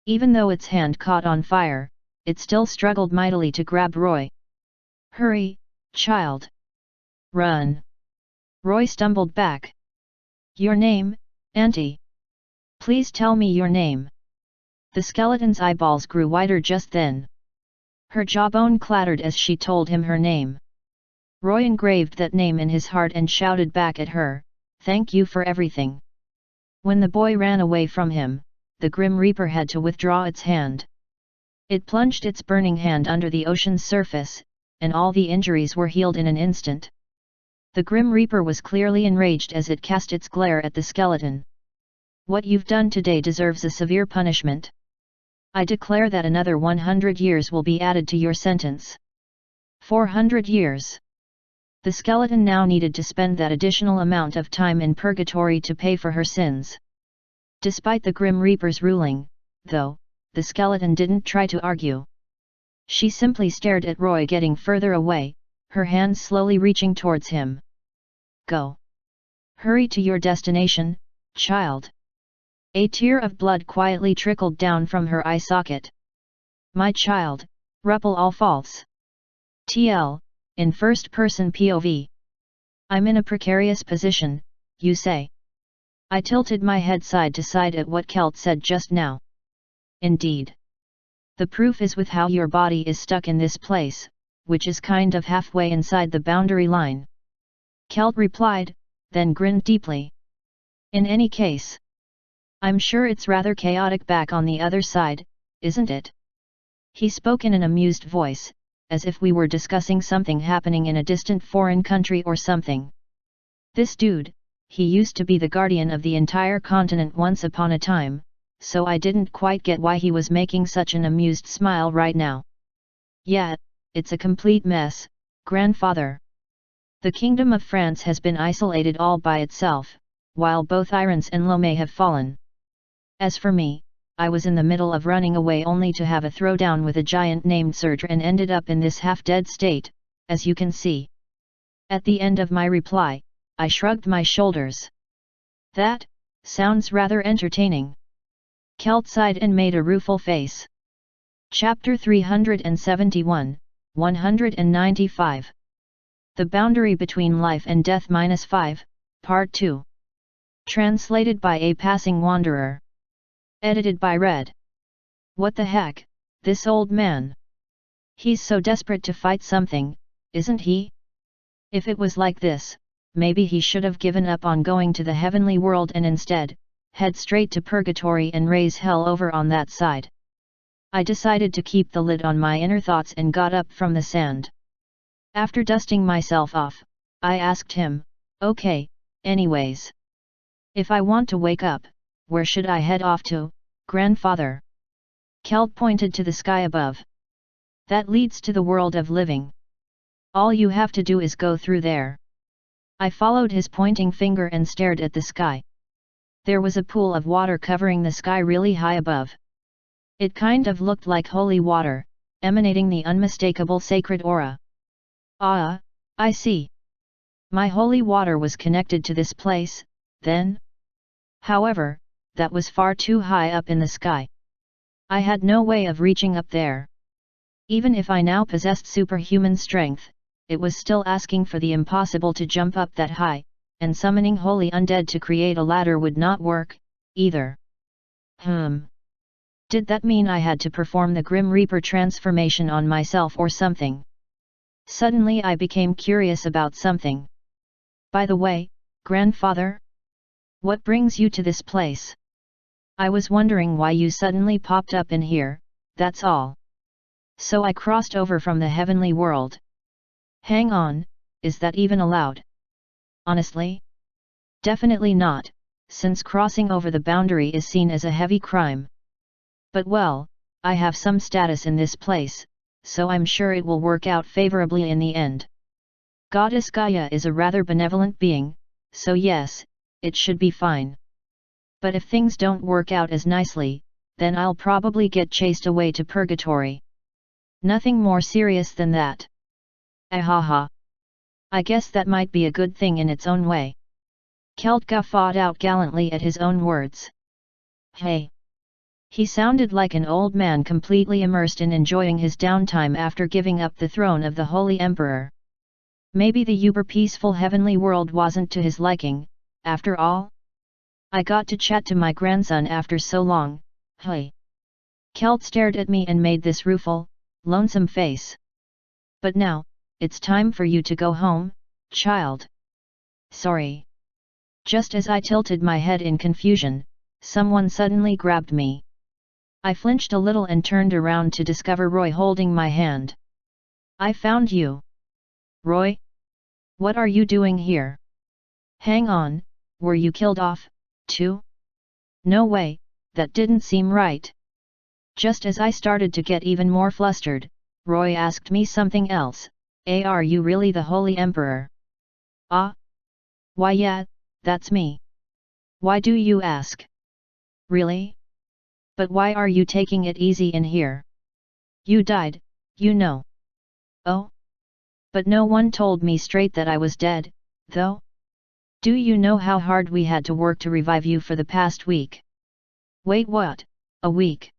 Even though its hand caught on fire, it still struggled mightily to grab Roy. Hurry, child! Run! Roy stumbled back. Your name, Auntie? Please tell me your name. The skeleton's eyeballs grew wider just then. Her jawbone clattered as she told him her name. Roy engraved that name in his heart and shouted back at her, Thank you for everything. When the boy ran away from him, the Grim Reaper had to withdraw its hand. It plunged its burning hand under the ocean's surface, and all the injuries were healed in an instant. The Grim Reaper was clearly enraged as it cast its glare at the skeleton. What you've done today deserves a severe punishment. I declare that another 100 years will be added to your sentence. 400 years. The skeleton now needed to spend that additional amount of time in purgatory to pay for her sins. Despite the Grim Reaper's ruling, though, the skeleton didn't try to argue. She simply stared at Roy getting further away, her hands slowly reaching towards him. Go. Hurry to your destination, child. A tear of blood quietly trickled down from her eye socket. My child, repel all faults. TL, in first-person POV. I'm in a precarious position, you say. I tilted my head side to side at what Kelt said just now. Indeed. The proof is with how your body is stuck in this place, which is kind of halfway inside the boundary line. Kelt replied, then grinned deeply. In any case, I'm sure it's rather chaotic back on the other side, isn't it? He spoke in an amused voice, as if we were discussing something happening in a distant foreign country or something. This dude, he used to be the guardian of the entire continent once upon a time, so I didn't quite get why he was making such an amused smile right now. Yeah, it's a complete mess, grandfather. The Kingdom of France has been isolated all by itself, while both Irons and Lomé have fallen. As for me, I was in the middle of running away only to have a throwdown with a giant named Surge and ended up in this half-dead state, as you can see. At the end of my reply, I shrugged my shoulders. That sounds rather entertaining. Kelt sighed and made a rueful face. Chapter 371, 195. The Boundary Between Life and Death -5, Part 2. Translated by A Passing Wanderer. Edited by Red. What the heck, this old man? He's so desperate to fight something, isn't he? If it was like this, maybe he should have given up on going to the heavenly world and instead, head straight to purgatory and raise hell over on that side. I decided to keep the lid on my inner thoughts and got up from the sand. After dusting myself off, I asked him, "Okay, anyways. If I want to wake up, where should I head off to, grandfather?" Kelt pointed to the sky above. "That leads to the world of living. All you have to do is go through there." I followed his pointing finger and stared at the sky. There was a pool of water covering the sky really high above. It kind of looked like holy water, emanating the unmistakable sacred aura. Ah, I see. My holy water was connected to this place, then? However, that was far too high up in the sky. I had no way of reaching up there. Even if I now possessed superhuman strength, it was still asking for the impossible to jump up that high, and summoning holy undead to create a ladder would not work, either. Did that mean I had to perform the Grim Reaper transformation on myself or something? Suddenly I became curious about something. "By the way, grandfather? What brings you to this place? I was wondering why you suddenly popped up in here, that's all. So I crossed over from the heavenly world." Hang on, is that even allowed? Honestly? Definitely not, since crossing over the boundary is seen as a heavy crime. But well, I have some status in this place, so I'm sure it will work out favorably in the end. Goddess Gaia is a rather benevolent being, so yes, it should be fine. But if things don't work out as nicely, then I'll probably get chased away to purgatory. Nothing more serious than that. Ahaha. I guess that might be a good thing in its own way. Kelt guffawed out gallantly at his own words. Hey! He sounded like an old man completely immersed in enjoying his downtime after giving up the throne of the Holy Emperor. Maybe the uber peaceful heavenly world wasn't to his liking, after all? I got to chat to my grandson after so long, hey! Kelt stared at me and made this rueful, lonesome face. "But now, it's time for you to go home, child." "Sorry." Just as I tilted my head in confusion, someone suddenly grabbed me. I flinched a little and turned around to discover Roy holding my hand. "I found you." "Roy? What are you doing here? Hang on, were you killed off, too? No way, that didn't seem right." Just as I started to get even more flustered, Roy asked me something else. Are you really the Holy Emperor?" "Ah? Why yeah, that's me. Why do you ask?" "Really? But why are you taking it easy in here? You died, you know." "Oh? But no one told me straight that I was dead, though? Do you know how hard we had to work to revive you for the past week?" "Wait, what? A week?"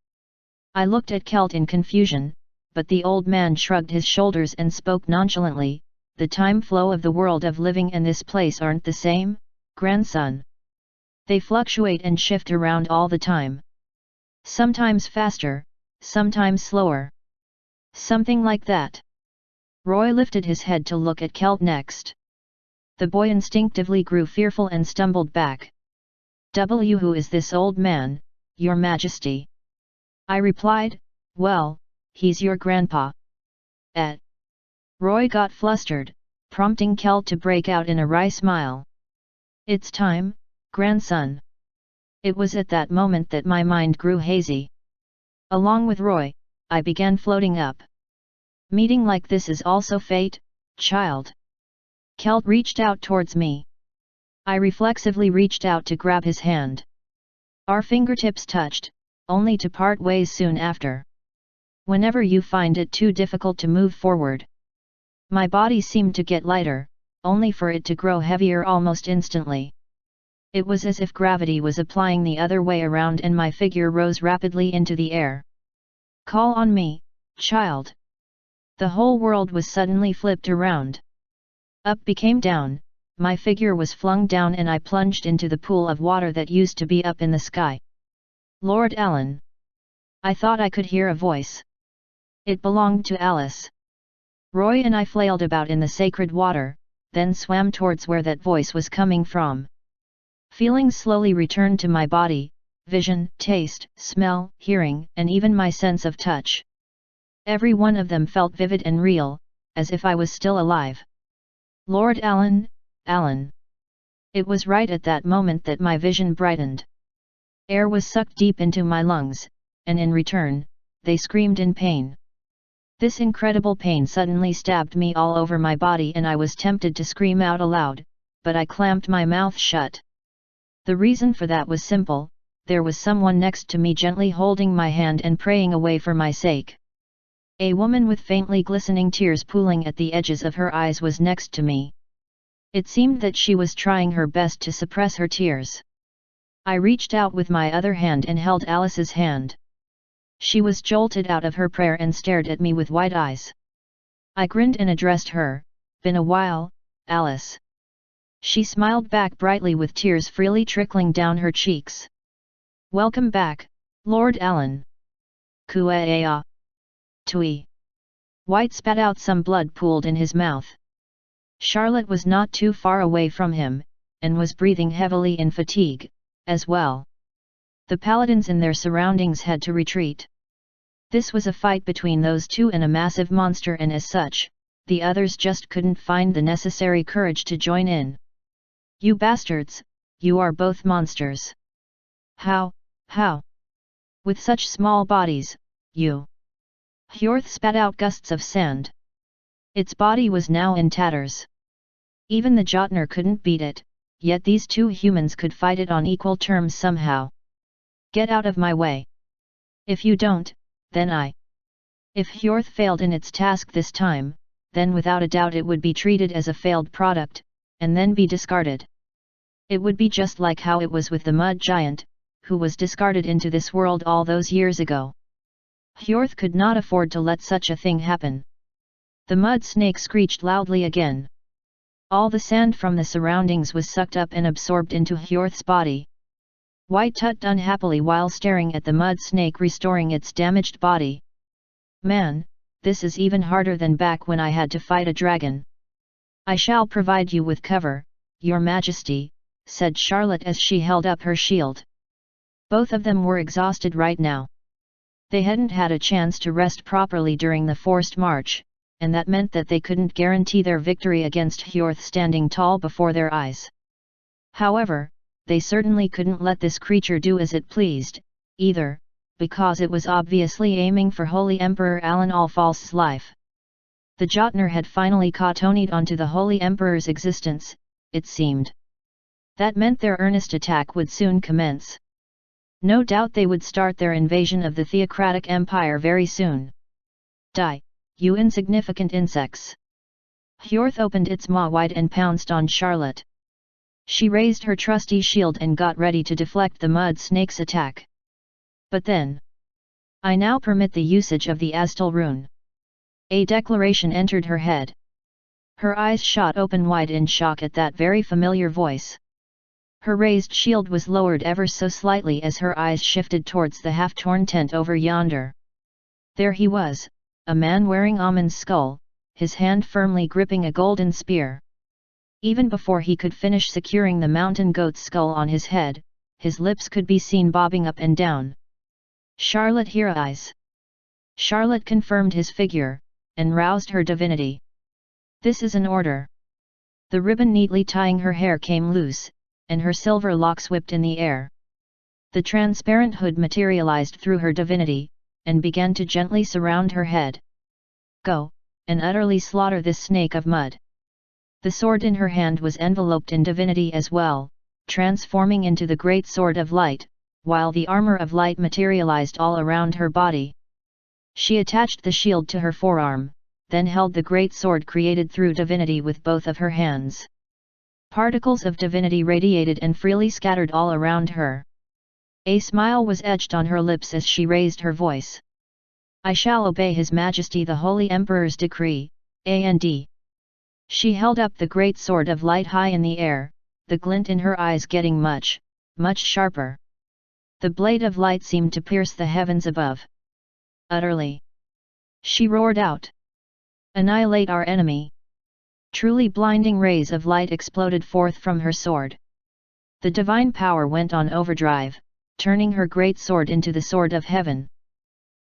I looked at Kelt in confusion, but the old man shrugged his shoulders and spoke nonchalantly. "The time flow of the world of living and this place aren't the same, grandson. They fluctuate and shift around all the time. Sometimes faster, sometimes slower. Something like that." Roy lifted his head to look at Kelt next. The boy instinctively grew fearful and stumbled back. Who is this old man, your majesty?" I replied, "Well, he's your grandpa." Roy got flustered, prompting Kelt to break out in a wry smile. "It's time, grandson." It was at that moment that my mind grew hazy. Along with Roy, I began floating up. "Meeting like this is also fate, child." Kelt reached out towards me. I reflexively reached out to grab his hand. Our fingertips touched, only to part ways soon after. "Whenever you find it too difficult to move forward." My body seemed to get lighter, only for it to grow heavier almost instantly. It was as if gravity was applying the other way around and my figure rose rapidly into the air. "Call on me, child." The whole world was suddenly flipped around. Up became down, my figure was flung down and I plunged into the pool of water that used to be up in the sky. "Lord Alan." I thought I could hear a voice. It belonged to Alice. Roy and I flailed about in the sacred water, then swam towards where that voice was coming from. Feelings slowly returned to my body, vision, taste, smell, hearing, and even my sense of touch. Every one of them felt vivid and real, as if I was still alive. "Lord Alan, Alan." It was right at that moment that my vision brightened. Air was sucked deep into my lungs, and in return, they screamed in pain. This incredible pain suddenly stabbed me all over my body and I was tempted to scream out aloud, but I clamped my mouth shut. The reason for that was simple: there was someone next to me gently holding my hand and praying away for my sake. A woman with faintly glistening tears pooling at the edges of her eyes was next to me. It seemed that she was trying her best to suppress her tears. I reached out with my other hand and held Alice's hand. She was jolted out of her prayer and stared at me with wide eyes. I grinned and addressed her, "Been a while, Alice." She smiled back brightly with tears freely trickling down her cheeks. "Welcome back, Lord Alan." "Kuea." "Tui." White spat out some blood pooled in his mouth. Charlotte was not too far away from him, and was breathing heavily in fatigue, as well. The paladins in their surroundings had to retreat. This was a fight between those two and a massive monster, and as such, the others just couldn't find the necessary courage to join in. "You bastards, you are both monsters." How? With such small bodies, you..." Hjorth spat out gusts of sand. Its body was now in tatters. Even the Jotner couldn't beat it, yet these two humans could fight it on equal terms somehow. "Get out of my way. If you don't, then I..." If Hjorth failed in its task this time, then without a doubt it would be treated as a failed product, and then be discarded. It would be just like how it was with the mud giant, who was discarded into this world all those years ago. Hjorth could not afford to let such a thing happen. The mud snake screeched loudly again. All the sand from the surroundings was sucked up and absorbed into Hjorth's body. White tutted unhappily while staring at the mud snake restoring its damaged body. "Man, this is even harder than back when I had to fight a dragon." "I shall provide you with cover, Your Majesty," said Charlotte as she held up her shield. Both of them were exhausted right now. They hadn't had a chance to rest properly during the forced march, and that meant that they couldn't guarantee their victory against Hjorth standing tall before their eyes. However, they certainly couldn't let this creature do as it pleased, either, because it was obviously aiming for Holy Emperor Alan Allfalse's life. The Jotner had finally caught-onied onto the Holy Emperor's existence, it seemed. That meant their earnest attack would soon commence. No doubt they would start their invasion of the Theocratic Empire very soon. "Die, you insignificant insects!" Hjorth opened its maw wide and pounced on Charlotte. She raised her trusty shield and got ready to deflect the mud snake's attack. But then, "I now permit the usage of the Astal rune." A declaration entered her head. Her eyes shot open wide in shock at that very familiar voice. Her raised shield was lowered ever so slightly as her eyes shifted towards the half-torn tent over yonder. There he was, a man wearing Amon's skull, his hand firmly gripping a golden spear. Even before he could finish securing the mountain goat's skull on his head, his lips could be seen bobbing up and down. "Charlotte Hera eyes." Charlotte confirmed his figure, and roused her divinity. "This is an order." The ribbon neatly tying her hair came loose, and her silver locks whipped in the air. The transparent hood materialized through her divinity, and began to gently surround her head. "Go, and utterly slaughter this snake of mud." The sword in her hand was enveloped in divinity as well, transforming into the great sword of light, while the armor of light materialized all around her body. She attached the shield to her forearm, then held the great sword created through divinity with both of her hands. Particles of divinity radiated and freely scattered all around her. A smile was etched on her lips as she raised her voice. I shall obey His Majesty the Holy Emperor's decree, and She held up the great sword of light high in the air, the glint in her eyes getting much, much sharper. The blade of light seemed to pierce the heavens above. Utterly. She roared out. Annihilate our enemy. Truly blinding rays of light exploded forth from her sword. The divine power went on overdrive, turning her great sword into the sword of heaven.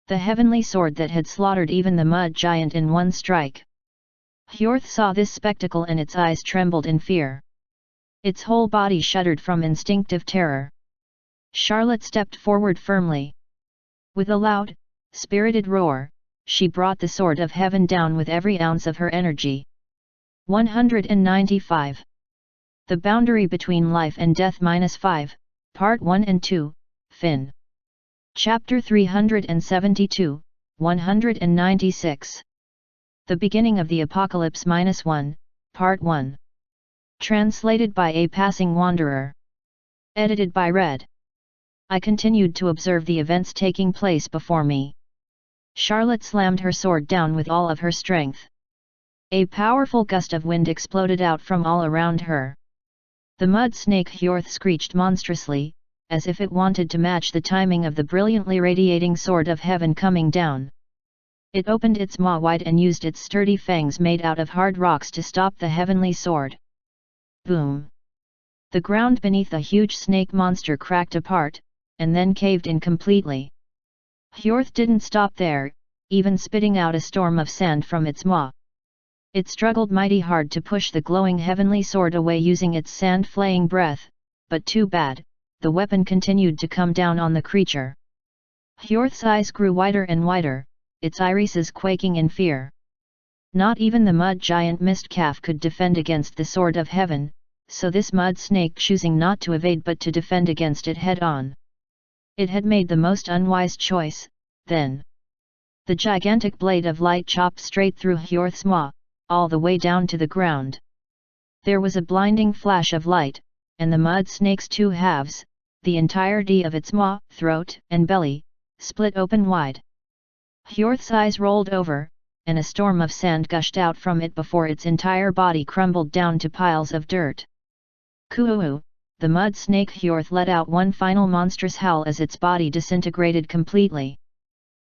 The heavenly sword that had slaughtered even the mud giant in one strike. Hjorth saw this spectacle and its eyes trembled in fear. Its whole body shuddered from instinctive terror. Charlotte stepped forward firmly. With a loud, spirited roar, she brought the sword of heaven down with every ounce of her energy. 195. The Boundary Between Life and Death -5, Part 1 and 2, Fin. Chapter 372, 196. The Beginning of the Apocalypse -1, Part 1. Translated by a Passing Wanderer. Edited by Red. I continued to observe the events taking place before me. Charlotte slammed her sword down with all of her strength. A powerful gust of wind exploded out from all around her. The mud snake Hjorth screeched monstrously, as if it wanted to match the timing of the brilliantly radiating sword of heaven coming down. It opened its maw wide and used its sturdy fangs made out of hard rocks to stop the heavenly sword. Boom! The ground beneath the huge snake monster cracked apart, and then caved in completely. Hjorth didn't stop there, even spitting out a storm of sand from its maw. It struggled mighty hard to push the glowing heavenly sword away using its sand-flaying breath, but too bad, the weapon continued to come down on the creature. Hjorth's eyes grew wider and wider, its irises quaking in fear. Not even the mud giant Mistcalf could defend against the sword of heaven, so this mud snake choosing not to evade but to defend against it head-on. It had made the most unwise choice, then. The gigantic blade of light chopped straight through Hjorth's maw, all the way down to the ground. There was a blinding flash of light, and the mud snake's two halves, the entirety of its maw, throat, and belly, split open wide. Hjorth's eyes rolled over, and a storm of sand gushed out from it before its entire body crumbled down to piles of dirt. Coo-oo! The mud snake Hjorth let out one final monstrous howl as its body disintegrated completely.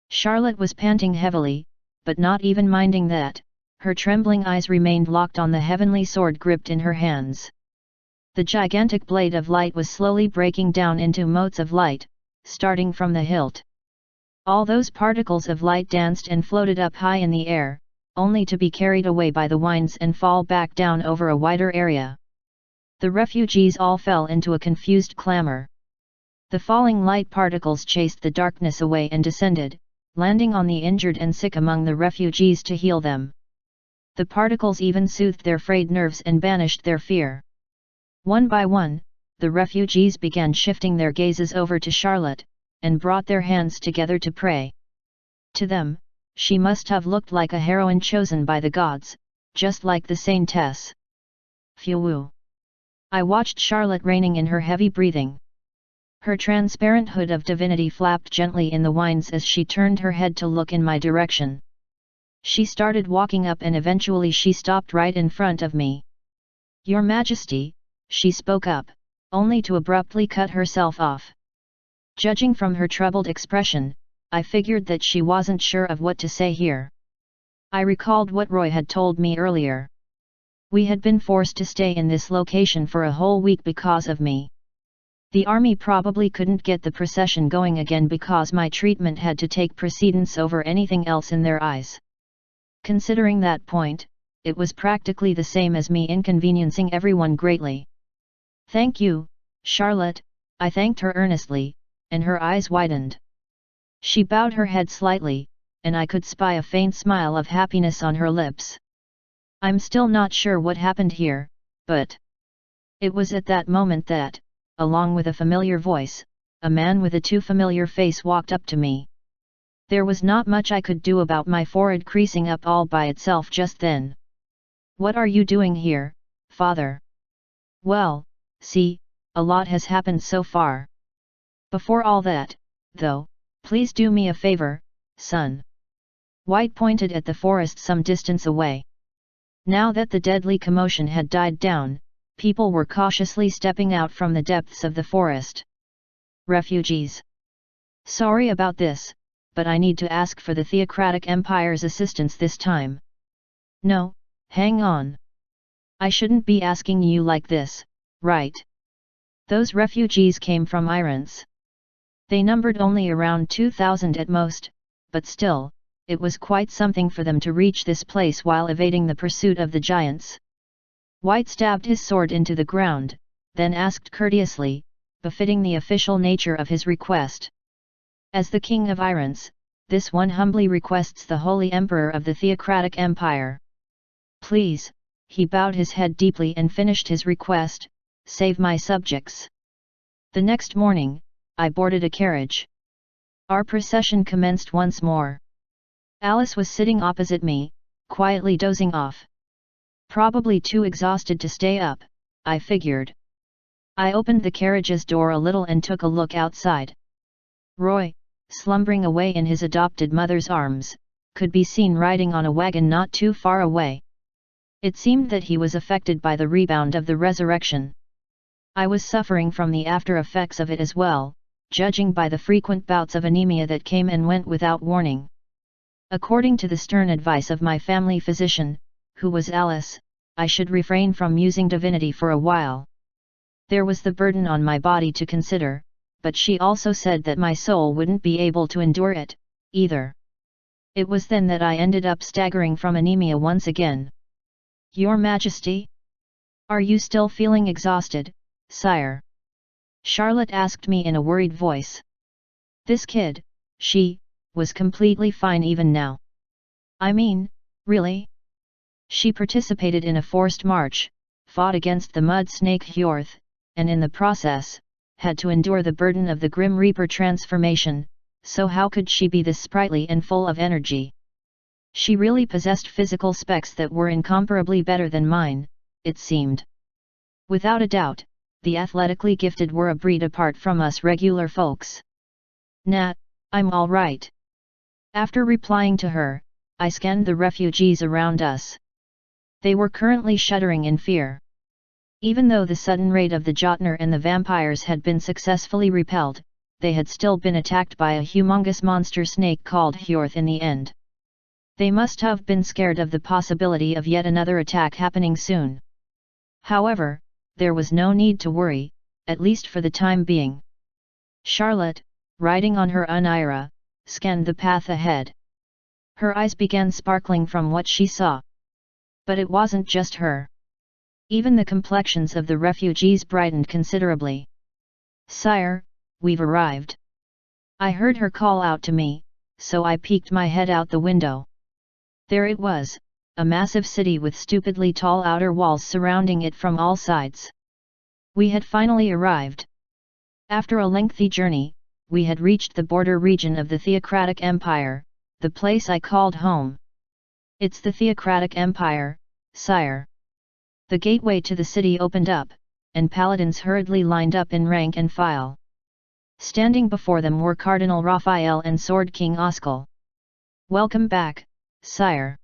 Charlotte was panting heavily, but not even minding that. Her trembling eyes remained locked on the heavenly sword gripped in her hands. The gigantic blade of light was slowly breaking down into motes of light, starting from the hilt. All those particles of light danced and floated up high in the air, only to be carried away by the winds and fall back down over a wider area. The refugees all fell into a confused clamor. The falling light particles chased the darkness away and descended, landing on the injured and sick among the refugees to heal them. The particles even soothed their frayed nerves and banished their fear. One by one, the refugees began shifting their gazes over to Charlotte, and brought their hands together to pray. To them, she must have looked like a heroine chosen by the gods, just like the saintess. Phew! I watched Charlotte reining in her heavy breathing. Her transparent hood of divinity flapped gently in the winds as she turned her head to look in my direction. She started walking up and eventually she stopped right in front of me. Your Majesty, she spoke up, only to abruptly cut herself off. Judging from her troubled expression, I figured that she wasn't sure of what to say here. I recalled what Roy had told me earlier. We had been forced to stay in this location for a whole week because of me. The army probably couldn't get the procession going again because my treatment had to take precedence over anything else in their eyes. Considering that point, it was practically the same as me inconveniencing everyone greatly. Thank you, Charlotte, I thanked her earnestly, and her eyes widened. She bowed her head slightly, and I could spy a faint smile of happiness on her lips. I'm still not sure what happened here, but... It was at that moment that, along with a familiar voice, a man with a too familiar face walked up to me. There was not much I could do about my forehead creasing up all by itself just then. What are you doing here, Father? Well, see, a lot has happened so far. Before all that, though, please do me a favor, son. White pointed at the forest some distance away. Now that the deadly commotion had died down, people were cautiously stepping out from the depths of the forest. Refugees. Sorry about this, but I need to ask for the Theocratic Empire's assistance this time. No, hang on. I shouldn't be asking you like this, right? Those refugees came from Irons. They numbered only around 2,000 at most, but still, it was quite something for them to reach this place while evading the pursuit of the giants. White stabbed his sword into the ground, then asked courteously, befitting the official nature of his request. As the King of Irons, this one humbly requests the Holy Emperor of the Theocratic Empire. Please, he bowed his head deeply and finished his request, save my subjects. The next morning, I boarded a carriage. Our procession commenced once more. Alice was sitting opposite me, quietly dozing off. Probably too exhausted to stay up, I figured. I opened the carriage's door a little and took a look outside. Roy, slumbering away in his adopted mother's arms, could be seen riding on a wagon not too far away. It seemed that he was affected by the rebound of the resurrection. I was suffering from the after effects of it as well, judging by the frequent bouts of anemia that came and went without warning. According to the stern advice of my family physician, who was Alice, I should refrain from using divinity for a while. There was the burden on my body to consider, but she also said that my soul wouldn't be able to endure it, either. It was then that I ended up staggering from anemia once again. Your Majesty? Are you still feeling exhausted, sire? Charlotte asked me in a worried voice. This kid, she, was completely fine even now. I mean, really? She participated in a forced march, fought against the mud snake Hjorth, and in the process, had to endure the burden of the Grim Reaper transformation, so how could she be this sprightly and full of energy? She really possessed physical specs that were incomparably better than mine, it seemed. Without a doubt, the athletically gifted were a breed apart from us regular folks. Nah, I'm all right. After replying to her, I scanned the refugees around us. They were currently shuddering in fear. Even though the sudden raid of the Jotner and the vampires had been successfully repelled, they had still been attacked by a humongous monster snake called Hjorth in the end. They must have been scared of the possibility of yet another attack happening soon. However, there was no need to worry, at least for the time being. Charlotte, riding on her Unyra, scanned the path ahead. Her eyes began sparkling from what she saw. But it wasn't just her. Even the complexions of the refugees brightened considerably. Sire, we've arrived. I heard her call out to me, so I peeked my head out the window. There it was, a massive city with stupidly tall outer walls surrounding it from all sides. We had finally arrived. After a lengthy journey, we had reached the border region of the Theocratic Empire, the place I called home. It's the Theocratic Empire, sire. The gateway to the city opened up, and paladins hurriedly lined up in rank and file. Standing before them were Cardinal Raphael and Sword King Oskal. Welcome back, sire.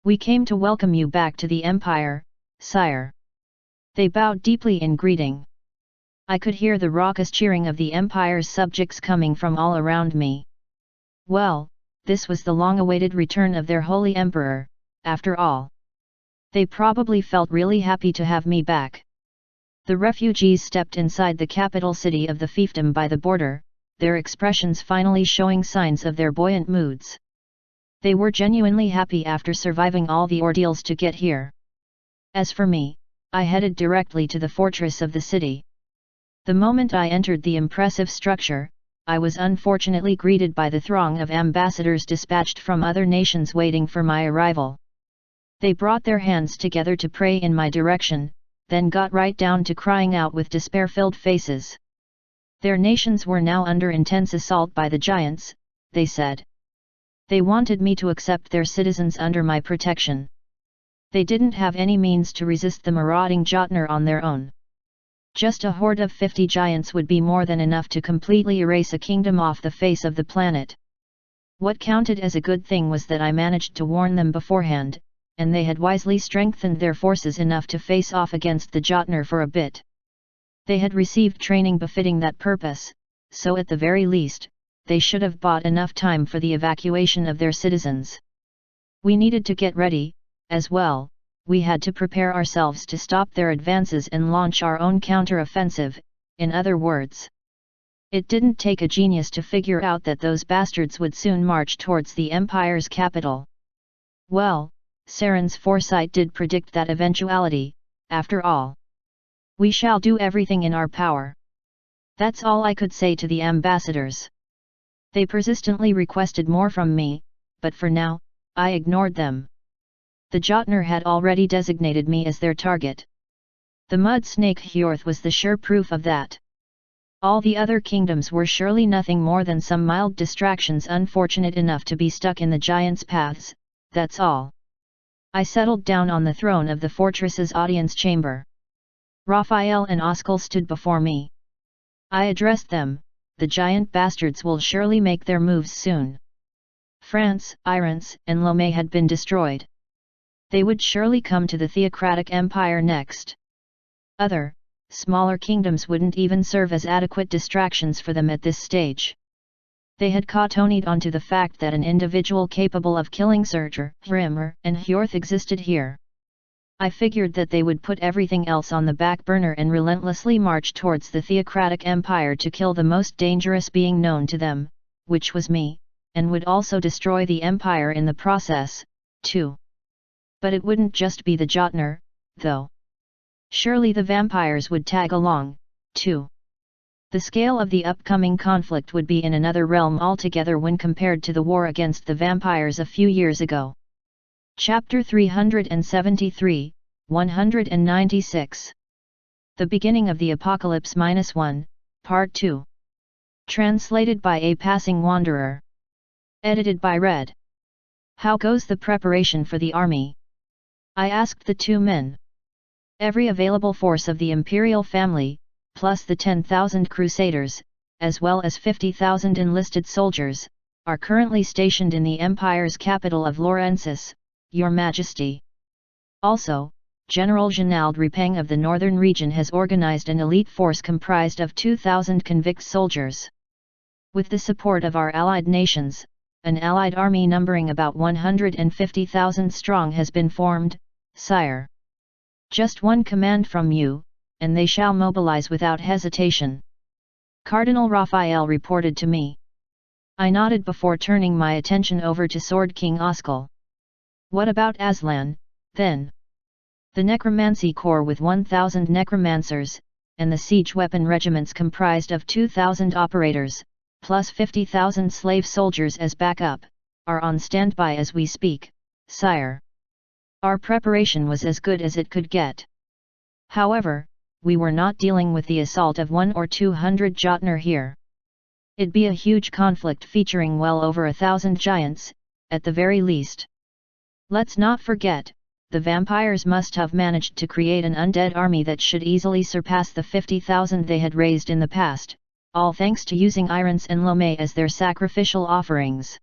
We came to welcome you back to the Empire, sire. They bowed deeply in greeting. I could hear the raucous cheering of the Empire's subjects coming from all around me. Well, this was the long-awaited return of their Holy Emperor, after all. They probably felt really happy to have me back. The refugees stepped inside the capital city of the fiefdom by the border, their expressions finally showing signs of their buoyant moods. They were genuinely happy after surviving all the ordeals to get here. As for me, I headed directly to the fortress of the city. The moment I entered the impressive structure, I was unfortunately greeted by the throng of ambassadors dispatched from other nations waiting for my arrival. They brought their hands together to pray in my direction, then got right down to crying out with despair-filled faces. Their nations were now under intense assault by the giants, they said. They wanted me to accept their citizens under my protection. They didn't have any means to resist the marauding Jotner on their own. Just a horde of 50 giants would be more than enough to completely erase a kingdom off the face of the planet. What counted as a good thing was that I managed to warn them beforehand, and they had wisely strengthened their forces enough to face off against the Jotnar for a bit. They had received training befitting that purpose, so at the very least, they should have bought enough time for the evacuation of their citizens. We needed to get ready, as well. We had to prepare ourselves to stop their advances and launch our own counter-offensive, in other words. It didn't take a genius to figure out that those bastards would soon march towards the Empire's capital. Well, Saren's foresight did predict that eventuality, after all. We shall do everything in our power. That's all I could say to the ambassadors. They persistently requested more from me, but for now, I ignored them. The Jotnar had already designated me as their target. The mud snake Hjorth was the sure proof of that. All the other kingdoms were surely nothing more than some mild distractions unfortunate enough to be stuck in the giants' paths, that's all. I settled down on the throne of the fortress's audience chamber. Raphael and Oskal stood before me. I addressed them. The giant bastards will surely make their moves soon. France, Irance, and Lomé had been destroyed. They would surely come to the theocratic empire next. Other, smaller kingdoms wouldn't even serve as adequate distractions for them at this stage. They had cottoned onto the fact that an individual capable of killing Surtur, Hrimmer, and Hjorth existed here. I figured that they would put everything else on the back burner and relentlessly march towards the theocratic empire to kill the most dangerous being known to them, which was me, and would also destroy the empire in the process, too. But it wouldn't just be the Jotnar, though. Surely the vampires would tag along, too. The scale of the upcoming conflict would be in another realm altogether when compared to the war against the vampires a few years ago. Chapter 373, 196. The Beginning of the Apocalypse -1, Part 2. Translated by A Passing Wanderer. Edited by Red. How goes the preparation for the army? I asked the two men. Every available force of the imperial family, plus the 10,000 crusaders, as well as 50,000 enlisted soldiers, are currently stationed in the empire's capital of Laurensis, Your Majesty. Also, General Genald Repang of the northern region has organized an elite force comprised of 2,000 convict soldiers. With the support of our allied nations, an allied army numbering about 150,000 strong has been formed, sire. Just one command from you, and they shall mobilize without hesitation. Cardinal Raphael reported to me. I nodded before turning my attention over to Sword King Oskal. What about Aslan, then? The Necromancy Corps with 1,000 Necromancers, and the siege weapon regiments comprised of 2,000 operators, plus 50,000 slave soldiers as backup, are on standby as we speak, sire. Our preparation was as good as it could get. However, we were not dealing with the assault of 100 or 200 Jotnar here. It'd be a huge conflict featuring well over 1,000 giants, at the very least. Let's not forget, the vampires must have managed to create an undead army that should easily surpass the 50,000 they had raised in the past, all thanks to using Irance and Lomé as their sacrificial offerings.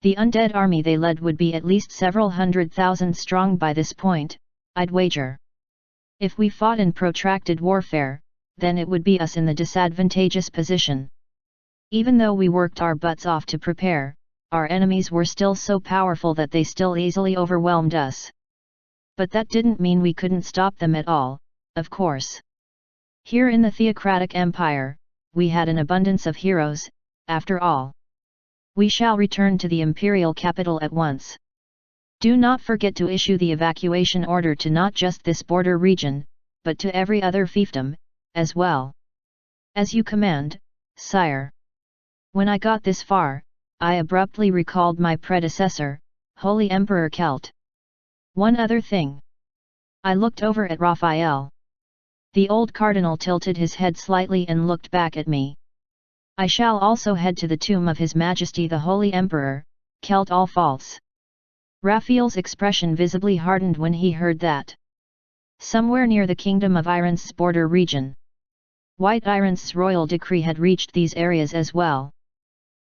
The undead army they led would be at least several 100,000 strong by this point, I'd wager. If we fought in protracted warfare, then it would be us in the disadvantageous position. Even though we worked our butts off to prepare, our enemies were still so powerful that they still easily overwhelmed us. But that didn't mean we couldn't stop them at all, of course. Here in the Theocratic Empire, we had an abundance of heroes, after all. We shall return to the imperial capital at once. Do not forget to issue the evacuation order to not just this border region, but to every other fiefdom, as well. As you command, sire. When I got this far, I abruptly recalled my predecessor, Holy Emperor Kelt. One other thing. I looked over at Raphael. The old cardinal tilted his head slightly and looked back at me. I shall also head to the tomb of His Majesty the Holy Emperor, Kelt all false. Raphael's expression visibly hardened when he heard that. Somewhere near the kingdom of Irance's border region. White Iron's royal decree had reached these areas as well.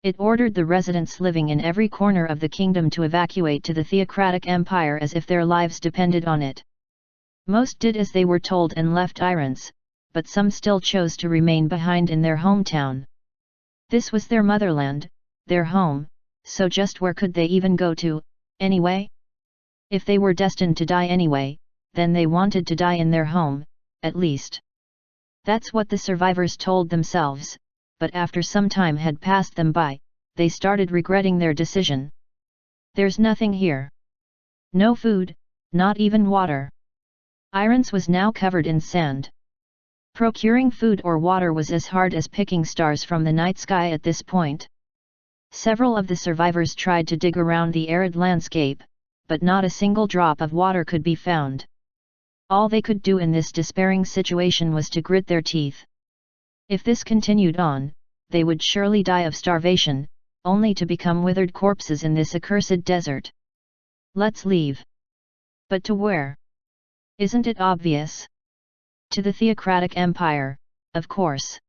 It ordered the residents living in every corner of the kingdom to evacuate to the theocratic empire as if their lives depended on it. Most did as they were told and left Irons, but some still chose to remain behind in their hometown. This was their motherland, their home, so just where could they even go to, anyway? If they were destined to die anyway, then they wanted to die in their home, at least. That's what the survivors told themselves, but after some time had passed them by, they started regretting their decision. There's nothing here. No food, not even water. Irons was now covered in sand. Procuring food or water was as hard as picking stars from the night sky at this point. Several of the survivors tried to dig around the arid landscape, but not a single drop of water could be found. All they could do in this despairing situation was to grit their teeth. If this continued on, they would surely die of starvation, only to become withered corpses in this accursed desert. Let's leave. But to where? Isn't it obvious? To the theocratic empire, of course.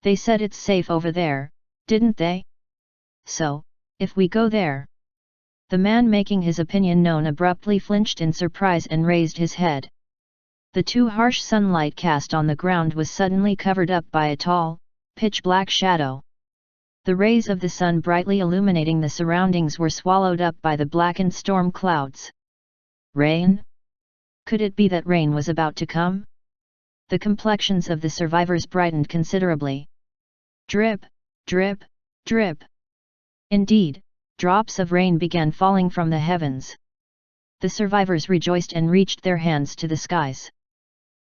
They said it's safe over there, didn't they? So, if we go there? The man making his opinion known abruptly flinched in surprise and raised his head. The too harsh sunlight cast on the ground was suddenly covered up by a tall, pitch-black shadow. The rays of the sun brightly illuminating the surroundings were swallowed up by the blackened storm clouds. Rain? Could it be that rain was about to come? The complexions of the survivors brightened considerably. Drip, drip, drip. Indeed, drops of rain began falling from the heavens. The survivors rejoiced and reached their hands to the skies.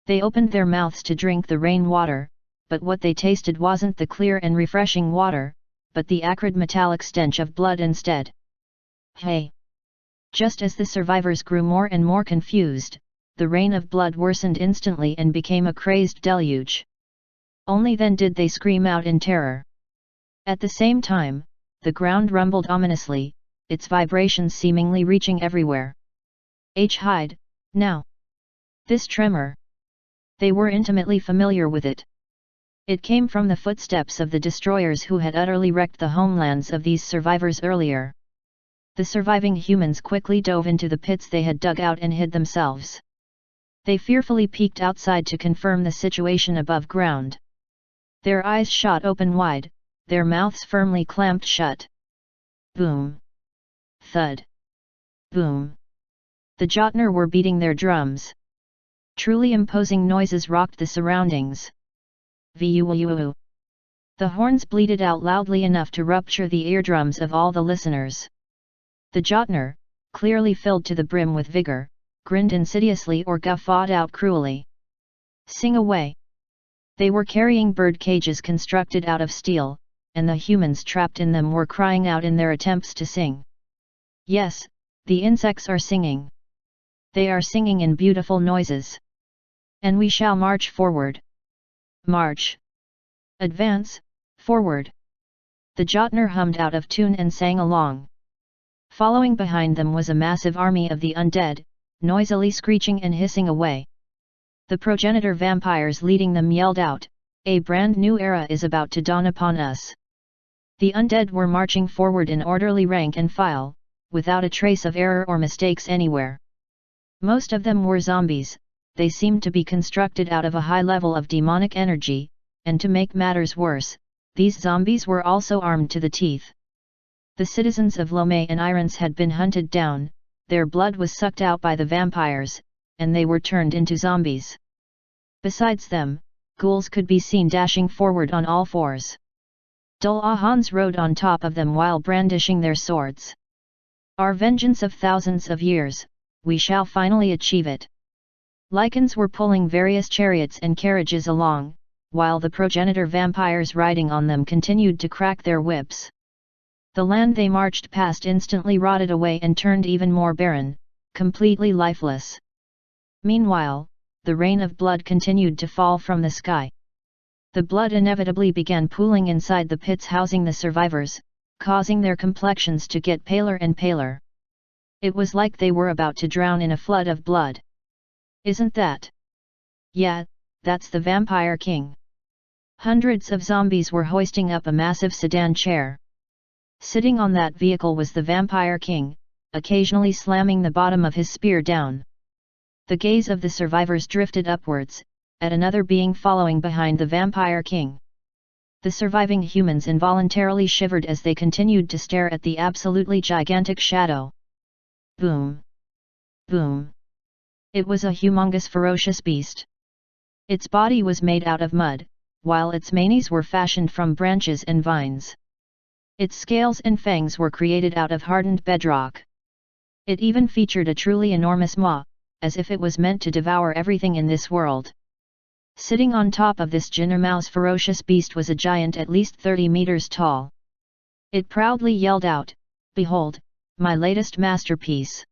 They opened their mouths to drink the rain water, but what they tasted wasn't the clear and refreshing water, but the acrid metallic stench of blood instead. Hey! Just as the survivors grew more and more confused, the rain of blood worsened instantly and became a crazed deluge. Only then did they scream out in terror. At the same time, the ground rumbled ominously, its vibrations seemingly reaching everywhere. Hide, now! This tremor! They were intimately familiar with it. It came from the footsteps of the destroyers who had utterly wrecked the homelands of these survivors earlier. The surviving humans quickly dove into the pits they had dug out and hid themselves. They fearfully peeked outside to confirm the situation above ground. Their eyes shot open wide, their mouths firmly clamped shut. Boom! Thud! Boom! The Jotnar were beating their drums. Truly imposing noises rocked the surroundings. Vuuu! The horns bleated out loudly enough to rupture the eardrums of all the listeners. The Jotnar, clearly filled to the brim with vigor, grinned insidiously or guffawed out cruelly. Sing away! They were carrying bird cages constructed out of steel, and the humans trapped in them were crying out in their attempts to sing. Yes, the insects are singing. They are singing in beautiful noises. And we shall march forward. March! Advance, forward! The Jotnar hummed out of tune and sang along. Following behind them was a massive army of the undead, noisily screeching and hissing away. The progenitor vampires leading them yelled out, "A brand new era is about to dawn upon us." The undead were marching forward in orderly rank and file, without a trace of error or mistakes anywhere. Most of them were zombies. They seemed to be constructed out of a high level of demonic energy, and to make matters worse, these zombies were also armed to the teeth. The citizens of Lomé and Irons had been hunted down, their blood was sucked out by the vampires, and they were turned into zombies. Besides them, ghouls could be seen dashing forward on all fours. Dull-Ahans rode on top of them while brandishing their swords. Our vengeance of thousands of years, we shall finally achieve it. Lycans were pulling various chariots and carriages along, while the progenitor vampires riding on them continued to crack their whips. The land they marched past instantly rotted away and turned even more barren, completely lifeless. Meanwhile, the rain of blood continued to fall from the sky. The blood inevitably began pooling inside the pits housing the survivors, causing their complexions to get paler and paler. It was like they were about to drown in a flood of blood. Isn't that? Yeah, that's the Vampire King. Hundreds of zombies were hoisting up a massive sedan chair. Sitting on that vehicle was the Vampire King, occasionally slamming the bottom of his spear down. The gaze of the survivors drifted upwards, at another being following behind the Vampire King. The surviving humans involuntarily shivered as they continued to stare at the absolutely gigantic shadow. Boom! Boom! It was a humongous ferocious beast. Its body was made out of mud, while its manes were fashioned from branches and vines. Its scales and fangs were created out of hardened bedrock. It even featured a truly enormous maw, as if it was meant to devour everything in this world. Sitting on top of this ginormous ferocious beast was a giant at least 30 meters tall. It proudly yelled out, "Behold, my latest masterpiece!"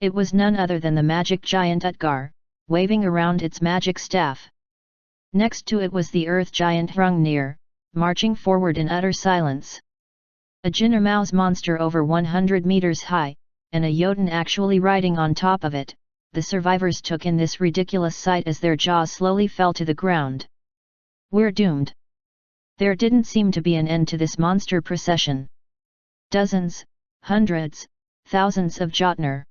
It was none other than the magic giant Utgar, waving around its magic staff. Next to it was the earth giant Hrungnir, marching forward in utter silence. A ginormous monster over 100 meters high, and a Jotun actually riding on top of it. The survivors took in this ridiculous sight as their jaws slowly fell to the ground. We're doomed. There didn't seem to be an end to this monster procession. Dozens, hundreds, thousands of Jotnar.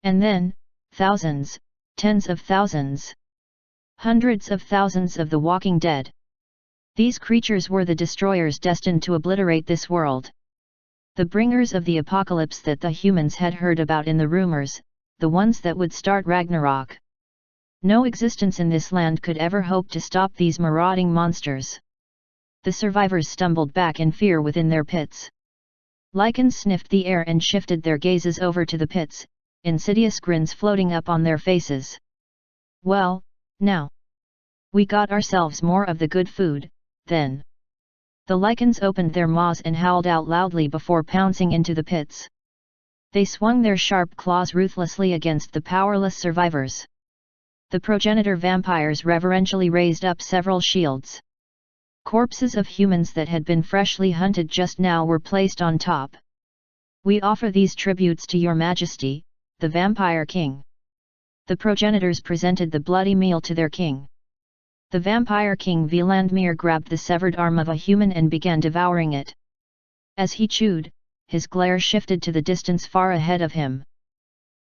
And then, thousands, tens of thousands. Hundreds of thousands of the walking dead. These creatures were the destroyers destined to obliterate this world. The bringers of the apocalypse that the humans had heard about in the rumors, the ones that would start Ragnarok. No existence in this land could ever hope to stop these marauding monsters. The survivors stumbled back in fear within their pits. Lycans sniffed the air and shifted their gazes over to the pits, insidious grins floating up on their faces. Well, now. We got ourselves more of the good food, then. The Lycans opened their maws and howled out loudly before pouncing into the pits. They swung their sharp claws ruthlessly against the powerless survivors. The progenitor vampires reverentially raised up several shields. Corpses of humans that had been freshly hunted just now were placed on top. We offer these tributes to your majesty, the Vampire King. The progenitors presented the bloody meal to their king. The Vampire King Vlandmir grabbed the severed arm of a human and began devouring it. As he chewed, his glare shifted to the distance far ahead of him.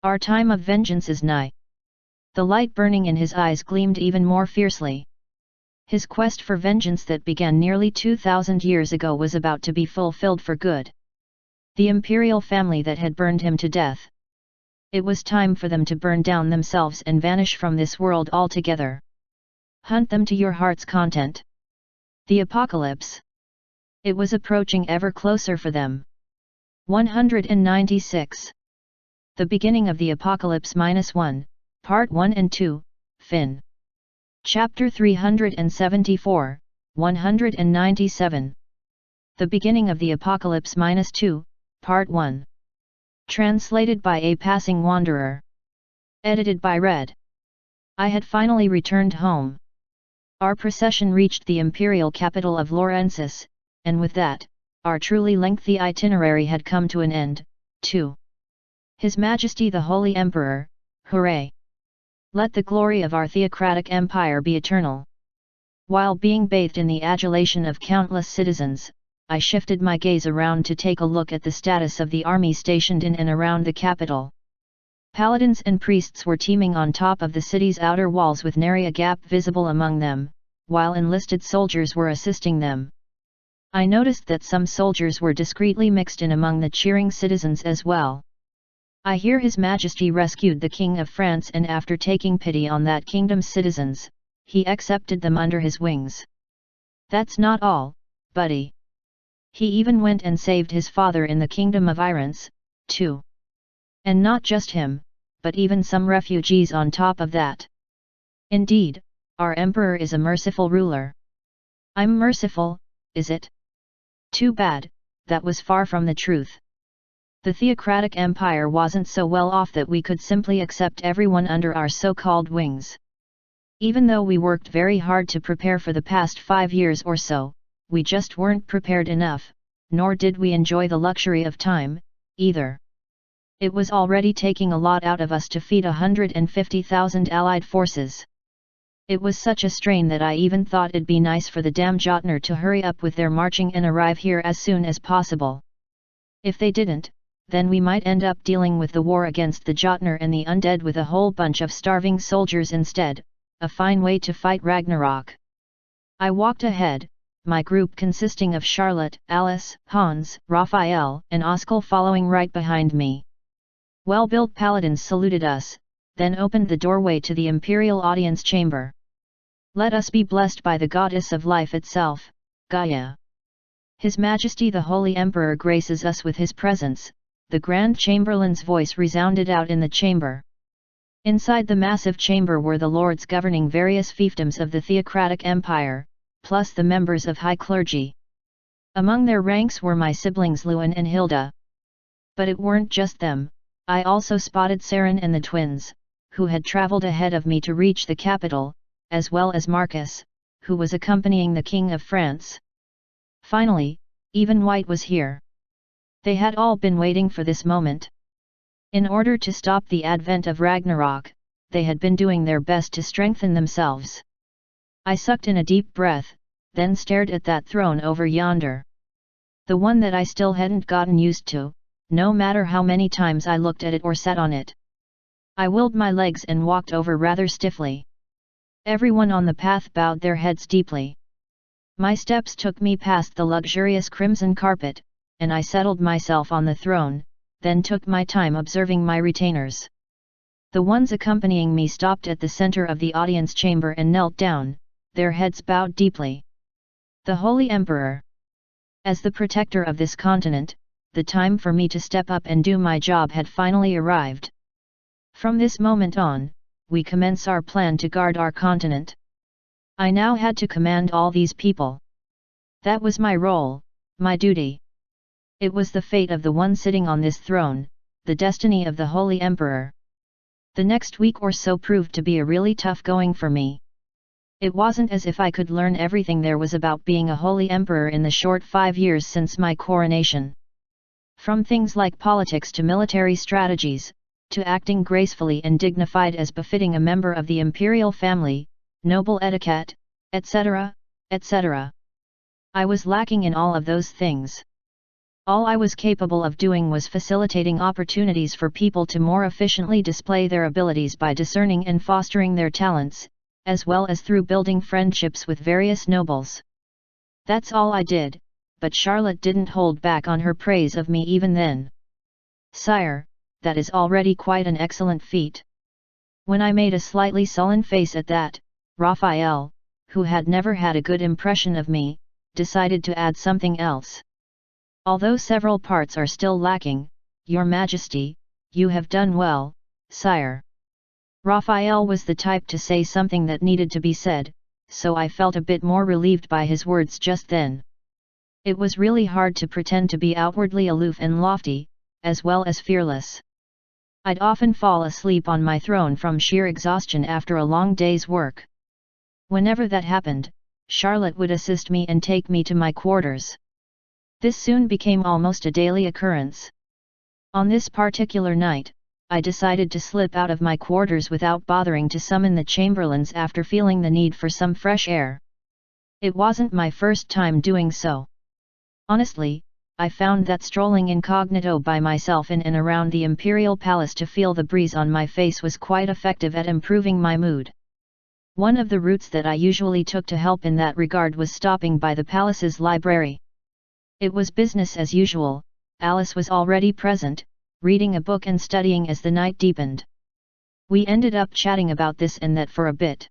Our time of vengeance is nigh. The light burning in his eyes gleamed even more fiercely. His quest for vengeance that began nearly 2,000 years ago was about to be fulfilled for good. The imperial family that had burned him to death. It was time for them to burn down themselves and vanish from this world altogether. Hunt them to your heart's content. The apocalypse. It was approaching ever closer for them. 196. The beginning of the Apocalypse -1, Part 1 and 2, Fin. Chapter 374, 197. The beginning of the Apocalypse -2, Part 1. Translated by A Passing Wanderer. Edited by Red. I had finally returned home. Our procession reached the imperial capital of Laurensis, and with that, our truly lengthy itinerary had come to an end, too. His Majesty the Holy Emperor, hooray! Let the glory of our theocratic empire be eternal. While being bathed in the adulation of countless citizens, I shifted my gaze around to take a look at the status of the army stationed in and around the capital. Paladins and priests were teeming on top of the city's outer walls with nary a gap visible among them, while enlisted soldiers were assisting them. I noticed that some soldiers were discreetly mixed in among the cheering citizens as well. I hear His Majesty rescued the King of France, and after taking pity on that kingdom's citizens, he accepted them under his wings. That's not all, buddy. He even went and saved his father in the kingdom of Irons, too. And not just him, but even some refugees on top of that. Indeed, our emperor is a merciful ruler. I'm merciful, is it? Too bad, that was far from the truth. The theocratic empire wasn't so well off that we could simply accept everyone under our so-called wings. Even though we worked very hard to prepare for the past 5 years or so, we just weren't prepared enough, nor did we enjoy the luxury of time, either. It was already taking a lot out of us to feed 150,000 allied forces. It was such a strain that I even thought it'd be nice for the damn Jotner to hurry up with their marching and arrive here as soon as possible. If they didn't, then we might end up dealing with the war against the Jotner and the undead with a whole bunch of starving soldiers instead, a fine way to fight Ragnarok. I walked ahead, my group consisting of Charlotte, Alice, Hans, Raphael, and Oskal following right behind me. Well-built paladins saluted us, then opened the doorway to the Imperial Audience Chamber. Let us be blessed by the goddess of life itself, Gaia. His Majesty the Holy Emperor graces us with his presence, the Grand Chamberlain's voice resounded out in the chamber. Inside the massive chamber were the lords governing various fiefdoms of the theocratic empire, plus the members of high clergy. Among their ranks were my siblings Lewin and Hilda. But it weren't just them, I also spotted Saren and the twins, who had traveled ahead of me to reach the capital, as well as Marcus, who was accompanying the King of France. Finally, even White was here. They had all been waiting for this moment. In order to stop the advent of Ragnarok, they had been doing their best to strengthen themselves. I sucked in a deep breath, then stared at that throne over yonder. The one that I still hadn't gotten used to, no matter how many times I looked at it or sat on it. I willed my legs and walked over rather stiffly. Everyone on the path bowed their heads deeply. My steps took me past the luxurious crimson carpet, and I settled myself on the throne, then took my time observing my retainers. The ones accompanying me stopped at the center of the audience chamber and knelt down, their heads bowed deeply. The Holy Emperor. As the protector of this continent, the time for me to step up and do my job had finally arrived. From this moment on, we commence our plan to guard our continent. I now had to command all these people. That was my role, my duty. It was the fate of the one sitting on this throne, the destiny of the Holy Emperor. The next week or so proved to be a really tough going for me. It wasn't as if I could learn everything there was about being a holy emperor in the short 5 years since my coronation. From things like politics to military strategies, to acting gracefully and dignified as befitting a member of the imperial family, noble etiquette, etc., etc. I was lacking in all of those things. All I was capable of doing was facilitating opportunities for people to more efficiently display their abilities by discerning and fostering their talents, as well as through building friendships with various nobles. That's all I did, but Charlotte didn't hold back on her praise of me even then. "Sire, that is already quite an excellent feat." When I made a slightly sullen face at that, Raphael, who had never had a good impression of me, decided to add something else. "Although several parts are still lacking, Your Majesty, you have done well, sire." Raphael was the type to say something that needed to be said, so I felt a bit more relieved by his words just then. It was really hard to pretend to be outwardly aloof and lofty, as well as fearless. I'd often fall asleep on my throne from sheer exhaustion after a long day's work. Whenever that happened, Charlotte would assist me and take me to my quarters. This soon became almost a daily occurrence. On this particular night, I decided to slip out of my quarters without bothering to summon the chamberlains after feeling the need for some fresh air. It wasn't my first time doing so. Honestly, I found that strolling incognito by myself in and around the imperial palace to feel the breeze on my face was quite effective at improving my mood. One of the routes that I usually took to help in that regard was stopping by the palace's library. It was business as usual. Alice was already present, reading a book and studying as the night deepened. We ended up chatting about this and that for a bit.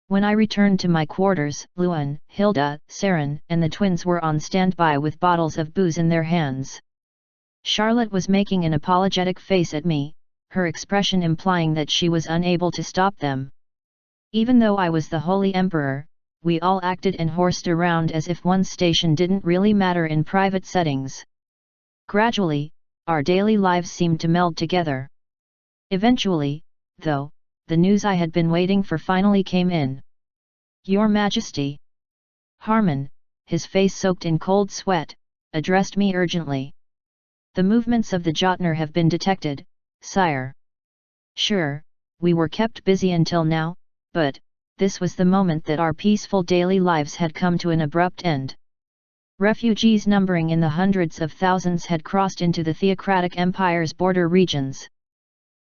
When I returned to my quarters, Lewin, Hilda, Saren, and the twins were on standby with bottles of booze in their hands. Charlotte was making an apologetic face at me, her expression implying that she was unable to stop them. Even though I was the Holy Emperor, we all acted and horsed around as if one's station didn't really matter in private settings. Gradually, our daily lives seemed to meld together. Eventually, though, the news I had been waiting for finally came in. "Your Majesty." Harmon, his face soaked in cold sweat, addressed me urgently. "The movements of the Jotner have been detected, sire." "Sure, we were kept busy until now, but this was the moment that our peaceful daily lives had come to an abrupt end. Refugees numbering in the hundreds of thousands had crossed into the theocratic empire's border regions.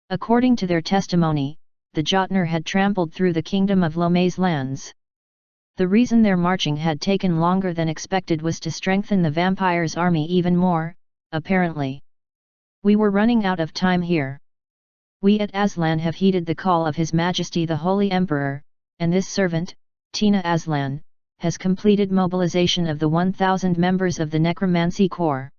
According to their testimony, the Jotnar had trampled through the kingdom of Lome's lands. The reason their marching had taken longer than expected was to strengthen the vampire's army even more, apparently. We were running out of time here. We at Aslan have heeded the call of His Majesty the Holy Emperor, and this servant, Tina Aslan, has completed mobilization of the 1,000 members of the Necromancy Corps.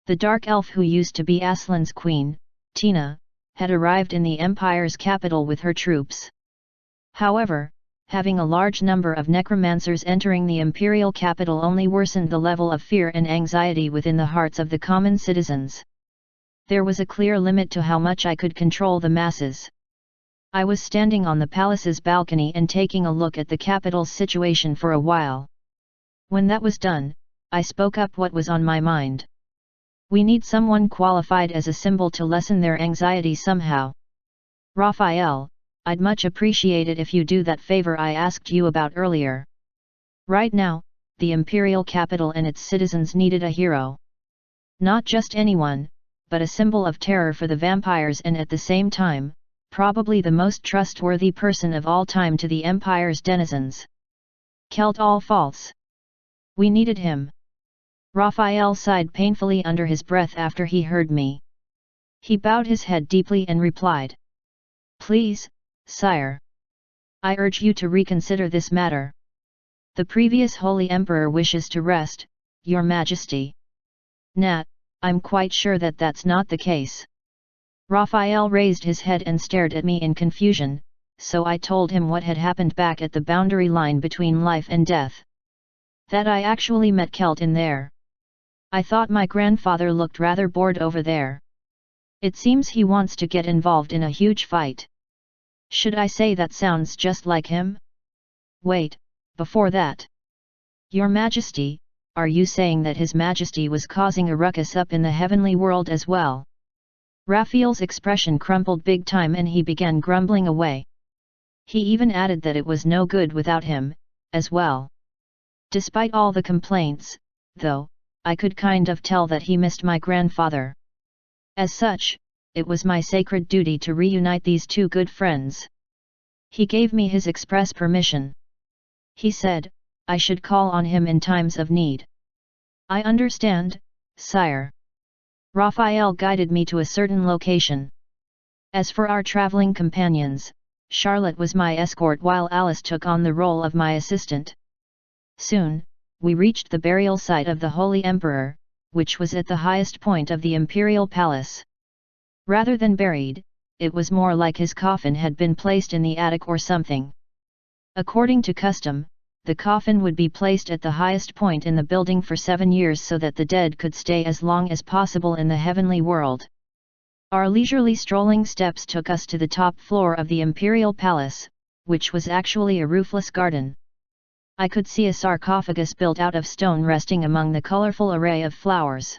The dark elf who used to be Aslan's queen, Tina, had arrived in the Empire's capital with her troops. However, having a large number of necromancers entering the imperial capital only worsened the level of fear and anxiety within the hearts of the common citizens. There was a clear limit to how much I could control the masses. I was standing on the palace's balcony and taking a look at the capital's situation for a while. When that was done, I spoke up what was on my mind. We need someone qualified as a symbol to lessen their anxiety somehow. Raphael, I'd much appreciate it if you do that favor I asked you about earlier. Right now, the imperial capital and its citizens needed a hero. Not just anyone, but a symbol of terror for the vampires and at the same time, probably the most trustworthy person of all time to the Empire's denizens. Kelt all false. We needed him. Raphael sighed painfully under his breath after he heard me. He bowed his head deeply and replied. Please, sire. I urge you to reconsider this matter. The previous Holy Emperor wishes to rest, Your Majesty. Nat, I'm quite sure that that's not the case. Raphael raised his head and stared at me in confusion, so I told him what had happened back at the boundary line between life and death. That I actually met Kelt in there. I thought my grandfather looked rather bored over there. It seems he wants to get involved in a huge fight. Should I say that sounds just like him? Wait, before that. Your Majesty, are you saying that His Majesty was causing a ruckus up in the heavenly world as well? Raphael's expression crumpled big time and he began grumbling away. He even added that it was no good without him, as well. Despite all the complaints, though, I could kind of tell that he missed my grandfather. As such, it was my sacred duty to reunite these two good friends. He gave me his express permission. He said, I should call on him in times of need. I understand, sire. Raphael guided me to a certain location. As for our traveling companions, Charlotte was my escort while Alice took on the role of my assistant. Soon, we reached the burial site of the Holy Emperor, which was at the highest point of the imperial palace. Rather than buried, it was more like his coffin had been placed in the attic or something. According to custom, the coffin would be placed at the highest point in the building for 7 years so that the dead could stay as long as possible in the heavenly world. Our leisurely strolling steps took us to the top floor of the imperial palace, which was actually a roofless garden. I could see a sarcophagus built out of stone resting among the colorful array of flowers.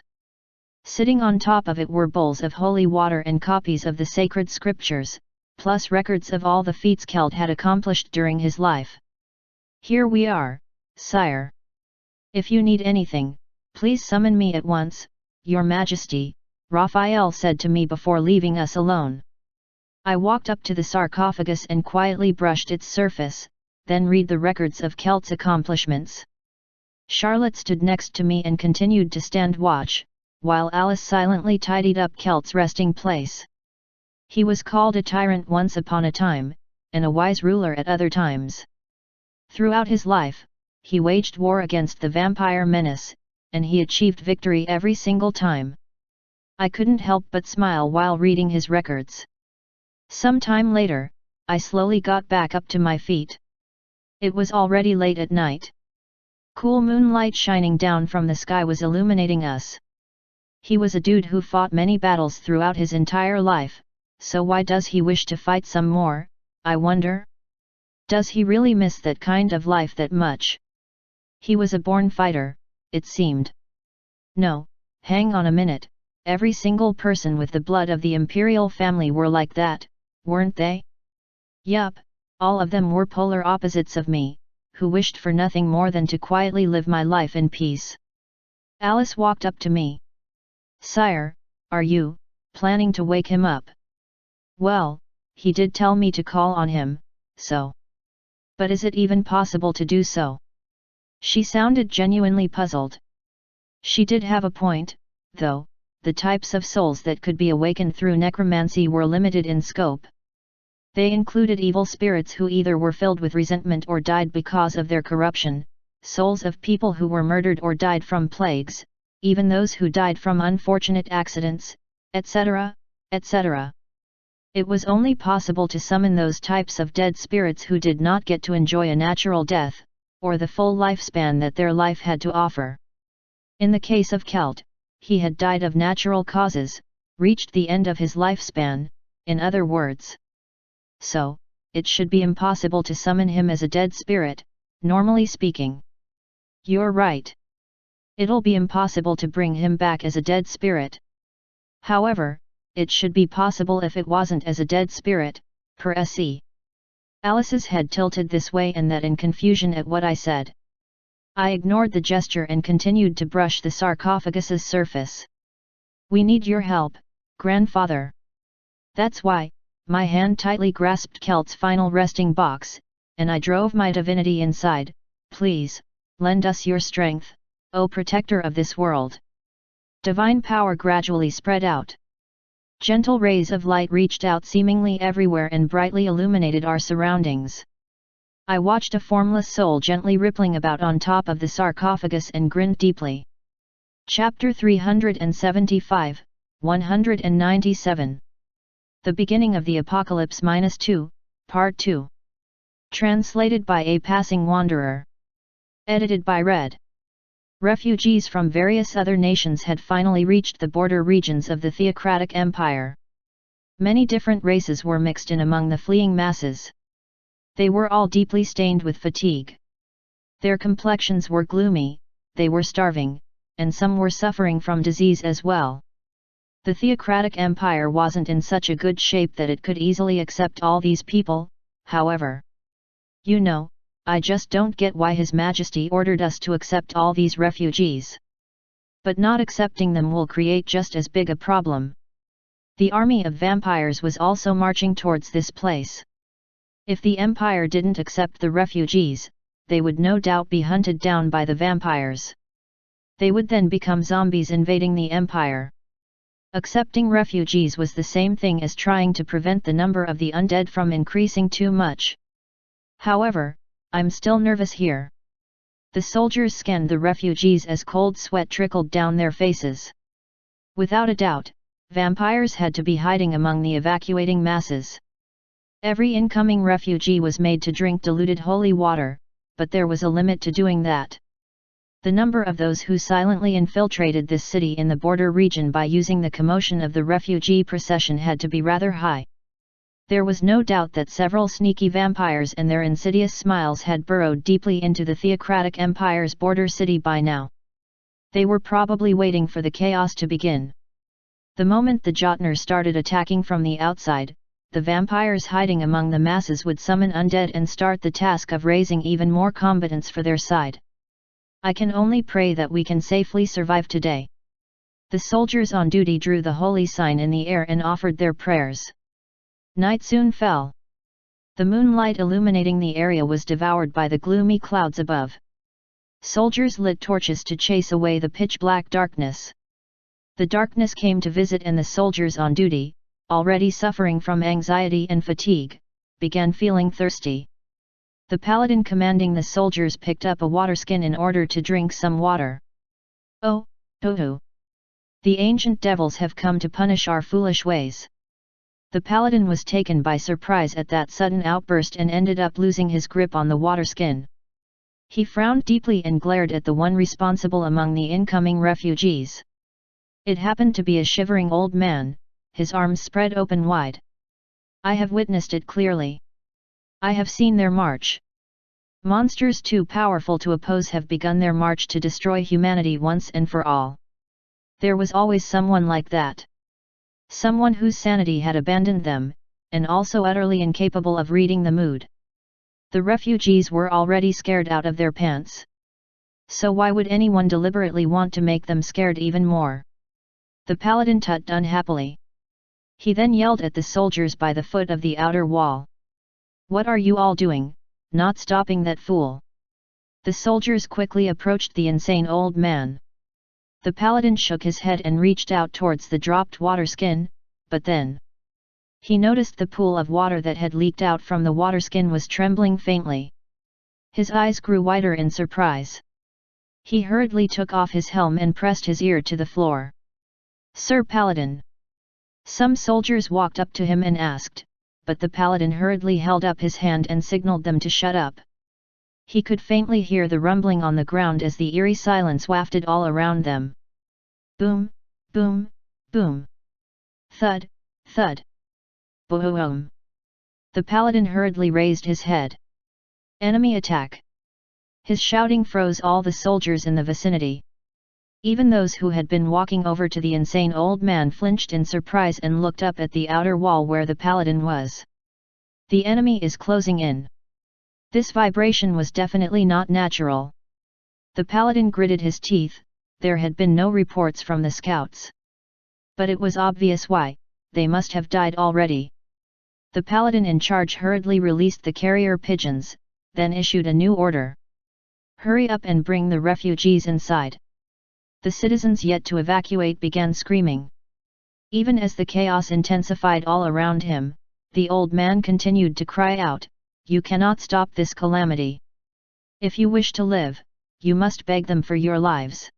Sitting on top of it were bowls of holy water and copies of the sacred scriptures, plus records of all the feats Kelt had accomplished during his life. Here we are, sire. If you need anything, please summon me at once, Your Majesty, Raphael said to me before leaving us alone. I walked up to the sarcophagus and quietly brushed its surface, then read the records of Kelt's accomplishments. Charlotte stood next to me and continued to stand watch, while Alice silently tidied up Kelt's resting place. He was called a tyrant once upon a time, and a wise ruler at other times. Throughout his life, he waged war against the vampire menace, and he achieved victory every single time. I couldn't help but smile while reading his records. Some time later, I slowly got back up to my feet. It was already late at night. Cool moonlight shining down from the sky was illuminating us. He was a dude who fought many battles throughout his entire life, so why does he wish to fight some more, I wonder? Does he really miss that kind of life that much? He was a born fighter, it seemed. No, hang on a minute, every single person with the blood of the imperial family were like that, weren't they? Yup, All of them were polar opposites of me, who wished for nothing more than to quietly live my life in peace. Alice walked up to me. "Sire, are you planning to wake him up?" "Well, he did tell me to call on him, so. But is it even possible to do so?" She sounded genuinely puzzled. She did have a point, though. The types of souls that could be awakened through necromancy were limited in scope. They included evil spirits who either were filled with resentment or died because of their corruption, souls of people who were murdered or died from plagues, even those who died from unfortunate accidents, etc., etc. It was only possible to summon those types of dead spirits who did not get to enjoy a natural death, or the full lifespan that their life had to offer. In the case of Celt, he had died of natural causes, reached the end of his lifespan, in other words. So, it should be impossible to summon him as a dead spirit, normally speaking. You're right. It'll be impossible to bring him back as a dead spirit. However, it should be possible if it wasn't as a dead spirit, per se. Alice's head tilted this way and that in confusion at what I said. I ignored the gesture and continued to brush the sarcophagus's surface. "We need your help, grandfather." That's why. My hand tightly grasped Kelt's final resting box, and I drove my divinity inside. "Please, lend us your strength, O protector of this world." Divine power gradually spread out. Gentle rays of light reached out seemingly everywhere and brightly illuminated our surroundings. I watched a formless soul gently rippling about on top of the sarcophagus and grinned deeply. Chapter 375, 197. The Beginning of the Apocalypse -2, Part 2. Translated by a Passing Wanderer. Edited by Red. Refugees from various other nations had finally reached the border regions of the theocratic empire. Many different races were mixed in among the fleeing masses. They were all deeply stained with fatigue. Their complexions were gloomy, they were starving, and some were suffering from disease as well. The theocratic empire wasn't in such a good shape that it could easily accept all these people, however. You know, I just don't get why His Majesty ordered us to accept all these refugees. But not accepting them will create just as big a problem. The army of vampires was also marching towards this place. If the empire didn't accept the refugees, they would no doubt be hunted down by the vampires. They would then become zombies invading the empire. Accepting refugees was the same thing as trying to prevent the number of the undead from increasing too much. However, I'm still nervous here. The soldiers scanned the refugees as cold sweat trickled down their faces. Without a doubt, vampires had to be hiding among the evacuating masses. Every incoming refugee was made to drink diluted holy water, but there was a limit to doing that. The number of those who silently infiltrated this city in the border region by using the commotion of the refugee procession had to be rather high. There was no doubt that several sneaky vampires and their insidious smiles had burrowed deeply into the theocratic empire's border city by now. They were probably waiting for the chaos to begin. The moment the Jotner started attacking from the outside, the vampires hiding among the masses would summon undead and start the task of raising even more combatants for their side. I can only pray that we can safely survive today. The soldiers on duty drew the holy sign in the air and offered their prayers. Night soon fell. The moonlight illuminating the area was devoured by the gloomy clouds above. Soldiers lit torches to chase away the pitch-black darkness. The darkness came to visit and the soldiers on duty, already suffering from anxiety and fatigue, began feeling thirsty. The paladin commanding the soldiers picked up a water skin in order to drink some water. "Oh, Tohu! The ancient devils have come to punish our foolish ways." The paladin was taken by surprise at that sudden outburst and ended up losing his grip on the water skin. He frowned deeply and glared at the one responsible among the incoming refugees. It happened to be a shivering old man, his arms spread open wide. "I have witnessed it clearly. I have seen their march. Monsters too powerful to oppose have begun their march to destroy humanity once and for all. There was always someone like that. Someone whose sanity had abandoned them, and also utterly incapable of reading the mood. The refugees were already scared out of their pants. So why would anyone deliberately want to make them scared even more? The paladin tutted unhappily. He then yelled at the soldiers by the foot of the outer wall. "What are you all doing, not stopping that fool?" The soldiers quickly approached the insane old man. The paladin shook his head and reached out towards the dropped water skin, but then he noticed the pool of water that had leaked out from the water skin was trembling faintly. His eyes grew wider in surprise. He hurriedly took off his helm and pressed his ear to the floor. "Sir Paladin!" Some soldiers walked up to him and asked, but the paladin hurriedly held up his hand and signaled them to shut up. He could faintly hear the rumbling on the ground as the eerie silence wafted all around them. Boom, boom, boom. Thud, thud. Boom. The paladin hurriedly raised his head. Enemy attack! His shouting froze all the soldiers in the vicinity. Even those who had been walking over to the insane old man flinched in surprise and looked up at the outer wall where the paladin was. The enemy is closing in. This vibration was definitely not natural. The paladin gritted his teeth. There had been no reports from the scouts. But it was obvious why, they must have died already. The paladin in charge hurriedly released the carrier pigeons, then issued a new order. "Hurry up and bring the refugees inside." The citizens yet to evacuate began screaming. Even as the chaos intensified all around him, the old man continued to cry out, "You cannot stop this calamity. If you wish to live, you must beg them for your lives.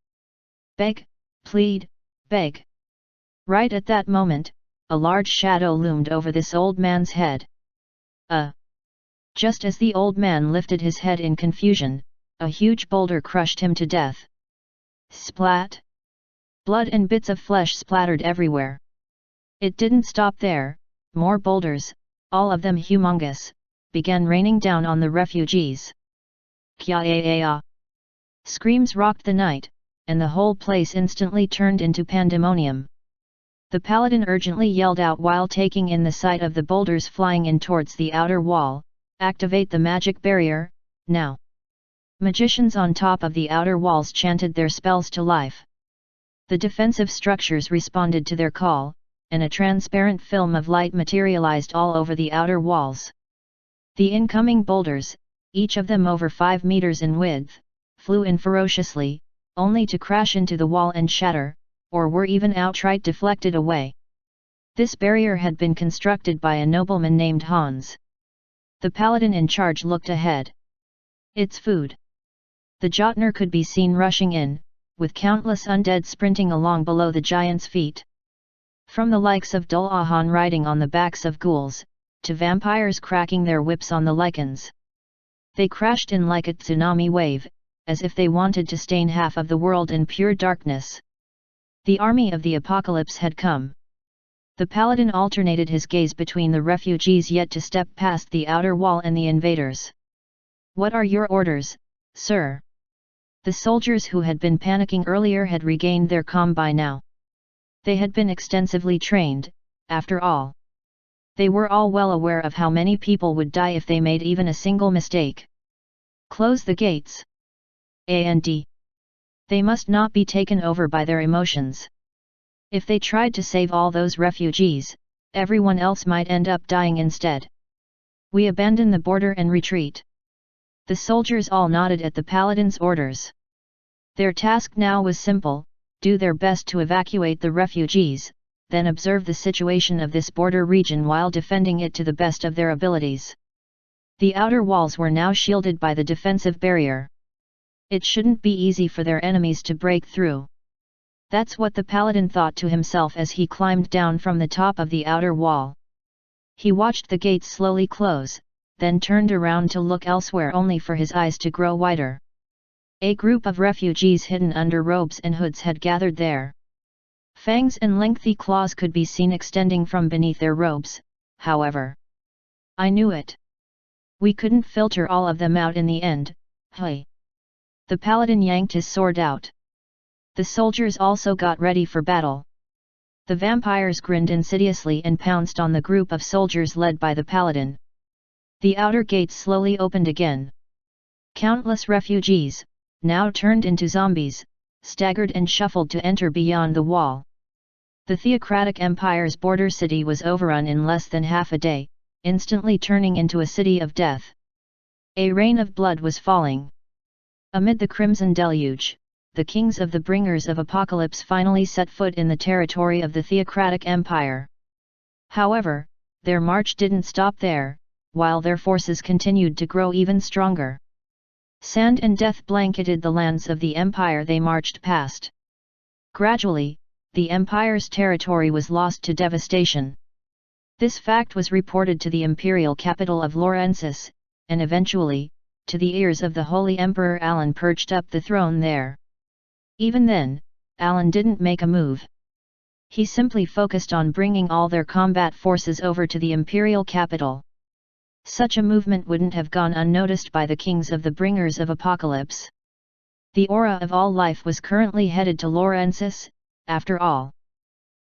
Beg, plead, beg." Right at that moment, a large shadow loomed over this old man's head. Just as the old man lifted his head in confusion, a huge boulder crushed him to death. Splat! Blood and bits of flesh splattered everywhere. It didn't stop there. More boulders, all of them humongous, began raining down on the refugees. Kya-ya-ya! Screams rocked the night, and the whole place instantly turned into pandemonium. The paladin urgently yelled out while taking in the sight of the boulders flying in towards the outer wall, "Activate the magic barrier, now!" Magicians on top of the outer walls chanted their spells to life. The defensive structures responded to their call, and a transparent film of light materialized all over the outer walls. The incoming boulders, each of them over 5 meters in width, flew in ferociously, only to crash into the wall and shatter, or were even outright deflected away. This barrier had been constructed by a nobleman named Hans. The paladin in charge looked ahead. It's food. The Jotner could be seen rushing in, with countless undead sprinting along below the giant's feet. From the likes of Dullahan riding on the backs of ghouls, to vampires cracking their whips on the lichens. They crashed in like a tsunami wave, as if they wanted to stain half of the world in pure darkness. The army of the apocalypse had come. The paladin alternated his gaze between the refugees yet to step past the outer wall and the invaders. "What are your orders, sir?" The soldiers who had been panicking earlier had regained their calm by now. They had been extensively trained, after all. They were all well aware of how many people would die if they made even a single mistake. "Close the gates. And they must not be taken over by their emotions. If they tried to save all those refugees, everyone else might end up dying instead. We abandon the border and retreat." The soldiers all nodded at the paladin's orders. Their task now was simple: do their best to evacuate the refugees, then observe the situation of this border region while defending it to the best of their abilities. The outer walls were now shielded by the defensive barrier. It shouldn't be easy for their enemies to break through. That's what the paladin thought to himself as he climbed down from the top of the outer wall. He watched the gates slowly close, then turned around to look elsewhere only for his eyes to grow wider. A group of refugees hidden under robes and hoods had gathered there. Fangs and lengthy claws could be seen extending from beneath their robes, however. "I knew it. We couldn't filter all of them out in the end, hey." The paladin yanked his sword out. The soldiers also got ready for battle. The vampires grinned insidiously and pounced on the group of soldiers led by the paladin. The outer gates slowly opened again. Countless refugees, now turned into zombies, staggered and shuffled to enter beyond the wall. The Theocratic Empire's border city was overrun in less than half a day, instantly turning into a city of death. A rain of blood was falling. Amid the crimson deluge, the kings of the bringers of apocalypse finally set foot in the territory of the Theocratic Empire. However, their march didn't stop there, while their forces continued to grow even stronger. Sand and death blanketed the lands of the empire they marched past. Gradually, the empire's territory was lost to devastation. This fact was reported to the imperial capital of Laurensis, and eventually, to the ears of the Holy Emperor Alan perched up the throne there. Even then, Alan didn't make a move. He simply focused on bringing all their combat forces over to the imperial capital. Such a movement wouldn't have gone unnoticed by the kings of the bringers of apocalypse. The aura of all life was currently headed to Laurensis, after all.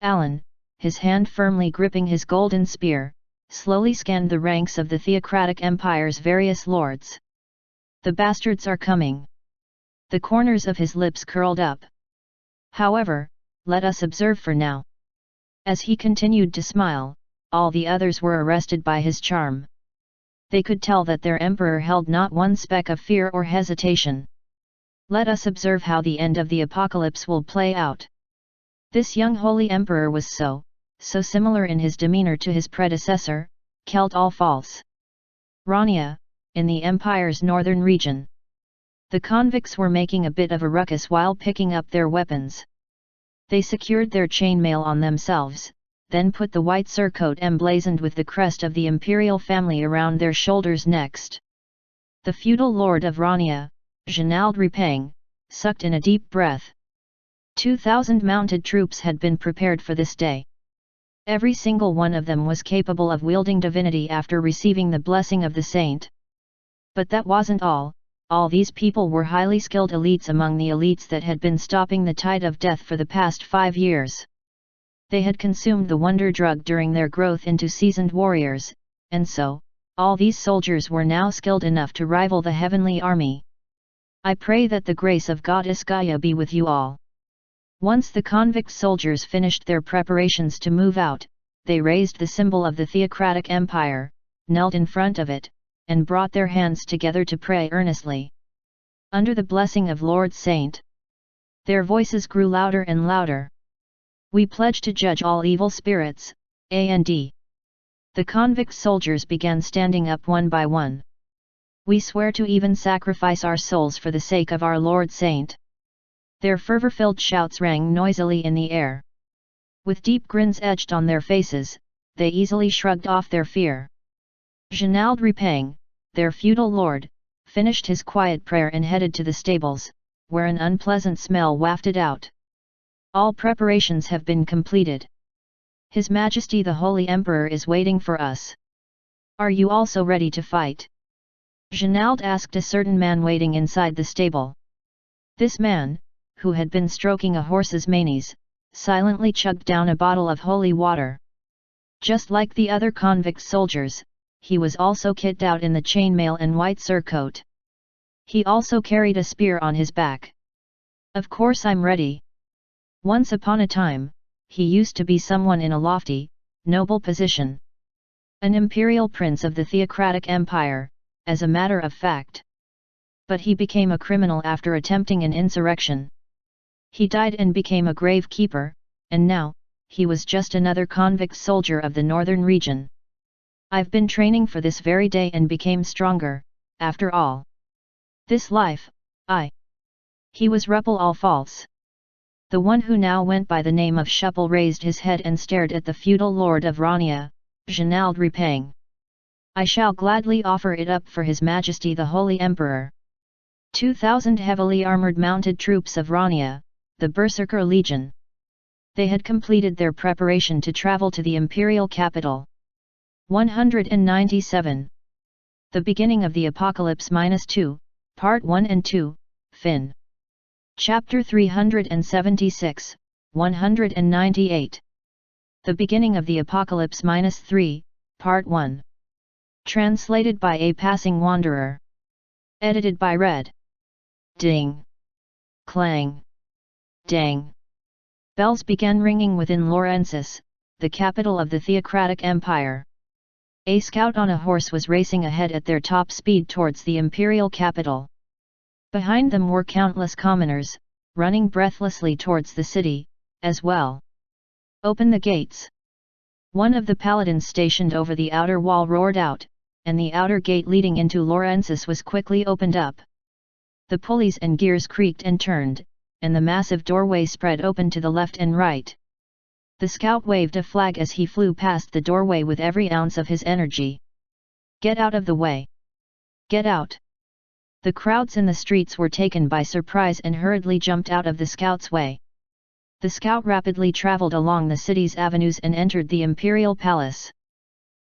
Alan, his hand firmly gripping his golden spear, slowly scanned the ranks of the Theocratic Empire's various lords. The bastards are coming. The corners of his lips curled up. However, let us observe for now. As he continued to smile, all the others were arrested by his charm. They could tell that their emperor held not one speck of fear or hesitation. Let us observe how the end of the apocalypse will play out. This young holy emperor was so similar in his demeanor to his predecessor, Celt all false. Rania, in the empire's northern region. The convicts were making a bit of a ruckus while picking up their weapons. They secured their chainmail on themselves, then put the white surcoat emblazoned with the crest of the imperial family around their shoulders next. The feudal lord of Rania, Genald Repang, sucked in a deep breath. 2,000 mounted troops had been prepared for this day. Every single one of them was capable of wielding divinity after receiving the blessing of the saint. But that wasn't all these people were highly skilled elites among the elites that had been stopping the tide of death for the past 5 years. They had consumed the wonder drug during their growth into seasoned warriors, and so, all these soldiers were now skilled enough to rival the heavenly army. I pray that the grace of Goddess Gaia be with you all. Once the convict soldiers finished their preparations to move out, they raised the symbol of the Theocratic Empire, knelt in front of it, and brought their hands together to pray earnestly. Under the blessing of Lord Saint, their voices grew louder and louder. We pledge to judge all evil spirits, and the convict soldiers began standing up one by one. We swear to even sacrifice our souls for the sake of our Lord Saint. Their fervor-filled shouts rang noisily in the air. With deep grins etched on their faces, they easily shrugged off their fear. Genald Repang, their feudal lord, finished his quiet prayer and headed to the stables, where an unpleasant smell wafted out. All preparations have been completed. His Majesty the Holy Emperor is waiting for us. Are you also ready to fight? Genald asked a certain man waiting inside the stable. This man, who had been stroking a horse's manes, silently chugged down a bottle of holy water. Just like the other convict soldiers, he was also kitted out in the chainmail and white surcoat. He also carried a spear on his back. Of course I'm ready. Once upon a time, he used to be someone in a lofty, noble position. An imperial prince of the Theocratic Empire, as a matter of fact. But he became a criminal after attempting an insurrection. He died and became a grave keeper, and now, he was just another convict soldier of the northern region. I've been training for this very day and became stronger, after all. This life, He was Ruppel all false. The one who now went by the name of Shuppel raised his head and stared at the feudal lord of Rania, Genald Repang. I shall gladly offer it up for His Majesty the Holy Emperor. 2,000 heavily armoured mounted troops of Rania, the Berserker Legion. They had completed their preparation to travel to the imperial capital. 197. The Beginning of the Apocalypse -2, Part 1 and 2, Fin. Chapter 376, 198. The Beginning of the Apocalypse -3, Part 1. Translated by a passing wanderer. Edited by Red. Ding! Clang! Dang! Bells began ringing within Laurensis, the capital of the theocratic empire. A scout on a horse was racing ahead at their top speed towards the imperial capital. Behind them were countless commoners, running breathlessly towards the city, as well. Open the gates! One of the paladins stationed over the outer wall roared out, and the outer gate leading into Laurensis was quickly opened up. The pulleys and gears creaked and turned, and the massive doorway spread open to the left and right. The scout waved a flag as he flew past the doorway with every ounce of his energy. Get out of the way! Get out! The crowds in the streets were taken by surprise and hurriedly jumped out of the scout's way. The scout rapidly traveled along the city's avenues and entered the imperial palace.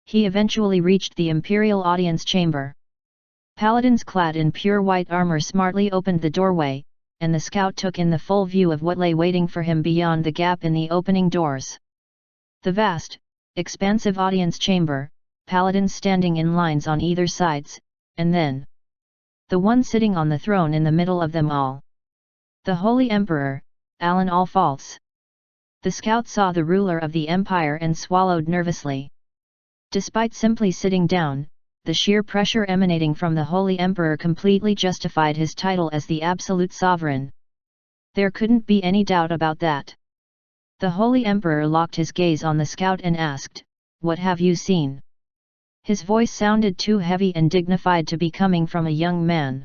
He eventually reached the imperial audience chamber. Paladins clad in pure white armor smartly opened the doorway, and the scout took in the full view of what lay waiting for him beyond the gap in the opening doors. The vast, expansive audience chamber, paladins standing in lines on either sides, and then the one sitting on the throne in the middle of them all. The Holy Emperor, Alan All-False. The scout saw the ruler of the empire and swallowed nervously. Despite simply sitting down, the sheer pressure emanating from the Holy Emperor completely justified his title as the absolute sovereign. There couldn't be any doubt about that. The Holy Emperor locked his gaze on the scout and asked, "What have you seen?" His voice sounded too heavy and dignified to be coming from a young man.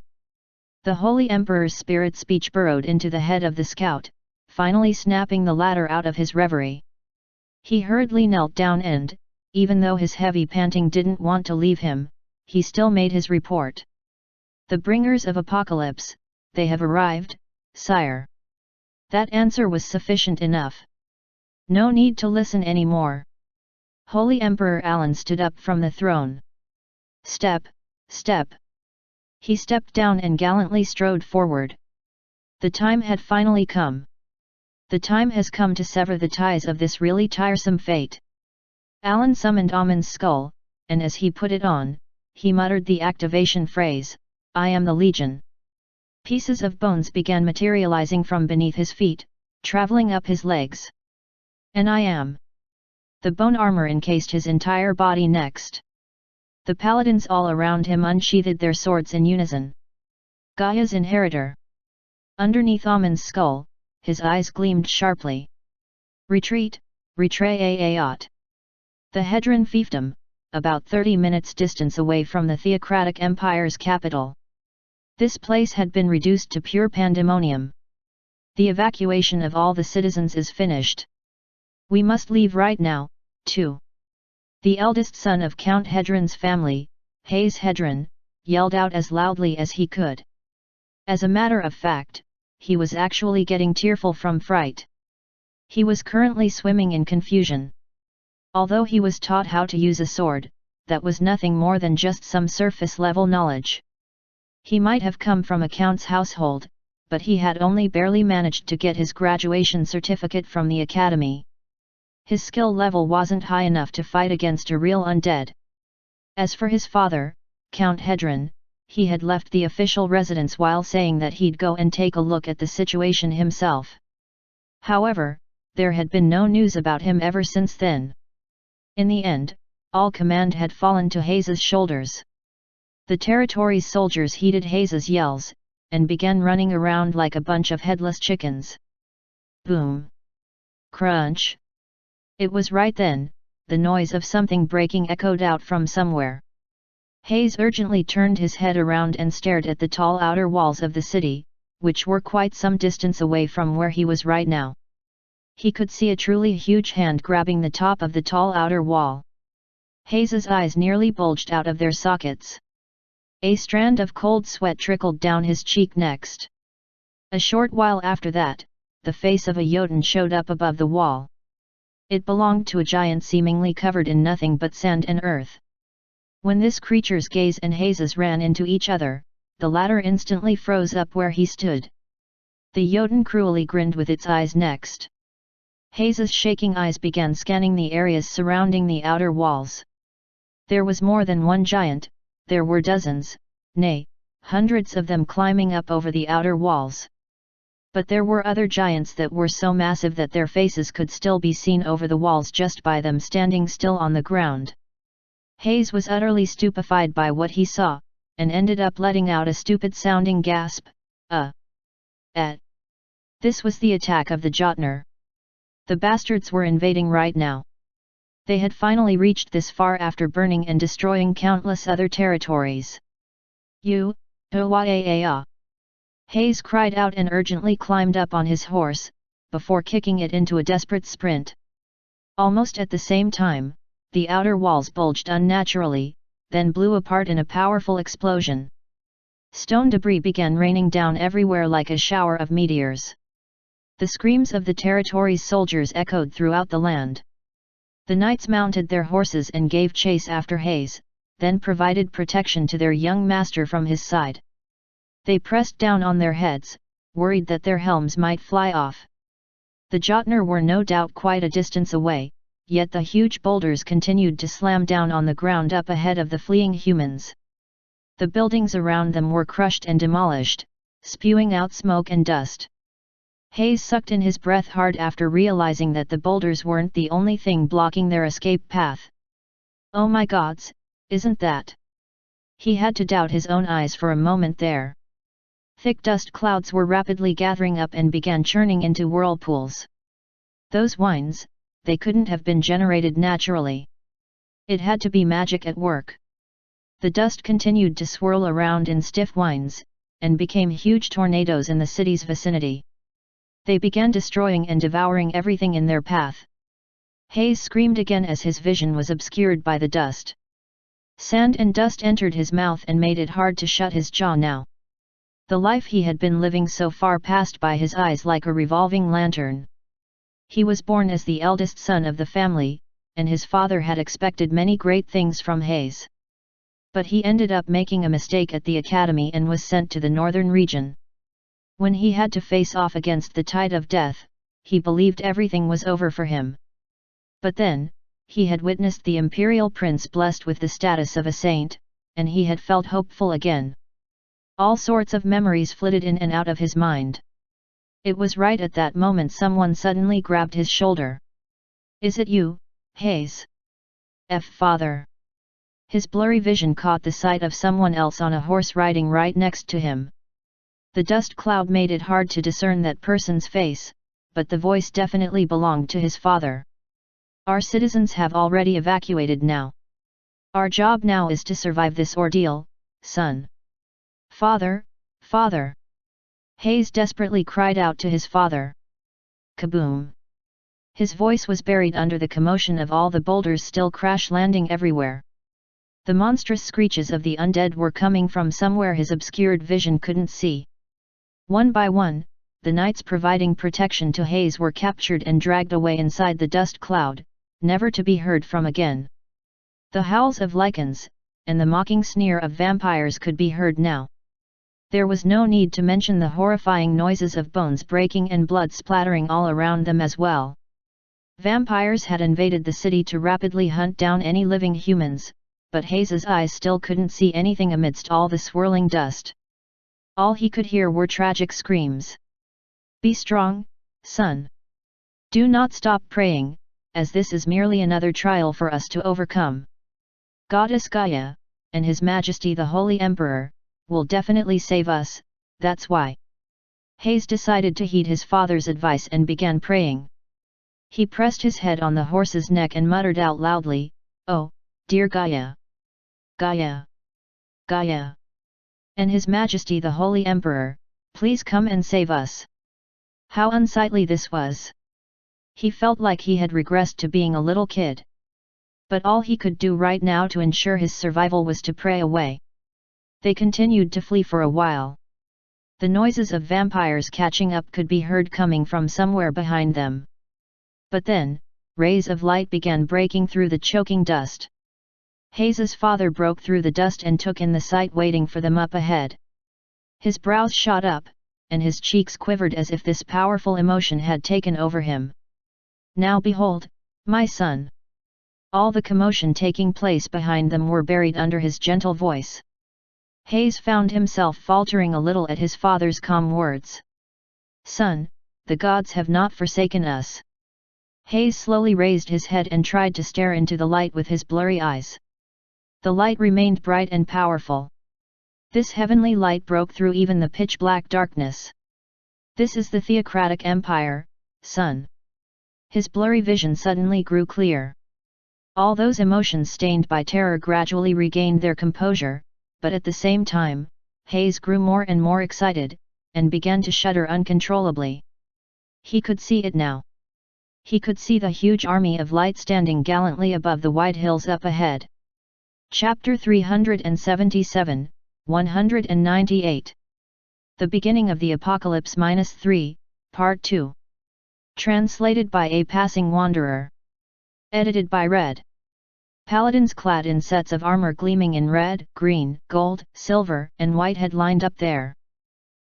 The Holy Emperor's spirit speech burrowed into the head of the scout, finally snapping the latter out of his reverie. He hurriedly knelt down and, even though his heavy panting didn't want to leave him, he still made his report. "The bringers of apocalypse, they have arrived, sire." That answer was sufficient enough. No need to listen any more. Holy Emperor Alan stood up from the throne. Step, step. He stepped down and gallantly strode forward. The time had finally come. The time has come to sever the ties of this really tiresome fate. Alan summoned Amon's skull, and as he put it on, he muttered the activation phrase, "I am the Legion." Pieces of bones began materializing from beneath his feet, traveling up his legs. "And I am." The bone armor encased his entire body next. The paladins all around him unsheathed their swords in unison. Gaia's inheritor. Underneath Amon's skull, his eyes gleamed sharply. Retreat, retreat. The Hedron fiefdom, about 30 minutes distance away from the theocratic empire's capital. This place had been reduced to pure pandemonium. The evacuation of all the citizens is finished. We must leave right now, too. The eldest son of Count Hedron's family, Hayes Hedron, yelled out as loudly as he could. As a matter of fact, he was actually getting tearful from fright. He was currently swimming in confusion. Although he was taught how to use a sword, that was nothing more than just some surface-level knowledge. He might have come from a count's household, but he had only barely managed to get his graduation certificate from the academy. His skill level wasn't high enough to fight against a real undead. As for his father, Count Hedron, he had left the official residence while saying that he'd go and take a look at the situation himself. However, there had been no news about him ever since then. In the end, all command had fallen to Hayes's shoulders. The territory's soldiers heeded Hayes's yells, and began running around like a bunch of headless chickens. Boom! Crunch! It was right then, the noise of something breaking echoed out from somewhere. Hayes urgently turned his head around and stared at the tall outer walls of the city, which were quite some distance away from where he was right now. He could see a truly huge hand grabbing the top of the tall outer wall. Hayes's eyes nearly bulged out of their sockets. A strand of cold sweat trickled down his cheek next. A short while after that, the face of a Jotun showed up above the wall. It belonged to a giant seemingly covered in nothing but sand and earth. When this creature's gaze and Hayes's ran into each other, the latter instantly froze up where he stood. The Jotun cruelly grinned with its eyes next. Hayes's shaking eyes began scanning the areas surrounding the outer walls. There was more than one giant, there were dozens, nay, hundreds of them climbing up over the outer walls. But there were other giants that were so massive that their faces could still be seen over the walls just by them standing still on the ground. Hayes was utterly stupefied by what he saw, and ended up letting out a stupid-sounding gasp, at. This was the attack of the Jotner. The bastards were invading right now. They had finally reached this far after burning and destroying countless other territories. Hayes cried out and urgently climbed up on his horse, before kicking it into a desperate sprint. Almost at the same time, the outer walls bulged unnaturally, then blew apart in a powerful explosion. Stone debris began raining down everywhere like a shower of meteors. The screams of the territory's soldiers echoed throughout the land. The knights mounted their horses and gave chase after Hayes, then provided protection to their young master from his side. They pressed down on their heads, worried that their helms might fly off. The Jotner were no doubt quite a distance away, yet the huge boulders continued to slam down on the ground up ahead of the fleeing humans. The buildings around them were crushed and demolished, spewing out smoke and dust. Hayes sucked in his breath hard after realizing that the boulders weren't the only thing blocking their escape path. Oh my gods, isn't that? He had to doubt his own eyes for a moment there. Thick dust clouds were rapidly gathering up and began churning into whirlpools. Those winds, they couldn't have been generated naturally. It had to be magic at work. The dust continued to swirl around in stiff winds, and became huge tornadoes in the city's vicinity. They began destroying and devouring everything in their path. Hayes screamed again as his vision was obscured by the dust. Sand and dust entered his mouth and made it hard to shut his jaw now. The life he had been living so far passed by his eyes like a revolving lantern. He was born as the eldest son of the family, and his father had expected many great things from Hayes. But he ended up making a mistake at the academy and was sent to the northern region. When he had to face off against the tide of death, he believed everything was over for him. But then, he had witnessed the imperial prince blessed with the status of a saint, and he had felt hopeful again. All sorts of memories flitted in and out of his mind. It was right at that moment someone suddenly grabbed his shoulder. "Is it you, Hayes?" Father." His blurry vision caught the sight of someone else on a horse riding right next to him. The dust cloud made it hard to discern that person's face, but the voice definitely belonged to his father. "Our citizens have already evacuated now. Our job now is to survive this ordeal, son." "Father, father!" Hayes desperately cried out to his father. Kaboom! His voice was buried under the commotion of all the boulders still crash-landing everywhere. The monstrous screeches of the undead were coming from somewhere his obscured vision couldn't see. One by one, the knights providing protection to Hayes were captured and dragged away inside the dust cloud, never to be heard from again. The howls of lichens, and the mocking sneer of vampires could be heard now. There was no need to mention the horrifying noises of bones breaking and blood splattering all around them as well. Vampires had invaded the city to rapidly hunt down any living humans, but Hayes's eyes still couldn't see anything amidst all the swirling dust. All he could hear were tragic screams. "Be strong, son. Do not stop praying, as this is merely another trial for us to overcome. Goddess Gaia, and His Majesty the Holy Emperor, will definitely save us, that's why." Hayes decided to heed his father's advice and began praying. He pressed his head on the horse's neck and muttered out loudly, "Oh, dear Gaia! Gaia! Gaia! And His Majesty the Holy Emperor, please come and save us." How unsightly this was! He felt like he had regressed to being a little kid. But all he could do right now to ensure his survival was to pray away. They continued to flee for a while. The noises of vampires catching up could be heard coming from somewhere behind them. But then, rays of light began breaking through the choking dust. Hayes's father broke through the dust and took in the sight waiting for them up ahead. His brows shot up, and his cheeks quivered as if this powerful emotion had taken over him. "Now behold, my son! All the commotion taking place behind them were buried under his gentle voice. Hayes found himself faltering a little at his father's calm words. "Son, the gods have not forsaken us." Hayes slowly raised his head and tried to stare into the light with his blurry eyes. The light remained bright and powerful. This heavenly light broke through even the pitch-black darkness. "This is the theocratic empire, son." His blurry vision suddenly grew clear. All those emotions stained by terror gradually regained their composure, but at the same time, Hayes grew more and more excited, and began to shudder uncontrollably. He could see it now. He could see the huge army of light standing gallantly above the wide hills up ahead. Chapter 377, 198. The Beginning of the Apocalypse -3, Part 2. Translated by A Passing Wanderer. Edited by Red. Paladins clad in sets of armor gleaming in red, green, gold, silver, and white had lined up there.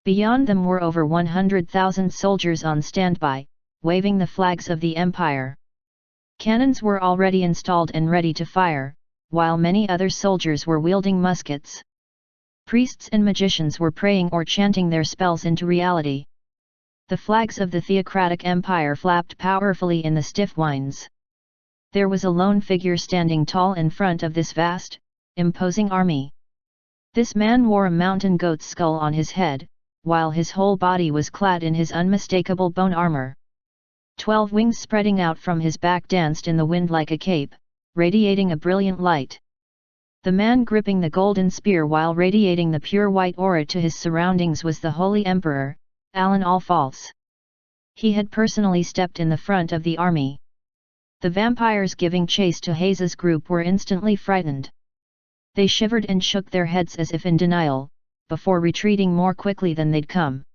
Beyond them were over 100,000 soldiers on standby, waving the flags of the Empire. Cannons were already installed and ready to fire, while many other soldiers were wielding muskets. Priests and magicians were praying or chanting their spells into reality. The flags of the theocratic empire flapped powerfully in the stiff winds. There was a lone figure standing tall in front of this vast, imposing army. This man wore a mountain goat's skull on his head, while his whole body was clad in his unmistakable bone armor. 12 wings spreading out from his back danced in the wind like a cape, radiating a brilliant light. The man gripping the golden spear while radiating the pure white aura to his surroundings was the Holy Emperor, Alan All-False. He had personally stepped in the front of the army. The vampires giving chase to Hayes's group were instantly frightened. They shivered and shook their heads as if in denial, before retreating more quickly than they'd come.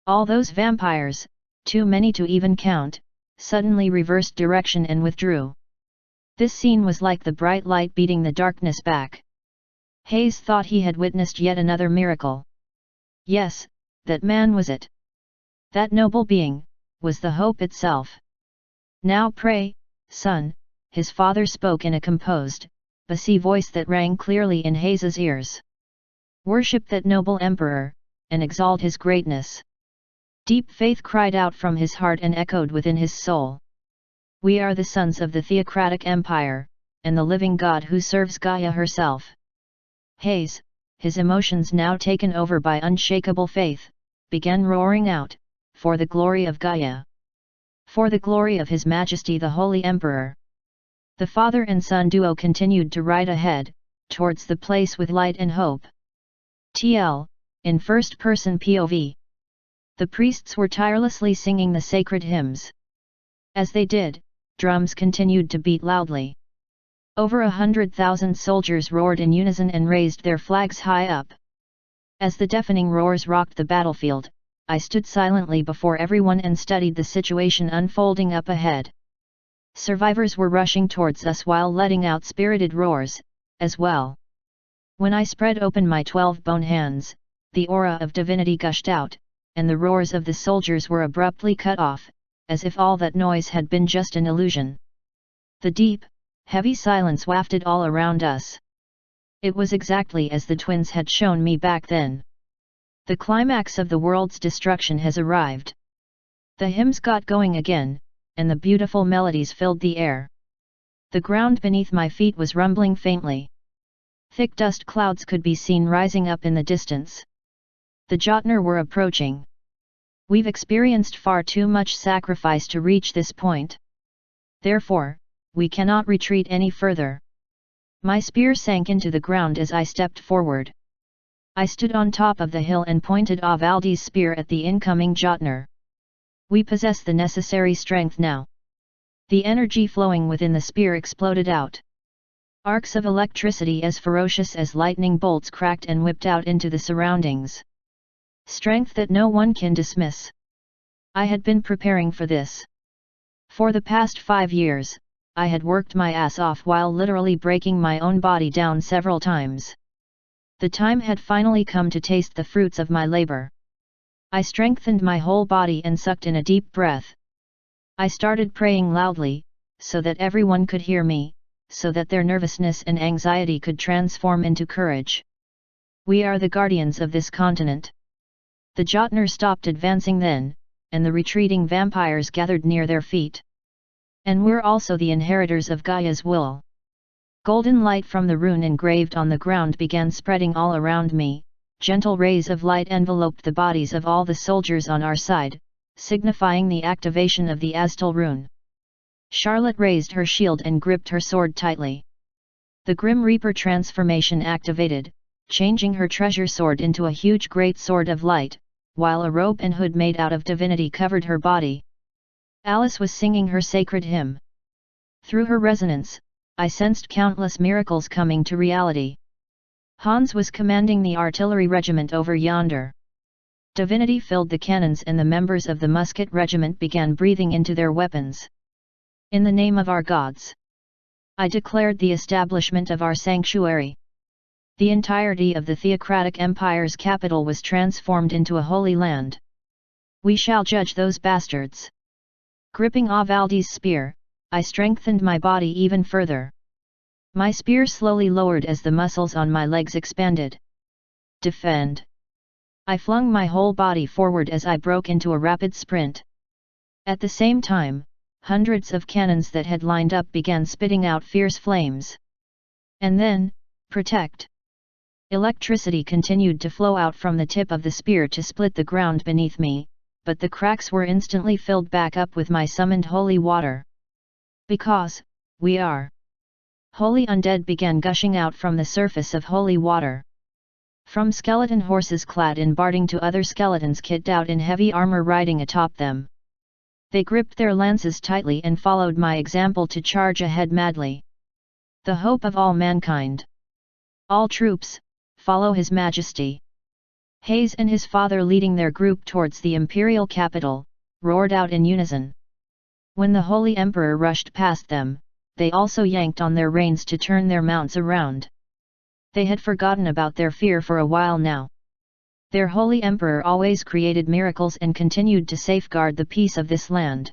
All those vampires, too many to even count, suddenly reversed direction and withdrew. This scene was like the bright light beating the darkness back. Hayes thought he had witnessed yet another miracle. Yes, that man was it. That noble being, was the hope itself. "Now pray, son," his father spoke in a composed, bassy voice that rang clearly in Hayes's ears. "Worship that noble emperor, and exalt his greatness." Deep faith cried out from his heart and echoed within his soul. "We are the sons of the theocratic empire, and the living God who serves Gaia herself." Hayes, his emotions now taken over by unshakable faith, began roaring out, "For the glory of Gaia! For the glory of His Majesty the Holy Emperor!" The father and son duo continued to ride ahead, towards the place with light and hope. TL, in first-person POV. The priests were tirelessly singing the sacred hymns. As they did, drums continued to beat loudly. Over 100,000 soldiers roared in unison and raised their flags high up. As the deafening roars rocked the battlefield, I stood silently before everyone and studied the situation unfolding up ahead. Survivors were rushing towards us while letting out spirited roars, as well. When I spread open my 12 bone hands, the aura of divinity gushed out, and the roars of the soldiers were abruptly cut off, as if all that noise had been just an illusion. The deep, heavy silence wafted all around us. It was exactly as the twins had shown me back then. The climax of the world's destruction has arrived. The hymns got going again, and the beautiful melodies filled the air. The ground beneath my feet was rumbling faintly. Thick dust clouds could be seen rising up in the distance. The Jotnar were approaching. "We've experienced far too much sacrifice to reach this point. Therefore, we cannot retreat any further." My spear sank into the ground as I stepped forward. I stood on top of the hill and pointed Avaldi's spear at the incoming Jotnar. "We possess the necessary strength now." The energy flowing within the spear exploded out. Arcs of electricity as ferocious as lightning bolts cracked and whipped out into the surroundings. Strength that no one can dismiss. I had been preparing for this. For the past 5 years, I had worked my ass off while literally breaking my own body down several times. The time had finally come to taste the fruits of my labor. I strengthened my whole body and sucked in a deep breath. I started praying loudly, so that everyone could hear me, so that their nervousness and anxiety could transform into courage. We are the guardians of this continent. The Jotnar stopped advancing then, and the retreating vampires gathered near their feet. And we're also the inheritors of Gaia's will. Golden light from the rune engraved on the ground began spreading all around me, gentle rays of light enveloped the bodies of all the soldiers on our side, signifying the activation of the Aztal rune. Charlotte raised her shield and gripped her sword tightly. The Grim Reaper transformation activated, changing her treasure sword into a huge great sword of light, while a robe and hood made out of divinity covered her body. Alice was singing her sacred hymn. Through her resonance, I sensed countless miracles coming to reality. Hans was commanding the artillery regiment over yonder. Divinity filled the cannons and the members of the musket regiment began breathing into their weapons. In the name of our gods, I declared the establishment of our sanctuary. The entirety of the theocratic empire's capital was transformed into a holy land. We shall judge those bastards. Gripping Avaldi's spear, I strengthened my body even further. My spear slowly lowered as the muscles on my legs expanded. Defend! I flung my whole body forward as I broke into a rapid sprint. At the same time, hundreds of cannons that had lined up began spitting out fierce flames. And then, protect! Electricity continued to flow out from the tip of the spear to split the ground beneath me, but the cracks were instantly filled back up with my summoned holy water. Because, we are holy undead began gushing out from the surface of holy water. From skeleton horses clad in barding to other skeletons kitted out in heavy armor riding atop them. They gripped their lances tightly and followed my example to charge ahead madly. The hope of all mankind. All troops, follow His Majesty. Hayes and his father leading their group towards the imperial capital, roared out in unison. When the Holy Emperor rushed past them, they also yanked on their reins to turn their mounts around. They had forgotten about their fear for a while now. Their Holy Emperor always created miracles and continued to safeguard the peace of this land.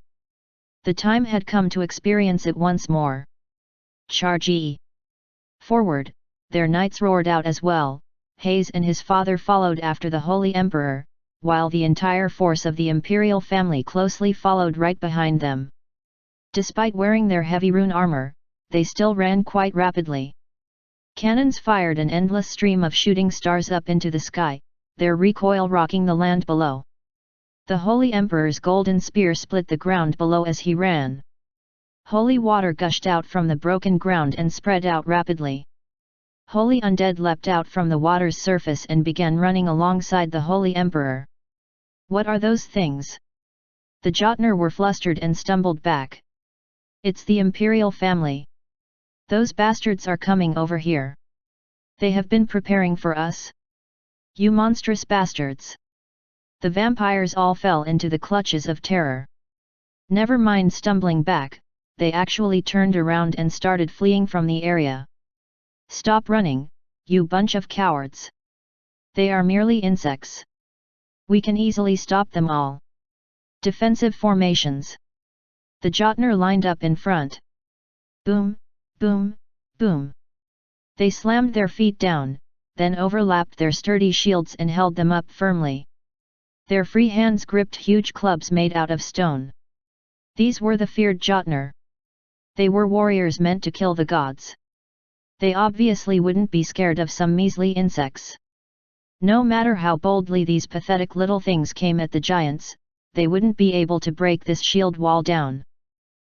The time had come to experience it once more. Charge! Forward! Their knights roared out as well. Hayes and his father followed after the Holy Emperor, while the entire force of the imperial family closely followed right behind them. Despite wearing their heavy rune armor, they still ran quite rapidly. Cannons fired an endless stream of shooting stars up into the sky, their recoil rocking the land below. The Holy Emperor's golden spear split the ground below as he ran. Holy water gushed out from the broken ground and spread out rapidly. Holy undead leapt out from the water's surface and began running alongside the Holy Emperor. What are those things? The Jotnar were flustered and stumbled back. It's the imperial family. Those bastards are coming over here. They have been preparing for us. You monstrous bastards! The vampires all fell into the clutches of terror. Never mind stumbling back, they actually turned around and started fleeing from the area. Stop running, you bunch of cowards! They are merely insects. We can easily stop them all. Defensive formations. The Jotnar lined up in front. Boom, boom, boom. They slammed their feet down, then overlapped their sturdy shields and held them up firmly. Their free hands gripped huge clubs made out of stone. These were the feared Jotnar. They were warriors meant to kill the gods. They obviously wouldn't be scared of some measly insects. No matter how boldly these pathetic little things came at the giants, they wouldn't be able to break this shield wall down.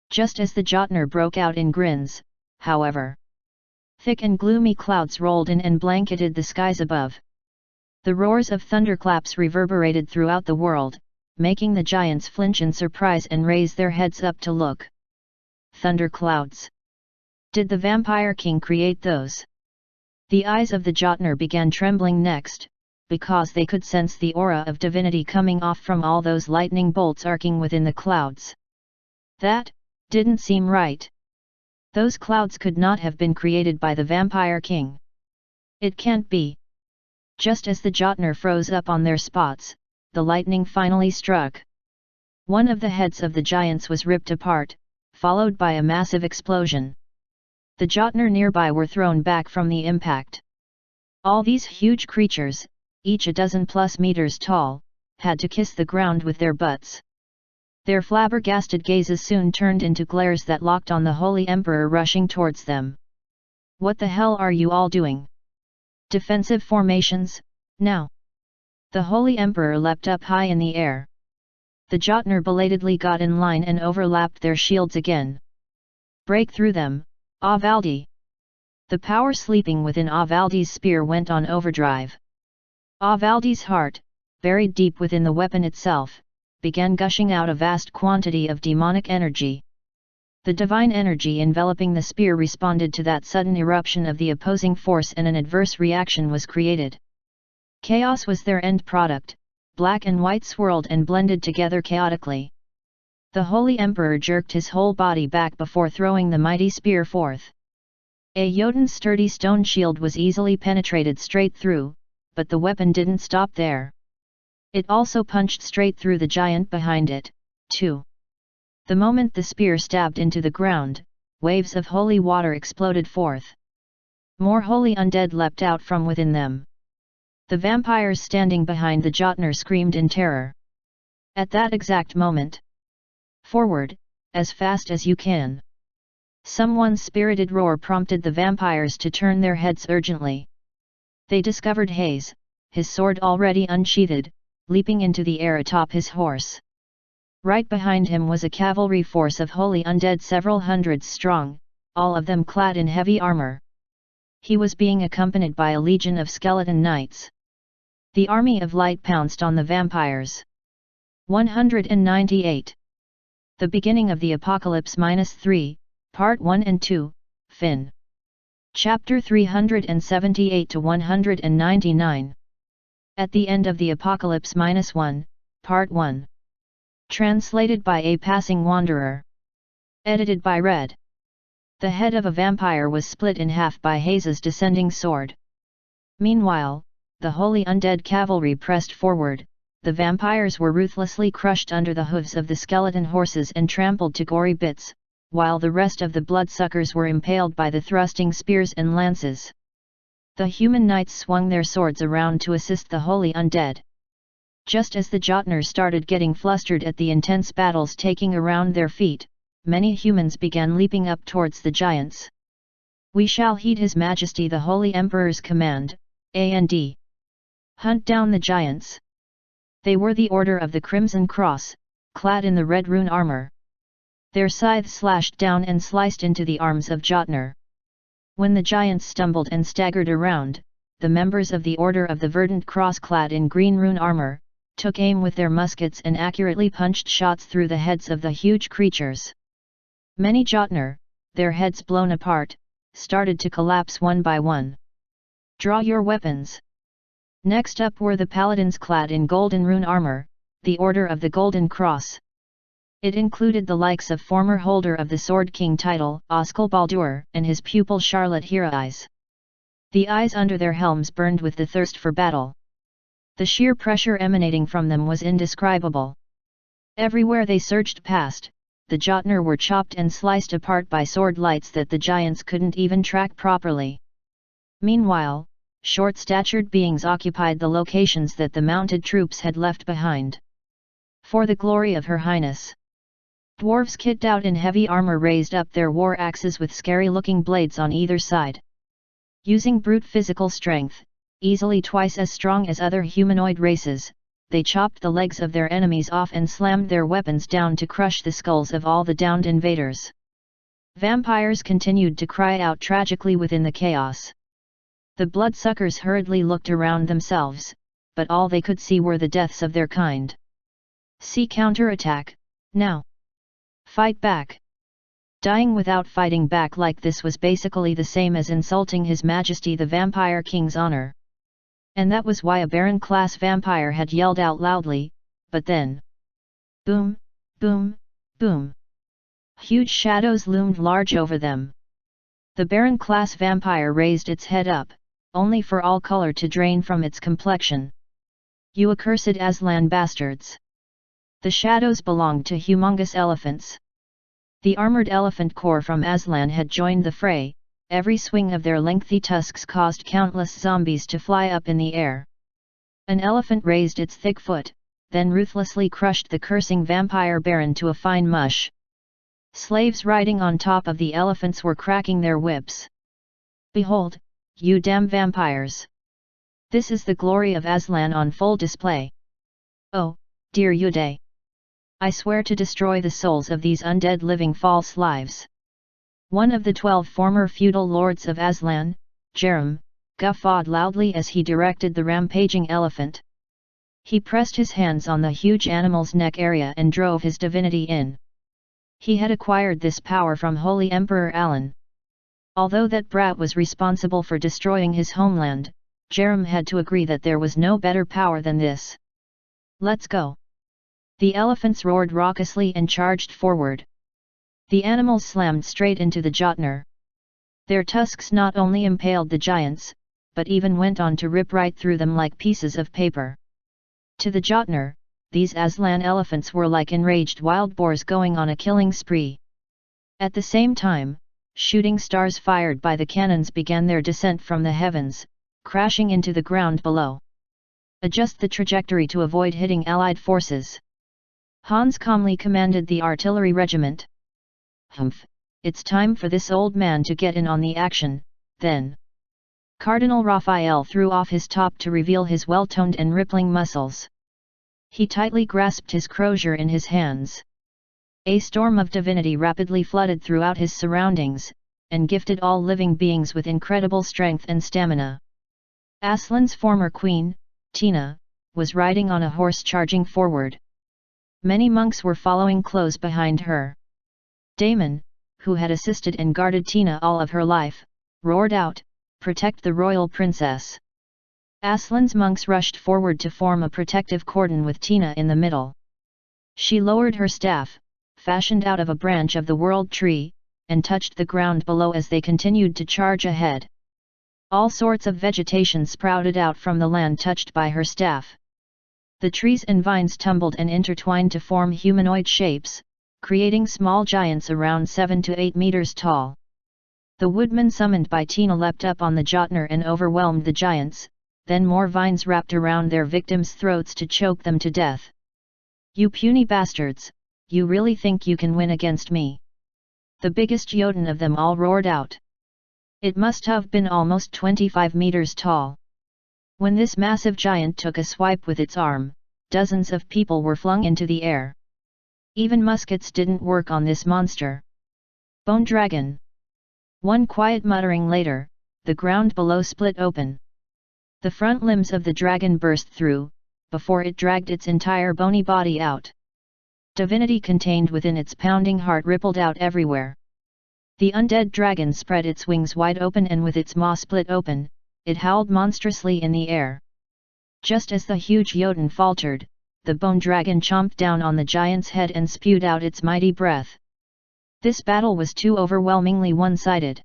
Just as the Jotnar broke out in grins, however, thick and gloomy clouds rolled in and blanketed the skies above. The roars of thunderclaps reverberated throughout the world, making the giants flinch in surprise and raise their heads up to look. Thunderclouds. Did the Vampire King create those? The eyes of the Jotnar began trembling next, because they could sense the aura of divinity coming off from all those lightning bolts arcing within the clouds. That didn't seem right. Those clouds could not have been created by the Vampire King. It can't be. Just as the Jotnar froze up on their spots, the lightning finally struck. One of the heads of the giants was ripped apart, followed by a massive explosion. The Jotnar nearby were thrown back from the impact. All these huge creatures, each a dozen plus meters tall, had to kiss the ground with their butts. Their flabbergasted gazes soon turned into glares that locked on the Holy Emperor rushing towards them. "What the hell are you all doing? Defensive formations, now!" The Holy Emperor leapt up high in the air. The Jotnar belatedly got in line and overlapped their shields again. "Break through them, Avaldi!" The power sleeping within Avaldi's spear went on overdrive. Avaldi's heart, buried deep within the weapon itself, began gushing out a vast quantity of demonic energy. The divine energy enveloping the spear responded to that sudden eruption of the opposing force, and an adverse reaction was created. Chaos was their end product, black and white swirled and blended together chaotically. The Holy Emperor jerked his whole body back before throwing the mighty spear forth. A Jotun's sturdy stone shield was easily penetrated straight through, but the weapon didn't stop there. It also punched straight through the giant behind it, too. The moment the spear stabbed into the ground, waves of holy water exploded forth. More holy undead leapt out from within them. The vampires standing behind the Jotnar screamed in terror. At that exact moment, "Forward, as fast as you can!" Someone's spirited roar prompted the vampires to turn their heads urgently. They discovered Hayes, his sword already unsheathed, leaping into the air atop his horse. Right behind him was a cavalry force of holy undead several hundreds strong, all of them clad in heavy armor. He was being accompanied by a legion of skeleton knights. The army of light pounced on the vampires. 198. The beginning of the Apocalypse -3, Part 1 and 2, Fin. Chapter 378 to 199. At the end of the Apocalypse -1, Part 1. Translated by A Passing Wanderer. Edited by Red. The head of a vampire was split in half by Hayes's descending sword. Meanwhile, the holy undead cavalry pressed forward. The vampires were ruthlessly crushed under the hooves of the skeleton horses and trampled to gory bits, while the rest of the bloodsuckers were impaled by the thrusting spears and lances. The human knights swung their swords around to assist the holy undead. Just as the Jotnar started getting flustered at the intense battles taking around their feet, many humans began leaping up towards the giants. "We shall heed His Majesty the Holy Emperor's command, and hunt down the giants." They were the Order of the Crimson Cross, clad in the red rune armor. Their scythes slashed down and sliced into the arms of Jotnar. When the giants stumbled and staggered around, the members of the Order of the Verdant Cross clad in green rune armor, took aim with their muskets and accurately punched shots through the heads of the huge creatures. Many Jotnar, their heads blown apart, started to collapse one by one. "Draw your weapons!" Next up were the paladins clad in golden rune armor, the Order of the Golden Cross. It included the likes of former holder of the Sword King title, Oskel Baldur, and his pupil Charlotte Hiraeyes. The eyes under their helms burned with the thirst for battle. The sheer pressure emanating from them was indescribable. Everywhere they surged past, the Jotnar were chopped and sliced apart by sword lights that the giants couldn't even track properly. Meanwhile, short-statured beings occupied the locations that the mounted troops had left behind. For the glory of Her Highness. Dwarves kitted out in heavy armor raised up their war axes with scary-looking blades on either side. Using brute physical strength, easily twice as strong as other humanoid races, they chopped the legs of their enemies off and slammed their weapons down to crush the skulls of all the downed invaders. Vampires continued to cry out tragically within the chaos. The bloodsuckers hurriedly looked around themselves, but all they could see were the deaths of their kind. "See counterattack, now! Fight back!" Dying without fighting back like this was basically the same as insulting His Majesty the Vampire King's honor. And that was why a Baron-class vampire had yelled out loudly, but then... boom, boom, boom. Huge shadows loomed large over them. The Baron-class vampire raised its head up, only for all color to drain from its complexion. "You accursed Aslan bastards!" The shadows belonged to humongous elephants. The armored elephant corps from Aslan had joined the fray, every swing of their lengthy tusks caused countless zombies to fly up in the air. An elephant raised its thick foot, then ruthlessly crushed the cursing vampire baron to a fine mush. Slaves riding on top of the elephants were cracking their whips. "Behold, you damn vampires! This is the glory of Aslan on full display. Oh, dear Uday! I swear to destroy the souls of these undead living false lives." One of the 12 former feudal lords of Aslan, Jerem, guffawed loudly as he directed the rampaging elephant. He pressed his hands on the huge animal's neck area and drove his divinity in. He had acquired this power from Holy Emperor Alan. Although that brat was responsible for destroying his homeland, Jerem had to agree that there was no better power than this. "Let's go!" The elephants roared raucously and charged forward. The animals slammed straight into the Jotnar. Their tusks not only impaled the giants, but even went on to rip right through them like pieces of paper. To the Jotnar, these Aslan elephants were like enraged wild boars going on a killing spree. At the same time, shooting stars fired by the cannons began their descent from the heavens, crashing into the ground below. "Adjust the trajectory to avoid hitting Allied forces." Hans calmly commanded the artillery regiment. "Humph, it's time for this old man to get in on the action, then." Cardinal Raphael threw off his top to reveal his well-toned and rippling muscles. He tightly grasped his crosier in his hands. A storm of divinity rapidly flooded throughout his surroundings, and gifted all living beings with incredible strength and stamina. Aslan's former queen, Tina, was riding on a horse charging forward. Many monks were following close behind her. Damon, who had assisted and guarded Tina all of her life, roared out, "Protect the royal princess!" Aslan's monks rushed forward to form a protective cordon with Tina in the middle. She lowered her staff, fashioned out of a branch of the world tree, and touched the ground below as they continued to charge ahead. All sorts of vegetation sprouted out from the land touched by her staff. The trees and vines tumbled and intertwined to form humanoid shapes, creating small giants around 7 to 8 meters tall. The woodman summoned by Tina leapt up on the Jotnar and overwhelmed the giants, then more vines wrapped around their victims' throats to choke them to death. "You puny bastards, you really think you can win against me?" The biggest Jotun of them all roared out. It must have been almost 25 meters tall. When this massive giant took a swipe with its arm, dozens of people were flung into the air. Even muskets didn't work on this monster. "Bone dragon!" One quiet muttering later, the ground below split open. The front limbs of the dragon burst through, before it dragged its entire bony body out. Divinity contained within its pounding heart rippled out everywhere. The undead dragon spread its wings wide open and with its maw split open, it howled monstrously in the air. Just as the huge Jotun faltered, the bone dragon chomped down on the giant's head and spewed out its mighty breath. This battle was too overwhelmingly one-sided.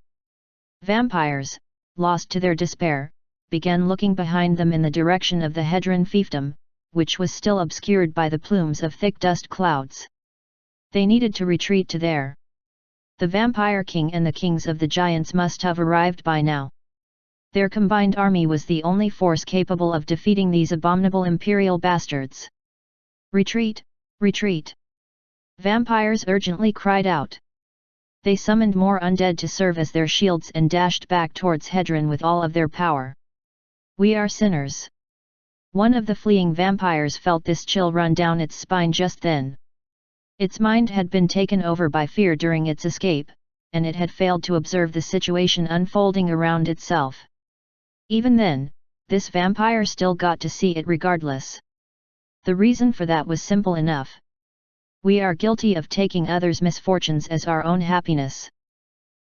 Vampires, lost to their despair, began looking behind them in the direction of the Hedron fiefdom, which was still obscured by the plumes of thick dust clouds. They needed to retreat to there. The Vampire King and the kings of the giants must have arrived by now. Their combined army was the only force capable of defeating these abominable imperial bastards. "Retreat! Retreat!" Vampires urgently cried out. They summoned more undead to serve as their shields and dashed back towards Hedron with all of their power. "We are sinners." One of the fleeing vampires felt this chill run down its spine just then. Its mind had been taken over by fear during its escape, and it had failed to observe the situation unfolding around itself. Even then, this vampire still got to see it regardless. The reason for that was simple enough. We are guilty of taking others' misfortunes as our own happiness.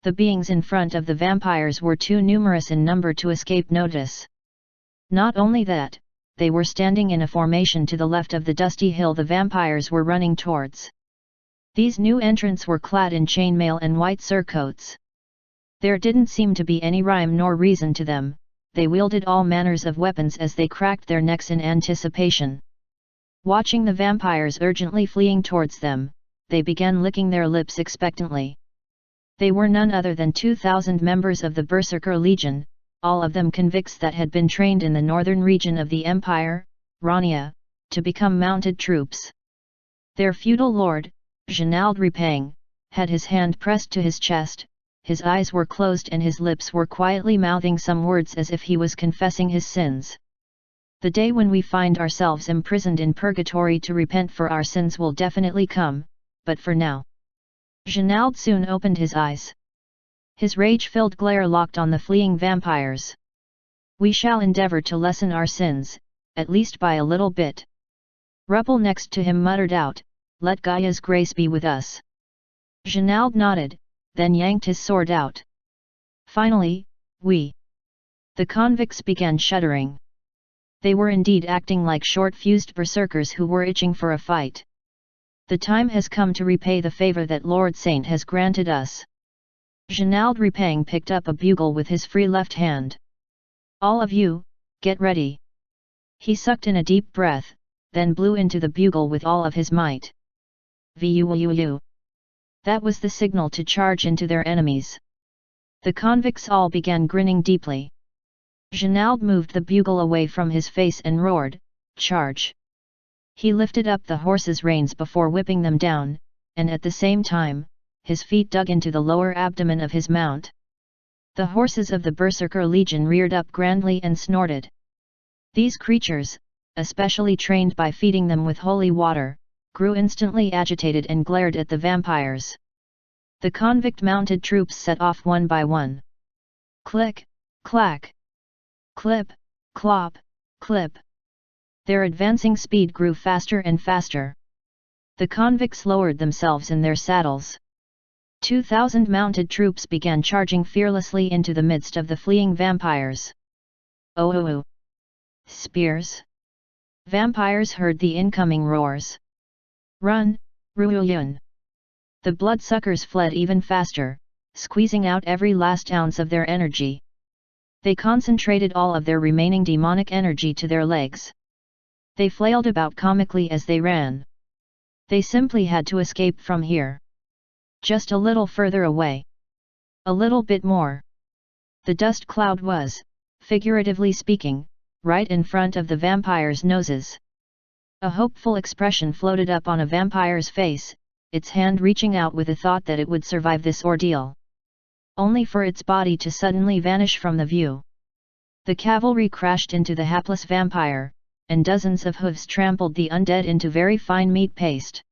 The beings in front of the vampires were too numerous in number to escape notice. Not only that, they were standing in a formation to the left of the dusty hill the vampires were running towards. These new entrants were clad in chainmail and white surcoats. There didn't seem to be any rhyme nor reason to them. They wielded all manners of weapons as they cracked their necks in anticipation. Watching the vampires urgently fleeing towards them, they began licking their lips expectantly. They were none other than 2,000 members of the Berserker Legion, all of them convicts that had been trained in the northern region of the Empire, Rania, to become mounted troops. Their feudal lord, Genald Repang, had his hand pressed to his chest, his eyes were closed and his lips were quietly mouthing some words as if he was confessing his sins. The day when we find ourselves imprisoned in purgatory to repent for our sins will definitely come, but for now. Genald soon opened his eyes. His rage-filled glare locked on the fleeing vampires. We shall endeavor to lessen our sins, at least by a little bit. Ruppel next to him muttered out, "Let Gaia's grace be with us." Genald nodded, then yanked his sword out. Finally, we. The convicts began shuddering. They were indeed acting like short-fused berserkers who were itching for a fight. The time has come to repay the favor that Lord Saint has granted us. Genald Repang picked up a bugle with his free left hand. "All of you, get ready." He sucked in a deep breath, then blew into the bugle with all of his might. Vuuu. That was the signal to charge into their enemies. The convicts all began grinning deeply. Genald moved the bugle away from his face and roared, "Charge!" He lifted up the horse's reins before whipping them down, and at the same time, his feet dug into the lower abdomen of his mount. The horses of the Berserker Legion reared up grandly and snorted. These creatures, especially trained by feeding them with holy water, grew instantly agitated and glared at the vampires. The convict mounted troops set off one by one. Click, clack. Clip, clop, clip. Their advancing speed grew faster and faster. The convicts lowered themselves in their saddles. 2,000 mounted troops began charging fearlessly into the midst of the fleeing vampires. Oh! Spears! Vampires heard the incoming roars. Run, Ruoyun! The bloodsuckers fled even faster, squeezing out every last ounce of their energy. They concentrated all of their remaining demonic energy to their legs. They flailed about comically as they ran. They simply had to escape from here. Just a little further away. A little bit more. The dust cloud was, figuratively speaking, right in front of the vampires' noses. A hopeful expression floated up on a vampire's face, its hand reaching out with a thought that it would survive this ordeal. Only for its body to suddenly vanish from the view. The cavalry crashed into the hapless vampire, and dozens of hooves trampled the undead into very fine meat paste.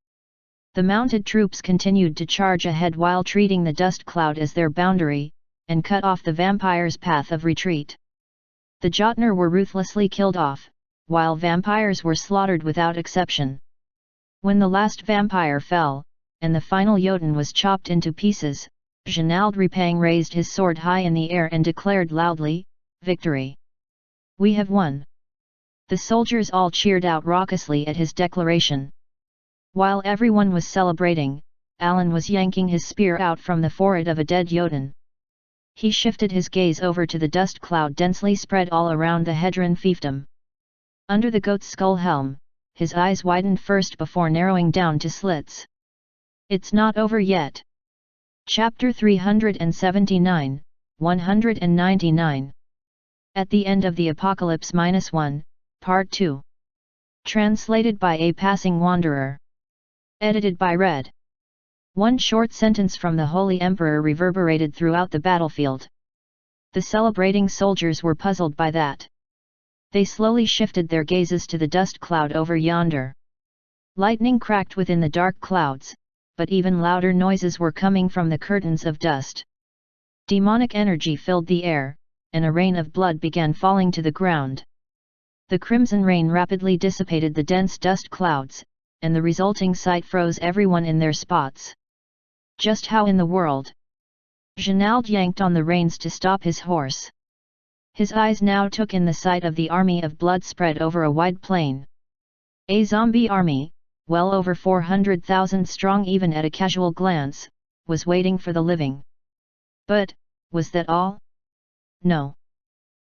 The mounted troops continued to charge ahead while treating the dust cloud as their boundary, and cut off the vampire's path of retreat. The Jotnar were ruthlessly killed off, while vampires were slaughtered without exception. When the last vampire fell, and the final Jotun was chopped into pieces, Genald Repang raised his sword high in the air and declared loudly, "Victory! We have won!" The soldiers all cheered out raucously at his declaration. While everyone was celebrating, Alan was yanking his spear out from the forehead of a dead Jotun. He shifted his gaze over to the dust cloud densely spread all around the Hedron fiefdom. Under the goat's skull helm, his eyes widened first before narrowing down to slits. It's not over yet. Chapter 379, 199. At the End of the Apocalypse -1, Part 2. Translated by A Passing Wanderer. Edited by Red. One short sentence from the Holy Emperor reverberated throughout the battlefield. The celebrating soldiers were puzzled by that. They slowly shifted their gazes to the dust cloud over yonder. Lightning cracked within the dark clouds, but even louder noises were coming from the curtains of dust. Demonic energy filled the air, and a rain of blood began falling to the ground. The crimson rain rapidly dissipated the dense dust clouds, and the resulting sight froze everyone in their spots. Just how in the world? Genald yanked on the reins to stop his horse. His eyes now took in the sight of the army of blood spread over a wide plain. A zombie army, well over 400,000 strong even at a casual glance, was waiting for the living. But, was that all? No.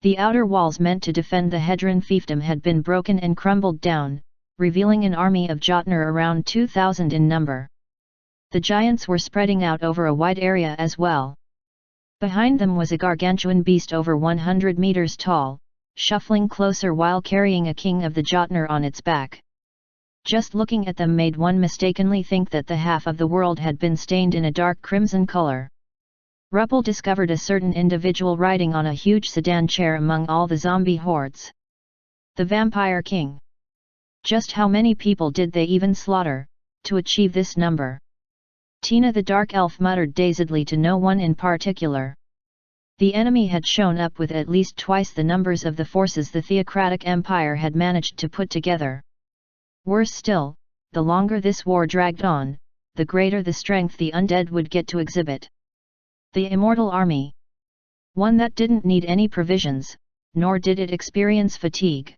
The outer walls meant to defend the Hedron fiefdom had been broken and crumbled down, revealing an army of Jotnar around 2,000 in number. The giants were spreading out over a wide area as well. Behind them was a gargantuan beast over 100 meters tall, shuffling closer while carrying a king of the Jotner on its back. Just looking at them made one mistakenly think that the half of the world had been stained in a dark crimson color. Ruppel discovered a certain individual riding on a huge sedan chair among all the zombie hordes. The Vampire King. Just how many people did they even slaughter, to achieve this number? Tina the Dark Elf muttered dazedly to no one in particular. The enemy had shown up with at least twice the numbers of the forces the Theocratic Empire had managed to put together. Worse still, the longer this war dragged on, the greater the strength the undead would get to exhibit. The Immortal Army. One that didn't need any provisions, nor did it experience fatigue.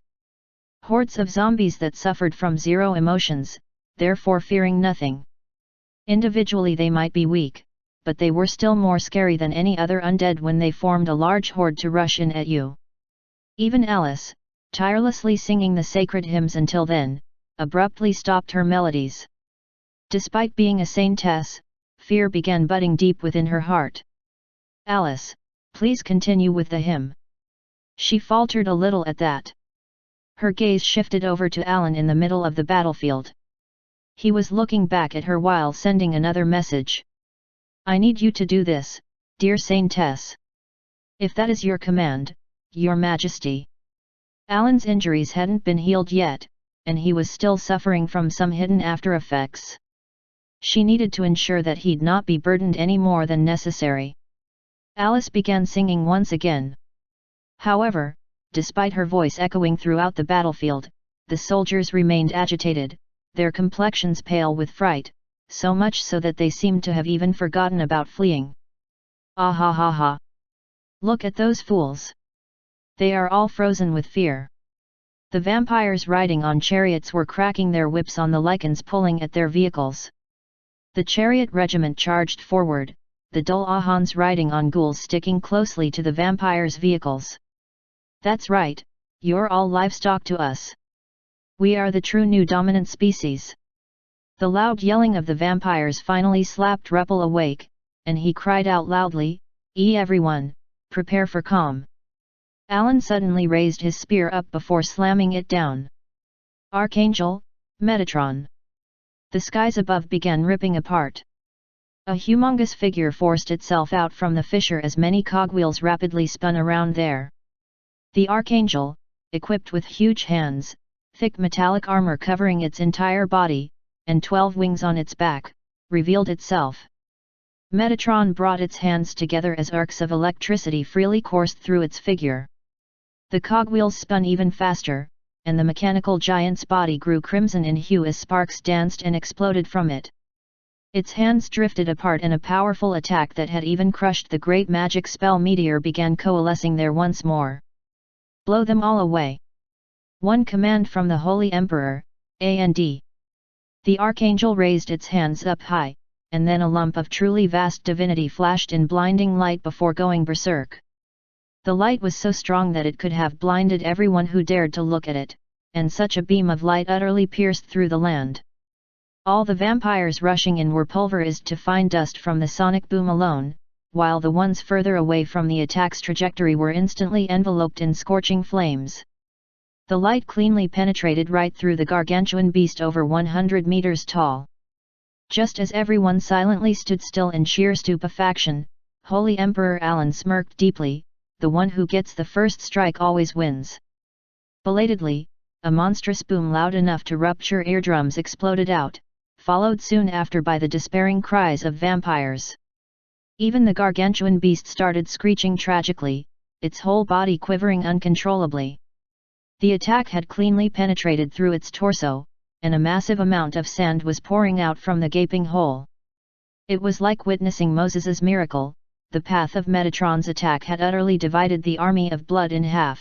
Hordes of zombies that suffered from zero emotions, therefore fearing nothing. Individually they might be weak, but they were still more scary than any other undead when they formed a large horde to rush in at you. Even Alice, tirelessly singing the sacred hymns until then, abruptly stopped her melodies. Despite being a saintess, fear began budding deep within her heart. "Alice, please continue with the hymn." She faltered a little at that. Her gaze shifted over to Alan in the middle of the battlefield. He was looking back at her while sending another message. "I need you to do this, dear saintess." "If that is your command, your majesty." Alan's injuries hadn't been healed yet, and he was still suffering from some hidden after-effects. She needed to ensure that he'd not be burdened any more than necessary. Alice began singing once again. However, despite her voice echoing throughout the battlefield, the soldiers remained agitated, their complexions pale with fright, so much so that they seemed to have even forgotten about fleeing. "Ah ha ha ha! Look at those fools! They are all frozen with fear." The vampires riding on chariots were cracking their whips on the lichens pulling at their vehicles. The chariot regiment charged forward, the dull ahans riding on ghouls sticking closely to the vampires' vehicles. "That's right, you're all livestock to us. We are the true new dominant species." The loud yelling of the vampires finally slapped Ruppel awake, and he cried out loudly, Everyone, prepare for calm." Alan suddenly raised his spear up before slamming it down. "Archangel, Metatron." The skies above began ripping apart. A humongous figure forced itself out from the fissure as many cogwheels rapidly spun around there. The Archangel, equipped with huge hands, thick metallic armor covering its entire body, and 12 wings on its back, revealed itself. Metatron brought its hands together as arcs of electricity freely coursed through its figure. The cogwheels spun even faster, and the mechanical giant's body grew crimson in hue as sparks danced and exploded from it. Its hands drifted apart and a powerful attack that had even crushed the great magic spell meteor began coalescing there once more. "Blow them all away." One command from the Holy Emperor, and the Archangel raised its hands up high, and then a lump of truly vast divinity flashed in blinding light before going berserk. The light was so strong that it could have blinded everyone who dared to look at it, and such a beam of light utterly pierced through the land. All the vampires rushing in were pulverized to fine dust from the sonic boom alone, while the ones further away from the attack's trajectory were instantly enveloped in scorching flames. The light cleanly penetrated right through the gargantuan beast over 100 meters tall. Just as everyone silently stood still in sheer stupefaction, Holy Emperor Alan smirked deeply, "The one who gets the first strike always wins." Belatedly, a monstrous boom loud enough to rupture eardrums exploded out, followed soon after by the despairing cries of vampires. Even the gargantuan beast started screeching tragically, its whole body quivering uncontrollably. The attack had cleanly penetrated through its torso, and a massive amount of sand was pouring out from the gaping hole. It was like witnessing Moses's miracle. The path of Metatron's attack had utterly divided the army of blood in half.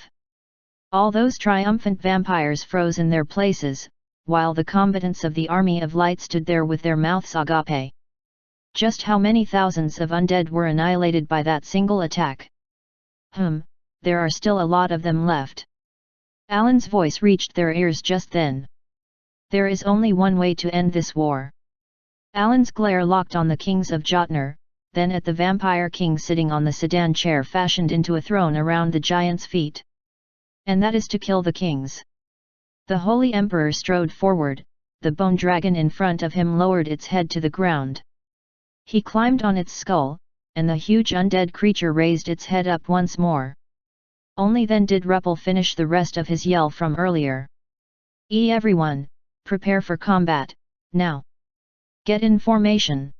All those triumphant vampires froze in their places, while the combatants of the army of light stood there with their mouths agape. Just how many thousands of undead were annihilated by that single attack? There are still a lot of them left. Alan's voice reached their ears just then. "There is only one way to end this war. Alan's glare locked on the kings of Jotnar, then at the vampire king sitting on the sedan chair fashioned into a throne around the giant's feet. And that is to kill the kings. The Holy Emperor strode forward, the bone dragon in front of him lowered its head to the ground. He climbed on its skull, and the huge undead creature raised its head up once more. Only then did Ruppel finish the rest of his yell from earlier. Everyone, prepare for combat, now! Get in formation!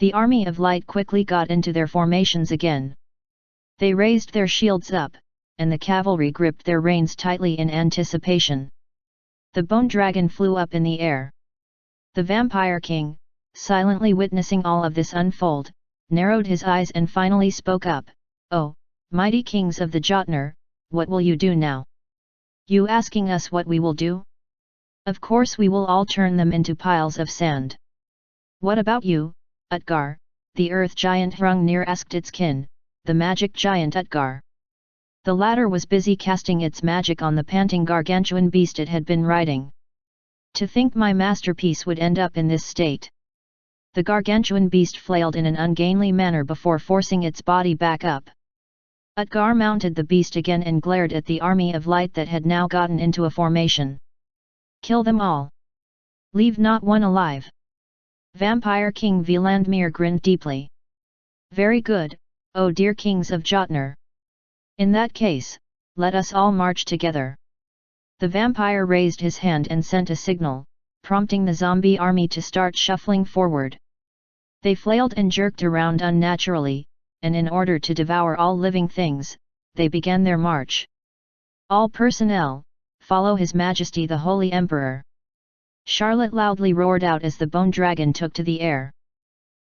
The army of light quickly got into their formations again. They raised their shields up, and the cavalry gripped their reins tightly in anticipation. The bone dragon flew up in the air. The vampire king, silently witnessing all of this unfold, narrowed his eyes and finally spoke up, "Oh, mighty kings of the Jotnar, what will you do now? You asking us what we will do? Of course we will all turn them into piles of sand." "What about you, Utgar?" the earth giant Hrungnir asked its kin, the magic giant Utgar. The latter was busy casting its magic on the panting gargantuan beast it had been riding. "To think my masterpiece would end up in this state." The gargantuan beast flailed in an ungainly manner before forcing its body back up. Utgar mounted the beast again and glared at the army of light that had now gotten into a formation. "Kill them all! Leave not one alive!" Vampire King Vilandmir grinned deeply. "Very good, oh dear kings of Jotnar. In that case, let us all march together." The vampire raised his hand and sent a signal, prompting the zombie army to start shuffling forward. They flailed and jerked around unnaturally, and in order to devour all living things, they began their march. "All personnel, follow His Majesty the Holy Emperor!" Charlotte loudly roared out as the bone dragon took to the air.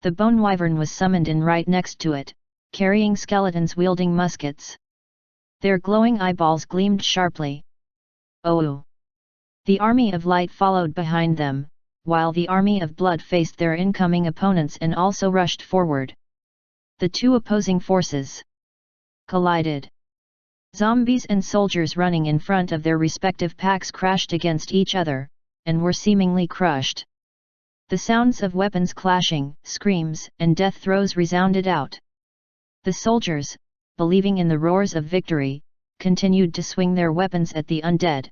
The bone wyvern was summoned in right next to it, carrying skeletons wielding muskets. Their glowing eyeballs gleamed sharply. "Oh!" The army of light followed behind them, while the army of blood faced their incoming opponents and also rushed forward. The two opposing forces collided. Zombies and soldiers running in front of their respective packs crashed against each other, and were seemingly crushed. The sounds of weapons clashing, screams, and death throes resounded out. The soldiers, believing in the roars of victory, continued to swing their weapons at the undead.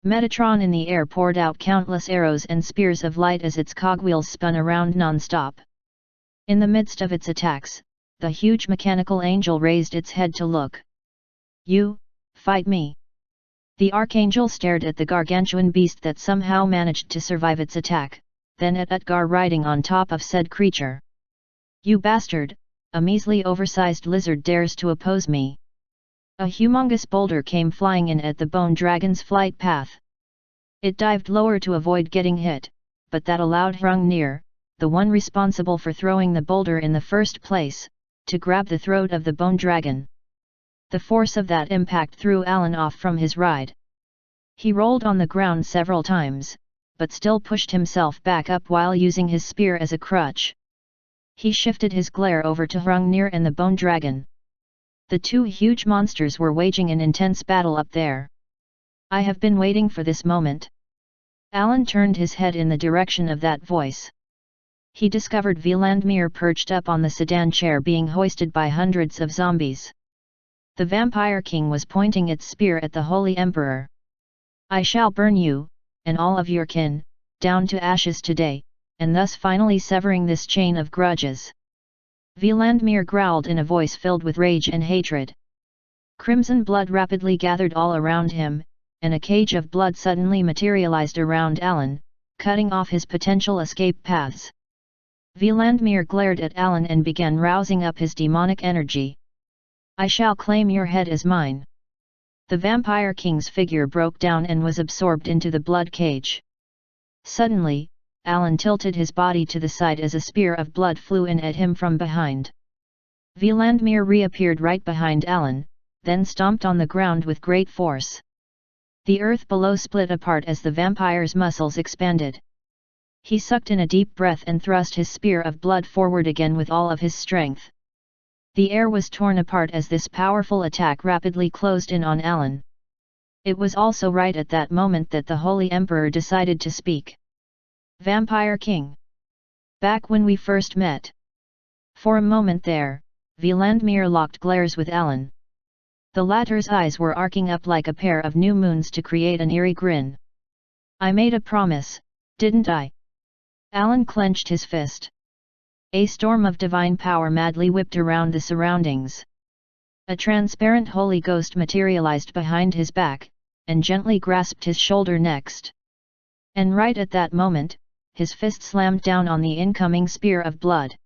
Metatron in the air poured out countless arrows and spears of light as its cogwheels spun around non-stop. In the midst of its attacks, the huge mechanical angel raised its head to look. "You, fight me!" The archangel stared at the gargantuan beast that somehow managed to survive its attack, then at Utgar riding on top of said creature. "You bastard, a measly oversized lizard dares to oppose me!" A humongous boulder came flying in at the bone dragon's flight path. It dived lower to avoid getting hit, but that allowed Hrungnir, the one responsible for throwing the boulder in the first place, to grab the throat of the bone dragon. The force of that impact threw Alan off from his ride. He rolled on the ground several times, but still pushed himself back up while using his spear as a crutch. He shifted his glare over to Hrungnir and the bone dragon. The two huge monsters were waging an intense battle up there. "I have been waiting for this moment." Alan turned his head in the direction of that voice. He discovered Vilandmir perched up on the sedan chair being hoisted by hundreds of zombies. The Vampire King was pointing its spear at the Holy Emperor. "I shall burn you, and all of your kin, down to ashes today, and thus finally severing this chain of grudges." Vilandmir growled in a voice filled with rage and hatred. Crimson blood rapidly gathered all around him, and a cage of blood suddenly materialized around Alan, cutting off his potential escape paths. Vilandmir glared at Alan and began rousing up his demonic energy. "I shall claim your head as mine." The Vampire King's figure broke down and was absorbed into the blood cage. Suddenly, Alan tilted his body to the side as a spear of blood flew in at him from behind. Vilandmir reappeared right behind Alan, then stomped on the ground with great force. The earth below split apart as the vampire's muscles expanded. He sucked in a deep breath and thrust his spear of blood forward again with all of his strength. The air was torn apart as this powerful attack rapidly closed in on Alan. It was also right at that moment that the Holy Emperor decided to speak. "Vampire King! Back when we first met. For a moment there, Vlandimir locked glares with Alan. The latter's eyes were arcing up like a pair of new moons to create an eerie grin. I made a promise, didn't I? Alan clenched his fist. A storm of divine power madly whipped around the surroundings. A transparent Holy Ghost materialized behind his back, and gently grasped his shoulder next. And right at that moment, his fist slammed down on the incoming spear of blood.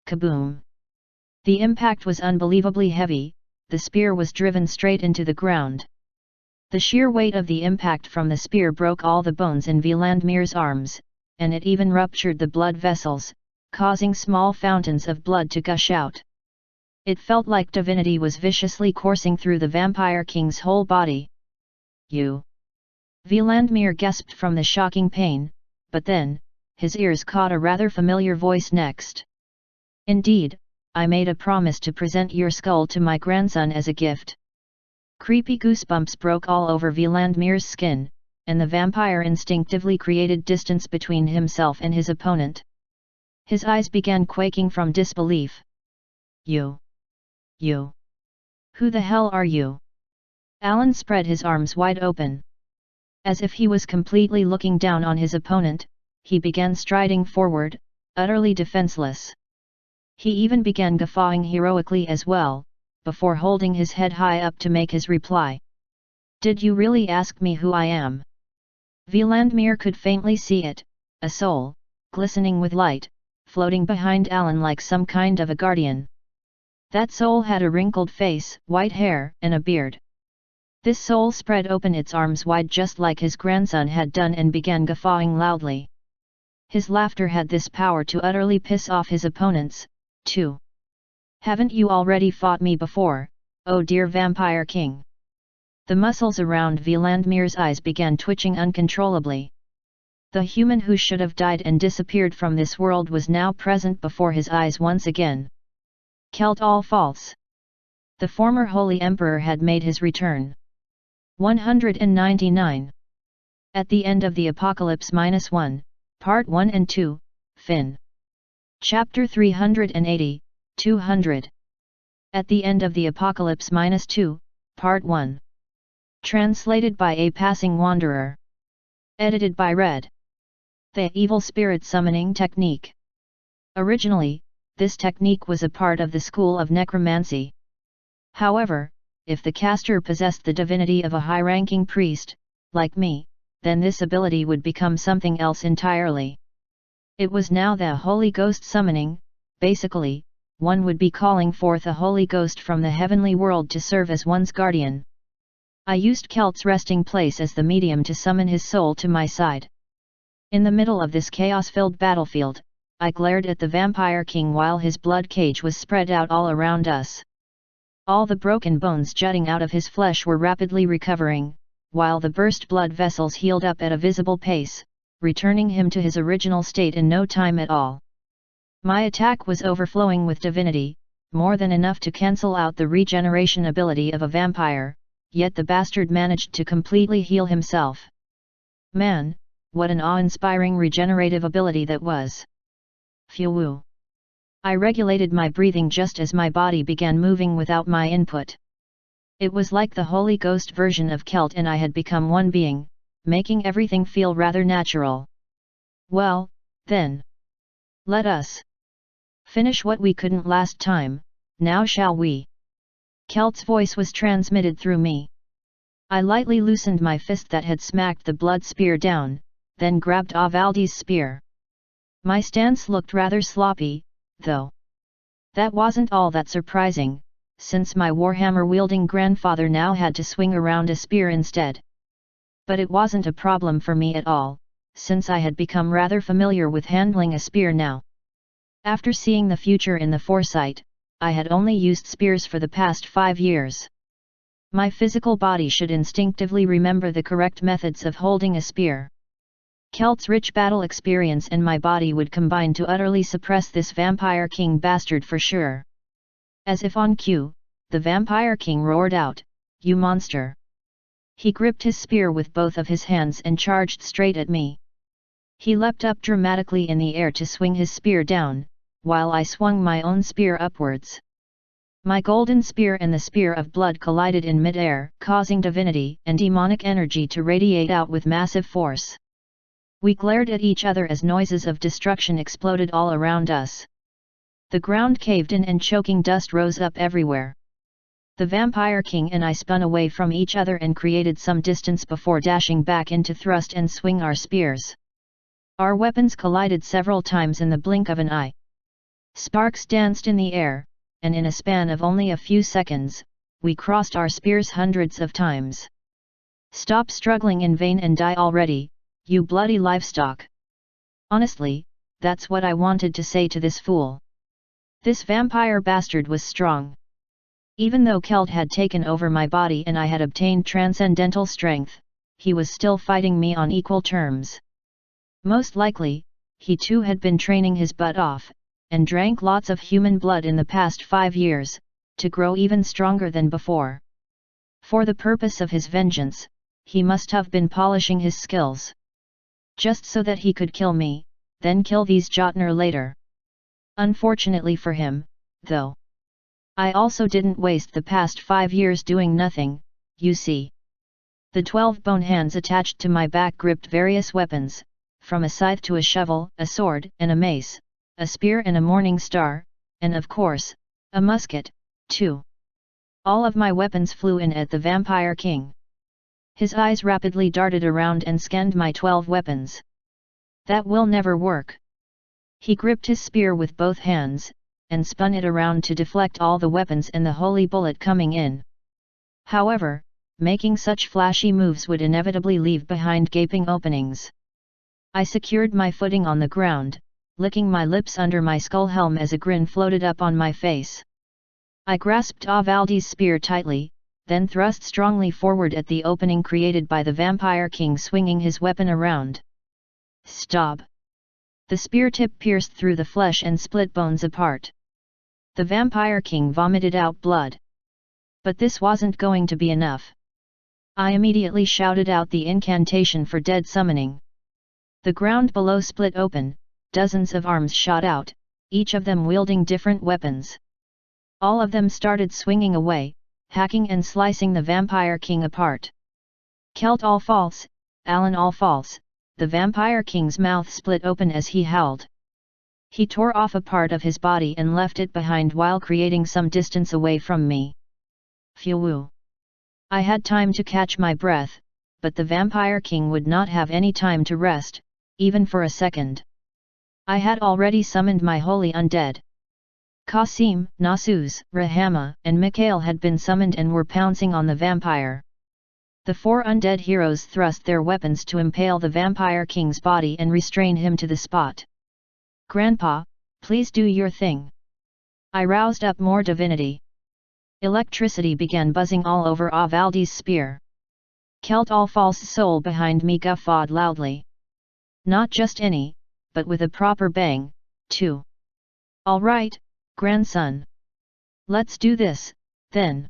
Kaboom! The impact was unbelievably heavy, the spear was driven straight into the ground. The sheer weight of the impact from the spear broke all the bones in Vlandimir's arms, and it even ruptured the blood vessels, causing small fountains of blood to gush out. It felt like divinity was viciously coursing through the Vampire King's whole body. You! Vlandimir gasped from the shocking pain, but then, his ears caught a rather familiar voice next. Indeed, I made a promise to present your skull to my grandson as a gift. Creepy goosebumps broke all over Vlandimir's skin, and the vampire instinctively created distance between himself and his opponent. His eyes began quaking from disbelief. You! Who the hell are you? Alan spread his arms wide open. As if he was completely looking down on his opponent, he began striding forward, utterly defenseless. He even began guffawing heroically as well, before holding his head high up to make his reply. Did you really ask me who I am? Vlandimir could faintly see it, a soul, glistening with light, floating behind Alan like some kind of a guardian. That soul had a wrinkled face, white hair, and a beard. This soul spread open its arms wide just like his grandson had done and began guffawing loudly. His laughter had this power to utterly piss off his opponents, too. Haven't you already fought me before, oh dear Vampire King? The muscles around Vlandimir's eyes began twitching uncontrollably. The human who should have died and disappeared from this world was now present before his eyes once again. Celt all false. The former Holy Emperor had made his return. 199. At the end of the Apocalypse -1, Part 1 and 2, Fin. Chapter 380, 200. At the end of the Apocalypse -2, Part 1. Translated by A Passing Wanderer. Edited by Red. The Evil Spirit Summoning Technique. Originally, this technique was a part of the school of necromancy. However, if the caster possessed the divinity of a high-ranking priest, like me, then this ability would become something else entirely. It was now the Holy Ghost summoning. Basically, one would be calling forth a Holy Ghost from the heavenly world to serve as one's guardian. I used Celt's resting place as the medium to summon his soul to my side. In the middle of this chaos-filled battlefield, I glared at the Vampire King while his blood cage was spread out all around us. All the broken bones jutting out of his flesh were rapidly recovering, while the burst blood vessels healed up at a visible pace, returning him to his original state in no time at all. My attack was overflowing with divinity, more than enough to cancel out the regeneration ability of a vampire, yet the bastard managed to completely heal himself. Man, what an awe-inspiring regenerative ability that was! Phew! I regulated my breathing just as my body began moving without my input. It was like the Holy Ghost version of Celt and I had become one being, making everything feel rather natural. Well, then. Let us finish what we couldn't last time, now shall we? Celt's voice was transmitted through me. I lightly loosened my fist that had smacked the blood spear down, then grabbed Avaldi's spear. My stance looked rather sloppy, though. That wasn't all that surprising, since my warhammer-wielding grandfather now had to swing around a spear instead. But it wasn't a problem for me at all, since I had become rather familiar with handling a spear now. After seeing the future in the foresight, I had only used spears for the past 5 years. My physical body should instinctively remember the correct methods of holding a spear. Celt's rich battle experience and my body would combine to utterly suppress this Vampire King bastard for sure. As if on cue, the Vampire King roared out, "You monster!" He gripped his spear with both of his hands and charged straight at me. He leapt up dramatically in the air to swing his spear down, while I swung my own spear upwards. My golden spear and the spear of blood collided in mid-air, causing divinity and demonic energy to radiate out with massive force. We glared at each other as noises of destruction exploded all around us. The ground caved in and choking dust rose up everywhere. The Vampire King and I spun away from each other and created some distance before dashing back in to thrust and swing our spears. Our weapons collided several times in the blink of an eye. Sparks danced in the air, and in a span of only a few seconds, we crossed our spears hundreds of times. Stop struggling in vain and die already, you bloody livestock. Honestly, that's what I wanted to say to this fool. This vampire bastard was strong. Even though Kelt had taken over my body and I had obtained transcendental strength, he was still fighting me on equal terms. Most likely, he too had been training his butt off, and drank lots of human blood in the past 5 years, to grow even stronger than before. For the purpose of his vengeance, he must have been polishing his skills. Just so that he could kill me, then kill these Jotner later. Unfortunately for him, though, I also didn't waste the past 5 years doing nothing, you see. The 12 bone hands attached to my back gripped various weapons, from a scythe to a shovel, a sword and a mace, a spear and a morning star, and of course, a musket, too. All of my weapons flew in at the Vampire King. His eyes rapidly darted around and scanned my 12 weapons. That will never work. He gripped his spear with both hands, and spun it around to deflect all the weapons and the holy bullet coming in. However, making such flashy moves would inevitably leave behind gaping openings. I secured my footing on the ground, licking my lips under my skull helm as a grin floated up on my face. I grasped Avaldi's spear tightly, then thrust strongly forward at the opening created by the Vampire King swinging his weapon around. Stab! The spear tip pierced through the flesh and split bones apart. The Vampire King vomited out blood. But this wasn't going to be enough. I immediately shouted out the incantation for dead summoning. The ground below split open, dozens of arms shot out, each of them wielding different weapons. All of them started swinging away, hacking and slicing the Vampire King apart. Kelt all false, Alan all false, the Vampire King's mouth split open as he howled. He tore off a part of his body and left it behind while creating some distance away from me. Phew! I had time to catch my breath, but the Vampire King would not have any time to rest, even for a second. I had already summoned my holy undead. Qasim, Nasus, Rahama, and Mikhail had been summoned and were pouncing on the vampire. The 4 undead heroes thrust their weapons to impale the Vampire King's body and restrain him to the spot. Grandpa, please do your thing. I roused up more divinity. Electricity began buzzing all over Avaldi's spear. Kelt all false soul behind me guffawed loudly. Not just any, but with a proper bang, too. All right, grandson. Let's do this, then.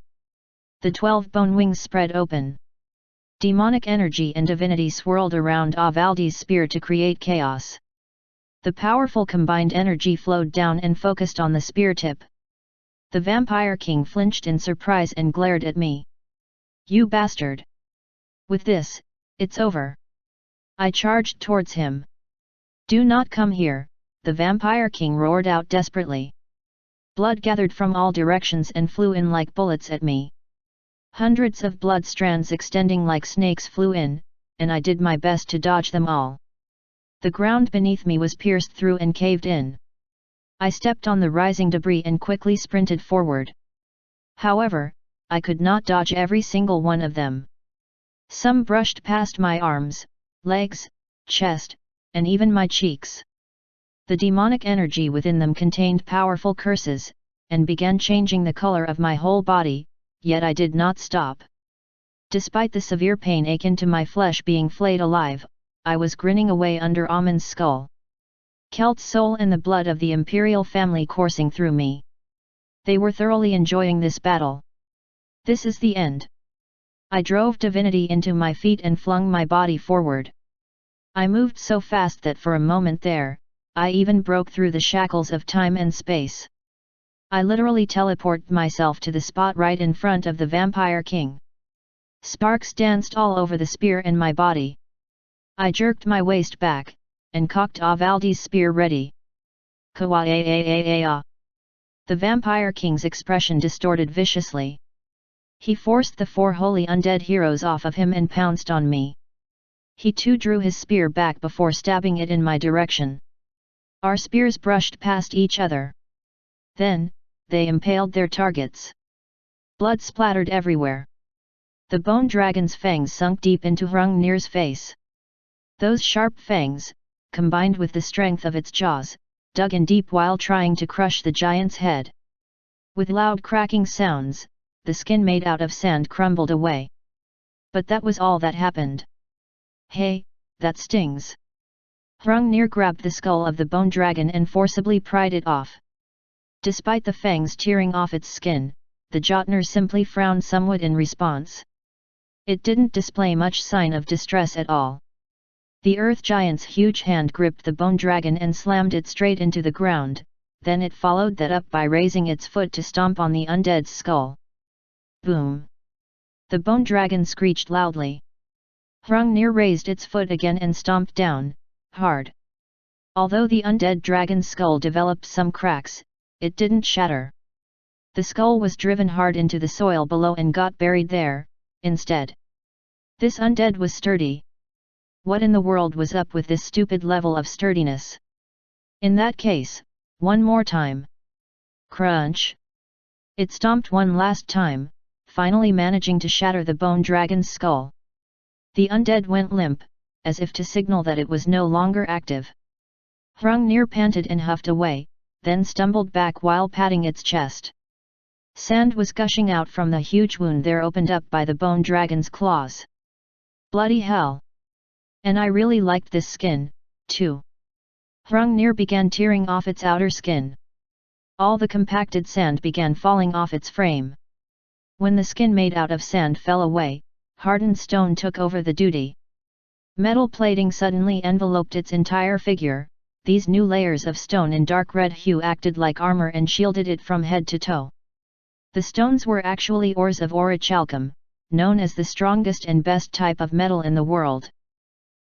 The 12 bone wings spread open. Demonic energy and divinity swirled around Avaldi's spear to create chaos. The powerful combined energy flowed down and focused on the spear tip. The Vampire King flinched in surprise and glared at me. You bastard! With this, it's over. I charged towards him. Do not come here, the Vampire King roared out desperately. Blood gathered from all directions and flew in like bullets at me. Hundreds of blood strands extending like snakes flew in, and I did my best to dodge them all. The ground beneath me was pierced through and caved in. I stepped on the rising debris and quickly sprinted forward. However, I could not dodge every single one of them. Some brushed past my arms, legs, chest, and even my cheeks. The demonic energy within them contained powerful curses, and began changing the color of my whole body, yet I did not stop. Despite the severe pain akin to my flesh being flayed alive, I was grinning away under Amon's skull. Kelt's soul and the blood of the imperial family coursing through me. They were thoroughly enjoying this battle. This is the end. I drove divinity into my feet and flung my body forward. I moved so fast that for a moment there, I even broke through the shackles of time and space. I literally teleported myself to the spot right in front of the Vampire King. Sparks danced all over the spear in my body. I jerked my waist back, and cocked Avaldi's spear ready. Kawa-a-a-a-a-a. The Vampire King's expression distorted viciously. He forced the 4 holy undead heroes off of him and pounced on me. He too drew his spear back before stabbing it in my direction. Our spears brushed past each other. Then, they impaled their targets. Blood splattered everywhere. The bone dragon's fangs sunk deep into Hrungnir's face. Those sharp fangs, combined with the strength of its jaws, dug in deep while trying to crush the giant's head. With loud cracking sounds, the skin made out of sand crumbled away. But that was all that happened. Hey, that stings! Hrungnir grabbed the skull of the bone dragon and forcibly pried it off. Despite the fangs tearing off its skin, the Jotnar simply frowned somewhat in response. It didn't display much sign of distress at all. The earth giant's huge hand gripped the bone dragon and slammed it straight into the ground, then it followed that up by raising its foot to stomp on the undead's skull. Boom! The bone dragon screeched loudly. Hrungnir raised its foot again and stomped down, hard. Although the undead dragon's skull developed some cracks, it didn't shatter. The skull was driven hard into the soil below and got buried there, instead. This undead was sturdy. What in the world was up with this stupid level of sturdiness? In that case, one more time. Crunch! It stomped one last time, finally managing to shatter the bone dragon's skull. The undead went limp, as if to signal that it was no longer active. Hrungnir panted and huffed away, then stumbled back while patting its chest. Sand was gushing out from the huge wound there opened up by the bone dragon's claws. Bloody hell! And I really liked this skin, too. Hrungnir began tearing off its outer skin. All the compacted sand began falling off its frame. When the skin made out of sand fell away, hardened stone took over the duty. Metal plating suddenly enveloped its entire figure. These new layers of stone in dark red hue acted like armor and shielded it from head to toe. The stones were actually ores of orichalcum, known as the strongest and best type of metal in the world.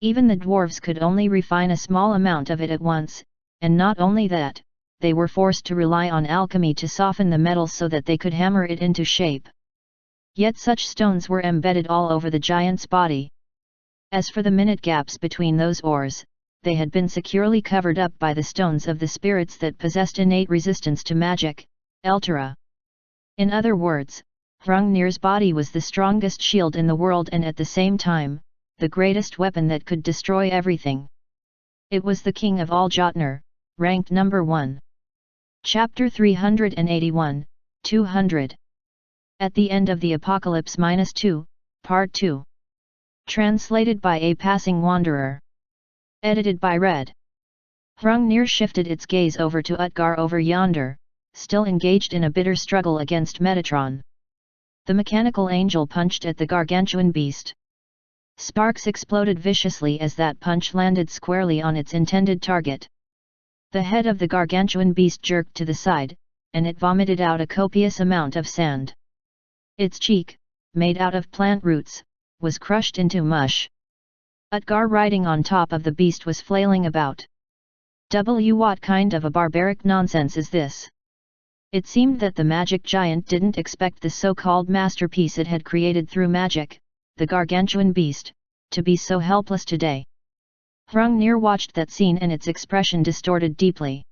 Even the dwarves could only refine a small amount of it at once, and not only that, they were forced to rely on alchemy to soften the metal so that they could hammer it into shape. Yet such stones were embedded all over the giant's body. As for the minute gaps between those ores, they had been securely covered up by the stones of the spirits that possessed innate resistance to magic, Eltera. In other words, Hrungnir's body was the strongest shield in the world and at the same time, the greatest weapon that could destroy everything. It was the king of all Jotnar, ranked number 1. Chapter 381, 200. At the End of the Apocalypse -2, Part 2. Translated by A Passing Wanderer. Edited by Red. Hrungnir shifted its gaze over to Utgar over yonder, still engaged in a bitter struggle against Metatron. The mechanical angel punched at the gargantuan beast. Sparks exploded viciously as that punch landed squarely on its intended target. The head of the gargantuan beast jerked to the side, and it vomited out a copious amount of sand. Its cheek, made out of plant roots, was crushed into mush. Utgar riding on top of the beast was flailing about. What kind of a barbaric nonsense is this? It seemed that the magic giant didn't expect the so-called masterpiece it had created through magic, the gargantuan beast, to be so helpless today. Hrungnir watched that scene and its expression distorted deeply.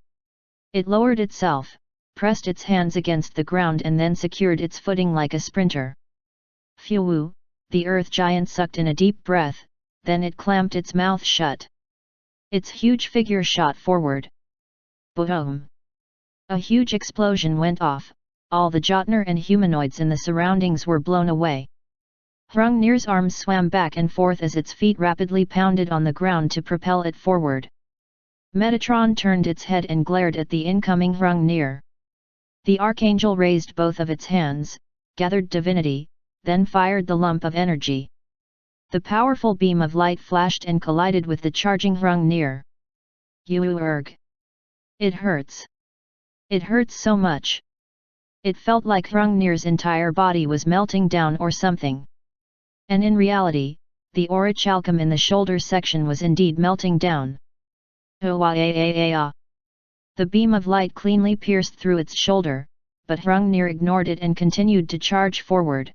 It lowered itself, pressed its hands against the ground and then secured its footing like a sprinter. Phew! The earth giant sucked in a deep breath, then it clamped its mouth shut. Its huge figure shot forward. Boom! A huge explosion went off, all the Jotnar and humanoids in the surroundings were blown away. Hrungnir's arms swam back and forth as its feet rapidly pounded on the ground to propel it forward. Metatron turned its head and glared at the incoming Hrungnir. The archangel raised both of its hands, gathered divinity, then fired the lump of energy. The powerful beam of light flashed and collided with the charging Hrungnir. Urg! It hurts. It hurts so much. It felt like Hrungnir's entire body was melting down or something. And in reality, the orichalcum in the shoulder section was indeed melting down. The beam of light cleanly pierced through its shoulder, but Hrungnir ignored it and continued to charge forward.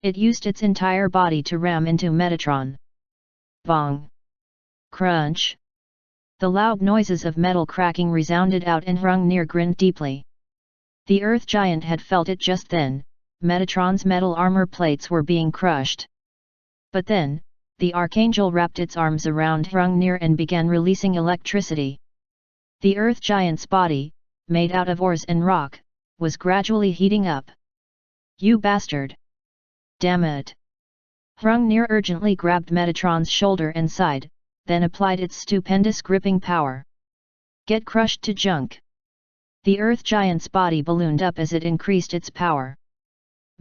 It used its entire body to ram into Metatron. Bong! Crunch! The loud noises of metal cracking resounded out and Hrungnir grinned deeply. The Earth Giant had felt it just then. Metatron's metal armor plates were being crushed. But then, the Archangel wrapped its arms around Hrungnir and began releasing electricity. The Earth Giant's body, made out of ores and rock, was gradually heating up. You bastard! Damn it! Hrungnir urgently grabbed Metatron's shoulder and sighed, then applied its stupendous gripping power. Get crushed to junk! The Earth Giant's body ballooned up as it increased its power.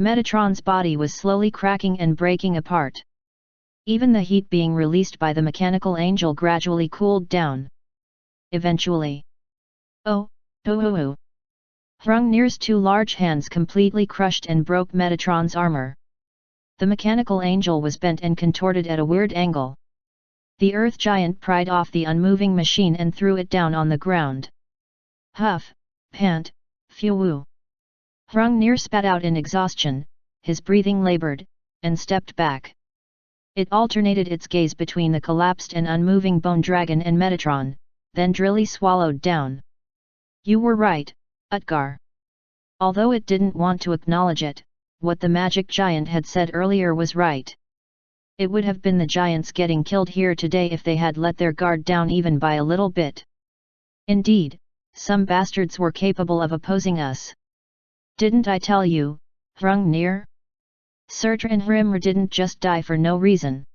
Metatron's body was slowly cracking and breaking apart. Even the heat being released by the mechanical angel gradually cooled down. Eventually. Hrungnir's two large hands completely crushed and broke Metatron's armor. The mechanical angel was bent and contorted at a weird angle. The Earth Giant pried off the unmoving machine and threw it down on the ground. Huff, pant, phew. Hrungnir spat out in exhaustion, his breathing labored, and stepped back. It alternated its gaze between the collapsed and unmoving Bone Dragon and Metatron, then drily swallowed down. You were right, Utgar. Although it didn't want to acknowledge it, what the magic giant had said earlier was right. It would have been the giants getting killed here today if they had let their guard down even by a little bit. Indeed, some bastards were capable of opposing us. Didn't I tell you, Hrungnir? Surtr and Hrimr didn't just die for no reason.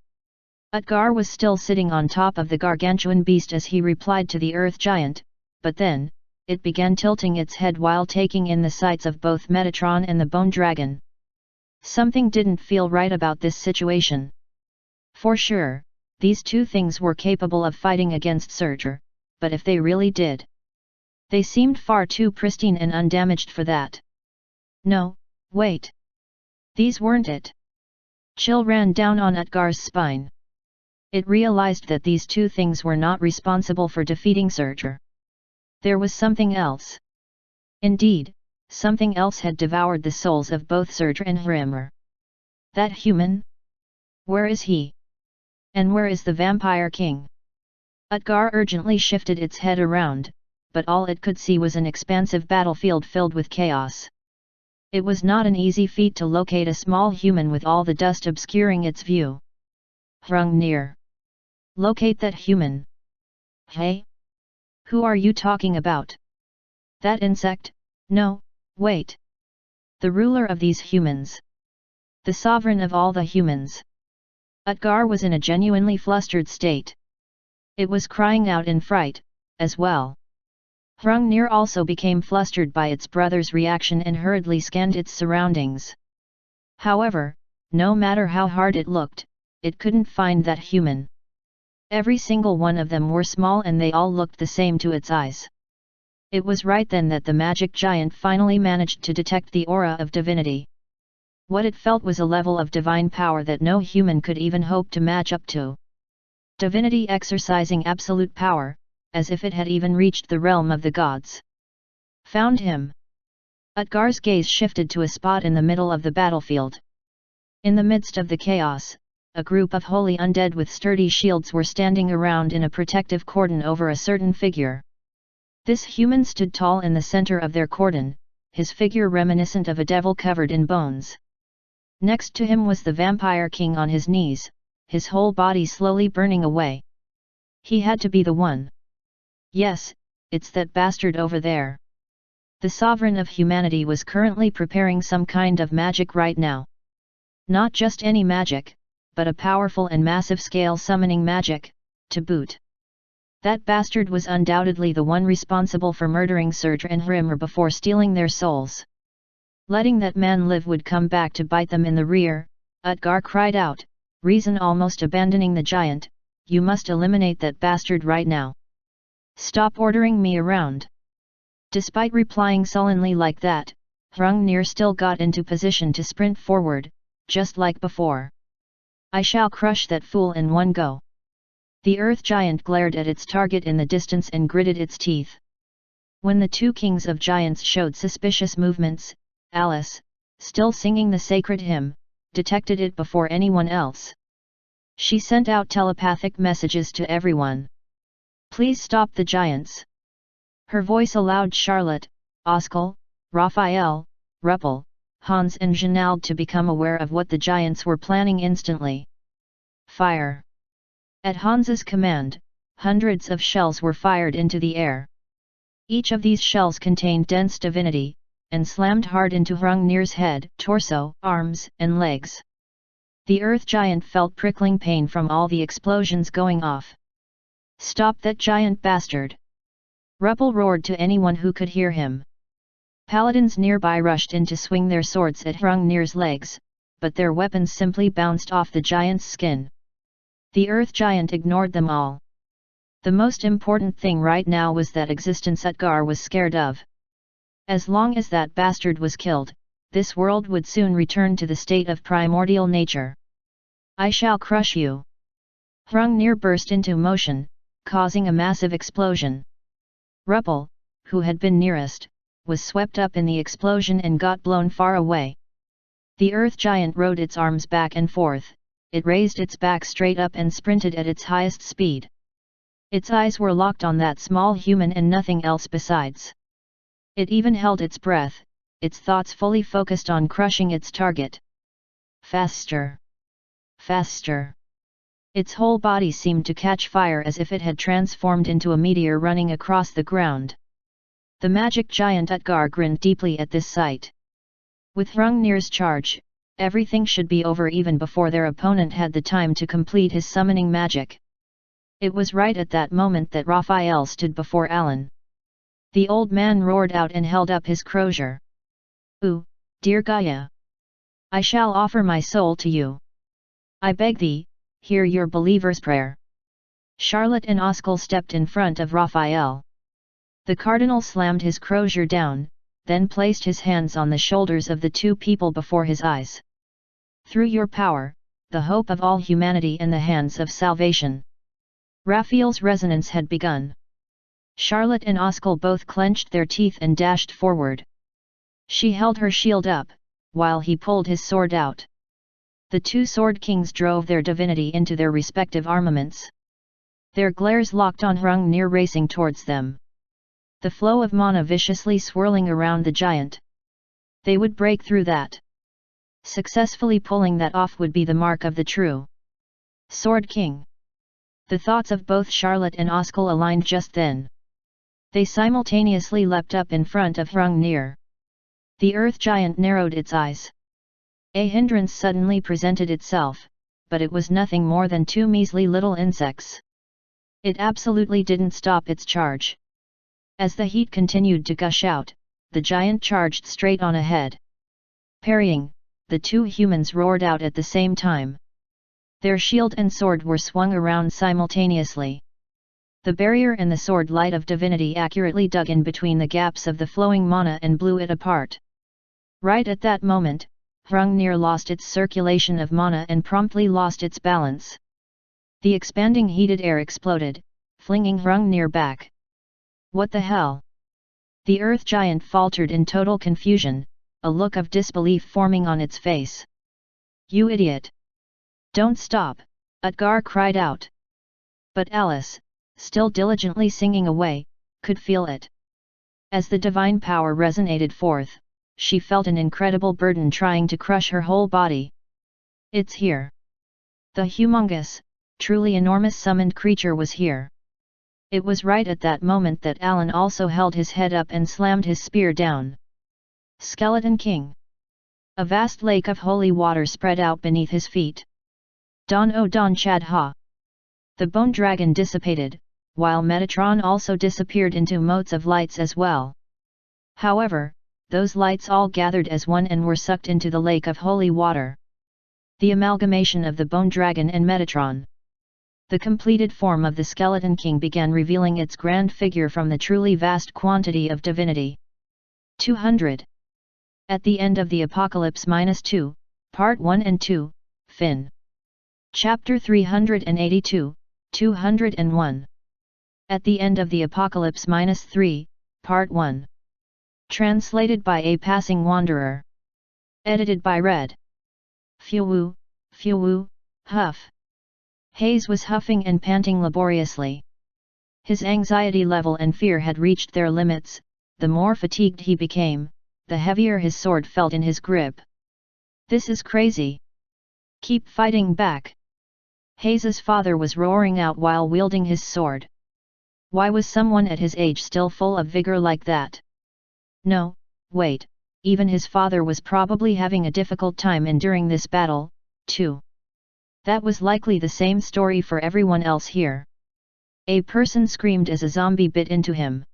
Utgar was still sitting on top of the gargantuan beast as he replied to the Earth Giant, but then, it began tilting its head while taking in the sights of both Metatron and the Bone Dragon. Something didn't feel right about this situation. For sure, these two things were capable of fighting against Surtr, but if they really did, they seemed far too pristine and undamaged for that. No, wait. These weren't it. Chill ran down on Utgar's spine. It realized that these two things were not responsible for defeating Surtr. There was something else. Indeed, something else had devoured the souls of both Surtr and Hrimr. That human? Where is he? And where is the Vampire King? Utgar urgently shifted its head around, but all it could see was an expansive battlefield filled with chaos. It was not an easy feat to locate a small human with all the dust obscuring its view. Hrungnir. Locate that human. Hey? Who are you talking about? That insect? No, wait. The ruler of these humans. The sovereign of all the humans. Utgar was in a genuinely flustered state. It was crying out in fright, as well. Hrungnir also became flustered by its brother's reaction and hurriedly scanned its surroundings. However, no matter how hard it looked, it couldn't find that human. Every single one of them were small and they all looked the same to its eyes. It was right then that the magic giant finally managed to detect the aura of divinity. What it felt was a level of divine power that no human could even hope to match up to. Divinity exercising absolute power, as if it had even reached the realm of the gods. Found him. Utgar's gaze shifted to a spot in the middle of the battlefield. In the midst of the chaos, a group of holy undead with sturdy shields were standing around in a protective cordon over a certain figure. This human stood tall in the center of their cordon, his figure reminiscent of a devil covered in bones. Next to him was the Vampire King on his knees, his whole body slowly burning away. He had to be the one. Yes, it's that bastard over there. The sovereign of humanity was currently preparing some kind of magic right now. Not just any magic, but a powerful and massive-scale summoning magic, to boot. That bastard was undoubtedly the one responsible for murdering Surtr and Hrimr before stealing their souls. Letting that man live would come back to bite them in the rear, Utgar cried out, reason almost abandoning the giant, "You must eliminate that bastard right now. Stop ordering me around." Despite replying sullenly like that, Hrungnir still got into position to sprint forward, just like before. "I shall crush that fool in one go." The earth giant glared at its target in the distance and gritted its teeth. When the two kings of giants showed suspicious movements, Alice, still singing the sacred hymn, detected it before anyone else. She sent out telepathic messages to everyone. "Please stop the giants." Her voice allowed Charlotte, Oskal, Raphael, Ruppel, Hans and Jeanald to become aware of what the giants were planning instantly. Fire! At Hans's command, hundreds of shells were fired into the air. Each of these shells contained dense divinity, and slammed hard into Hrungnir's head, torso, arms, and legs. The earth giant felt prickling pain from all the explosions going off. "Stop that giant bastard!" Ruppel roared to anyone who could hear him. Paladins nearby rushed in to swing their swords at Hrungnir's legs, but their weapons simply bounced off the giant's skin. The earth giant ignored them all. The most important thing right now was that existence Utgar was scared of. As long as that bastard was killed, this world would soon return to the state of primordial nature. "I shall crush you!" Hrungnir burst into motion, causing a massive explosion. Ruppel, who had been nearest, was swept up in the explosion and got blown far away. The earth giant rode its arms back and forth, it raised its back straight up and sprinted at its highest speed. Its eyes were locked on that small human and nothing else besides. It even held its breath, its thoughts fully focused on crushing its target. Faster! Faster! Its whole body seemed to catch fire as if it had transformed into a meteor running across the ground. The magic giant Utgar grinned deeply at this sight. With Hrungnir's charge, everything should be over even before their opponent had the time to complete his summoning magic. It was right at that moment that Raphael stood before Alan. The old man roared out and held up his crosier. "Ooh, dear Gaia! I shall offer my soul to you. I beg thee, hear your believer's prayer." Charlotte and Oskal stepped in front of Raphael. The cardinal slammed his crosier down, then placed his hands on the shoulders of the two people before his eyes. "Through your power, the hope of all humanity and the hands of salvation." Raphael's resonance had begun. Charlotte and Oskal both clenched their teeth and dashed forward. She held her shield up, while he pulled his sword out. The two sword kings drove their divinity into their respective armaments. Their glares locked on Hrungnir racing towards them. The flow of mana viciously swirling around the giant. They would break through that. Successfully pulling that off would be the mark of the true Sword King. The thoughts of both Charlotte and Oskal aligned just then. They simultaneously leapt up in front of Hrungnir. The earth giant narrowed its eyes. A hindrance suddenly presented itself, but it was nothing more than two measly little insects. It absolutely didn't stop its charge. As the heat continued to gush out, the giant charged straight on ahead. Parrying, the two humans roared out at the same time. Their shield and sword were swung around simultaneously. The barrier and the sword light of divinity accurately dug in between the gaps of the flowing mana and blew it apart. Right at that moment, Hrungnir lost its circulation of mana and promptly lost its balance. The expanding heated air exploded, flinging Hrungnir back. "What the hell?" The earth giant faltered in total confusion, a look of disbelief forming on its face. "You idiot! Don't stop!" Utgar cried out. But Alice, still diligently singing away, could feel it. As the divine power resonated forth, she felt an incredible burden trying to crush her whole body. "It's here!" The humongous, truly enormous summoned creature was here. It was right at that moment that Alan also held his head up and slammed his spear down. Skeleton King! A vast lake of holy water spread out beneath his feet. Don O Don Chad Ha! The bone dragon dissipated, while Metatron also disappeared into motes of lights as well. However, those lights all gathered as one and were sucked into the lake of holy water. The amalgamation of the Bone Dragon and Metatron. The completed form of the Skeleton King began revealing its grand figure from the truly vast quantity of divinity. 200. At the end of the Apocalypse -2, Part 1 and 2, Fin. Chapter 382, 201. At the end of the Apocalypse -3, Part 1. Translated by A Passing Wanderer. Edited by Red. Phew, phew, huff. Hayes was huffing and panting laboriously. His anxiety level and fear had reached their limits. The more fatigued he became, the heavier his sword felt in his grip. This is crazy. Keep fighting back. Hayes's father was roaring out while wielding his sword. Why was someone at his age still full of vigor like that? No, wait, even his father was probably having a difficult time enduring this battle, too. That was likely the same story for everyone else here. A person screamed as a zombie bit into him.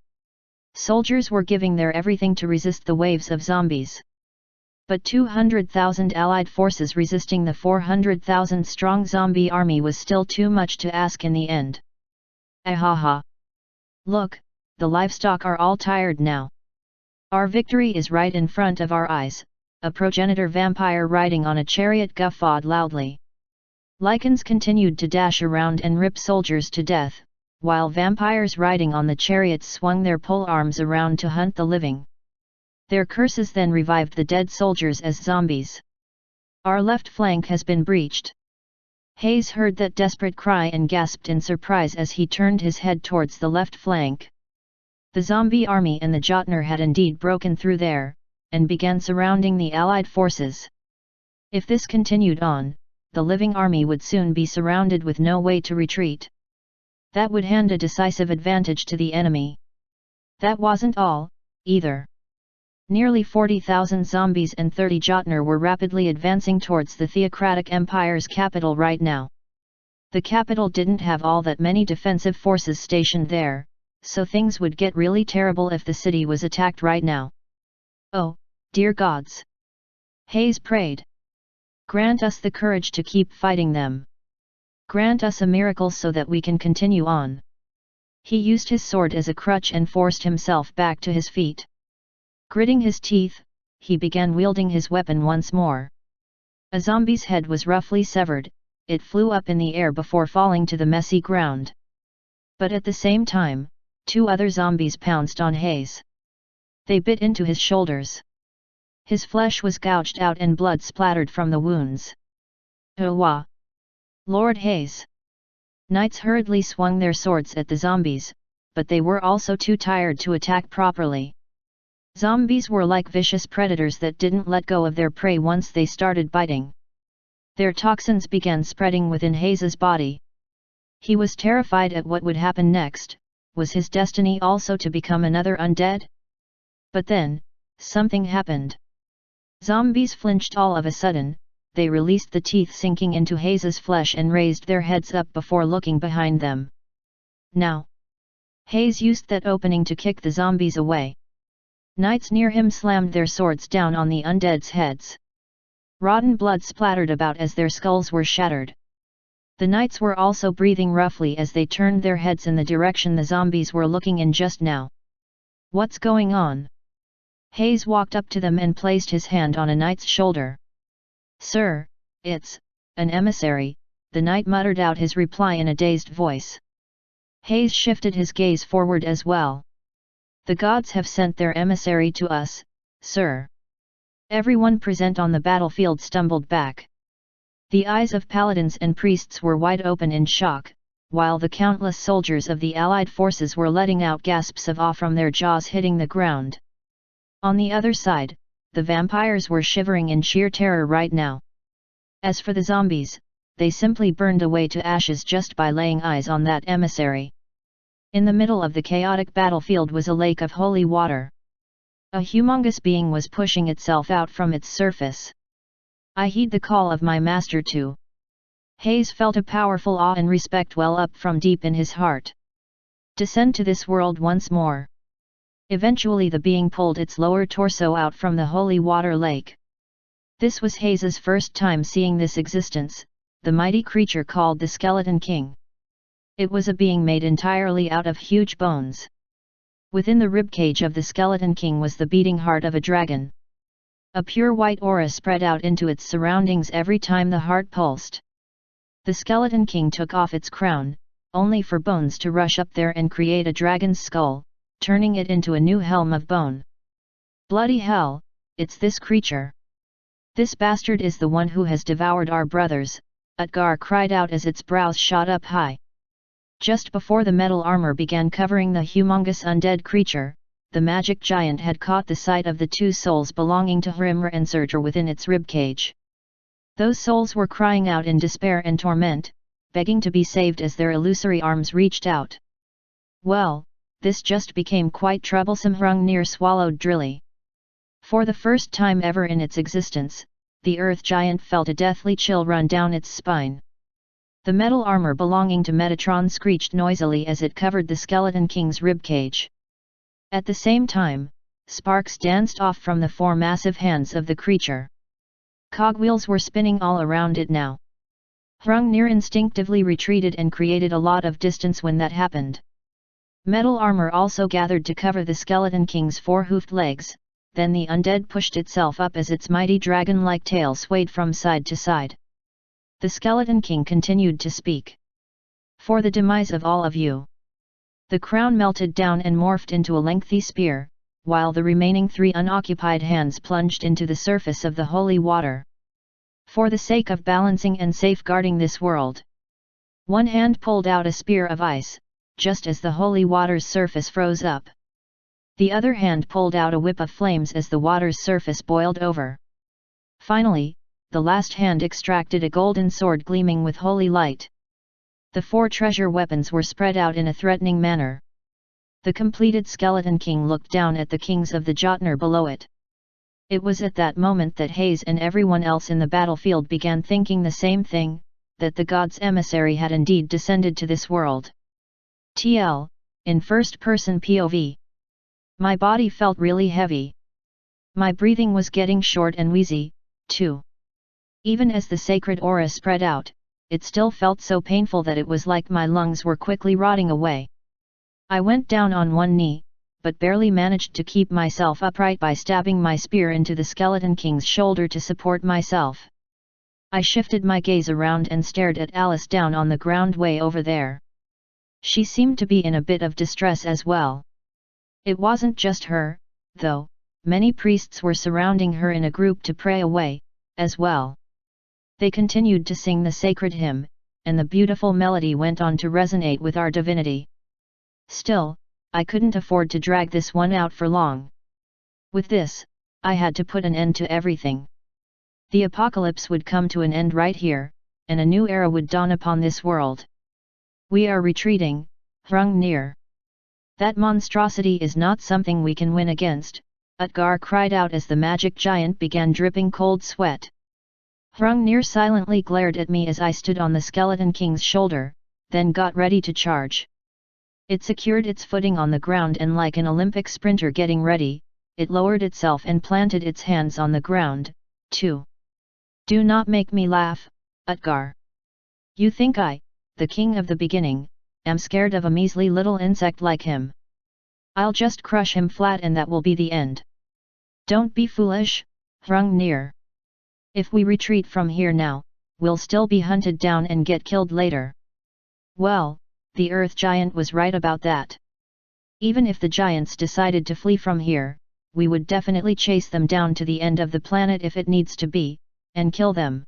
Soldiers were giving their everything to resist the waves of zombies. But 200,000 allied forces resisting the 400,000 strong zombie army was still too much to ask in the end. Ahaha! Look, the livestock are all tired now. Our victory is right in front of our eyes, a progenitor vampire riding on a chariot guffawed loudly. Lycans continued to dash around and rip soldiers to death, while vampires riding on the chariots swung their pole arms around to hunt the living. Their curses then revived the dead soldiers as zombies. Our left flank has been breached. Hayes heard that desperate cry and gasped in surprise as he turned his head towards the left flank. The zombie army and the Jotner had indeed broken through there, and began surrounding the Allied forces. If this continued on, the living army would soon be surrounded with no way to retreat. That would hand a decisive advantage to the enemy. That wasn't all, either. Nearly 40,000 zombies and 30 Jotner were rapidly advancing towards the Theocratic Empire's capital right now. The capital didn't have all that many defensive forces stationed there, so things would get really terrible if the city was attacked right now. Oh, dear gods! Hayes prayed. Grant us the courage to keep fighting them. Grant us a miracle so that we can continue on. He used his sword as a crutch and forced himself back to his feet. Gritting his teeth, he began wielding his weapon once more. A zombie's head was roughly severed, it flew up in the air before falling to the messy ground. But at the same time, 2 other zombies pounced on Hayes. They bit into his shoulders. His flesh was gouged out and blood splattered from the wounds. Hurrah! Lord Hayes! Knights hurriedly swung their swords at the zombies, but they were also too tired to attack properly. Zombies were like vicious predators that didn't let go of their prey once they started biting. Their toxins began spreading within Hayes's body. He was terrified at what would happen next. Was his destiny also to become another undead? But then, something happened. Zombies flinched all of a sudden, they released the teeth sinking into Hayes's flesh and raised their heads up before looking behind them. Now! Hayes used that opening to kick the zombies away. Knights near him slammed their swords down on the undead's heads. Rotten blood splattered about as their skulls were shattered. The knights were also breathing roughly as they turned their heads in the direction the zombies were looking in just now. What's going on? Hayes walked up to them and placed his hand on a knight's shoulder. Sir, it's an emissary, the knight muttered out his reply in a dazed voice. Hayes shifted his gaze forward as well. The gods have sent their emissary to us, sir. Everyone present on the battlefield stumbled back. The eyes of paladins and priests were wide open in shock, while the countless soldiers of the allied forces were letting out gasps of awe from their jaws hitting the ground. On the other side, the vampires were shivering in sheer terror right now. As for the zombies, they simply burned away to ashes just by laying eyes on that emissary. In the middle of the chaotic battlefield was a lake of holy water. A humongous being was pushing itself out from its surface. I heed the call of my master too. Hayes felt a powerful awe and respect well up from deep in his heart. Descend to this world once more. Eventually the being pulled its lower torso out from the holy water lake. This was Hayes's first time seeing this existence, the mighty creature called the Skeleton King. It was a being made entirely out of huge bones. Within the ribcage of the Skeleton King was the beating heart of a dragon. A pure white aura spread out into its surroundings every time the heart pulsed. The Skeleton King took off its crown, only for bones to rush up there and create a dragon's skull, turning it into a new helm of bone. Bloody hell, it's this creature. This bastard is the one who has devoured our brothers, Utgar cried out as its brows shot up high. Just before the metal armor began covering the humongous undead creature, the magic giant had caught the sight of the two souls belonging to Hrimr and Surtur within its ribcage. Those souls were crying out in despair and torment, begging to be saved as their illusory arms reached out. Well, this just became quite troublesome. Hrungnir swallowed drilly. For the first time ever in its existence, the earth giant felt a deathly chill run down its spine. The metal armor belonging to Metatron screeched noisily as it covered the Skeleton King's ribcage. At the same time, sparks danced off from the four massive hands of the creature. Cogwheels were spinning all around it now. Hrungnir instinctively retreated and created a lot of distance when that happened. Metal armor also gathered to cover the Skeleton King's four-hoofed legs, then the undead pushed itself up as its mighty dragon-like tail swayed from side to side. The Skeleton King continued to speak. For the demise of all of you. The crown melted down and morphed into a lengthy spear, while the remaining three unoccupied hands plunged into the surface of the holy water. For the sake of balancing and safeguarding this world. One hand pulled out a spear of ice, just as the holy water's surface froze up. The other hand pulled out a whip of flames as the water's surface boiled over. Finally, the last hand extracted a golden sword gleaming with holy light. The four treasure weapons were spread out in a threatening manner. The completed Skeleton King looked down at the kings of the Jotnar below it. It was at that moment that Hayes and everyone else in the battlefield began thinking the same thing, that the god's emissary had indeed descended to this world. TL, in first-person POV. My body felt really heavy. My breathing was getting short and wheezy, too. Even as the sacred aura spread out, it still felt so painful that it was like my lungs were quickly rotting away. I went down on one knee, but barely managed to keep myself upright by stabbing my spear into the Skeleton King's shoulder to support myself. I shifted my gaze around and stared at Alice down on the ground way over there. She seemed to be in a bit of distress as well. It wasn't just her, though, many priests were surrounding her in a group to pray away, as well. They continued to sing the sacred hymn, and the beautiful melody went on to resonate with our divinity. Still, I couldn't afford to drag this one out for long. With this, I had to put an end to everything. The apocalypse would come to an end right here, and a new era would dawn upon this world. We are retreating, Hrungnir. That monstrosity is not something we can win against, Utgar cried out as the magic giant began dripping cold sweat. Hrungnir silently glared at me as I stood on the Skeleton King's shoulder, then got ready to charge. It secured its footing on the ground and like an Olympic sprinter getting ready, it lowered itself and planted its hands on the ground, too. Do not make me laugh, Utgar. You think I, the king of the beginning, am scared of a measly little insect like him? I'll just crush him flat and that will be the end. Don't be foolish, Hrungnir. If we retreat from here now, we'll still be hunted down and get killed later. Well, the Earth Giant was right about that. Even if the giants decided to flee from here, we would definitely chase them down to the end of the planet if it needs to be, and kill them.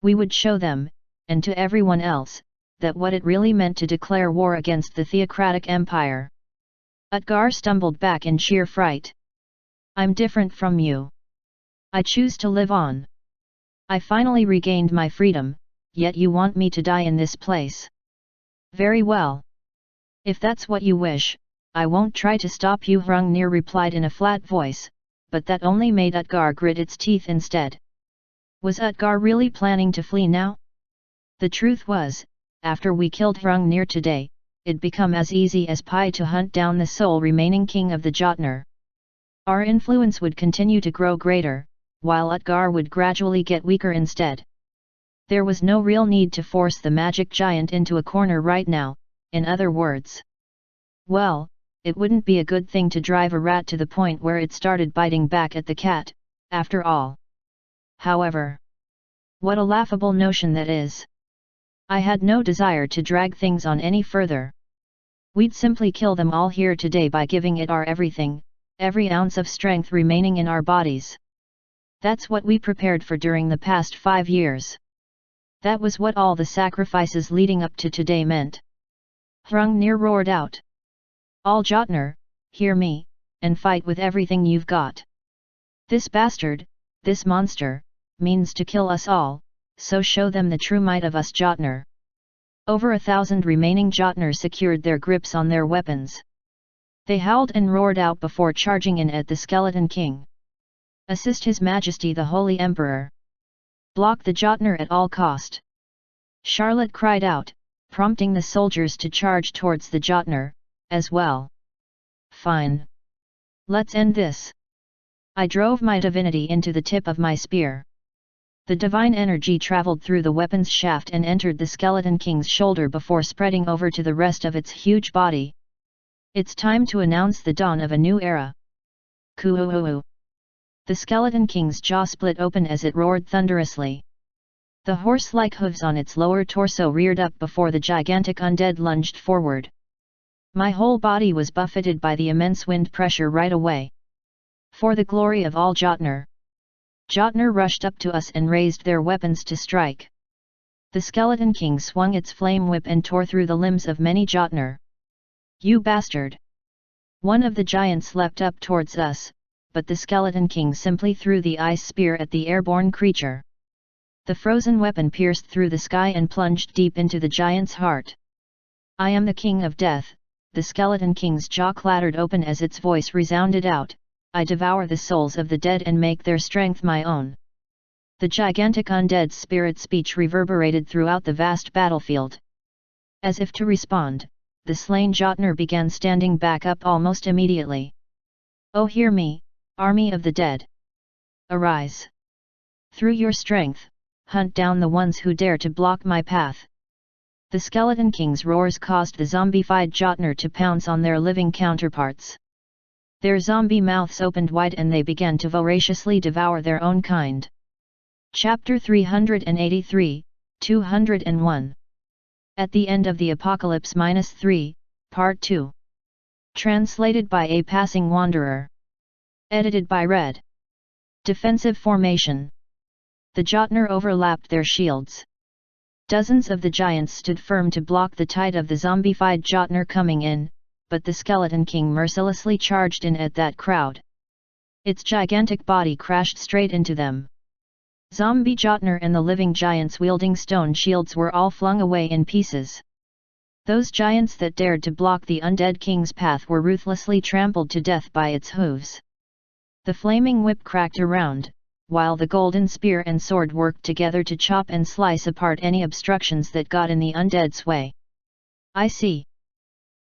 We would show them, and to everyone else, that what it really meant to declare war against the theocratic empire. Utgar stumbled back in sheer fright. I'm different from you. I choose to live on. I finally regained my freedom, yet you want me to die in this place. Very well. If that's what you wish, I won't try to stop you, Hrungnir replied in a flat voice, but that only made Utgar grit its teeth instead. Was Utgar really planning to flee now? The truth was, after we killed Hrungnir today, it'd become as easy as pie to hunt down the sole remaining king of the Jotnar. Our influence would continue to grow greater, while Utgar would gradually get weaker instead. There was no real need to force the magic giant into a corner right now, in other words. Well, it wouldn't be a good thing to drive a rat to the point where it started biting back at the cat, after all. However, what a laughable notion that is. I had no desire to drag things on any further. We'd simply kill them all here today by giving it our everything, every ounce of strength remaining in our bodies. That's what we prepared for during the past 5 years. That was what all the sacrifices leading up to today meant. Hrungnir roared out. All Jotnar, hear me, and fight with everything you've got. This bastard, this monster, means to kill us all, so show them the true might of us Jotnar. Over 1,000 remaining Jotnar secured their grips on their weapons. They howled and roared out before charging in at the Skeleton King. Assist His Majesty the Holy Emperor. Block the Jotnar at all cost. Charlotte cried out, prompting the soldiers to charge towards the Jotnar, as well. Fine. Let's end this. I drove my divinity into the tip of my spear. The divine energy traveled through the weapon's shaft and entered the Skeleton King's shoulder before spreading over to the rest of its huge body. It's time to announce the dawn of a new era. Koo-oo-oo-oo. The Skeleton King's jaw split open as it roared thunderously. The horse-like hooves on its lower torso reared up before the gigantic undead lunged forward. My whole body was buffeted by the immense wind pressure right away. For the glory of all Jotnar. Jotnar rushed up to us and raised their weapons to strike. The Skeleton King swung its flame whip and tore through the limbs of many Jotnar. You bastard! One of the giants leapt up towards us, but the Skeleton King simply threw the ice spear at the airborne creature. The frozen weapon pierced through the sky and plunged deep into the giant's heart. I am the King of Death, the Skeleton King's jaw clattered open as its voice resounded out. I devour the souls of the dead and make their strength my own. The gigantic undead spirit speech reverberated throughout the vast battlefield. As if to respond, the slain Jotnar began standing back up almost immediately. Oh, hear me, army of the dead! Arise! Through your strength, hunt down the ones who dare to block my path. The Skeleton King's roars caused the zombified Jotnar to pounce on their living counterparts. Their zombie mouths opened wide and they began to voraciously devour their own kind. Chapter 383, 201. At the End of the Apocalypse -3, Part 2. Translated by A Passing Wanderer. Edited by Red. Defensive Formation. The Jotnar overlapped their shields. Dozens of the giants stood firm to block the tide of the zombified Jotnar coming in, but the Skeleton King mercilessly charged in at that crowd. Its gigantic body crashed straight into them. Zombie Jotnar and the living giants wielding stone shields were all flung away in pieces. Those giants that dared to block the undead king's path were ruthlessly trampled to death by its hooves. The flaming whip cracked around, while the golden spear and sword worked together to chop and slice apart any obstructions that got in the undead's way. I see.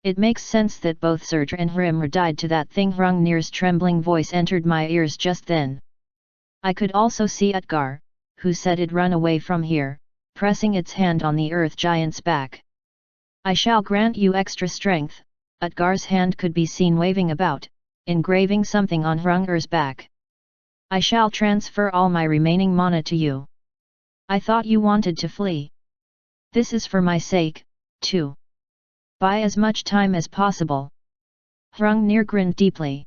It makes sense that both Surtr and Hrimr died to that thing. Hrungnir's trembling voice entered my ears just then. I could also see Utgar, who said it'd run away from here, pressing its hand on the earth giant's back. I shall grant you extra strength. Utgar's hand could be seen waving about, engraving something on Hrungnir's back. I shall transfer all my remaining mana to you. I thought you wanted to flee. This is for my sake, too. Buy as much time as possible. Hrungnir grinned deeply.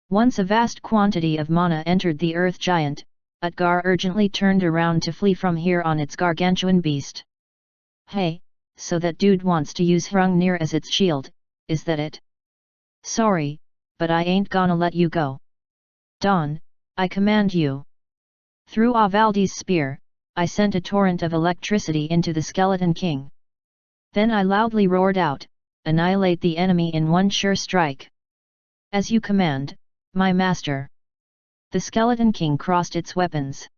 Once a vast quantity of mana entered the earth giant, Utgar urgently turned around to flee from here on its gargantuan beast. Hey, so that dude wants to use Hrungnir as its shield, is that it? Sorry, but I ain't gonna let you go. Dawn, I command you. Through Avaldi's spear, I sent a torrent of electricity into the Skeleton King. Then I loudly roared out, annihilate the enemy in one sure strike. As you command, my master. The Skeleton King crossed its weapons.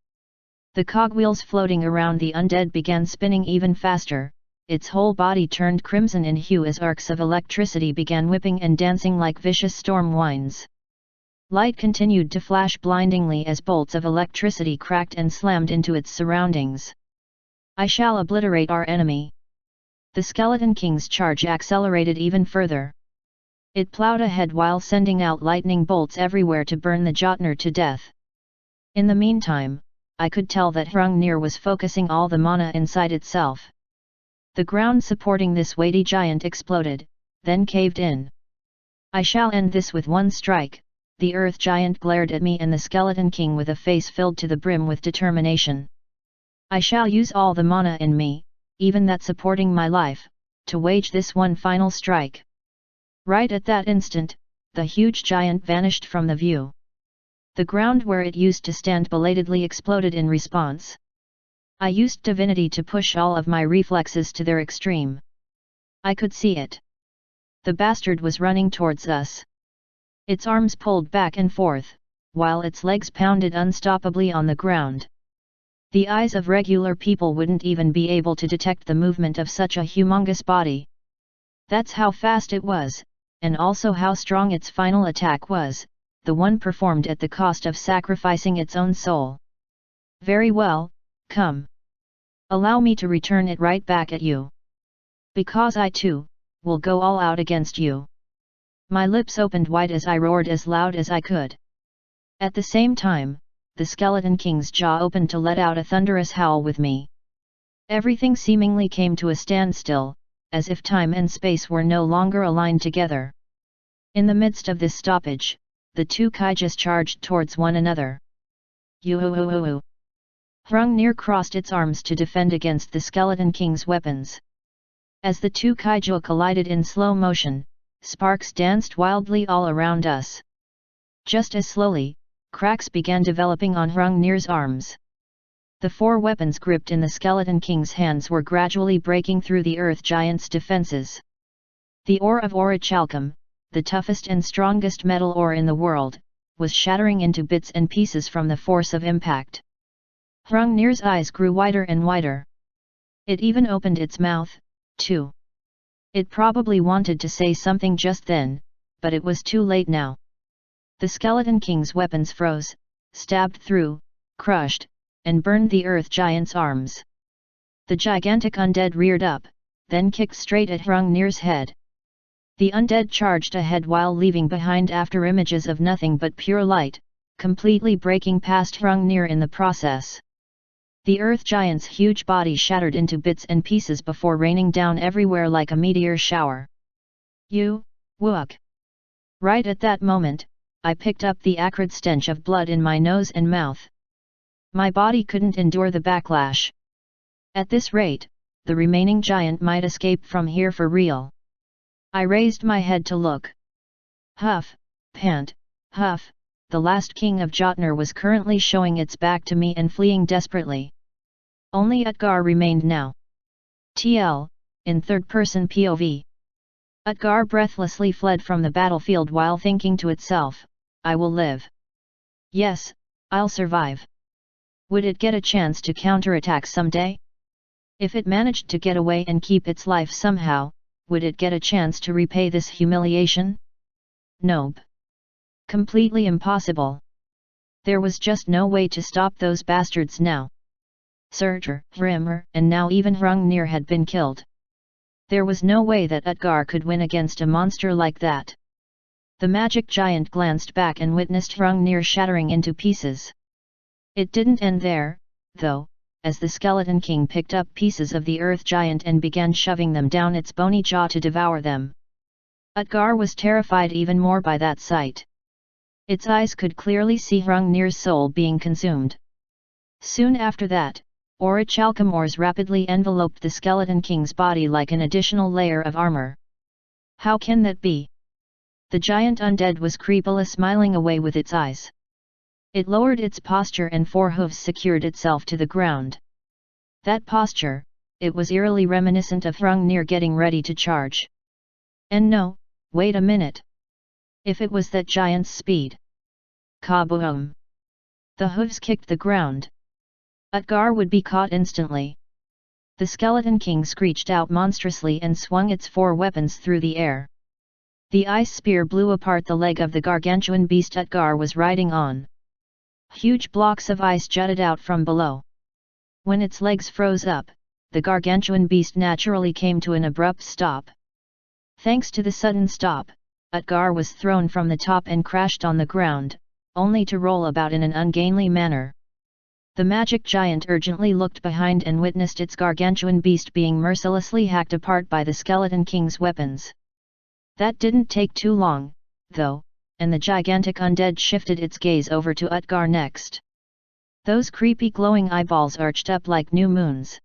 The cogwheels floating around the undead began spinning even faster, its whole body turned crimson in hue as arcs of electricity began whipping and dancing like vicious storm winds. Light continued to flash blindingly as bolts of electricity cracked and slammed into its surroundings. I shall obliterate our enemy. The Skeleton King's charge accelerated even further. It plowed ahead while sending out lightning bolts everywhere to burn the Jotnar to death. In the meantime, I could tell that Hrungnir was focusing all the mana inside itself. The ground supporting this weighty giant exploded, then caved in. I shall end this with one strike. The earth giant glared at me and the Skeleton King with a face filled to the brim with determination. I shall use all the mana in me, even that supporting my life, to wage this one final strike. Right at that instant, the huge giant vanished from the view. The ground where it used to stand belatedly exploded in response. I used divinity to push all of my reflexes to their extreme. I could see it. The bastard was running towards us. Its arms pulled back and forth, while its legs pounded unstoppably on the ground. The eyes of regular people wouldn't even be able to detect the movement of such a humongous body. That's how fast it was, and also how strong its final attack was, the one performed at the cost of sacrificing its own soul. Very well, come. Allow me to return it right back at you. Because I too, will go all out against you. My lips opened wide as I roared as loud as I could. At the same time, the Skeleton King's jaw opened to let out a thunderous howl with me. Everything seemingly came to a standstill, as if time and space were no longer aligned together. In the midst of this stoppage, the two kaijas charged towards one another. Yoo-hoo-hoo-hoo-hoo. Hrungnir crossed its arms to defend against the Skeleton King's weapons. As the two kaiju collided in slow motion, sparks danced wildly all around us. Just as slowly, cracks began developing on Hrungnir's arms. The four weapons gripped in the Skeleton King's hands were gradually breaking through the earth giant's defenses. The ore of orichalcum, the toughest and strongest metal ore in the world, was shattering into bits and pieces from the force of impact. Hrungnir's eyes grew wider and wider. It even opened its mouth, too. It probably wanted to say something just then, but it was too late now. The Skeleton King's weapons froze, stabbed through, crushed, and burned the earth giant's arms. The gigantic undead reared up, then kicked straight at Hrungnir's head. The undead charged ahead while leaving behind after images of nothing but pure light, completely breaking past Hrungnir in the process. The earth giant's huge body shattered into bits and pieces before raining down everywhere like a meteor shower. You, Wook! Right at that moment, I picked up the acrid stench of blood in my nose and mouth. My body couldn't endure the backlash. At this rate, the remaining giant might escape from here for real. I raised my head to look. Huff, pant, huff, the last king of Jotnar was currently showing its back to me and fleeing desperately. Only Utgar remained now. TL, in third-person POV. Utgar breathlessly fled from the battlefield while thinking to itself, I will live. Yes, I'll survive. Would it get a chance to counterattack someday? If it managed to get away and keep its life somehow, would it get a chance to repay this humiliation? Nope. Completely impossible. There was just no way to stop those bastards now. Surtur, Hrimmer, and now even Hrungnir had been killed. There was no way that Utgar could win against a monster like that. The magic giant glanced back and witnessed Hrungnir shattering into pieces. It didn't end there, though, as the Skeleton King picked up pieces of the earth giant and began shoving them down its bony jaw to devour them. Utgar was terrified even more by that sight. Its eyes could clearly see Hrungnir's soul being consumed. Soon after that, orichalcum ores rapidly enveloped the Skeleton King's body like an additional layer of armor. How can that be? The giant undead was creepily smiling away with its eyes. It lowered its posture and four hooves secured itself to the ground. That posture, it was eerily reminiscent of Hrungnir getting ready to charge. And no, wait a minute. If it was that giant's speed. Kaboom! The hooves kicked the ground. Utgar would be caught instantly. The Skeleton King screeched out monstrously and swung its four weapons through the air. The ice spear blew apart the leg of the gargantuan beast Utgar was riding on. Huge blocks of ice jutted out from below. When its legs froze up, the gargantuan beast naturally came to an abrupt stop. Thanks to the sudden stop, Utgar was thrown from the top and crashed on the ground, only to roll about in an ungainly manner. The magic giant urgently looked behind and witnessed its gargantuan beast being mercilessly hacked apart by the Skeleton King's weapons. That didn't take too long, though, and the gigantic undead shifted its gaze over to Utgar next. Those creepy glowing eyeballs arched up like new moons.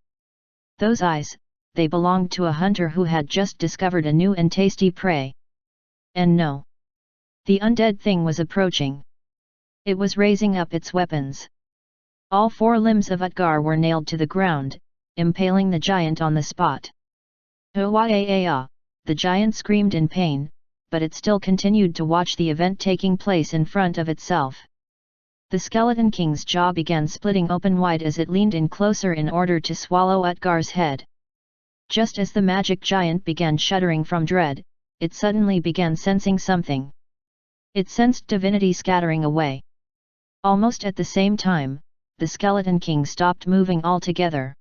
Those eyes, they belonged to a hunter who had just discovered a new and tasty prey. And no. The undead thing was approaching. It was raising up its weapons. All four limbs of Utgar were nailed to the ground, impaling the giant on the spot. "Oh-wah-ah-ah!" The giant screamed in pain, but it still continued to watch the event taking place in front of itself. The Skeleton King's jaw began splitting open wide as it leaned in closer in order to swallow Utgar's head. Just as the magic giant began shuddering from dread, it suddenly began sensing something. It sensed divinity scattering away. Almost at the same time, the Skeleton King stopped moving altogether.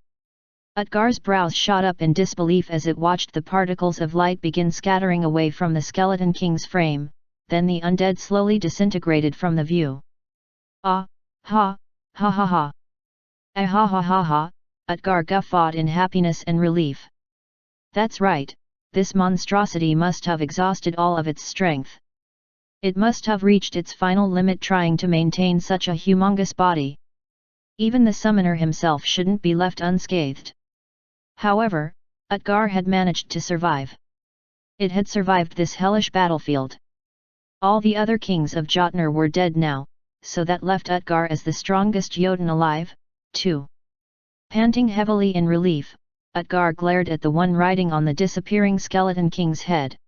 Utgar's brows shot up in disbelief as it watched the particles of light begin scattering away from the Skeleton King's frame, then the undead slowly disintegrated from the view. "Ah, ha, ha ha ha. Ah ha ha ha ha," Utgar guffawed in happiness and relief. That's right, this monstrosity must have exhausted all of its strength. It must have reached its final limit trying to maintain such a humongous body. Even the summoner himself shouldn't be left unscathed. However, Utgar had managed to survive. It had survived this hellish battlefield. All the other kings of Jotnar were dead now, so that left Utgar as the strongest Jotun alive, too. Panting heavily in relief, Utgar glared at the one riding on the disappearing Skeleton King's head.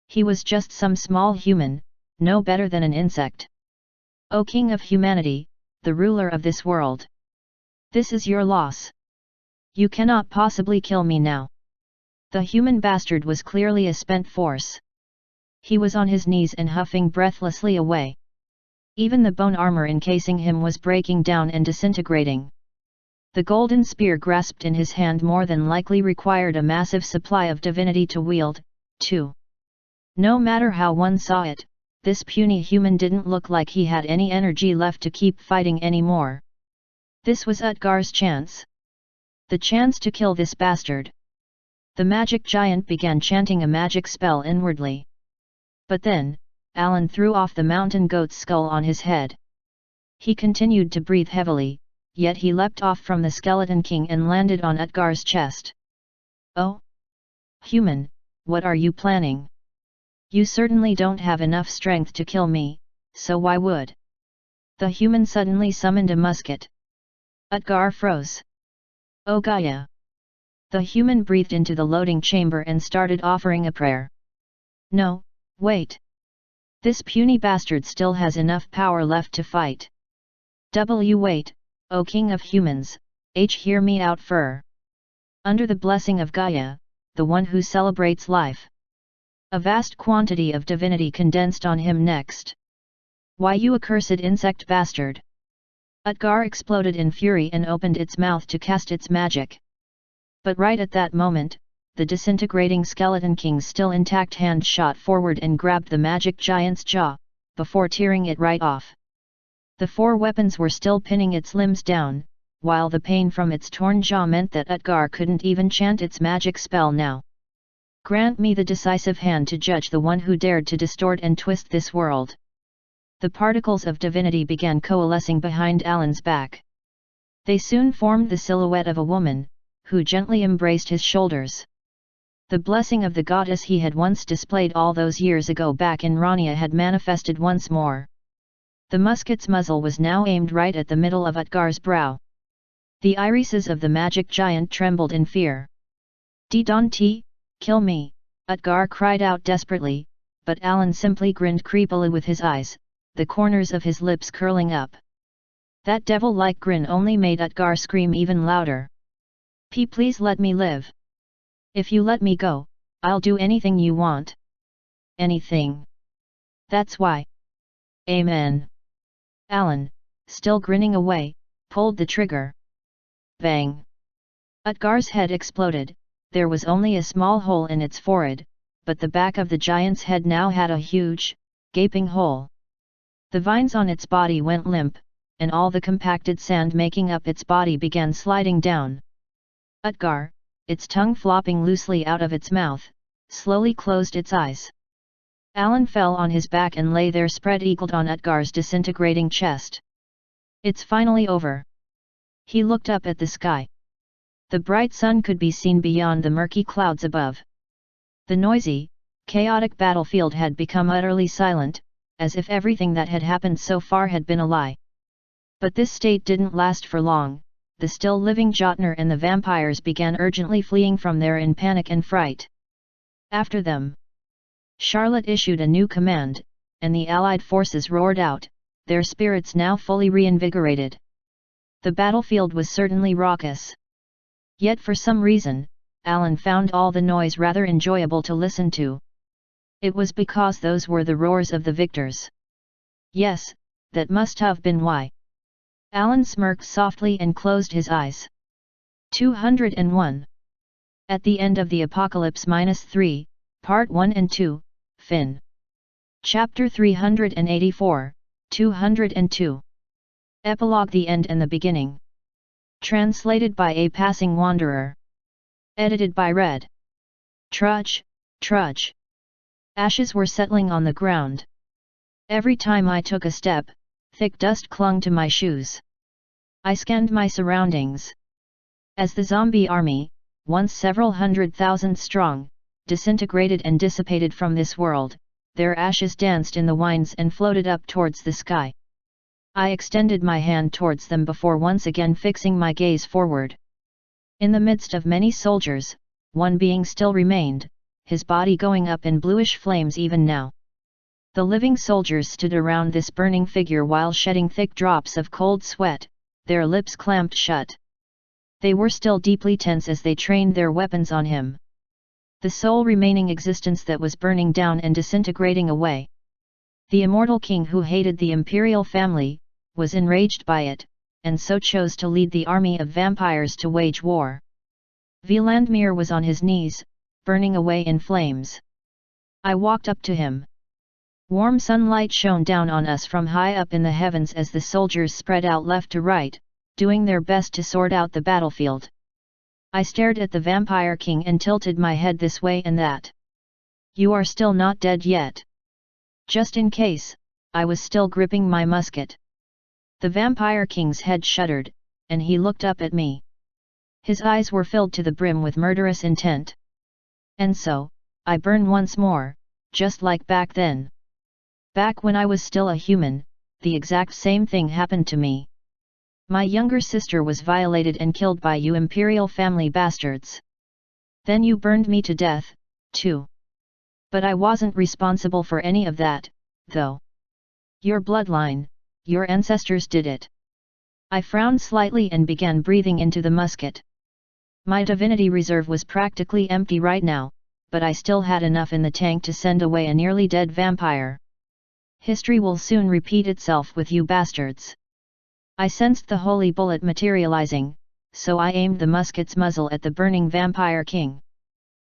He was just some small human, no better than an insect. "O King of Humanity, the ruler of this world. This is your loss. You cannot possibly kill me now." The human bastard was clearly a spent force. He was on his knees and huffing breathlessly away. Even the bone armor encasing him was breaking down and disintegrating. The golden spear grasped in his hand more than likely required a massive supply of divinity to wield, too. No matter how one saw it, this puny human didn't look like he had any energy left to keep fighting anymore. This was Utgar's chance. The chance to kill this bastard. The magic giant began chanting a magic spell inwardly. But then, Alan threw off the mountain goat's skull on his head. He continued to breathe heavily, yet he leapt off from the Skeleton King and landed on Utgar's chest. "Oh? Human, what are you planning? You certainly don't have enough strength to kill me, so why would?" The human suddenly summoned a musket. Utgar froze. "Oh Gaia!" The human breathed into the loading chamber and started offering a prayer. "No, wait. This puny bastard still has enough power left to fight. Wait, O King of Humans, hear me out fur. Under the blessing of Gaia, the one who celebrates life." A vast quantity of divinity condensed on him next. "Why, you accursed insect bastard!" Utgar exploded in fury and opened its mouth to cast its magic. But right at that moment, the disintegrating Skeleton King's still intact hand shot forward and grabbed the magic giant's jaw, before tearing it right off. The four weapons were still pinning its limbs down, while the pain from its torn jaw meant that Utgar couldn't even chant its magic spell now. "Grant me the decisive hand to judge the one who dared to distort and twist this world." The particles of divinity began coalescing behind Alan's back. They soon formed the silhouette of a woman, who gently embraced his shoulders. The blessing of the goddess he had once displayed all those years ago back in Rania had manifested once more. The musket's muzzle was now aimed right at the middle of Utgar's brow. The irises of the magic giant trembled in fear. "Di-don-ti, kill me," Utgar cried out desperately, but Alan simply grinned creepily with his eyes, the corners of his lips curling up. That devil-like grin only made Utgar scream even louder. Please let me live. If you let me go, I'll do anything you want." anything. That's why. Amen. Alan, still grinning away, pulled the trigger. Bang! Utgar's head exploded. There was only a small hole in its forehead, but the back of the giant's head now had a huge, gaping hole. The vines on its body went limp, and all the compacted sand making up its body began sliding down. Utgar, its tongue flopping loosely out of its mouth, slowly closed its eyes. Alan fell on his back and lay there spread-eagled on Utgar's disintegrating chest. It's finally over. He looked up at the sky. The bright sun could be seen beyond the murky clouds above. The noisy, chaotic battlefield had become utterly silent, as if everything that had happened so far had been a lie. But this state didn't last for long. The still living Jotner and the vampires began urgently fleeing from there in panic and fright. After them, Charlotte issued a new command, and the Allied forces roared out, their spirits now fully reinvigorated. The battlefield was certainly raucous. Yet for some reason, Alan found all the noise rather enjoyable to listen to. It was because those were the roars of the victors. Yes, that must have been why. Alan smirked softly and closed his eyes. 201. At the end of the Apocalypse -3, Part 1 and 2, Fin. Chapter 384, 202. Epilogue: The End and the Beginning. Translated by A Passing Wanderer. Edited by Red. Trudge, trudge. Ashes were settling on the ground. Every time I took a step, thick dust clung to my shoes. I scanned my surroundings. As the zombie army, once several 100,000 strong, disintegrated and dissipated from this world, their ashes danced in the winds and floated up towards the sky. I extended my hand towards them before once again fixing my gaze forward. In the midst of many soldiers, one being still remained, his body going up in bluish flames even now. The living soldiers stood around this burning figure while shedding thick drops of cold sweat, their lips clamped shut. They were still deeply tense as they trained their weapons on him. The sole remaining existence that was burning down and disintegrating away. The immortal king who hated the imperial family, was enraged by it, and so chose to lead the army of vampires to wage war. Wielandmere was on his knees, burning away in flames. I walked up to him. Warm sunlight shone down on us from high up in the heavens as the soldiers spread out left to right, doing their best to sort out the battlefield. I stared at the vampire king and tilted my head this way and that. You are still not dead yet. Just in case, I was still gripping my musket. The vampire king's head shuddered, and he looked up at me. His eyes were filled to the brim with murderous intent. And so, I burn once more, just like back then. Back when I was still a human, the exact same thing happened to me. My younger sister was violated and killed by you imperial family bastards. Then you burned me to death, too. But I wasn't responsible for any of that, though. Your bloodline, your ancestors did it. I frowned slightly and began breathing into the musket. My divinity reserve was practically empty right now, but I still had enough in the tank to send away a nearly dead vampire. History will soon repeat itself with you bastards. I sensed the holy bullet materializing, so I aimed the musket's muzzle at the burning vampire king.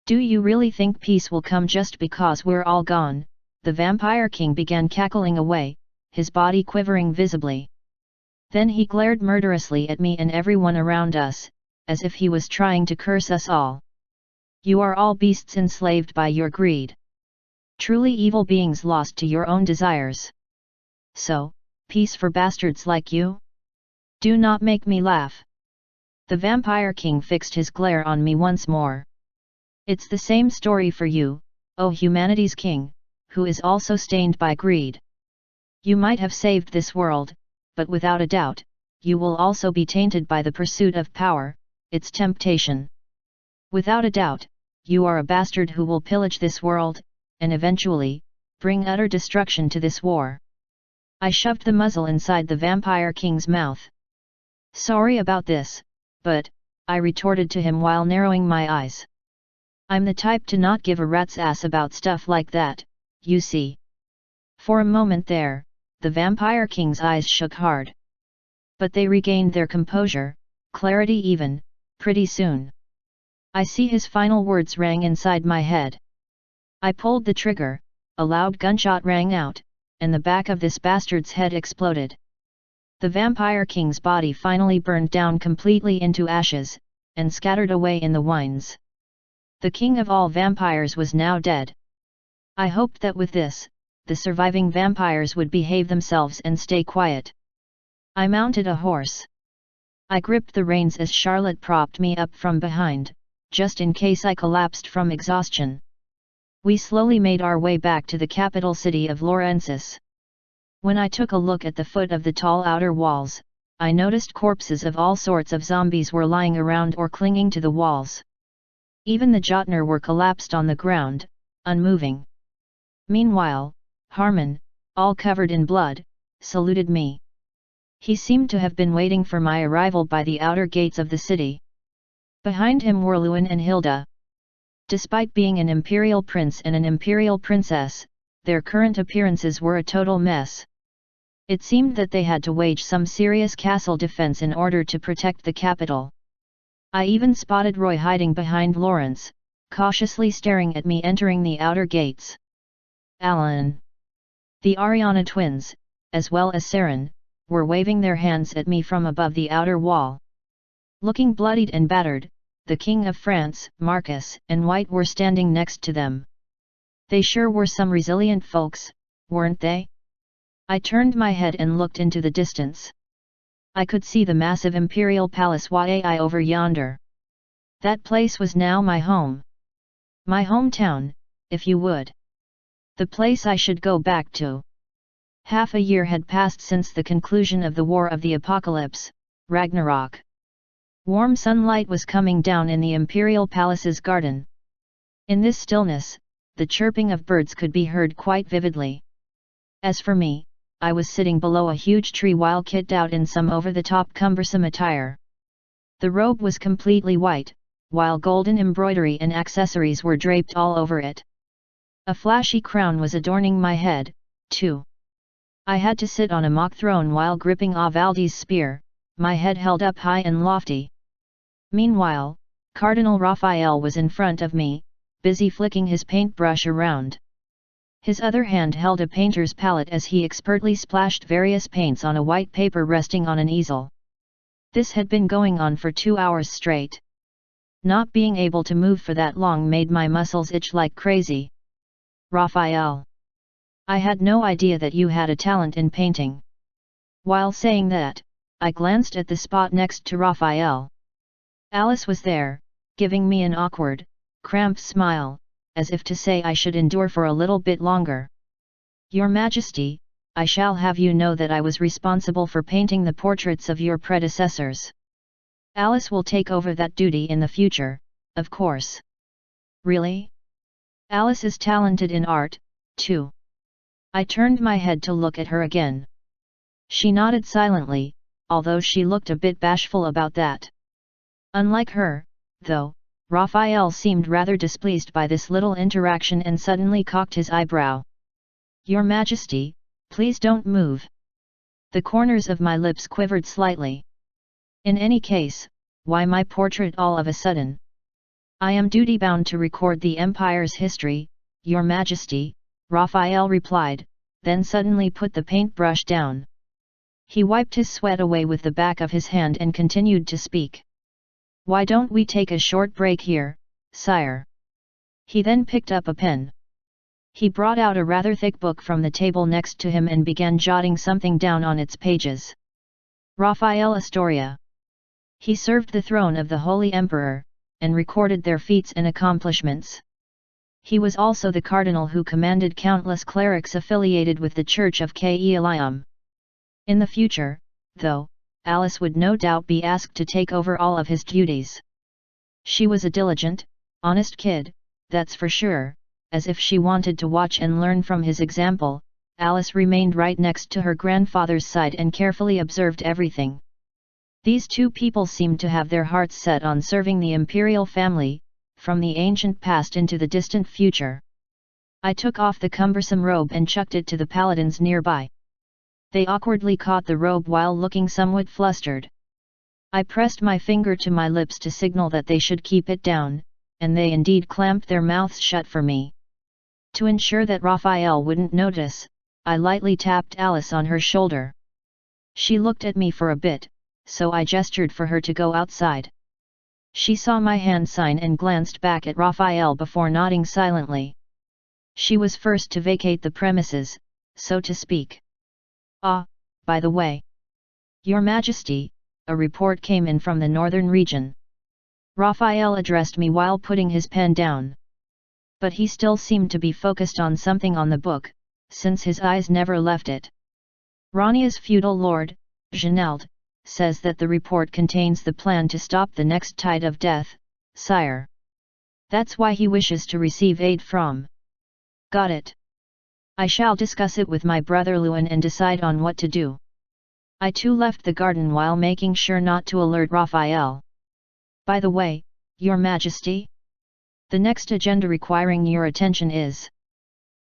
Do you really think peace will come just because we're all gone? The vampire king began cackling away, his body quivering visibly. Then he glared murderously at me and everyone around us, as if he was trying to curse us all. You are all beasts enslaved by your greed. Truly evil beings lost to your own desires. So, peace for bastards like you? Do not make me laugh. The vampire king fixed his glare on me once more. It's the same story for you, O humanity's king, who is also stained by greed. You might have saved this world, but without a doubt, you will also be tainted by the pursuit of power, its temptation. Without a doubt, you are a bastard who will pillage this world, and eventually, bring utter destruction to this war. I shoved the muzzle inside the vampire king's mouth. Sorry about this, but, I retorted to him while narrowing my eyes. I'm the type to not give a rat's ass about stuff like that, you see. For a moment there, the Vampire King's eyes shook hard. But they regained their composure, clarity even, pretty soon. I see his final words rang inside my head. I pulled the trigger, a loud gunshot rang out, and the back of this bastard's head exploded. The Vampire King's body finally burned down completely into ashes, and scattered away in the winds. The king of all vampires was now dead. I hoped that with this, the surviving vampires would behave themselves and stay quiet. I mounted a horse. I gripped the reins as Charlotte propped me up from behind, just in case I collapsed from exhaustion. We slowly made our way back to the capital city of Laurensis. When I took a look at the foot of the tall outer walls, I noticed corpses of all sorts of zombies were lying around or clinging to the walls. Even the Jotner were collapsed on the ground, unmoving. Meanwhile, Harmon, all covered in blood, saluted me. He seemed to have been waiting for my arrival by the outer gates of the city. Behind him were Lewin and Hilda. Despite being an imperial prince and an imperial princess, their current appearances were a total mess. It seemed that they had to wage some serious castle defense in order to protect the capital. I even spotted Roy hiding behind Lawrence, cautiously staring at me entering the outer gates. Alan. The Ariana twins, as well as Saren, were waving their hands at me from above the outer wall. Looking bloodied and battered, the King of France, Marcus, and White were standing next to them. They sure were some resilient folks, weren't they? I turned my head and looked into the distance. I could see the massive imperial palace way over yonder. That place was now my home. My hometown, if you would. The place I should go back to. Half a year had passed since the conclusion of the War of the Apocalypse, Ragnarok. Warm sunlight was coming down in the imperial palace's garden. In this stillness, the chirping of birds could be heard quite vividly. As for me, I was sitting below a huge tree while kitted out in some over-the-top cumbersome attire. The robe was completely white, while golden embroidery and accessories were draped all over it. A flashy crown was adorning my head, too. I had to sit on a mock throne while gripping Avaldi's spear, my head held up high and lofty. Meanwhile, Cardinal Raphael was in front of me, busy flicking his paintbrush around. His other hand held a painter's palette as he expertly splashed various paints on a white paper resting on an easel. This had been going on for 2 hours straight. Not being able to move for that long made my muscles itch like crazy. Raphael. I had no idea that you had a talent in painting. While saying that, I glanced at the spot next to Raphael. Alice was there, giving me an awkward, cramped smile, as if to say I should endure for a little bit longer. Your Majesty, I shall have you know that I was responsible for painting the portraits of your predecessors. Alice will take over that duty in the future, of course. Really? Alice is talented in art, too. I turned my head to look at her again. She nodded silently, although she looked a bit bashful about that. Unlike her, though, Raphael seemed rather displeased by this little interaction and suddenly cocked his eyebrow. Your Majesty, please don't move. The corners of my lips quivered slightly. In any case, why my portrait all of a sudden? I am duty-bound to record the Empire's history, Your Majesty, Raphael replied, then suddenly put the paintbrush down. He wiped his sweat away with the back of his hand and continued to speak. Why don't we take a short break here, sire? He then picked up a pen. He brought out a rather thick book from the table next to him and began jotting something down on its pages. Raphael Astoria. He served the throne of the Holy Emperor, and recorded their feats and accomplishments. He was also the cardinal who commanded countless clerics affiliated with the Church of Eliam. In the future, though, Alice would no doubt be asked to take over all of his duties. She was a diligent, honest kid, that's for sure, as if she wanted to watch and learn from his example. Alice remained right next to her grandfather's side and carefully observed everything. These two people seemed to have their hearts set on serving the imperial family, from the ancient past into the distant future. I took off the cumbersome robe and chucked it to the paladins nearby. They awkwardly caught the robe while looking somewhat flustered. I pressed my finger to my lips to signal that they should keep it down, and they indeed clamped their mouths shut for me. To ensure that Raphael wouldn't notice, I lightly tapped Alice on her shoulder. She looked at me for a bit, so I gestured for her to go outside. She saw my hand sign and glanced back at Raphael before nodding silently. She was first to vacate the premises, so to speak. Ah, by the way. Your Majesty, a report came in from the northern region. Raphael addressed me while putting his pen down. But he still seemed to be focused on something on the book, since his eyes never left it. Rania's feudal lord, Genald, says that the report contains the plan to stop the next tide of death, sire. That's why he wishes to receive aid from. Got it. I shall discuss it with my brother Lewin and decide on what to do. I too left the garden while making sure not to alert Raphael. By the way, Your Majesty? The next agenda requiring your attention is.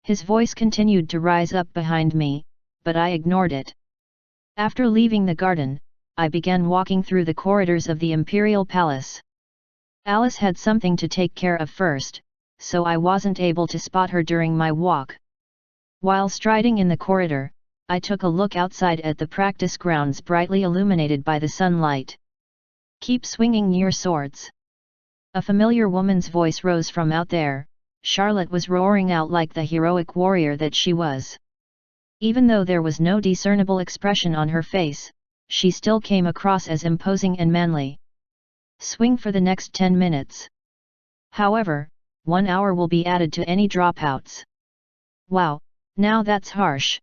His voice continued to rise up behind me, but I ignored it. After leaving the garden, I began walking through the corridors of the Imperial Palace. Alice had something to take care of first, so I wasn't able to spot her during my walk. While striding in the corridor, I took a look outside at the practice grounds brightly illuminated by the sunlight. Keep swinging your swords. A familiar woman's voice rose from out there. Charlotte was roaring out like the heroic warrior that she was. Even though there was no discernible expression on her face, she still came across as imposing and manly. Swing for the next 10 minutes. However, 1 hour will be added to any dropouts. Wow, now that's harsh.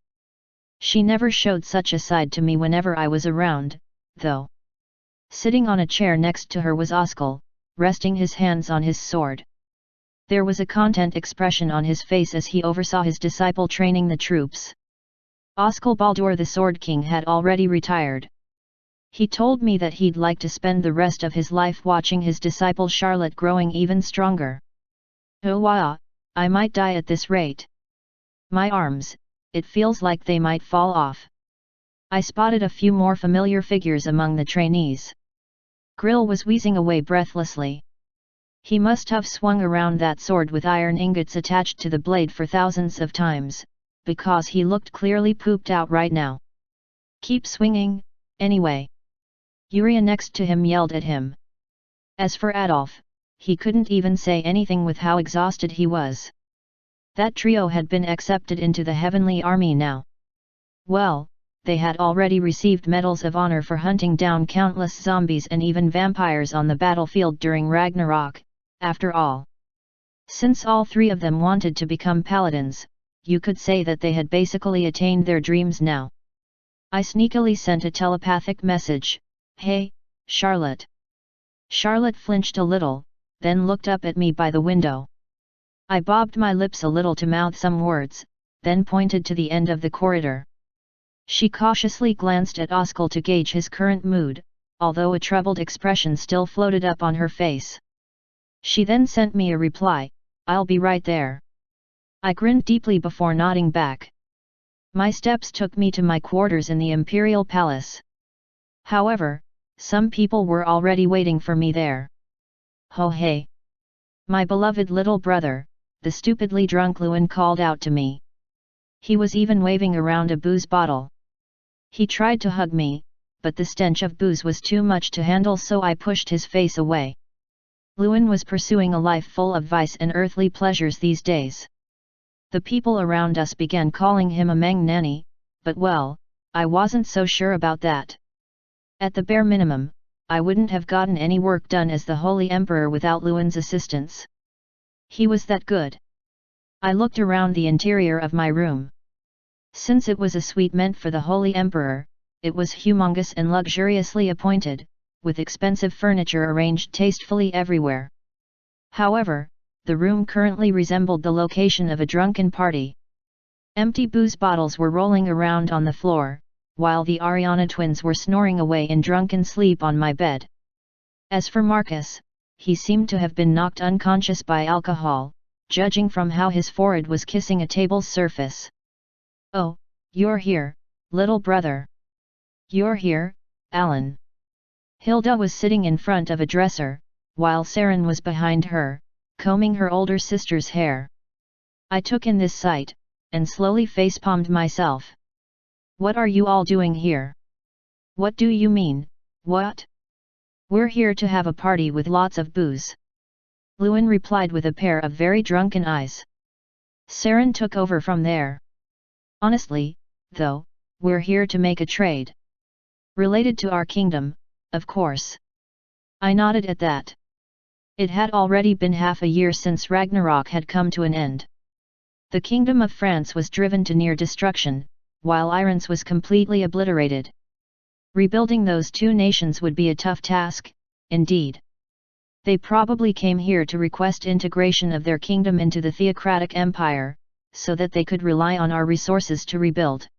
She never showed such a side to me whenever I was around, though. Sitting on a chair next to her was Oskal, resting his hands on his sword. There was a content expression on his face as he oversaw his disciple training the troops. Oskal Baldur the Sword King had already retired. He told me that he'd like to spend the rest of his life watching his disciple Charlotte growing even stronger. Oh wow, I might die at this rate. My arms, it feels like they might fall off. I spotted a few more familiar figures among the trainees. Grill was wheezing away breathlessly. He must have swung around that sword with iron ingots attached to the blade for thousands of times, because he looked clearly pooped out right now. Keep swinging, anyway. Yuria next to him yelled at him. As for Adolf, he couldn't even say anything with how exhausted he was. That trio had been accepted into the Heavenly Army now. Well, they had already received medals of honor for hunting down countless zombies and even vampires on the battlefield during Ragnarok, after all. Since all three of them wanted to become paladins, you could say that they had basically attained their dreams now. I sneakily sent a telepathic message, "Hey, Charlotte." Charlotte flinched a little, then looked up at me by the window. I bobbed my lips a little to mouth some words, then pointed to the end of the corridor. She cautiously glanced at Oskal to gauge his current mood, although a troubled expression still floated up on her face. She then sent me a reply, "I'll be right there." I grinned deeply before nodding back. My steps took me to my quarters in the Imperial Palace. However, some people were already waiting for me there. "Ho hey! My beloved little brother," the stupidly drunk Lewin called out to me. He was even waving around a booze bottle. He tried to hug me, but the stench of booze was too much to handle, so I pushed his face away. Lewin was pursuing a life full of vice and earthly pleasures these days. The people around us began calling him a magnanny, but well, I wasn't so sure about that. At the bare minimum, I wouldn't have gotten any work done as the Holy Emperor without Lewin's assistance. He was that good. I looked around the interior of my room. Since it was a suite meant for the Holy Emperor, it was humongous and luxuriously appointed, with expensive furniture arranged tastefully everywhere. However, the room currently resembled the location of a drunken party. Empty booze bottles were rolling around on the floor, while the Ariana twins were snoring away in drunken sleep on my bed. As for Marcus, he seemed to have been knocked unconscious by alcohol, judging from how his forehead was kissing a table's surface. "Oh, you're here, little brother. You're here, Alan." Hilda was sitting in front of a dresser, while Saren was behind her, combing her older sister's hair. I took in this sight, and slowly facepalmed myself. "What are you all doing here?" "What do you mean, what?" "We're here to have a party with lots of booze," Lewin replied with a pair of very drunken eyes. Saren took over from there. "Honestly, though, we're here to make a trade. Related to our kingdom, of course." I nodded at that. It had already been half a year since Ragnarok had come to an end. The kingdom of France was driven to near destruction, while Iran's was completely obliterated. Rebuilding those two nations would be a tough task, indeed. They probably came here to request integration of their kingdom into the theocratic empire, so that they could rely on our resources to rebuild.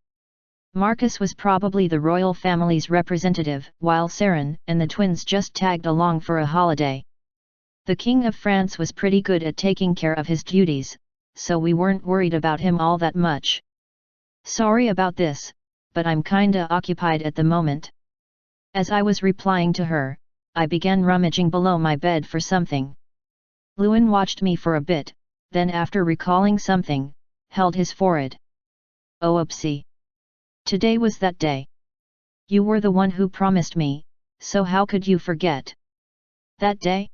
Marcus was probably the royal family's representative, while Saren and the twins just tagged along for a holiday. The King of France was pretty good at taking care of his duties, so we weren't worried about him all that much. "Sorry about this, but I'm kinda occupied at the moment." As I was replying to her, I began rummaging below my bed for something. Lewin watched me for a bit, then after recalling something, held his forehead. "Oh oopsie. Today was that day. You were the one who promised me, so how could you forget?" "That day?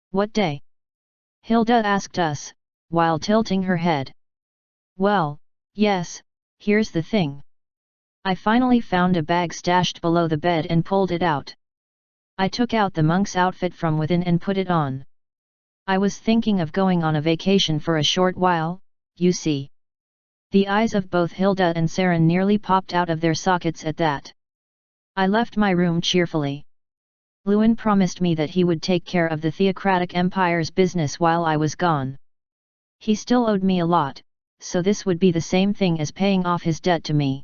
What day?" Hilda asked us, while tilting her head. "Well, yes, here's the thing. I finally found a bag stashed below the bed and pulled it out. I took out the monk's outfit from within and put it on. I was thinking of going on a vacation for a short while, you see." The eyes of both Hilda and Saren nearly popped out of their sockets at that. I left my room cheerfully. Lewin promised me that he would take care of the theocratic empire's business while I was gone. He still owed me a lot, so this would be the same thing as paying off his debt to me.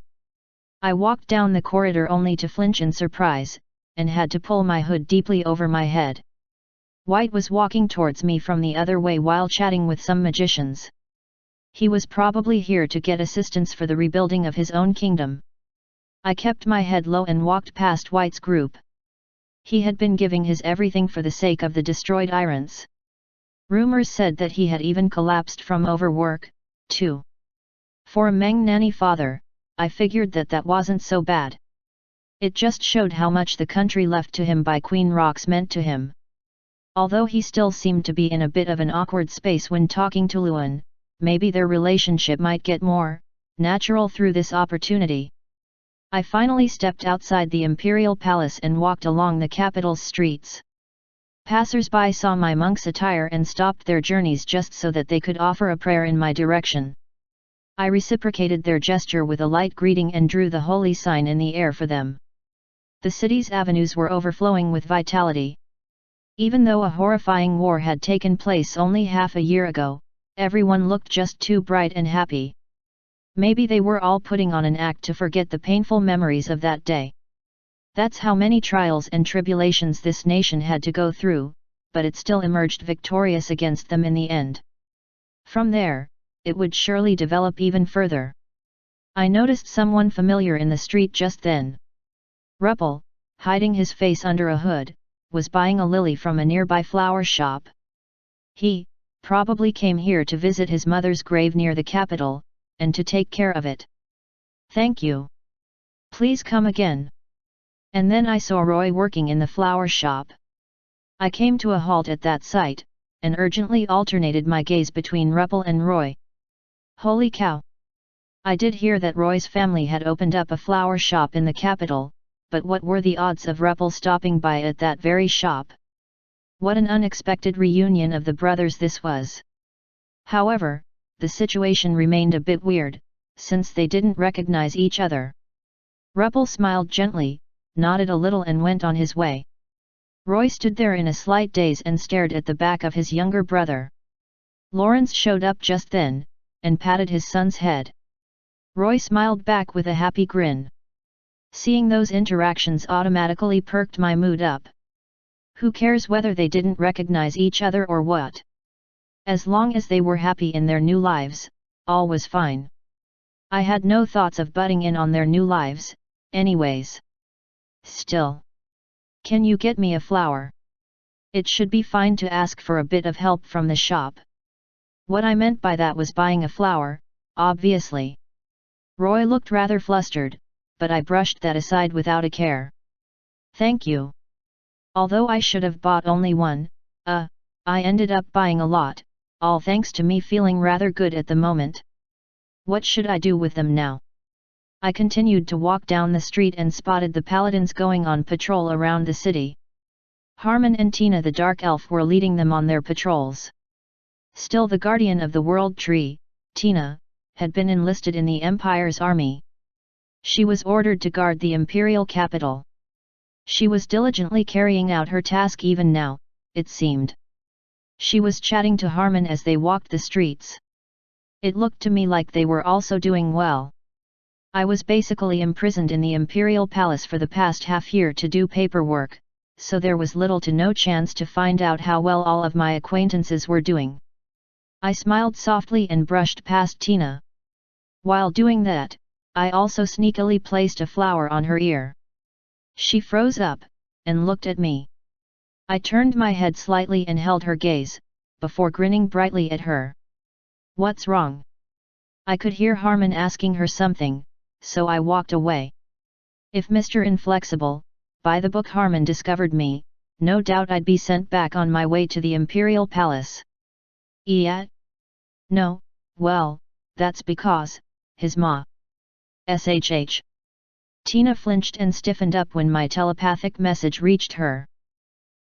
I walked down the corridor only to flinch in surprise, and had to pull my hood deeply over my head. White was walking towards me from the other way while chatting with some magicians. He was probably here to get assistance for the rebuilding of his own kingdom. I kept my head low and walked past White's group. He had been giving his everything for the sake of the destroyed Irons. Rumors said that he had even collapsed from overwork, too. For a Mangnani father, I figured that wasn't so bad. It just showed how much the country left to him by Queen Rox meant to him. Although he still seemed to be in a bit of an awkward space when talking to Lewin, maybe their relationship might get more natural through this opportunity. I finally stepped outside the imperial palace and walked along the capital's streets. Passers-by saw my monk's attire and stopped their journeys just so that they could offer a prayer in my direction. I reciprocated their gesture with a light greeting and drew the holy sign in the air for them. The city's avenues were overflowing with vitality. Even though a horrifying war had taken place only half a year ago, everyone looked just too bright and happy. Maybe they were all putting on an act to forget the painful memories of that day. That's how many trials and tribulations this nation had to go through, but it still emerged victorious against them in the end. From there, it would surely develop even further. I noticed someone familiar in the street just then. Ruppel, hiding his face under a hood, was buying a lily from a nearby flower shop. He probably came here to visit his mother's grave near the capital, and to take care of it. "Thank you. Please come again." And then I saw Roy working in the flower shop. I came to a halt at that sight, and urgently alternated my gaze between Ruppel and Roy. Holy cow! I did hear that Roy's family had opened up a flower shop in the capital, but what were the odds of Ruppel stopping by at that very shop? What an unexpected reunion of the brothers this was. However, the situation remained a bit weird, since they didn't recognize each other. Ruppel smiled gently, nodded a little and went on his way. Roy stood there in a slight daze and stared at the back of his younger brother. Lawrence showed up just then, and patted his son's head. Roy smiled back with a happy grin. Seeing those interactions automatically perked my mood up. Who cares whether they didn't recognize each other or what? As long as they were happy in their new lives, all was fine. I had no thoughts of butting in on their new lives, anyways. Still. Can you get me a flower? It should be fine to ask for a bit of help from the shop. What I meant by that was buying a flower, obviously. Roy looked rather flustered, but I brushed that aside without a care. Thank you. Although I should have bought only one, I ended up buying a lot, all thanks to me feeling rather good at the moment. What should I do with them now? I continued to walk down the street and spotted the paladins going on patrol around the city. Harmon and Tina the Dark Elf were leading them on their patrols. Still the guardian of the World Tree, Tina, had been enlisted in the Empire's army. She was ordered to guard the imperial capital. She was diligently carrying out her task even now, it seemed. She was chatting to Harmon as they walked the streets. It looked to me like they were also doing well. I was basically imprisoned in the Imperial Palace for the past half-year to do paperwork, so there was little to no chance to find out how well all of my acquaintances were doing. I smiled softly and brushed past Tina. While doing that, I also sneakily placed a flower on her ear. She froze up, and looked at me. I turned my head slightly and held her gaze, before grinning brightly at her. What's wrong? I could hear Harmon asking her something, so I walked away. If Mr. Inflexible, by the book Harmon discovered me, no doubt I'd be sent back on my way to the Imperial Palace. Yeah? No, well, that's because, his ma. SHH. Tina flinched and stiffened up when my telepathic message reached her.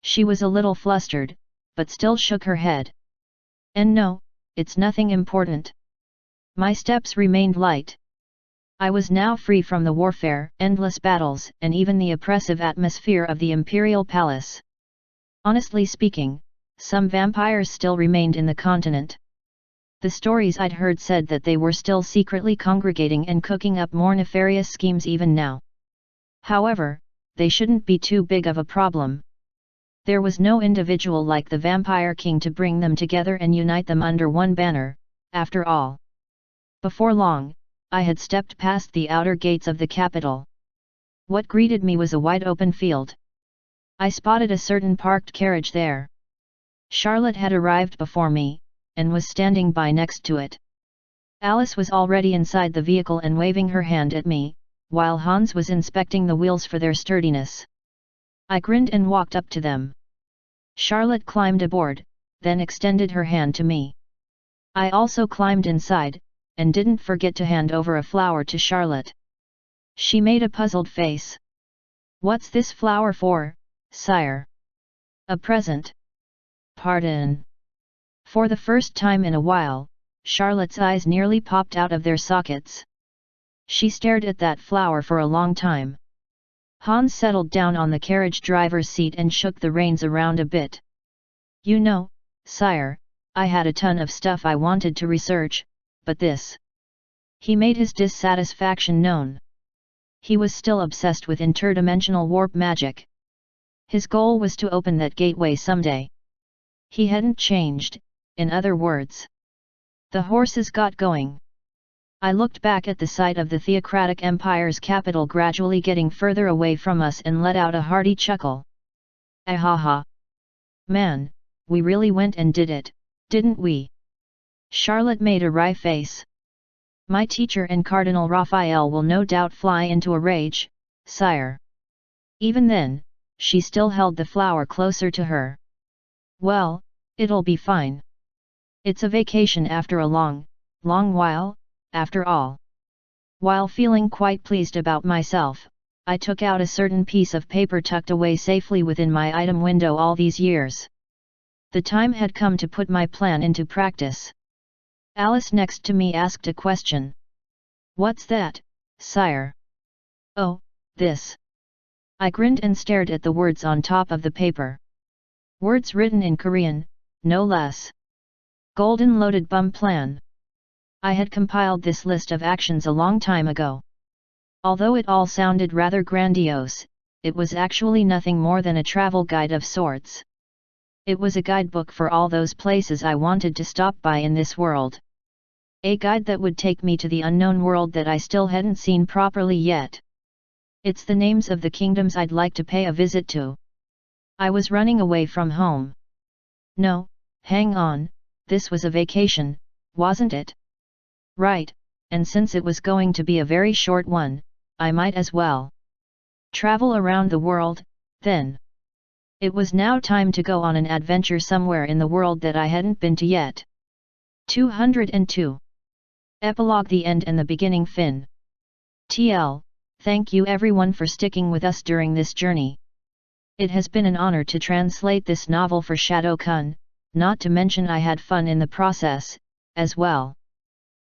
She was a little flustered, but still shook her head. And no, it's nothing important. My steps remained light. I was now free from the warfare, endless battles, and even the oppressive atmosphere of the Imperial Palace. Honestly speaking, some vampires still remained in the continent. The stories I'd heard said that they were still secretly congregating and cooking up more nefarious schemes even now. However, they shouldn't be too big of a problem. There was no individual like the Vampire King to bring them together and unite them under one banner, after all. Before long, I had stepped past the outer gates of the capital. What greeted me was a wide-open field. I spotted a certain parked carriage there. Charlotte had arrived before me, and was standing by next to it. Alice was already inside the vehicle and waving her hand at me, while Hans was inspecting the wheels for their sturdiness. I grinned and walked up to them. Charlotte climbed aboard, then extended her hand to me. I also climbed inside, and didn't forget to hand over a flower to Charlotte. She made a puzzled face. What's this flower for, sire? A present. Pardon. For the first time in a while, Charlotte's eyes nearly popped out of their sockets. She stared at that flower for a long time. Hans settled down on the carriage driver's seat and shook the reins around a bit. You know, sire, I had a ton of stuff I wanted to research, but this. He made his dissatisfaction known. He was still obsessed with interdimensional warp magic. His goal was to open that gateway someday. He hadn't changed, in other words. The horses got going. I looked back at the sight of the theocratic empire's capital gradually getting further away from us and let out a hearty chuckle. Ahaha! Man, we really went and did it, didn't we? Charlotte made a wry face. My teacher and Cardinal Raphael will no doubt fly into a rage, sire. Even then, she still held the flower closer to her. Well, it'll be fine. It's a vacation after a long while, after all. While feeling quite pleased about myself, I took out a certain piece of paper tucked away safely within my item window all these years. The time had come to put my plan into practice. Alice next to me asked a question. What's that, sire? Oh, this. I grinned and stared at the words on top of the paper. Words written in Korean, no less. Golden Loaded Bum Plan. I had compiled this list of actions a long time ago. Although it all sounded rather grandiose, it was actually nothing more than a travel guide of sorts. It was a guidebook for all those places I wanted to stop by in this world. A guide that would take me to the unknown world that I still hadn't seen properly yet. It's the names of the kingdoms I'd like to pay a visit to. I was running away from home. No, hang on, this was a vacation, wasn't it? Right, and since it was going to be a very short one, I might as well travel around the world, then. It was now time to go on an adventure somewhere in the world that I hadn't been to yet. 202. Epilogue, the end and the beginning. Fin. TL, thank you everyone for sticking with us during this journey. It has been an honor to translate this novel for Shadow-kun, not to mention I had fun in the process, as well.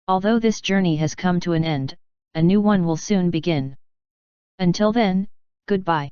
Although this journey has come to an end, a new one will soon begin. Until then, goodbye.